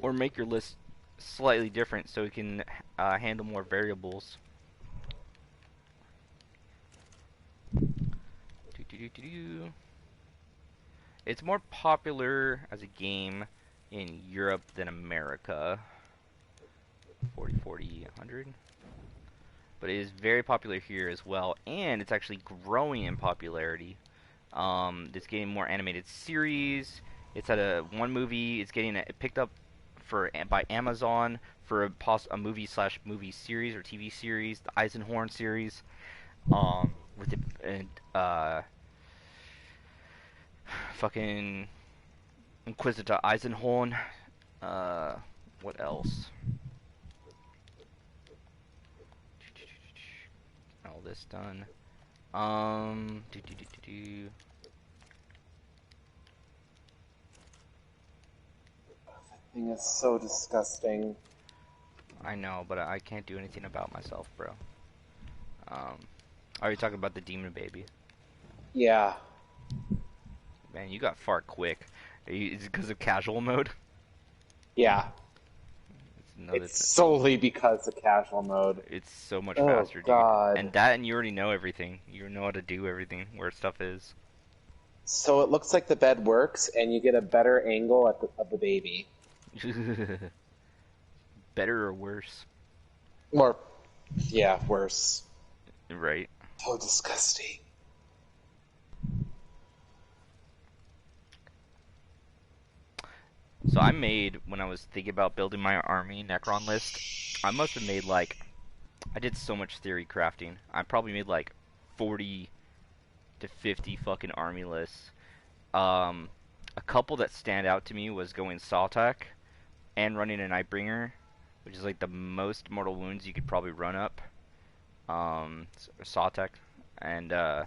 or make your list slightly different so it can handle more variables. It's more popular as a game in Europe than America. 40, 40, 100. But it is very popular here as well, and it's actually growing in popularity. It's getting more animated series. It's at one movie. It's getting picked up by Amazon for a movie slash movie series or TV series, the Eisenhorn series. With the fucking Inquisitor Eisenhorn. What else? All this done. Do, do, do, do, do. Thing is so disgusting. I know, but I can't do anything about myself, bro. Are you talking about the demon baby? Yeah. Man, you got far quick. Is it because of casual mode? Yeah. It's another It's solely because of casual mode. It's so much Oh faster, dude. God. And you already know everything. You know how to do everything, where stuff is. So it looks like the bed works, and you get a better angle of the baby. Better or worse? Or, yeah, worse. Right. So disgusting. So I made, when I was thinking about building my army Necron list, I must have made like, I did so much theory crafting. I probably made like 40 to 50 fucking army lists. A couple that stand out to me was going Saltak and running a Nightbringer, which is like the most mortal wounds you could probably run up. Saltak. and I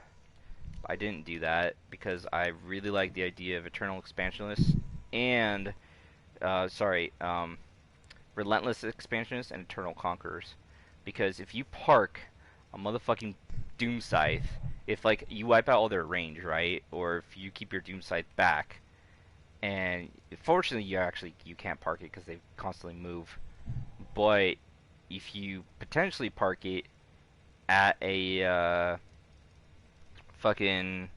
didn't do that because I really like the idea of Eternal Expansionists and Relentless Expansionists and Eternal Conquerors. Because if you park a motherfucking Doom Scythe, if like you wipe out all their range, right, or if you keep your Doom Scythe back, and fortunately you can't park it because they constantly move. But if you potentially park it at a fucking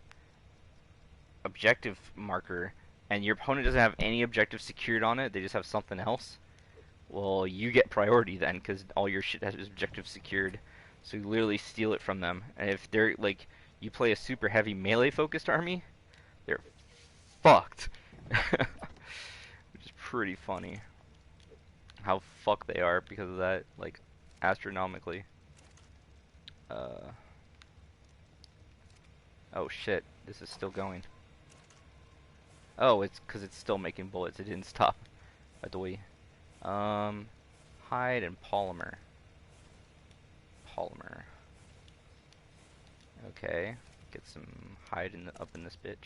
objective marker, and your opponent doesn't have any objective secured on it, they just have something else. Well, you get priority then because all your shit has objective secured. So you literally steal it from them. And if they're like, you play a super heavy melee focused army, they're fucked. Which is pretty funny. How fucked they are because of that, like, astronomically. Uh. Oh shit, this is still going. Oh, it's because it's still making bullets. It didn't stop. Adoy. Hide and polymer. Polymer. Okay, get some hide up in this bitch.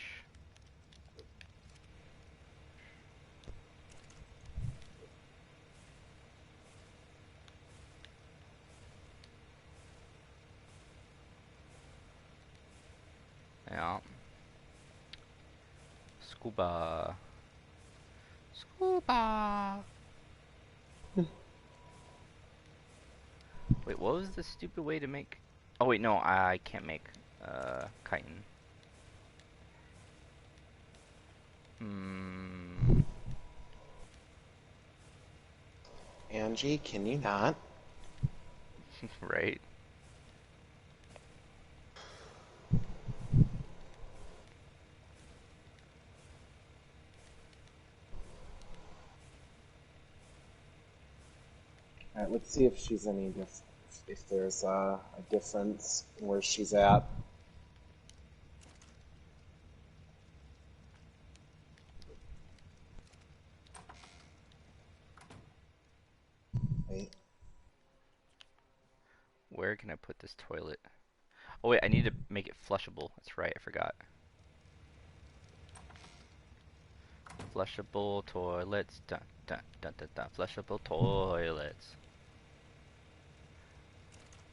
Yeah. Scuba. Scuba. Wait, what was the stupid way to make? Oh wait, no, I can't make chitin. Hmm. Angie, can you not? Right. All right, let's see if she's if there's a difference in where she's at. Wait. Where can I put this toilet? Oh wait, I need to make it flushable. That's right, I forgot. Flushable toilets. Dun dun dun dun dun. Flushable toilets.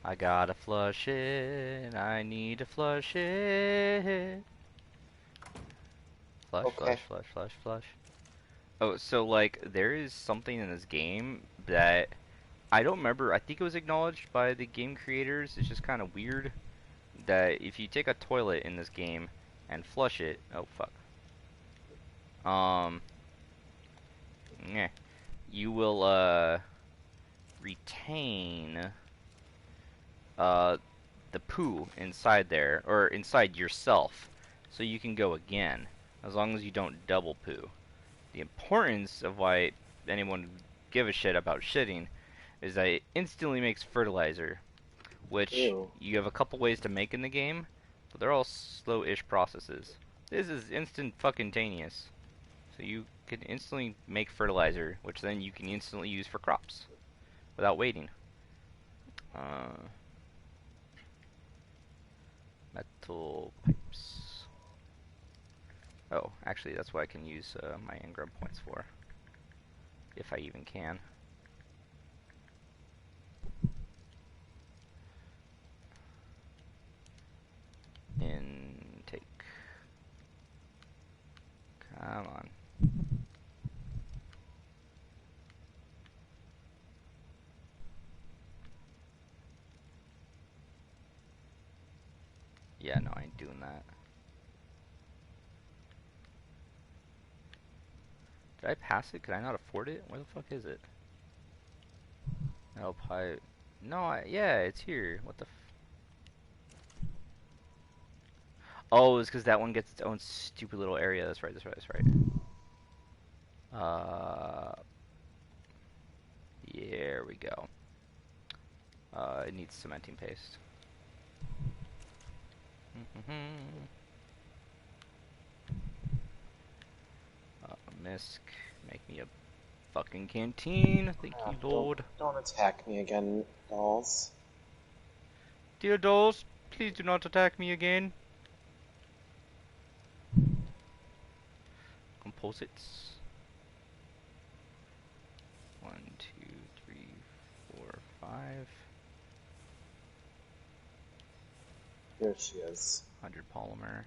I gotta flush it. I need to flush it. Flush, Okay. flush, flush, flush, flush. Oh, so like there is something in this game that I don't remember. I think it was acknowledged by the game creators. It's just kind of weird that if you take a toilet in this game and flush it, oh fuck. Um, yeah, you will retain uh the poo inside there or inside yourself, so you can go again as long as you don't double poo. The importance of why anyone would give a shit about shitting is that it instantly makes fertilizer, which Ew. you have a couple ways to make in the game, but they're all slow-ish processes. This is instant fucking taneous. So you can instantly make fertilizer, which then you can instantly use for crops without waiting. Metal pipes. Oh, actually, that's what I can use my engram points for, if I even can. Intake. Come on. Yeah, no, I ain't doing that. Did I pass it? Could I not afford it? Where the fuck is it? Nope, No, yeah, it's here. What the f... Oh, it's because that one gets its own stupid little area. That's right, that's right, that's right. Here we go. It needs cementing paste. Misk, make me a fucking canteen. Thank you, Lord. Don't attack me again, dolls. Dear dolls. Please do not attack me again. Composites. 1, 2, 3, 4, 5. There she is. 100 polymer.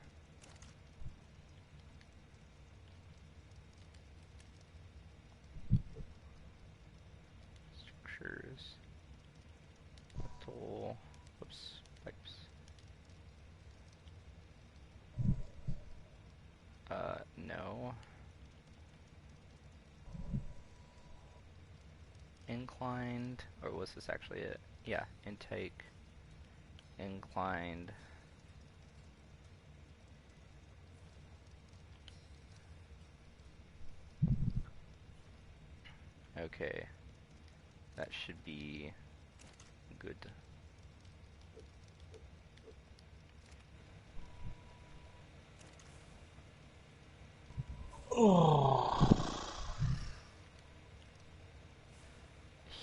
Structures. Metal. Whoops. Pipes. No. Inclined. Or was this actually it? Yeah, intake. Inclined. Okay. That should be good. Oh.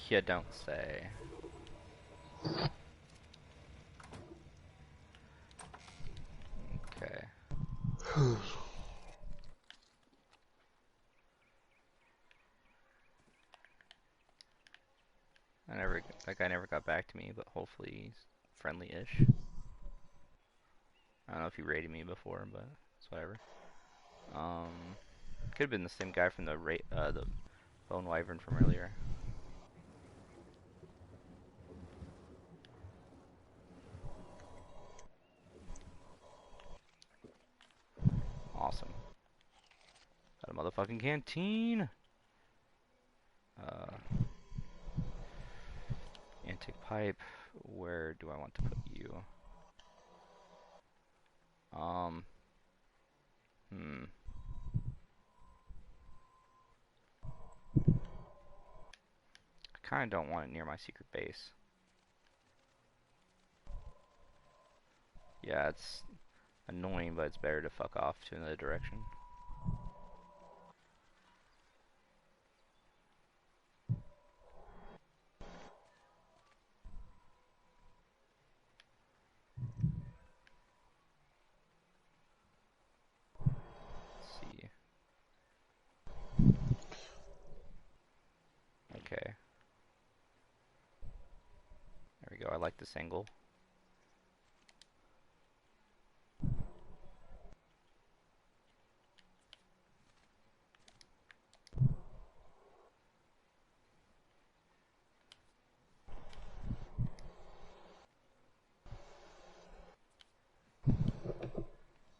You don't say. Okay. That guy never got back to me, but hopefully he's friendly-ish. I don't know if he raided me before, but it's whatever. Could have been the same guy from the Bone Wyvern from earlier. Awesome. Got a motherfucking canteen! Intake pipe. Where do I want to put you? I kinda don't want it near my secret base. Yeah, it's annoying, but it's better to fuck off to another direction. Let's see. Okay. There we go. I like this angle.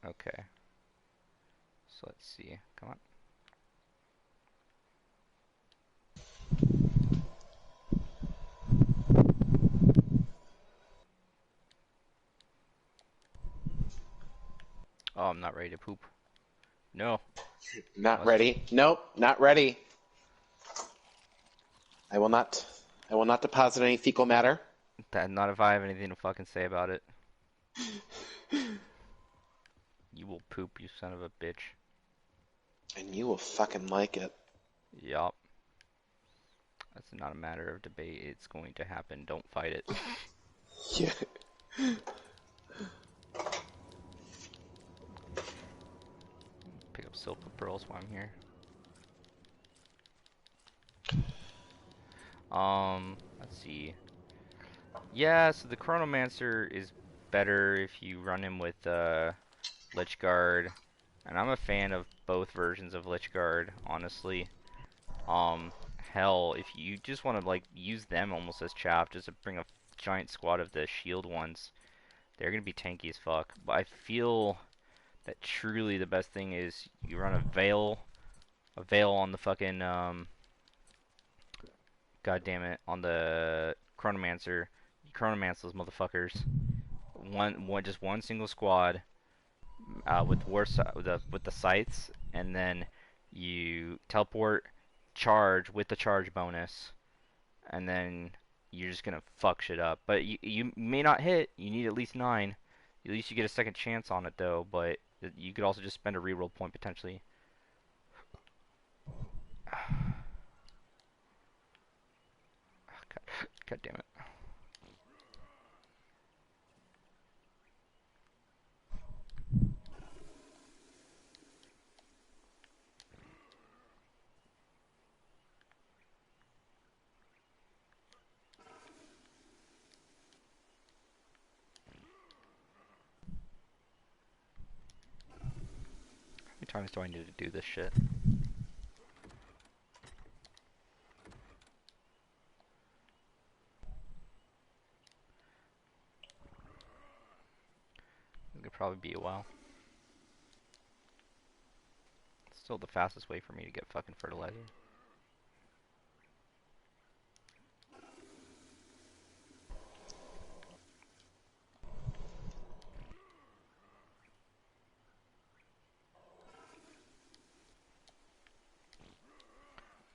Okay. So let's see. Come on. Oh, I'm not ready to poop. No. Not ready. Nope, not ready. I will not deposit any fecal matter. Not if I have anything to fucking say about it. You will poop, you son of a bitch. And you will fucking like it. Yup. That's not a matter of debate. It's going to happen. Don't fight it. Yeah. Pick up silver pearls while I'm here. Let's see. Yeah, so the Chronomancer is better if you run him with Lich Guard. And I'm a fan of both versions of Lich Guard, honestly. Hell, if you just want to like use them almost as chaff, just to bring a giant squad of the shield ones, they're gonna be tanky as fuck. But I feel that truly the best thing is you run a veil on the fucking god damn it, on the Chronomancer. You Chronomance those motherfuckers. Just one single squad with with the scythes, and then you teleport, charge with the charge bonus, and then you're just gonna fuck shit up. But you may not hit. You need at least 9. At least you get a second chance on it though. But you could also just spend a reroll point potentially. God damn it. times do I need to do this shit? It could probably be a while. It's still the fastest way for me to get fucking fertilizer.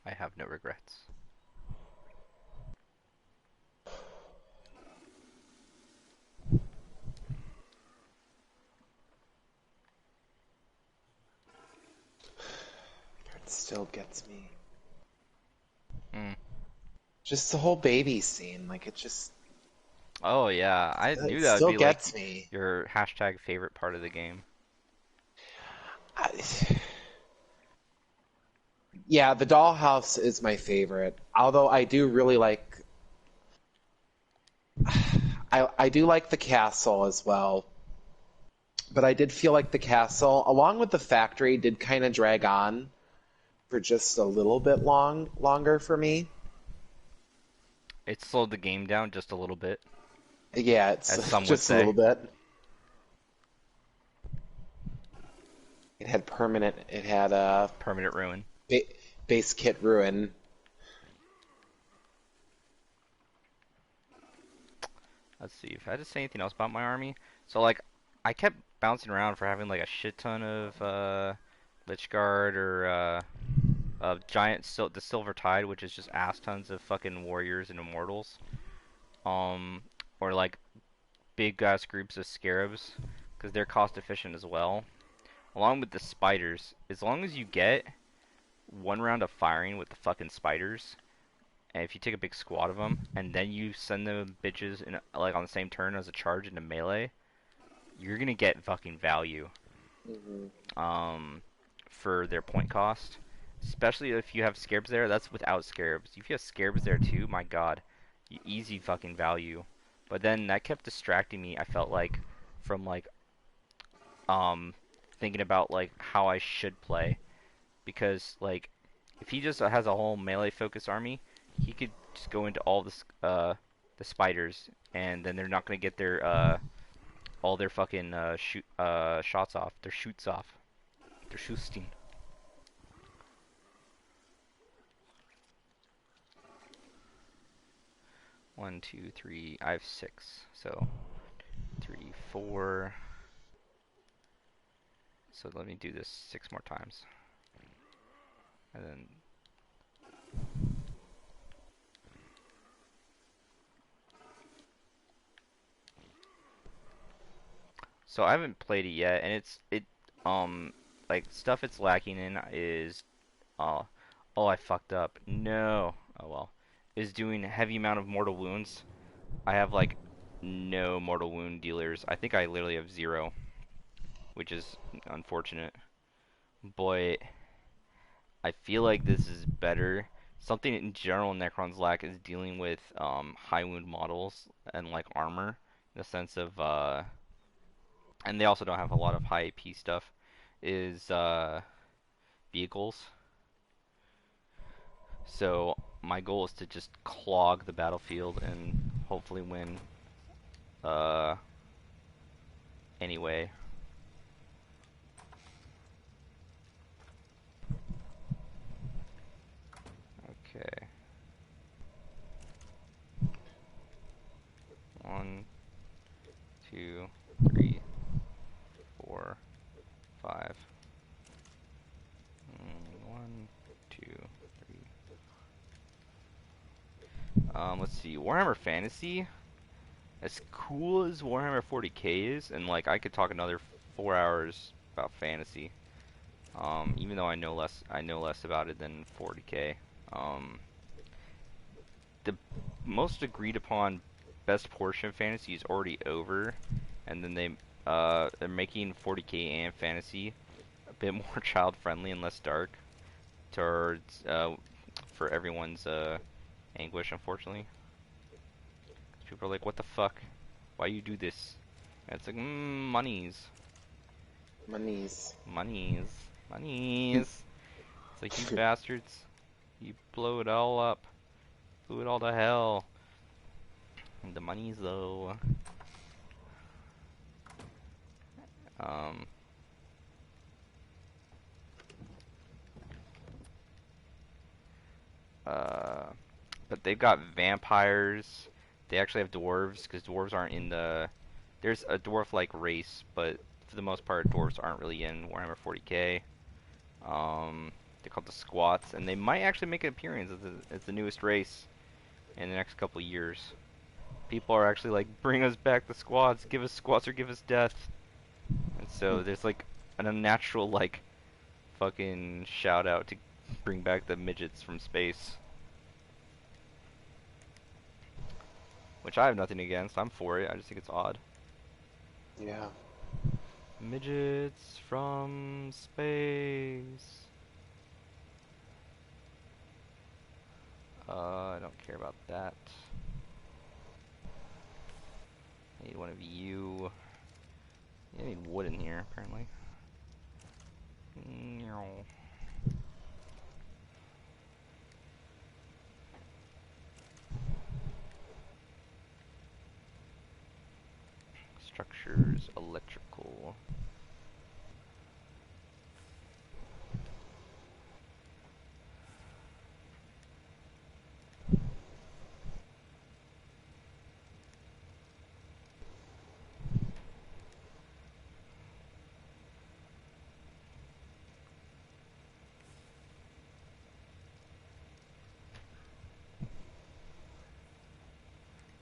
I have no regrets. It still gets me. Mm. Just the whole baby scene, like Oh yeah, I it knew that would still be like gets me. your hashtag favorite part of the game. I, yeah, the dollhouse is my favorite. Although I do really like, I do like the castle as well. But I did feel like the castle, along with the factory, did kind of drag on for just a little bit longer for me. It slowed the game down just a little bit, Yeah, it's as some would just a little say. bit. It had permanent. It had a Permanent ruin. ba base kit ruin. Let's see if I had to say anything else about my army. So like, I kept bouncing around for having like a shit ton of Lich Guard or the Silver Tide, which is just ass tons of fucking warriors and immortals. Um, or like big ass groups of scarabs, because they're cost efficient as well. Along with the spiders, as long as you get one round of firing with the fucking spiders, and if you take a big squad of them, and then you send the bitches in like on the same turn as a charge into melee, you're gonna get fucking value. Hmm. Um, for their point cost, especially if you have scarabs there. That's without scarabs. If you have scarabs there too, my god, easy fucking value. But then that kept distracting me. I felt like from like um thinking about like how I should play, because like if he just has a whole melee focus army, he could just go into all the spiders, and then they're not gonna get their all their fucking shots off, their shoots off, their shooting. One, two, three. I have six, so 3, 4. So let me do this 6 more times, and then so I haven't played it yet, and um like stuff it's lacking in is oh oh I fucked up. No. Oh well. Is doing heavy amount of mortal wounds. I have like no mortal wound dealers. I think I literally have 0, which is unfortunate. But I feel like this is better. Something in general Necrons lack is dealing with high wound models and like armor, in the sense of and they also don't have a lot of high AP stuff, is vehicles. So my goal is to just clog the battlefield and hopefully win uh anyway. Okay. 1, 2, 3, 4, 5. 1, 2, 3. Let's see. Warhammer Fantasy, as cool as Warhammer 40K is, and like I could talk another 4 hours about fantasy. Even though I know less about it than 40K. Um, the most agreed upon best portion of fantasy is already over, and then they're making 40K and fantasy a bit more child friendly and less dark towards for everyone's anguish, unfortunately. People are like, what the fuck? Why you do this? And it's like, monies. My knees. Monies. Monies. It's like, you bastards. You blow it all up. Blew it all to hell. And the monies, though. Um. Uh. But they've got vampires. They actually have dwarves, because dwarves aren't in the... There's a dwarf-like race, but for the most part, dwarves aren't really in Warhammer 40k. They're called the squats, and they might actually make an appearance as the newest race in the next couple of years. People are actually like, bring us back the squats, give us squats or give us death. And so there's like an unnatural like fucking shout out to bring back the midgets from space. Which I have nothing against. I'm for it. I just think it's odd. Yeah. Midgets from space. I don't care about that. I need one of you. I need wood in here, apparently. Structures, electrical.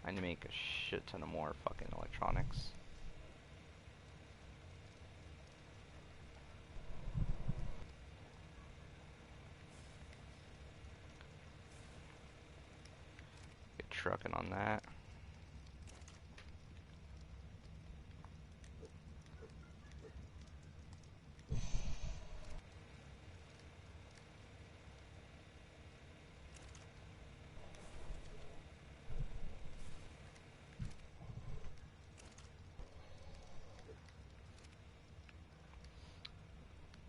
I need to make a shit ton of more fucking electronics. Get trucking on that.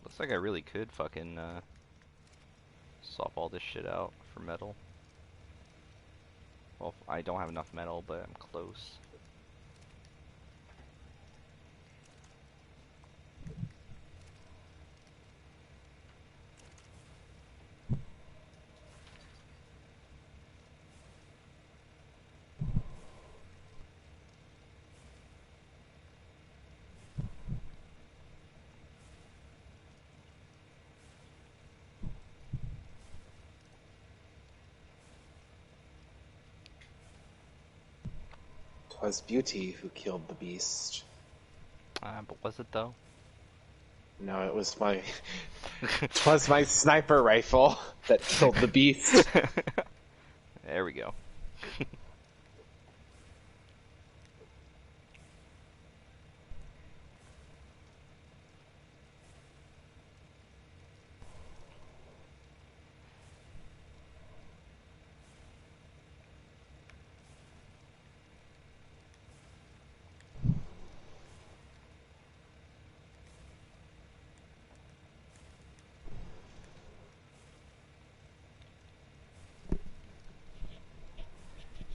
Looks like I really could fucking swap all this shit out for metal. Well, I don't have enough metal, but I'm close. "'Twas beauty who killed the beast." But was it though? No, it was my... "'Twas my sniper rifle that killed the beast." There we go.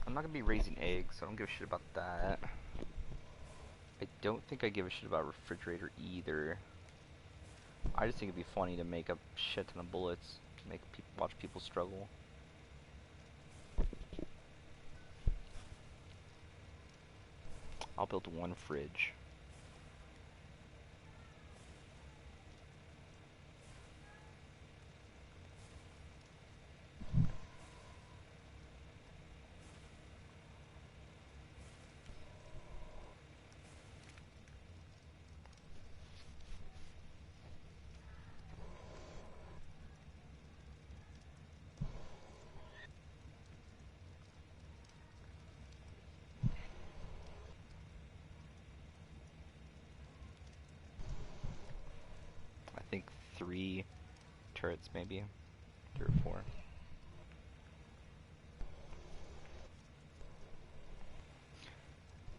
I'm not gonna be raising eggs, so I don't give a shit about that. I don't think I give a shit about refrigerator either. I just think it'd be funny to make a shit ton of bullets, to make people watch people struggle. I'll build one fridge. I think 3 turrets maybe, 3 or 4.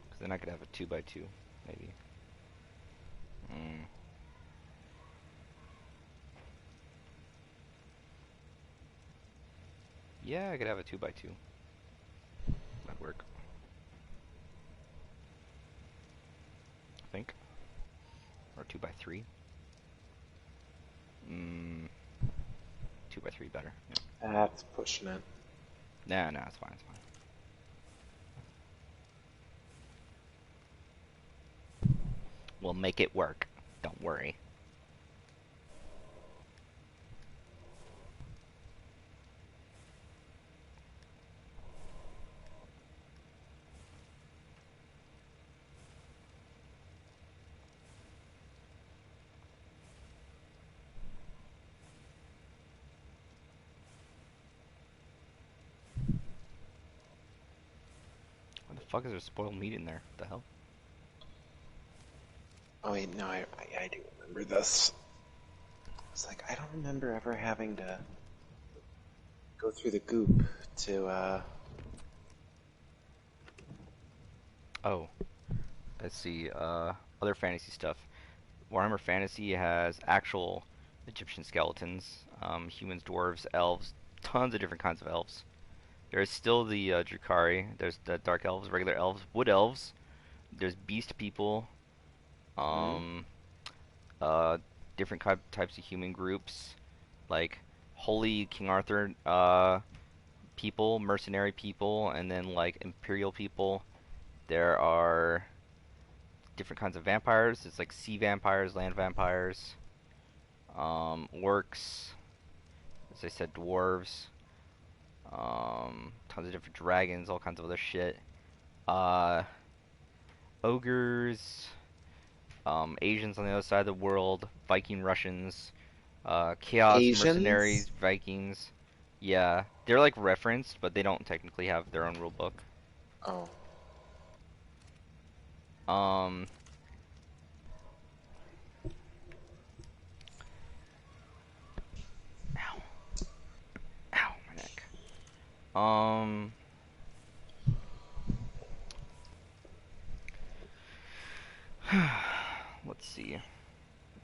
Because then I could have a 2x2, maybe. Yeah, I could have a 2x2. That'd work, I think. Or 2x3. Mm, 2x3 better. Yeah. That's pushing it. Nah, nah, it's fine, it's fine. We'll make it work. Don't worry. What the fuck is there spoiled meat in there? What the hell? Oh wait, no, I do remember this. It's like I don't remember ever having to go through the goop to Oh, let's see. Other fantasy stuff. Warhammer Fantasy has actual Egyptian skeletons, humans, dwarves, elves, tons of different kinds of elves. There is still the Drukhari. There's the dark elves, regular elves, wood elves. There's beast people. hmm? Um, uh, different types of human groups, like holy King Arthur people, mercenary people, and then like imperial people. There are different kinds of vampires. It's like sea vampires, land vampires, orcs, as I said, dwarves, tons of different dragons, all kinds of other shit. Uh, ogres, Asians on the other side of the world, Viking Russians, Chaos mercenaries, Asians? Vikings. Yeah, they're like referenced, but they don't technically have their own rule book. Oh, Um, ow, ow, my neck. Um, let's see.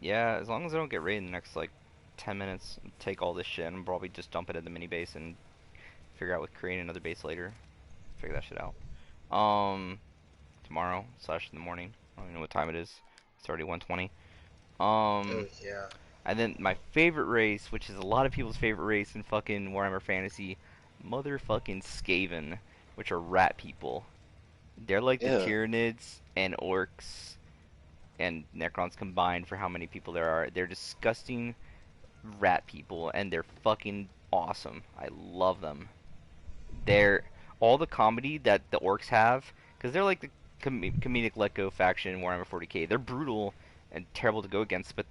Yeah, as long as I don't get raided in the next like 10 minutes, take all this shit and probably just dump it at the mini base and figure out with creating another base later. Figure that shit out. Um, tomorrow slash in the morning. I don't even know what time it is. It's already 1:20. oh Um, yeah. and then my favorite race, which is a lot of people's favorite race in fucking Warhammer Fantasy, motherfucking Skaven, which are rat people. They're like the Ew. Tyranids and Orcs and Necrons combined for how many people there are. They're disgusting rat people, and they're fucking awesome. I love them. They're all the comedy that the orcs have, because they're like the comedic let go faction in Warhammer 40k. They're brutal and terrible to go against, but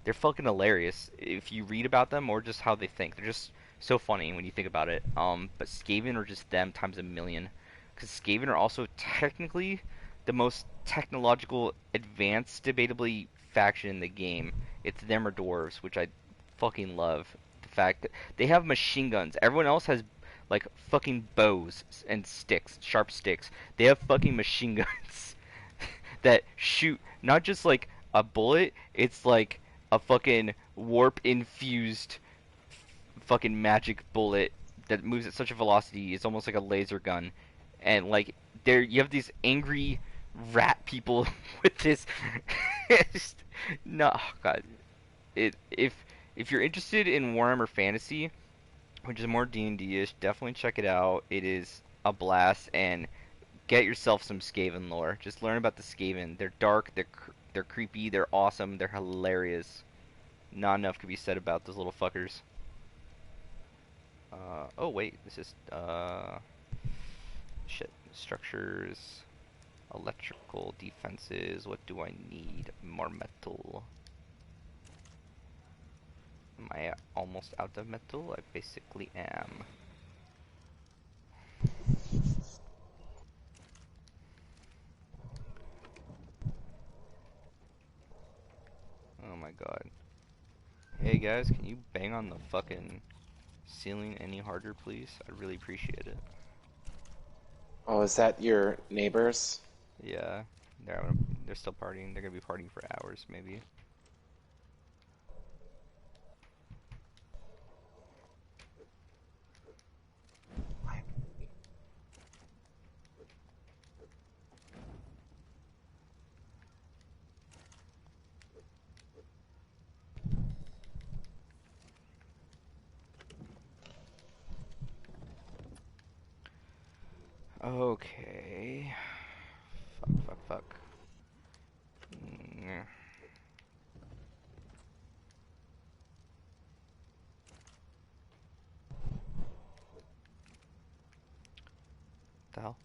they're fucking hilarious if you read about them or just how they think. They're just so funny when you think about it. But Skaven are just them times a million, because Skaven are also technically the most technological, advanced, debatably faction in the game. It's them or dwarves, which I fucking love. The fact that they have machine guns. Everyone else has like fucking bows and sticks, sharp sticks. They have fucking machine guns that shoot not just like a bullet, it's like a fucking warp infused fucking magic bullet that moves at such a velocity. It's almost like a laser gun. And like there you have these angry rat people with this just, no, oh god. If you're interested in Warhammer Fantasy, which is more D&D-ish, definitely check it out. It is a blast, and get yourself some Skaven lore. Just learn about the Skaven. They're dark, they're creepy, they're awesome, they're hilarious. Not enough could be said about those little fuckers. Oh wait, this is shit. Structures, electrical defenses. What do I need? More metal. Am I almost out of metal? I basically am. Oh my god. Hey guys, can you bang on the fucking ceiling any harder, please? I'd really appreciate it. Oh, is that your neighbors? Yeah, they're still partying. They're gonna be partying for hours, maybe. Okay. Fuck. Mm. The hell?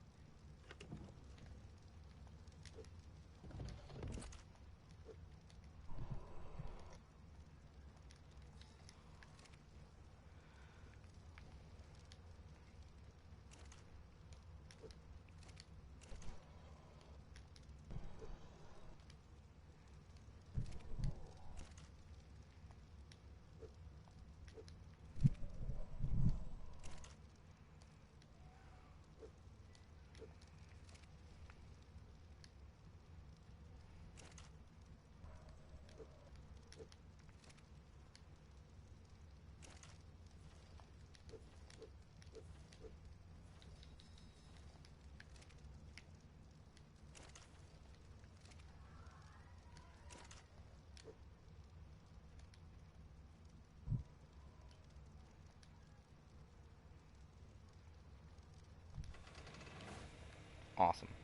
Awesome.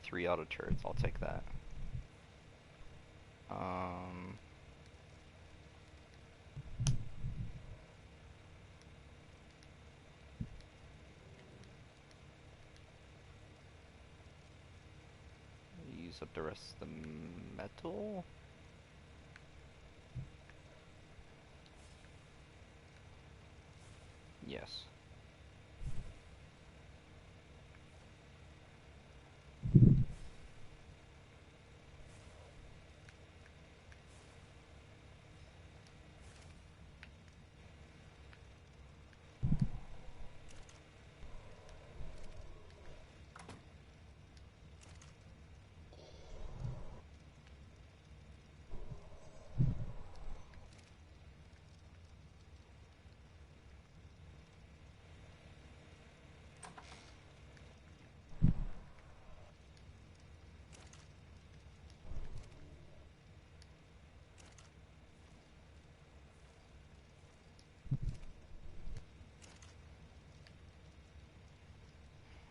3 auto turrets, I'll take that. Um, use up the rest of the metal. Yes.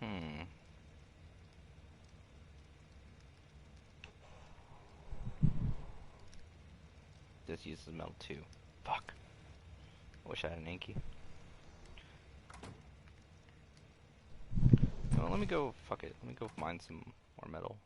Hmm. This uses metal too. Fuck. I wish I had an Anki. Well, let me go. Fuck it. Let me go mine some more metal.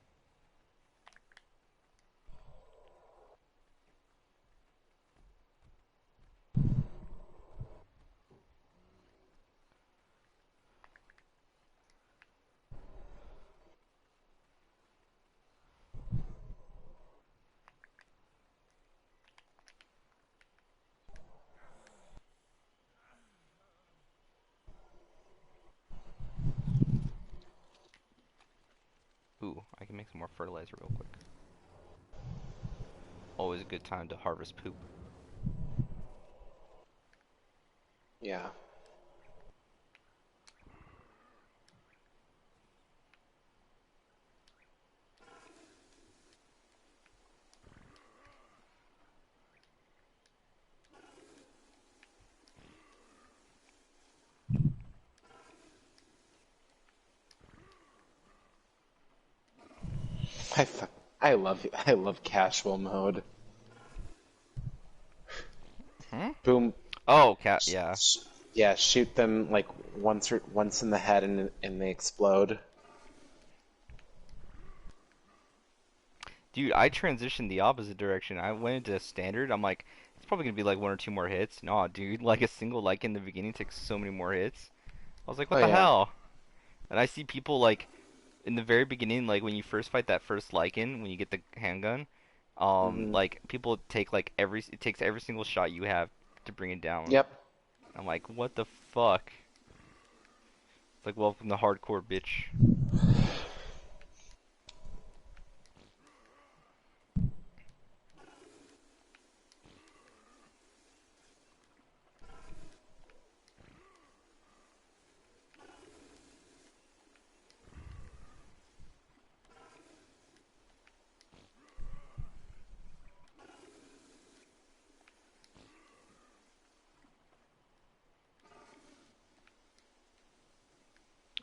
Ooh, I can make some more fertilizer real quick. Always a good time to harvest poop. Yeah. I, fu- I love casual mode. Hmm? Boom. Oh, cat. Yeah. Yeah, shoot them like once in the head and they explode. Dude, I transitioned the opposite direction. I went into standard. I'm like, it's probably gonna be like 1 or 2 more hits. Nah, dude, like a single like in the beginning takes so many more hits. I was like, what Oh the yeah. hell? And I see people like in the very beginning, like when you first fight that first Lycan, when you get the handgun, Hmm. like people take like it takes every single shot you have to bring it down. Yep. I'm like, what the fuck? It's like, welcome to hardcore, bitch.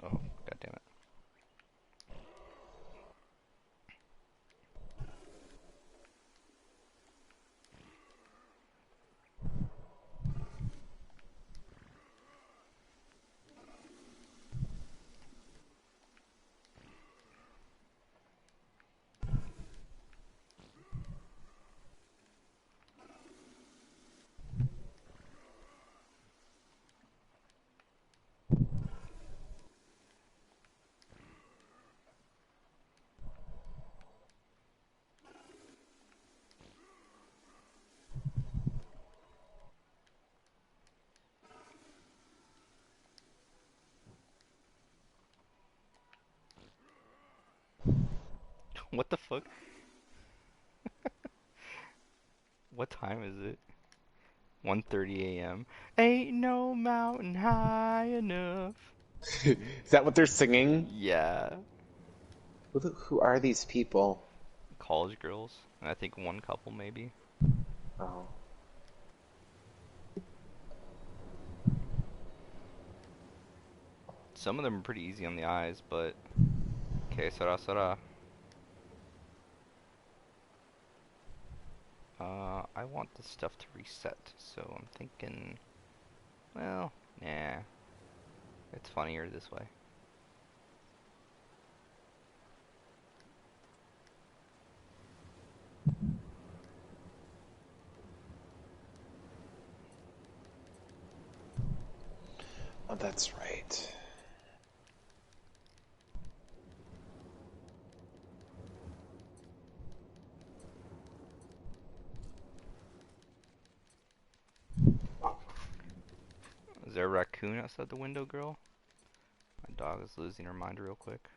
Oh, What the fuck? What time is it? 1:30 a.m. Ain't no mountain high enough. Is that what they're singing? Yeah. Who are these people? College girls. And I think one couple maybe. Oh. Some of them are pretty easy on the eyes, but... Okay, Sora Sora. I want this stuff to reset, so I'm thinking... Well, nah. It's funnier this way. Oh, that's right. Is there a raccoon outside the window, girl? My dog is losing her mind real quick.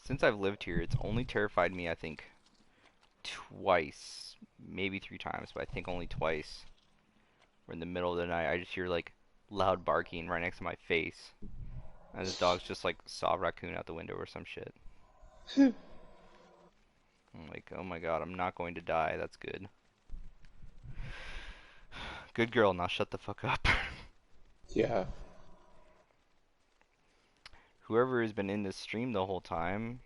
Since I've lived here, it's only terrified me, I think, twice. Maybe 3 times, but I think only twice. Or in the middle of the night, I just hear, like, loud barking right next to my face. And this dog's just, like, saw a raccoon out the window or some shit. I'm like, oh my god, I'm not going to die. That's good. Good girl, now shut the fuck up. Yeah. Whoever has been in this stream the whole time,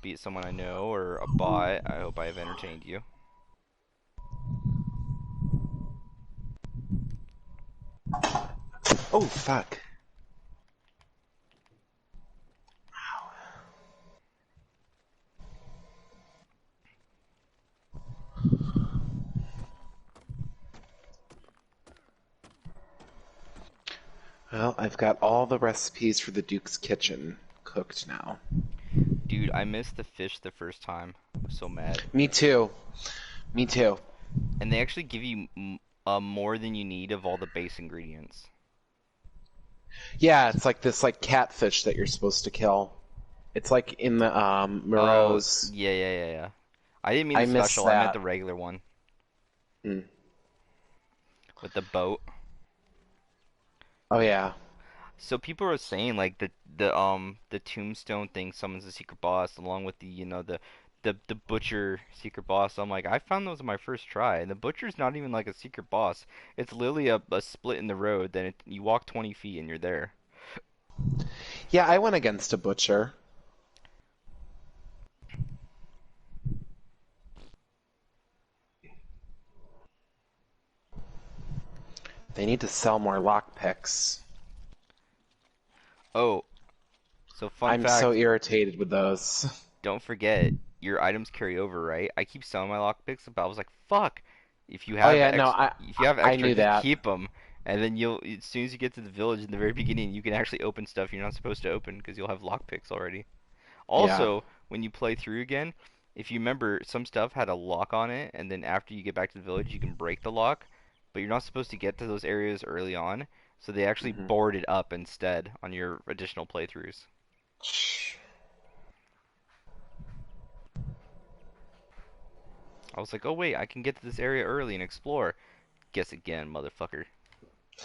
be it someone I know or a bot, I hope I have entertained you. Oh, fuck. Well, I've got all the recipes for the Duke's Kitchen cooked now. Dude, I missed the fish the first time. I was so mad. Me too. Me too. And they actually give you more than you need of all the base ingredients. Yeah, it's like this like catfish that you're supposed to kill. It's like in the Oh, Moreau's. yeah. I didn't mean I the missed special, I meant that. the regular one. Mm. With the boat. Oh yeah. So people are saying like the tombstone thing summons a secret boss along with the the butcher secret boss. I'm like, I found those on my first try, and the butcher's not even like a secret boss. It's literally a split in the road. Then you walk 20 feet and you're there. Yeah, I went against a butcher. They need to sell more lockpicks. Oh, so fun I'm so fact, irritated with those. don't forget your items carry over, right? I keep selling my lockpicks, but I was like, fuck. Oh yeah, no, If you have I extra, knew just that. keep them, and then you'll as soon as you get to the village in the very beginning, you can actually open stuff you're not supposed to open because you'll have lockpicks already. Yeah. Also, when you play through again, if you remember, some stuff had a lock on it, and then after you get back to the village, you can break the lock, but you're not supposed to get to those areas early on, so they actually hmm board it up instead on your additional playthroughs. I was like, oh wait, I can get to this area early and explore. Guess again, motherfucker.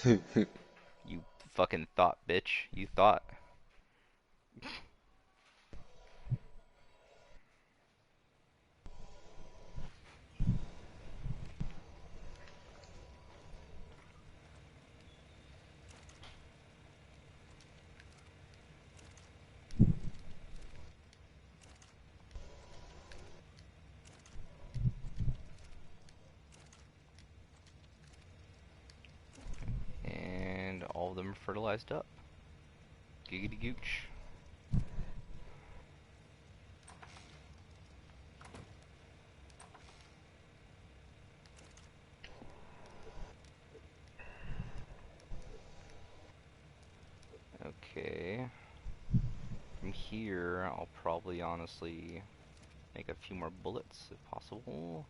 You fucking thought, bitch. You thought. And all of them are fertilized up. Giggity gooch. Okay. From here, I'll probably honestly make a few more bullets if possible.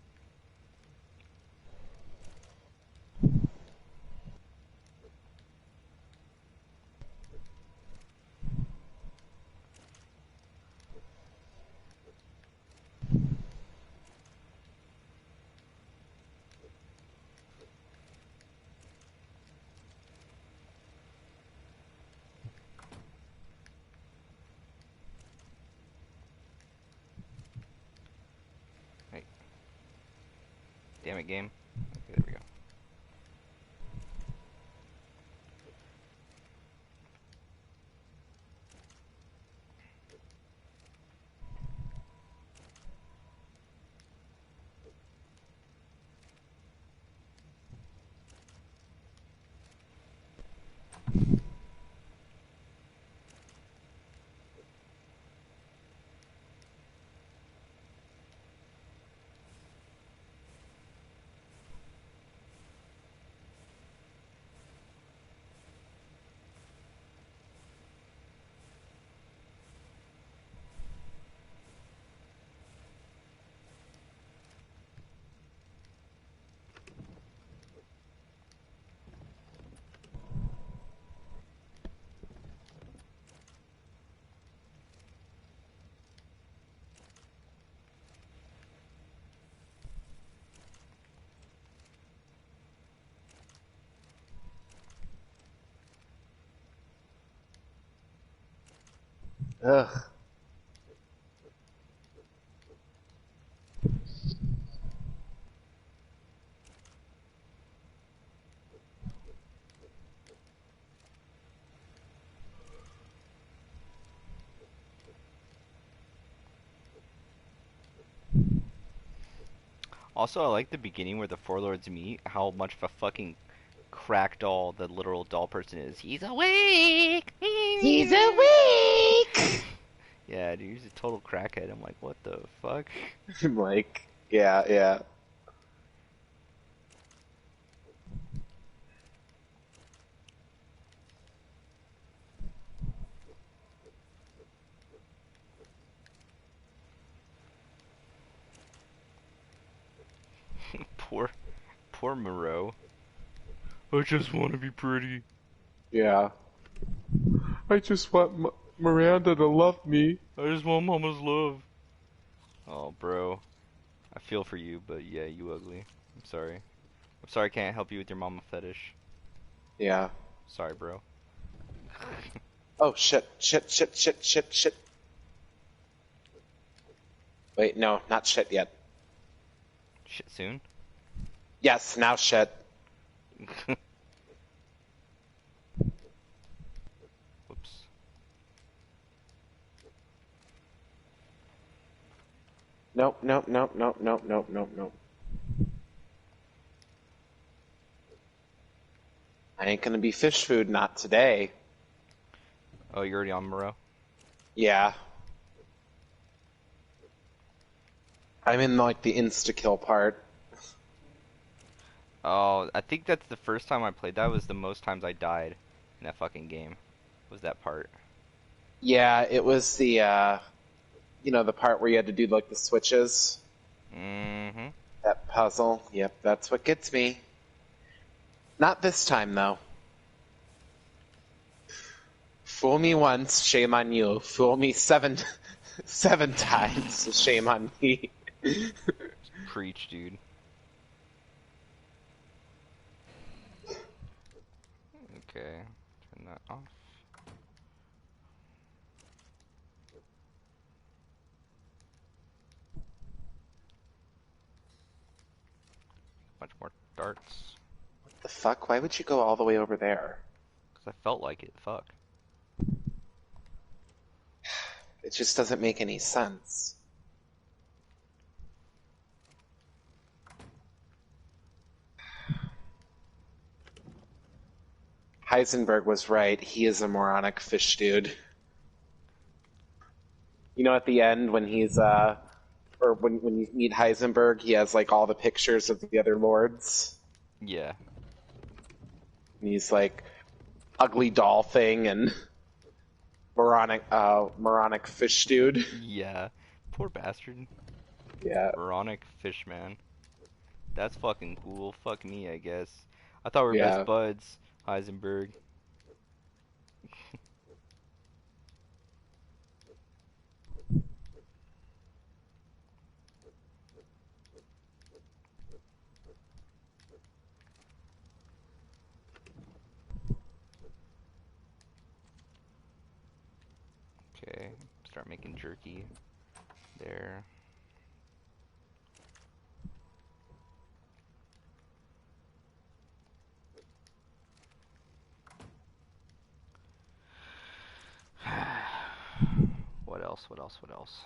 Damn it, game. Okay, there we go. Ugh. Also, I like the beginning where the four lords meet. How much of a fucking crack doll the literal doll person is. He's awake. He's awake! Yeah, dude, he's a total crackhead. I'm like, what the fuck? I'm like, yeah, yeah. Poor, poor Moreau. I just want to be pretty. Yeah. I just want Miranda to love me. I just want mama's love. Oh, bro. I feel for you, but yeah, you ugly. I'm sorry. I'm sorry I can't help you with your mama fetish. Yeah. Sorry, bro. Oh, shit, shit, shit, shit, shit, shit. Wait, no, not shit yet. Shit soon? Yes, now shit. Whoops. Nope, nope, nope, nope, nope, nope, nope, nope. I ain't gonna be fish food, not today. Oh, you're already on Moreau? Yeah. I'm in, like, the insta-kill part. Oh, I think that's the first time I played that was the most times I died in that fucking game. Was that part. Yeah, it was the, the part where you had to do, like, the switches. Mm-hmm. That puzzle. Yep, that's what gets me. Not this time, though. Fool me once, shame on you. Fool me seven times, shame on me. Preach, dude. Okay, turn that off. Bunch more darts. The fuck? Why would you go all the way over there? Because I felt like it. Fuck. It just doesn't make any sense. Heisenberg was right. He is a moronic fish dude. You know, at the end when he's or when you meet Heisenberg, he has like all the pictures of the other lords. Yeah. And he's like ugly doll thing and moronic fish dude. Yeah. Poor bastard. Yeah. Moronic Fishman. That's fucking cool. Fuck me, I guess. I thought we were best Yeah. buds, Heisenberg. Okay, start making jerky there. What else? What else? What else?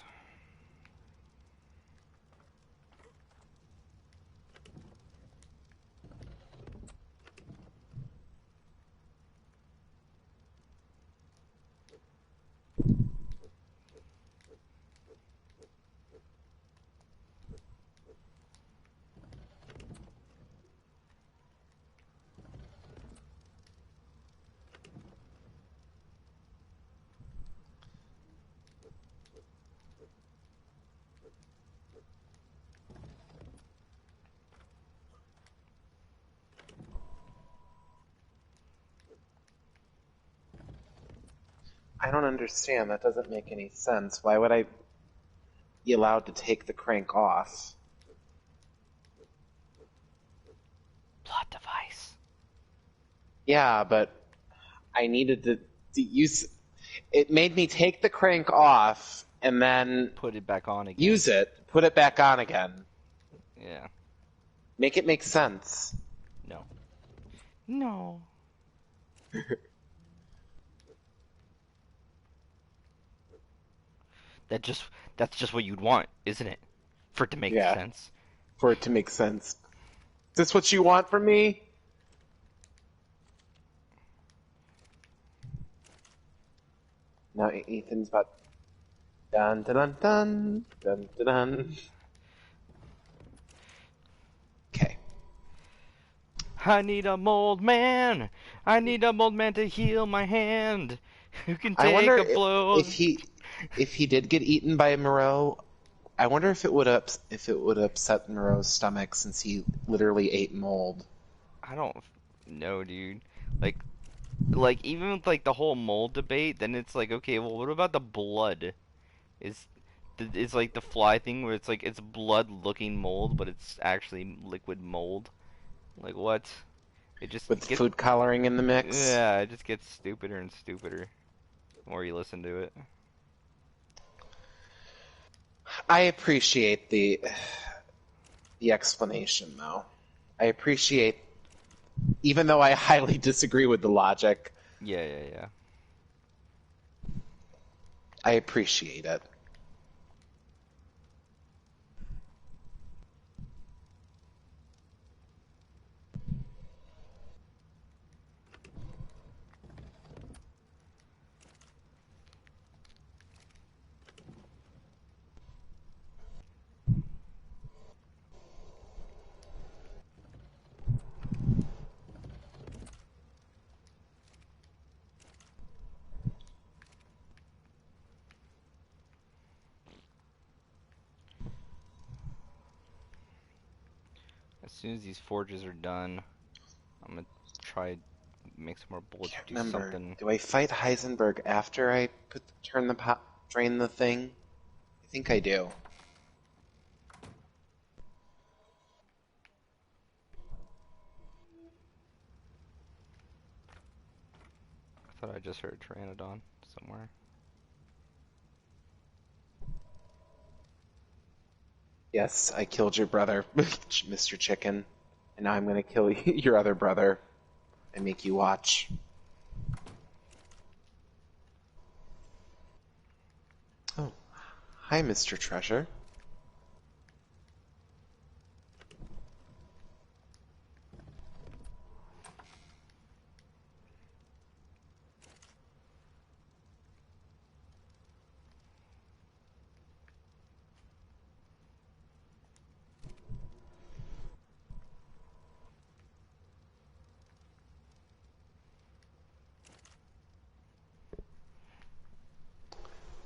I don't understand. That doesn't make any sense. Why would I be allowed to take the crank off? Plot device. Yeah, but I needed to use. It made me take the crank off and then Put it back on again. use it, put it back on again. Yeah. Make it make sense. No. No. That just that's just what you'd want, isn't it? For it to make Yeah, sense. for it to make sense. Is this what you want from me? Now Ethan's about dun dun dun dun dun dun dun. Okay. I need a mold man. I need a mold man to heal my hand. Who can I take wonder a blow? if he did get eaten by Moreau. I wonder if it would upset Moreau's stomach since he literally ate mold. I don't know, dude. Like even with like the whole mold debate, then it's like, okay, well, what about the blood? Is it's like the fly thing where it's like it's blood looking mold, but it's actually liquid mold. Like what? It just With gets food coloring in the mix. yeah, it just gets stupider and stupider the more you listen to it. I appreciate the explanation though. I appreciate even though I highly disagree with the logic, Yeah, yeah, yeah. I appreciate it. As soon as these forges are done, I'm gonna try make some more bullets or Can't do remember. something. Do I fight Heisenberg after I drain the thing? I think I do. I thought I just heard Pteranodon somewhere. Yes, I killed your brother, Mr. Chicken. And now I'm gonna kill your other brother and make you watch. Oh, hi, Mr. Treasure.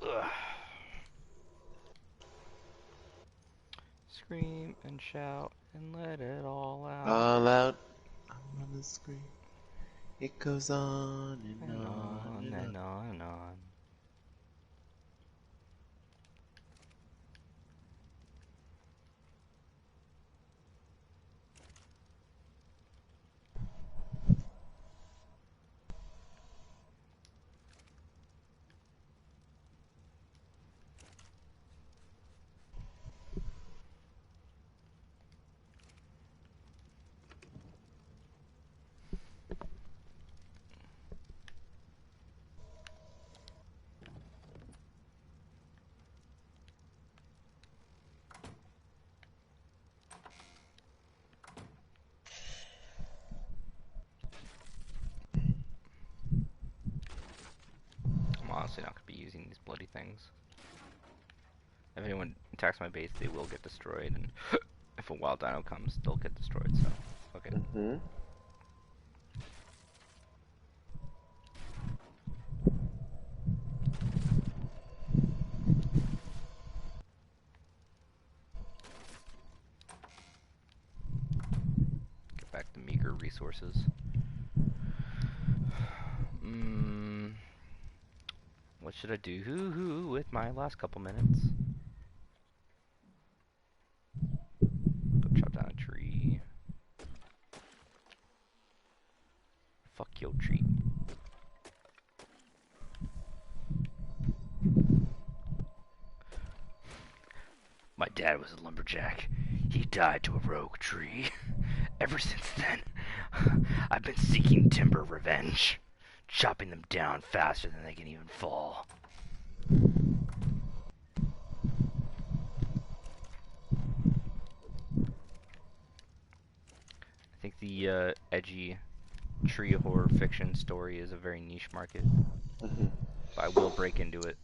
Ugh. Scream and shout and let it all out. All out on the screen. It goes on and And on on and on. and on and on. honestly not going to be using these bloody things. If anyone attacks my base, they will get destroyed, and if a wild dino comes, they'll get destroyed, so, okay. Mm-hmm. Get back the meager resources. What should I do with my last couple minutes? Go chop down a tree. Fuck your tree. My dad was a lumberjack. He died to a rogue tree. Ever since then, I've been seeking timber revenge, chopping them down faster than they can even fall. I think the edgy tree horror fiction story is a very niche market, but I will break into it.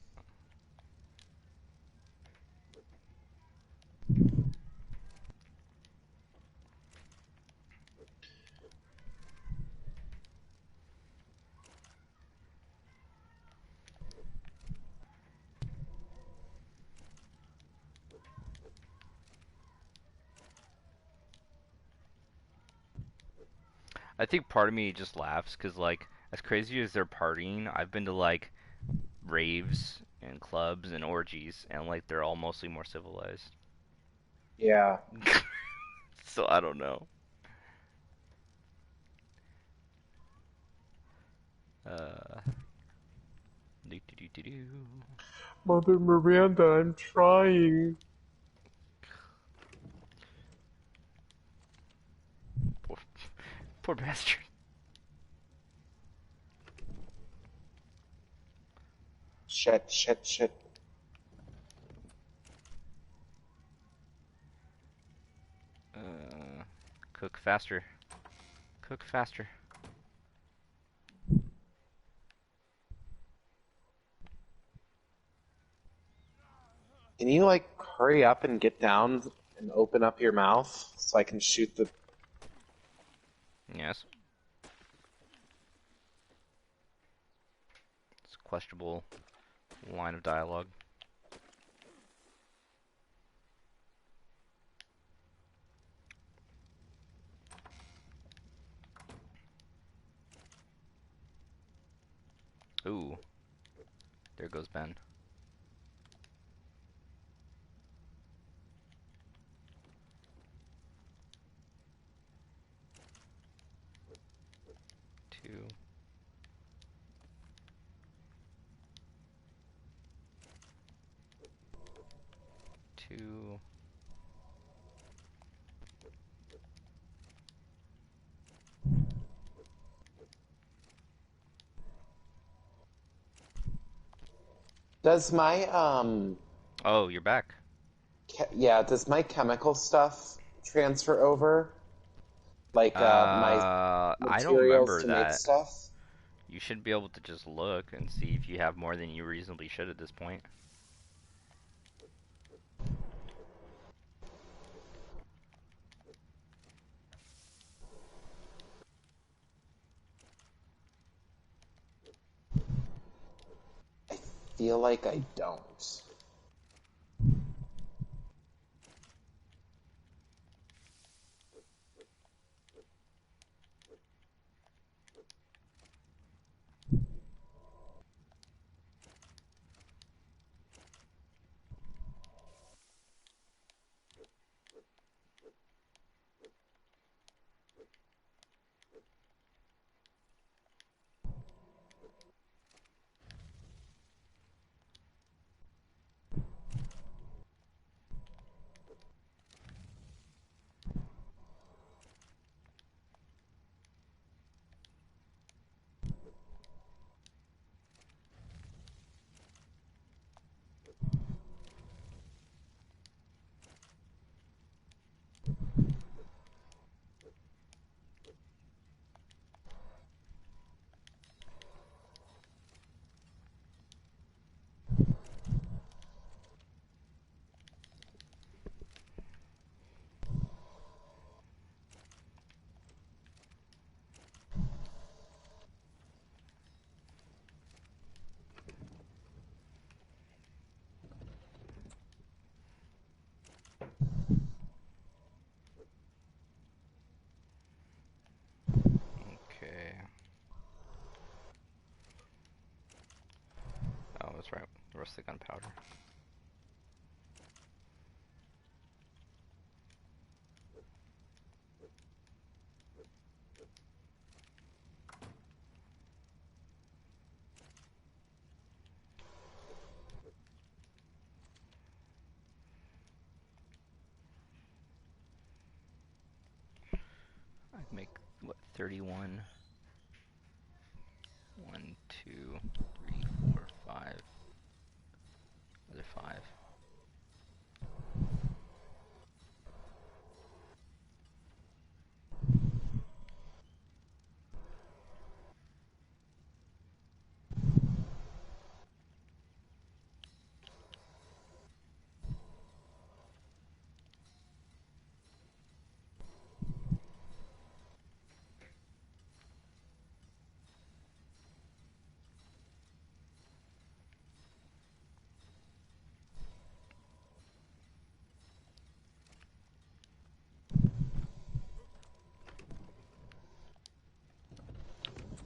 I think part of me just laughs because, like, as crazy as they're partying, I've been to, like, raves and clubs and orgies, and, like, they're all mostly more civilized. Yeah. So I don't know. Do do do do do. Mother Miranda, I'm trying. Poor, poor bastard. Shit, shit, shit. Cook faster. Cook faster. Can you, like, hurry up and get down and open up your mouth so I can shoot the... Yes. It's a questionable line of dialogue. Ooh. There goes Ben. Two. Two. Does my, Oh, you're back. yeah, does my chemical stuff transfer over? Like, my I don't materials remember to make that. stuff? You should be able to just look and see if you have more than you reasonably should at this point. I feel like I don't. the gunpowder. I'd make, what, 31? 1, 2, 3, 4, 5. Another 5.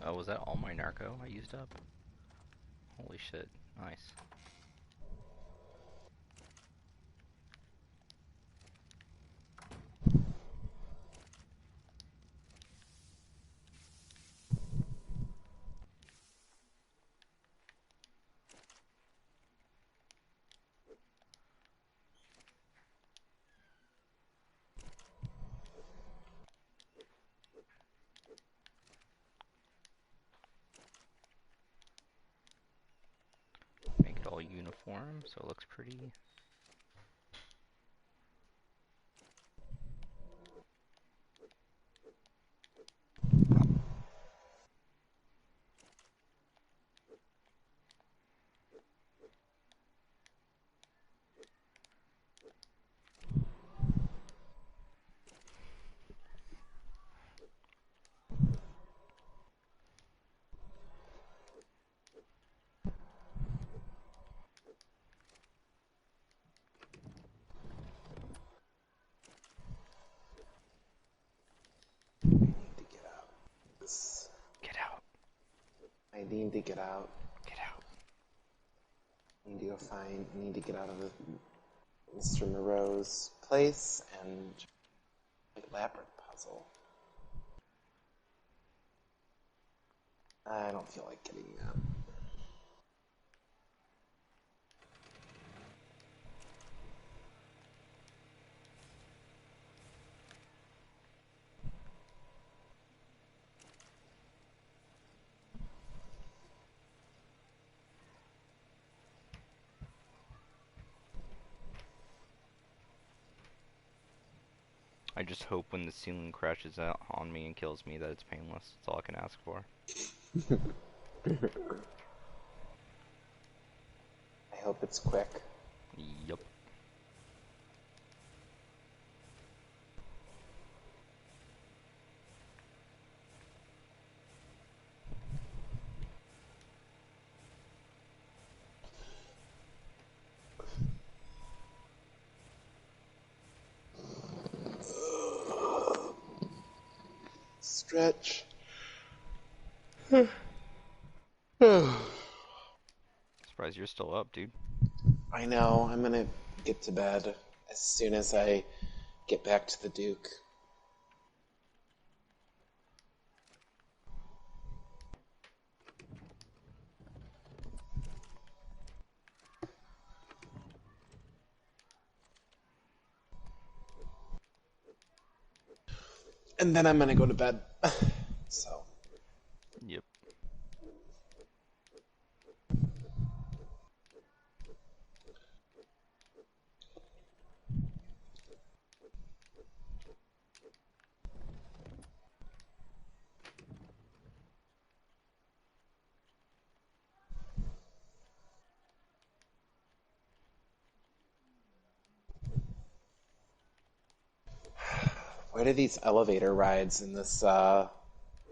Oh, was that all my narco I used up? Holy shit. Nice. Make it all uniform so it looks pretty. To get out. Get out. I need to get out. Get out. I need to go find. I need to get out of Mr. Moreau's place and make a labyrinth puzzle. I don't feel like getting that. I just hope when the ceiling crashes out on me and kills me that it's painless. That's all I can ask for. I hope it's quick. Yup. Stretch. Surprised you're still up, dude. I know. I'm gonna get to bed as soon as I get back to the Duke. And then I'm gonna go to bed. So. Yep. Why do these elevator rides in this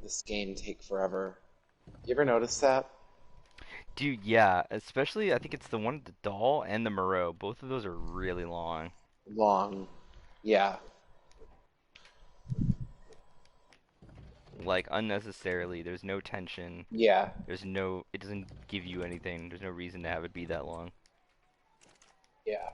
this game take forever? You ever notice that? Dude, yeah. Especially, I think it's the one with the doll and the Moreau. Both of those are really long. Long. Yeah. Like, unnecessarily. There's no tension. Yeah. There's no... It doesn't give you anything. There's no reason to have it be that long. Yeah.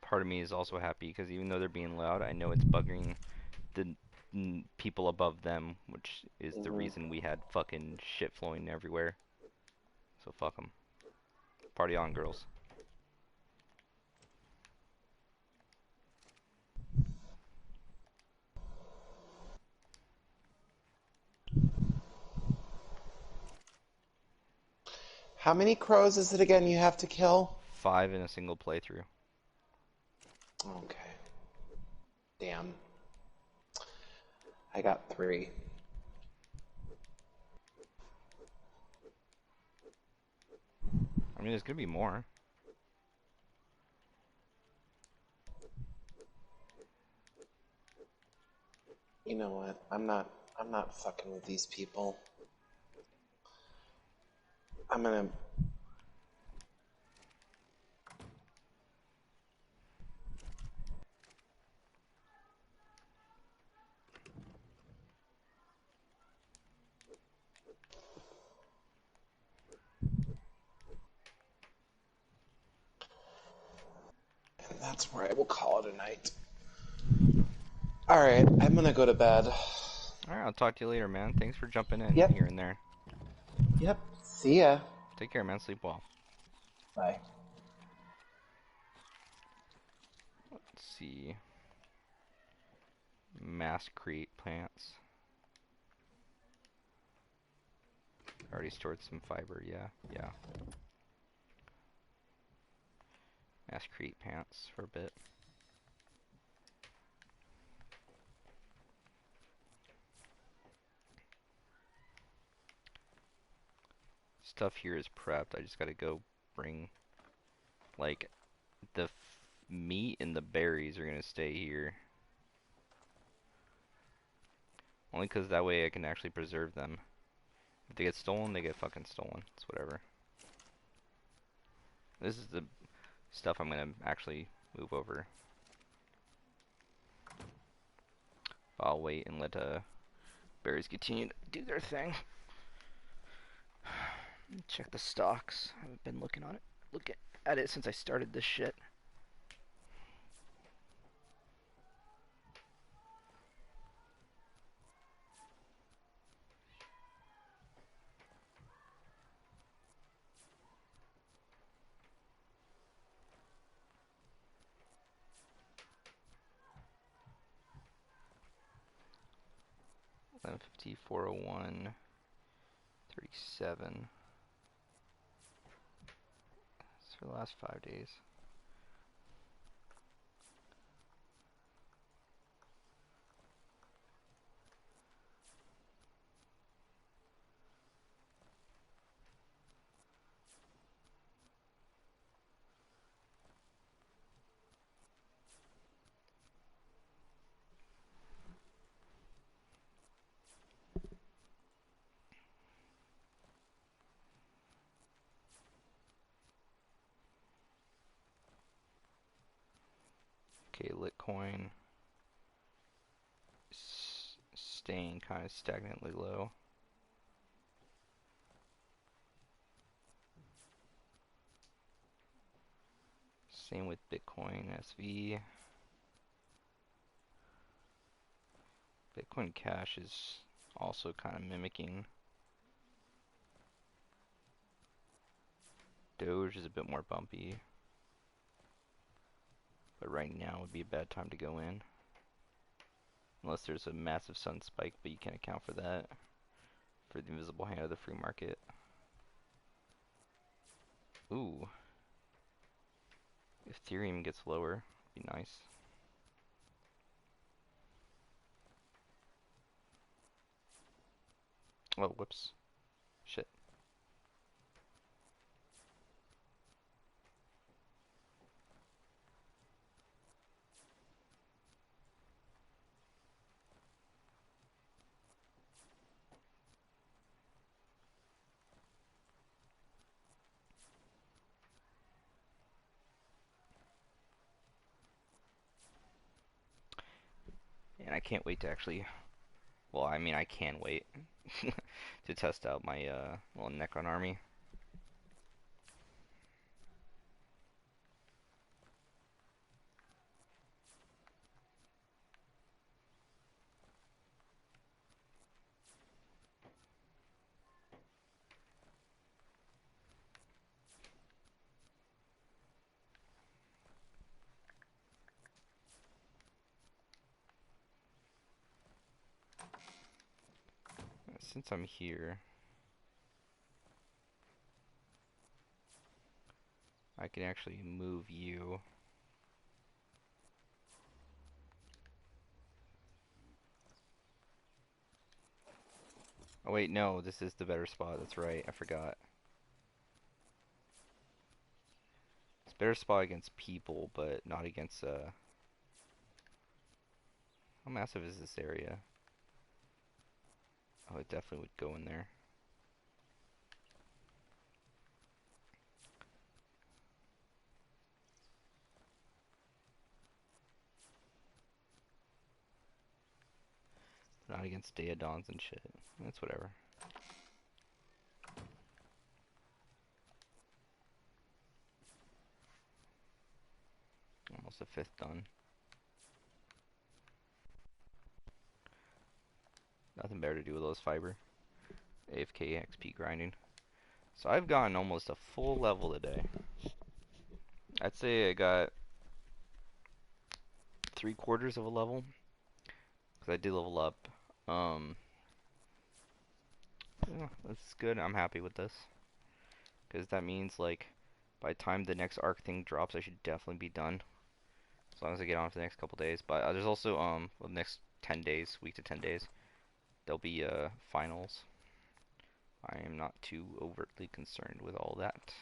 Part of me is also happy because even though they're being loud, I know it's bugging the people above them, which is the Hmm. reason we had fucking shit flowing everywhere. So fuck them. Party on, girls. How many crows is it again you have to kill? 5 in a single playthrough. Okay. Damn. I got 3. I mean, there's gonna be more. You know what? I'm not fucking with these people. I'm gonna and that's where I will call it a night. Alright, I'm gonna go to bed. Alright, I'll talk to you later, man. Thanks for jumping in Yep. here and there. Yep. See ya. Take care, man. Sleep well. Bye. Let's see. Mass create plants. Already stored some fiber, yeah. Mass create pants for a bit. Stuff here is prepped. I just gotta go bring, like, the meat and the berries are gonna stay here. Only 'cause that way I can actually preserve them. If they get stolen, they get fucking stolen. It's whatever. This is the stuff I'm gonna actually move over. I'll wait and let berries continue to do their thing. Check the stocks. I haven't been looking on it. Look at it since I started this shit. Eleven 50, 401, 37. That's for the last 5 days. Okay, Litcoin staying kind of stagnantly low. Same with Bitcoin SV. Bitcoin Cash is also kind of mimicking. Doge is a bit more bumpy. But right now would be a bad time to go in. Unless there's a massive sun spike, but you can't account for that. For the invisible hand of the free market. Ooh. If Ethereum gets lower, it'd be nice. Oh, whoops. Shit. And I can't wait to actually, well, I mean, I can wait to test out my little Necron army. Since I'm here, I can actually move you. Oh wait, no, this is the better spot. That's right, I forgot. It's better spot against people, but not against how massive is this area? Oh, it definitely would go in there. Not against Daedons and shit. That's whatever. Almost a fifth done. Nothing better to do with those fiber. AFK XP grinding. So I've gotten almost a full level today. I'd say I got 3/4 of a level. Because I did level up. Yeah, that's good. I'm happy with this. Because that means, like, by the time the next Arc thing drops, I should definitely be done. As long as I get on for the next couple days. But there's also, well, the next 10 days, week to 10 days, there'll be, finals. I am not too overtly concerned with all that.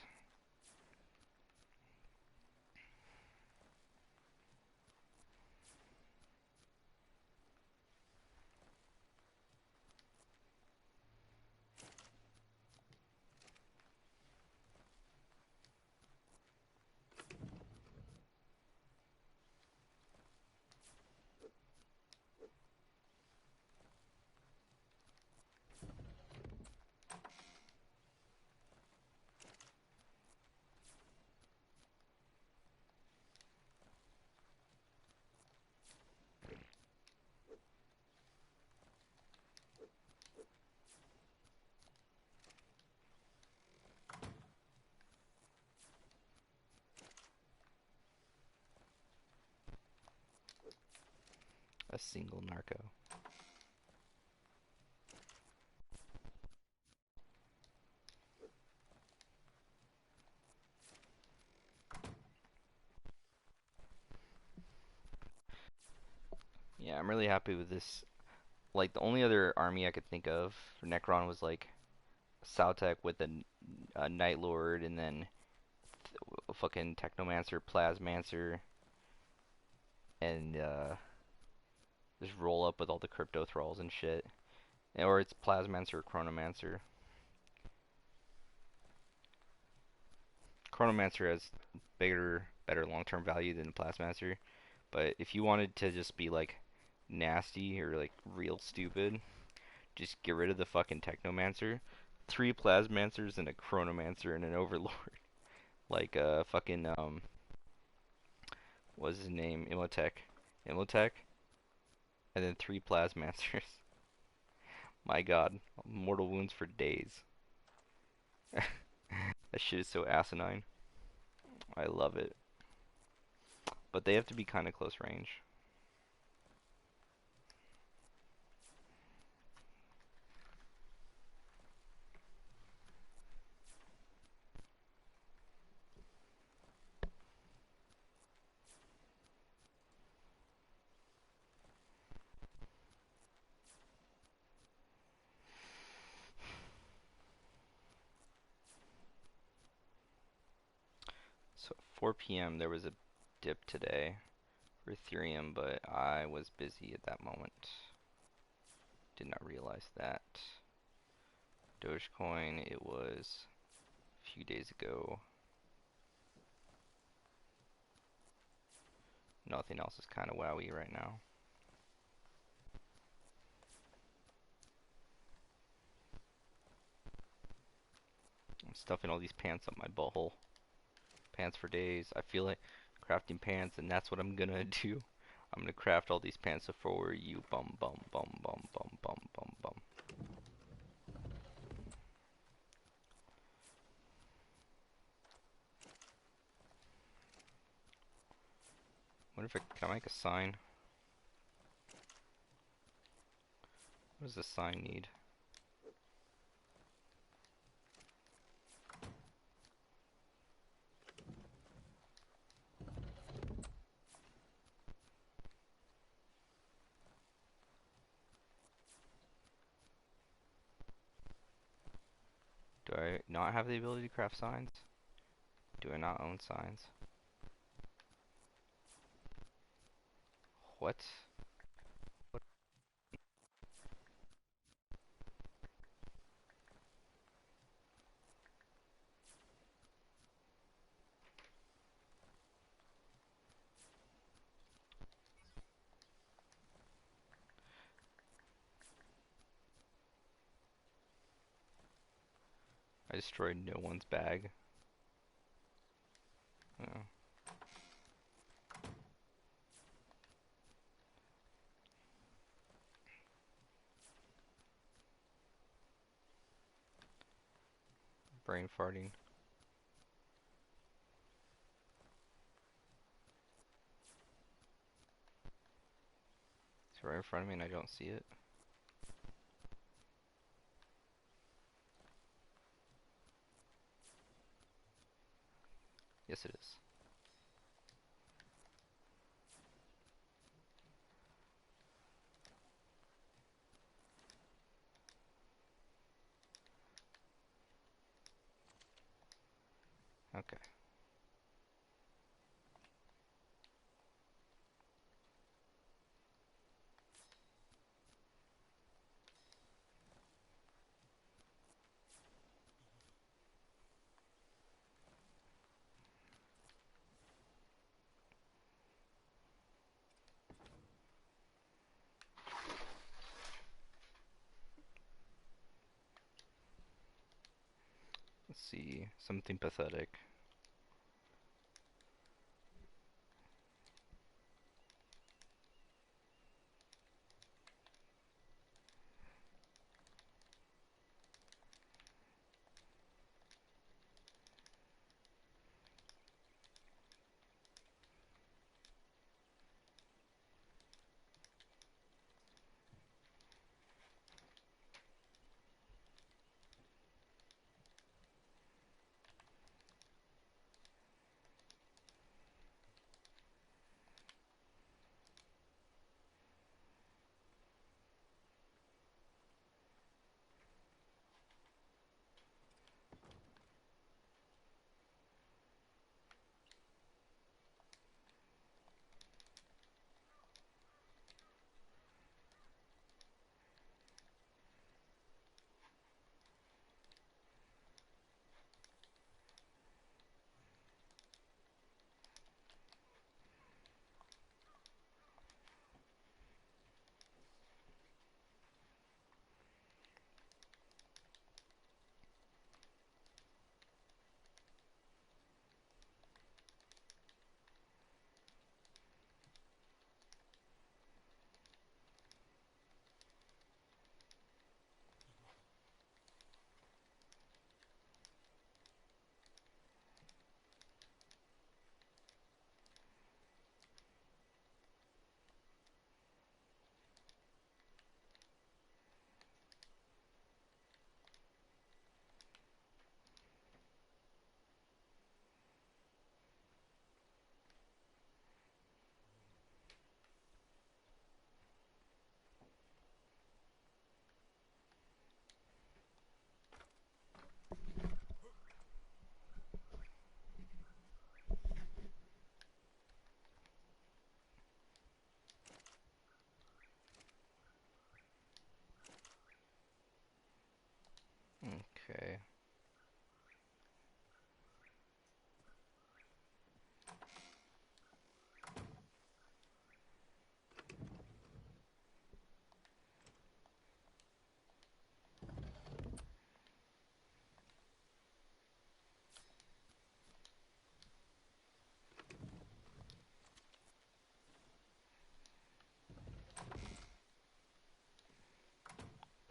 A single narco. Yeah, I'm really happy with this. Like, the only other army I could think of for Necron was, like, Sautek with a Night Lord and then a fucking Technomancer, Plasmancer, and just roll up with all the Crypto Thralls and shit. Or it's Plasmancer or Chronomancer. Chronomancer has bigger, better long-term value than Plasmancer. But if you wanted to just be like nasty or like real stupid, just get rid of the fucking Technomancer. 3 Plasmancers and a Chronomancer and an Overlord. Like fucking what's his name? Imhotep. Imhotep, and then 3 Plasmancers. My god. Mortal wounds for days. That shit is so asinine. I love it. But they have to be kind of close range. So 4 p.m. there was a dip today for Ethereum, but I was busy at that moment. Did not realize that. Dogecoin, it was a few days ago. Nothing else is kind of wowie right now. stuffing all these pants up my butthole. Pants for days. I feel like crafting pants, and that's what I'm gonna do. I'm gonna craft all these pants for you. Bum bum bum bum bum bum bum bum. What if can I make a sign? What does this sign need? Do I not have the ability to craft signs? Do I not own signs? What? I destroyed no one's bag. Oh. Brain farting. It's right in front of me and I don't see it. Yes, it is. Okay. Let's see. Something pathetic.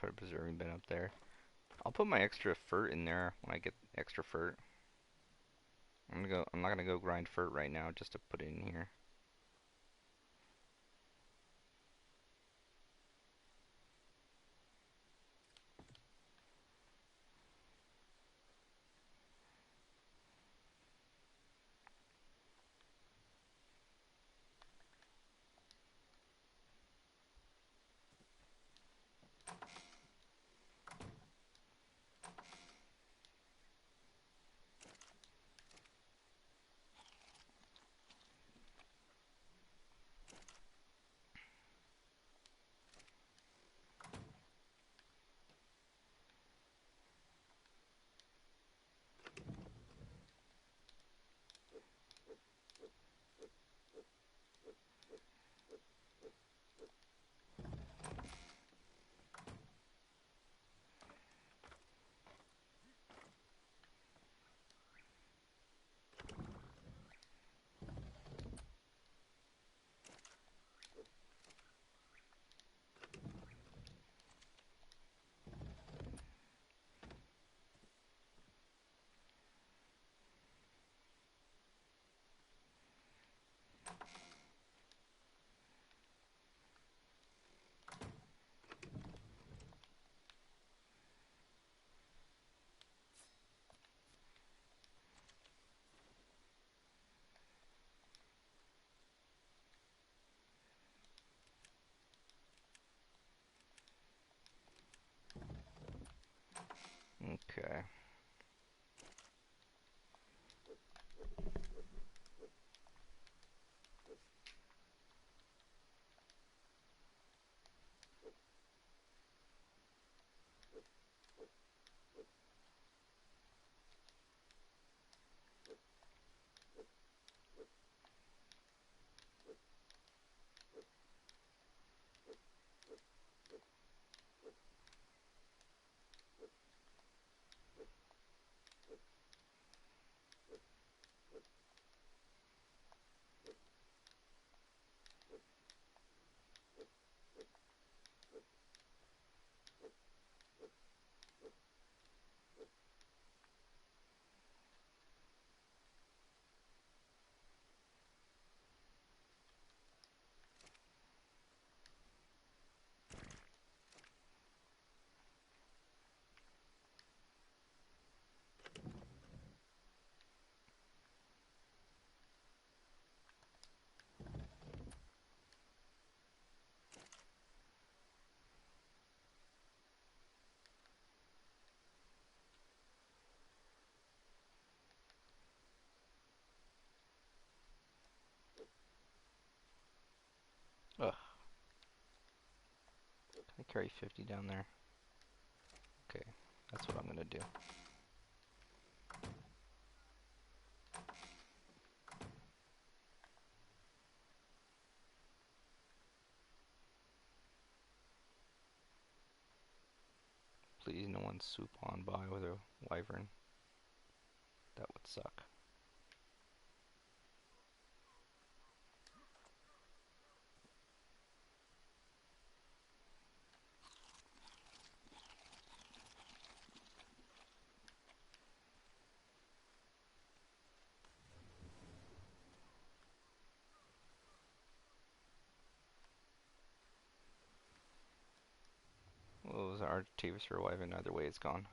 put a preserving bin up there. I'll put my extra furt in there when I get extra furt. I'm not gonna go grind furt right now just to put it in here. Okay. Ugh. Can I carry 50 down there? Okay, that's what I'm gonna do. Please, no one swoop on by with a wyvern. That would suck. Well, it was an Artavis for a wyvern. Either way, it's gone.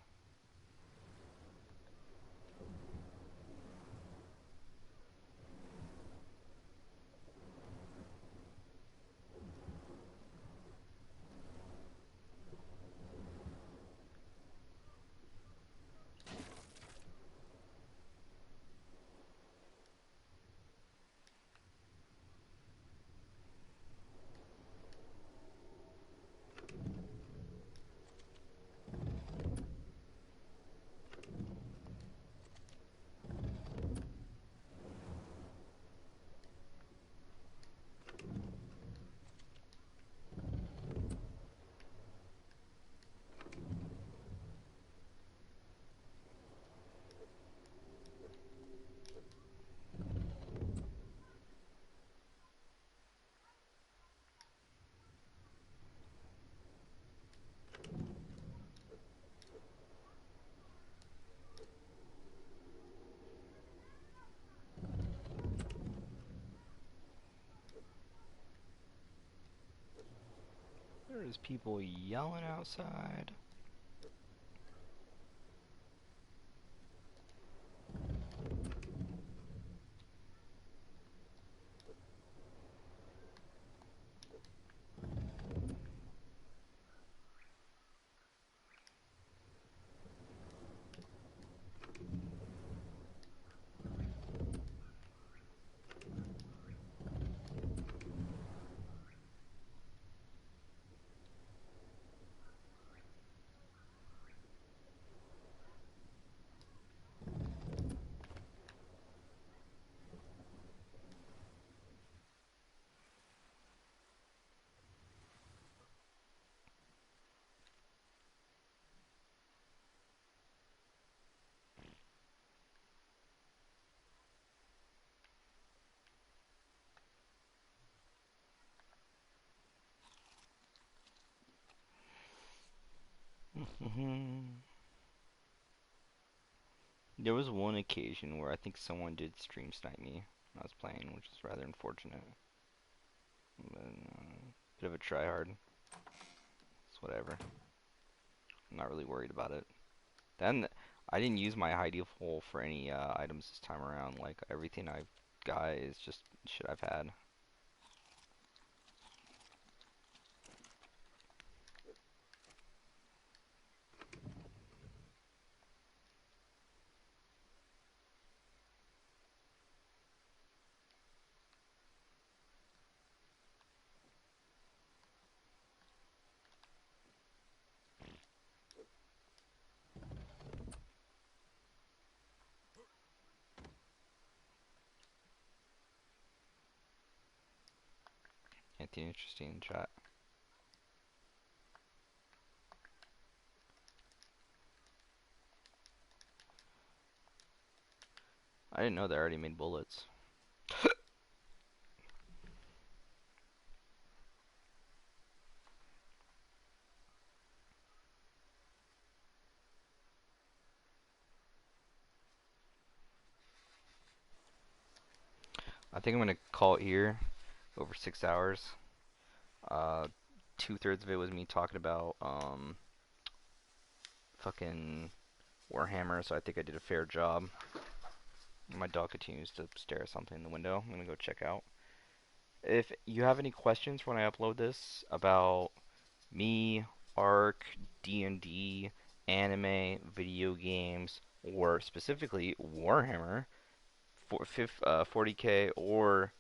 There's people yelling outside. There was one occasion where I think someone did stream snipe me when I was playing, which is rather unfortunate. But, bit of a tryhard. It's whatever. I'm not really worried about it. Then I didn't use my high default for any items this time around. Like everything I've got is just shit I've had. Anything interesting in chat? I didn't know they already made bullets. I think I'm gonna call it here. Over 6 hours. Uh, 2/3 of it was me talking about fucking Warhammer, so I think I did a fair job. My dog continues to stare at something in the window. I'm gonna go check out. If you have any questions when I upload this about me, Ark, D&D, anime, video games, or specifically Warhammer, 40k, or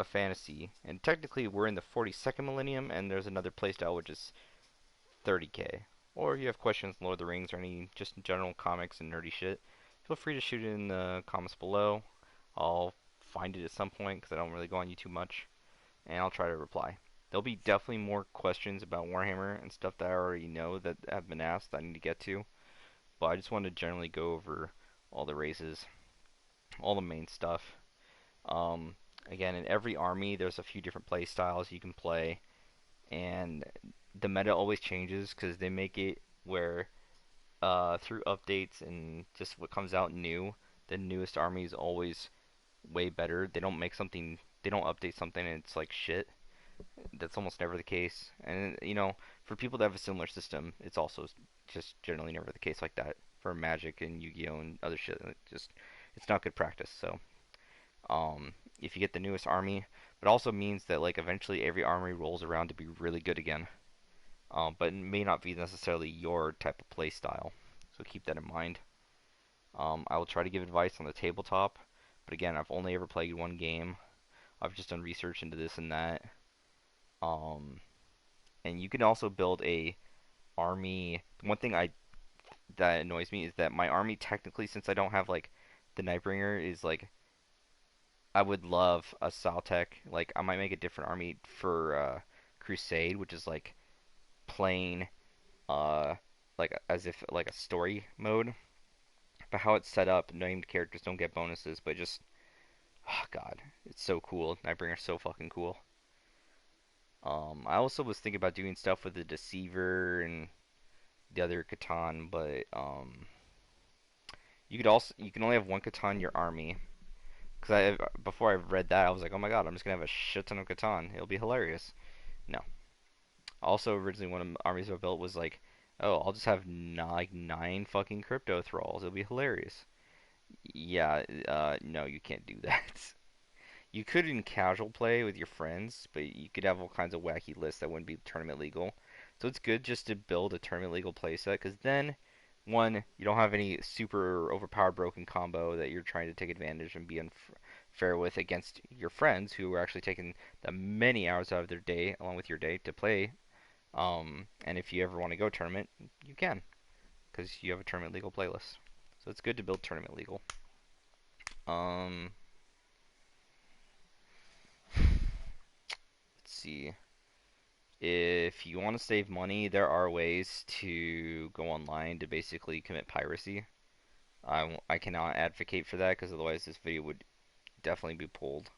fantasy, and technically we're in the 42nd millennium, and there's another playstyle which is 30k. Or you have questions on Lord of the Rings or any just general comics and nerdy shit, feel free to shoot it in the comments below. I'll find it at some point because I don't really go on YouTube much, and I'll try to reply. There'll be definitely more questions about Warhammer and stuff that I already know that have been asked that I need to get to, but I just want to generally go over all the races, all the main stuff. Um, Again, in every army, there's a few different play styles you can play, and the meta always changes because they make it where through updates and just what comes out new, the newest army is always way better. They don't update something and it's like shit. That's almost never the case. And for people that have a similar system, it's also just generally never the case like that. For Magic and Yu-Gi-Oh and other shit, it's not good practice. So, if you get the newest army, it also means that like eventually every army rolls around to be really good again. But it may not be necessarily your type of play style. So keep that in mind. I will try to give advice on the tabletop, but again, I've only ever played one game. I've just done research into this and that. Um, and you can also build a army. One thing I that annoys me is that my army technically, since I don't have like the Nightbringer, is like I would love a Saltec. Like I might make a different army for Crusade, which is like playing uh like as if like a story mode. But how it's set up, named characters don't get bonuses, but just oh god, it's so cool. Nightbringer's so fucking cool. I also was thinking about doing stuff with the Deceiver and the other Catan, but you can only have one Catan in your army. Because before I read that, I was like, oh my god, I'm just gonna have a shit ton of Catan. It'll be hilarious. No, Also, originally one of the armies I built was like, oh, I'll just have like 9 fucking crypto thralls. It'll be hilarious. Yeah, no, you can't do that. You could in casual play with your friends, but you could have all kinds of wacky lists that wouldn't be tournament legal. So it's good just to build a tournament legal playset, because then, one, you don't have any super overpowered broken combo that you're trying to take advantage and be unfair with against your friends who are actually taking the many hours out of their day, along with your day, to play. And if you ever want to go tournament, you can, because you have a tournament legal playlist. So it's good to build tournament legal. Um, let's see. If you want to save money, there are ways to go online to basically commit piracy. I cannot advocate for that because otherwise this video would definitely be pulled,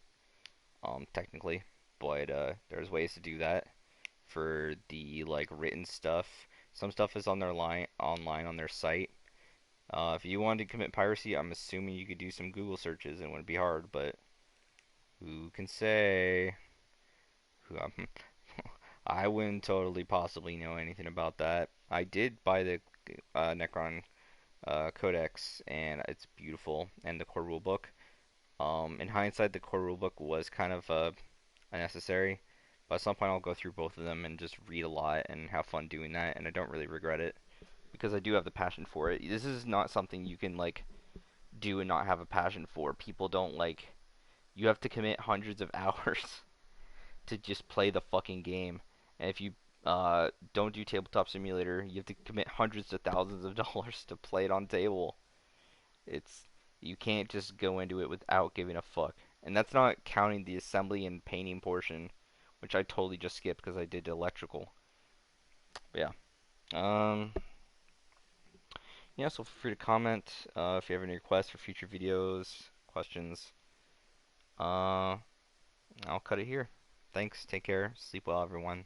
technically. But there's ways to do that for the like written stuff. Some stuff is on their line online on their site. If you wanted to commit piracy, I'm assuming you could do some Google searches and it wouldn't be hard, but who can say? Who, I wouldn't totally possibly know anything about that. I did buy the Necron Codex, and it's beautiful, and the core rulebook. In hindsight, the core rulebook was kind of unnecessary, but at some point I'll go through both of them and just read a lot and have fun doing that, and I don't really regret it because I do have the passion for it. This is not something you can like do and not have a passion for. People don't like. You have to commit hundreds of hours to just play the fucking game. And if you don't do Tabletop Simulator, you have to commit hundreds to thousands of dollars to play it on table. It's you can't just go into it without giving a fuck. And that's not counting the assembly and painting portion, which I totally just skipped because I did electrical. But yeah. Um yeah, so feel free to comment if you have any requests for future videos, questions. Uh I'll cut it here. Thanks, take care, sleep well everyone.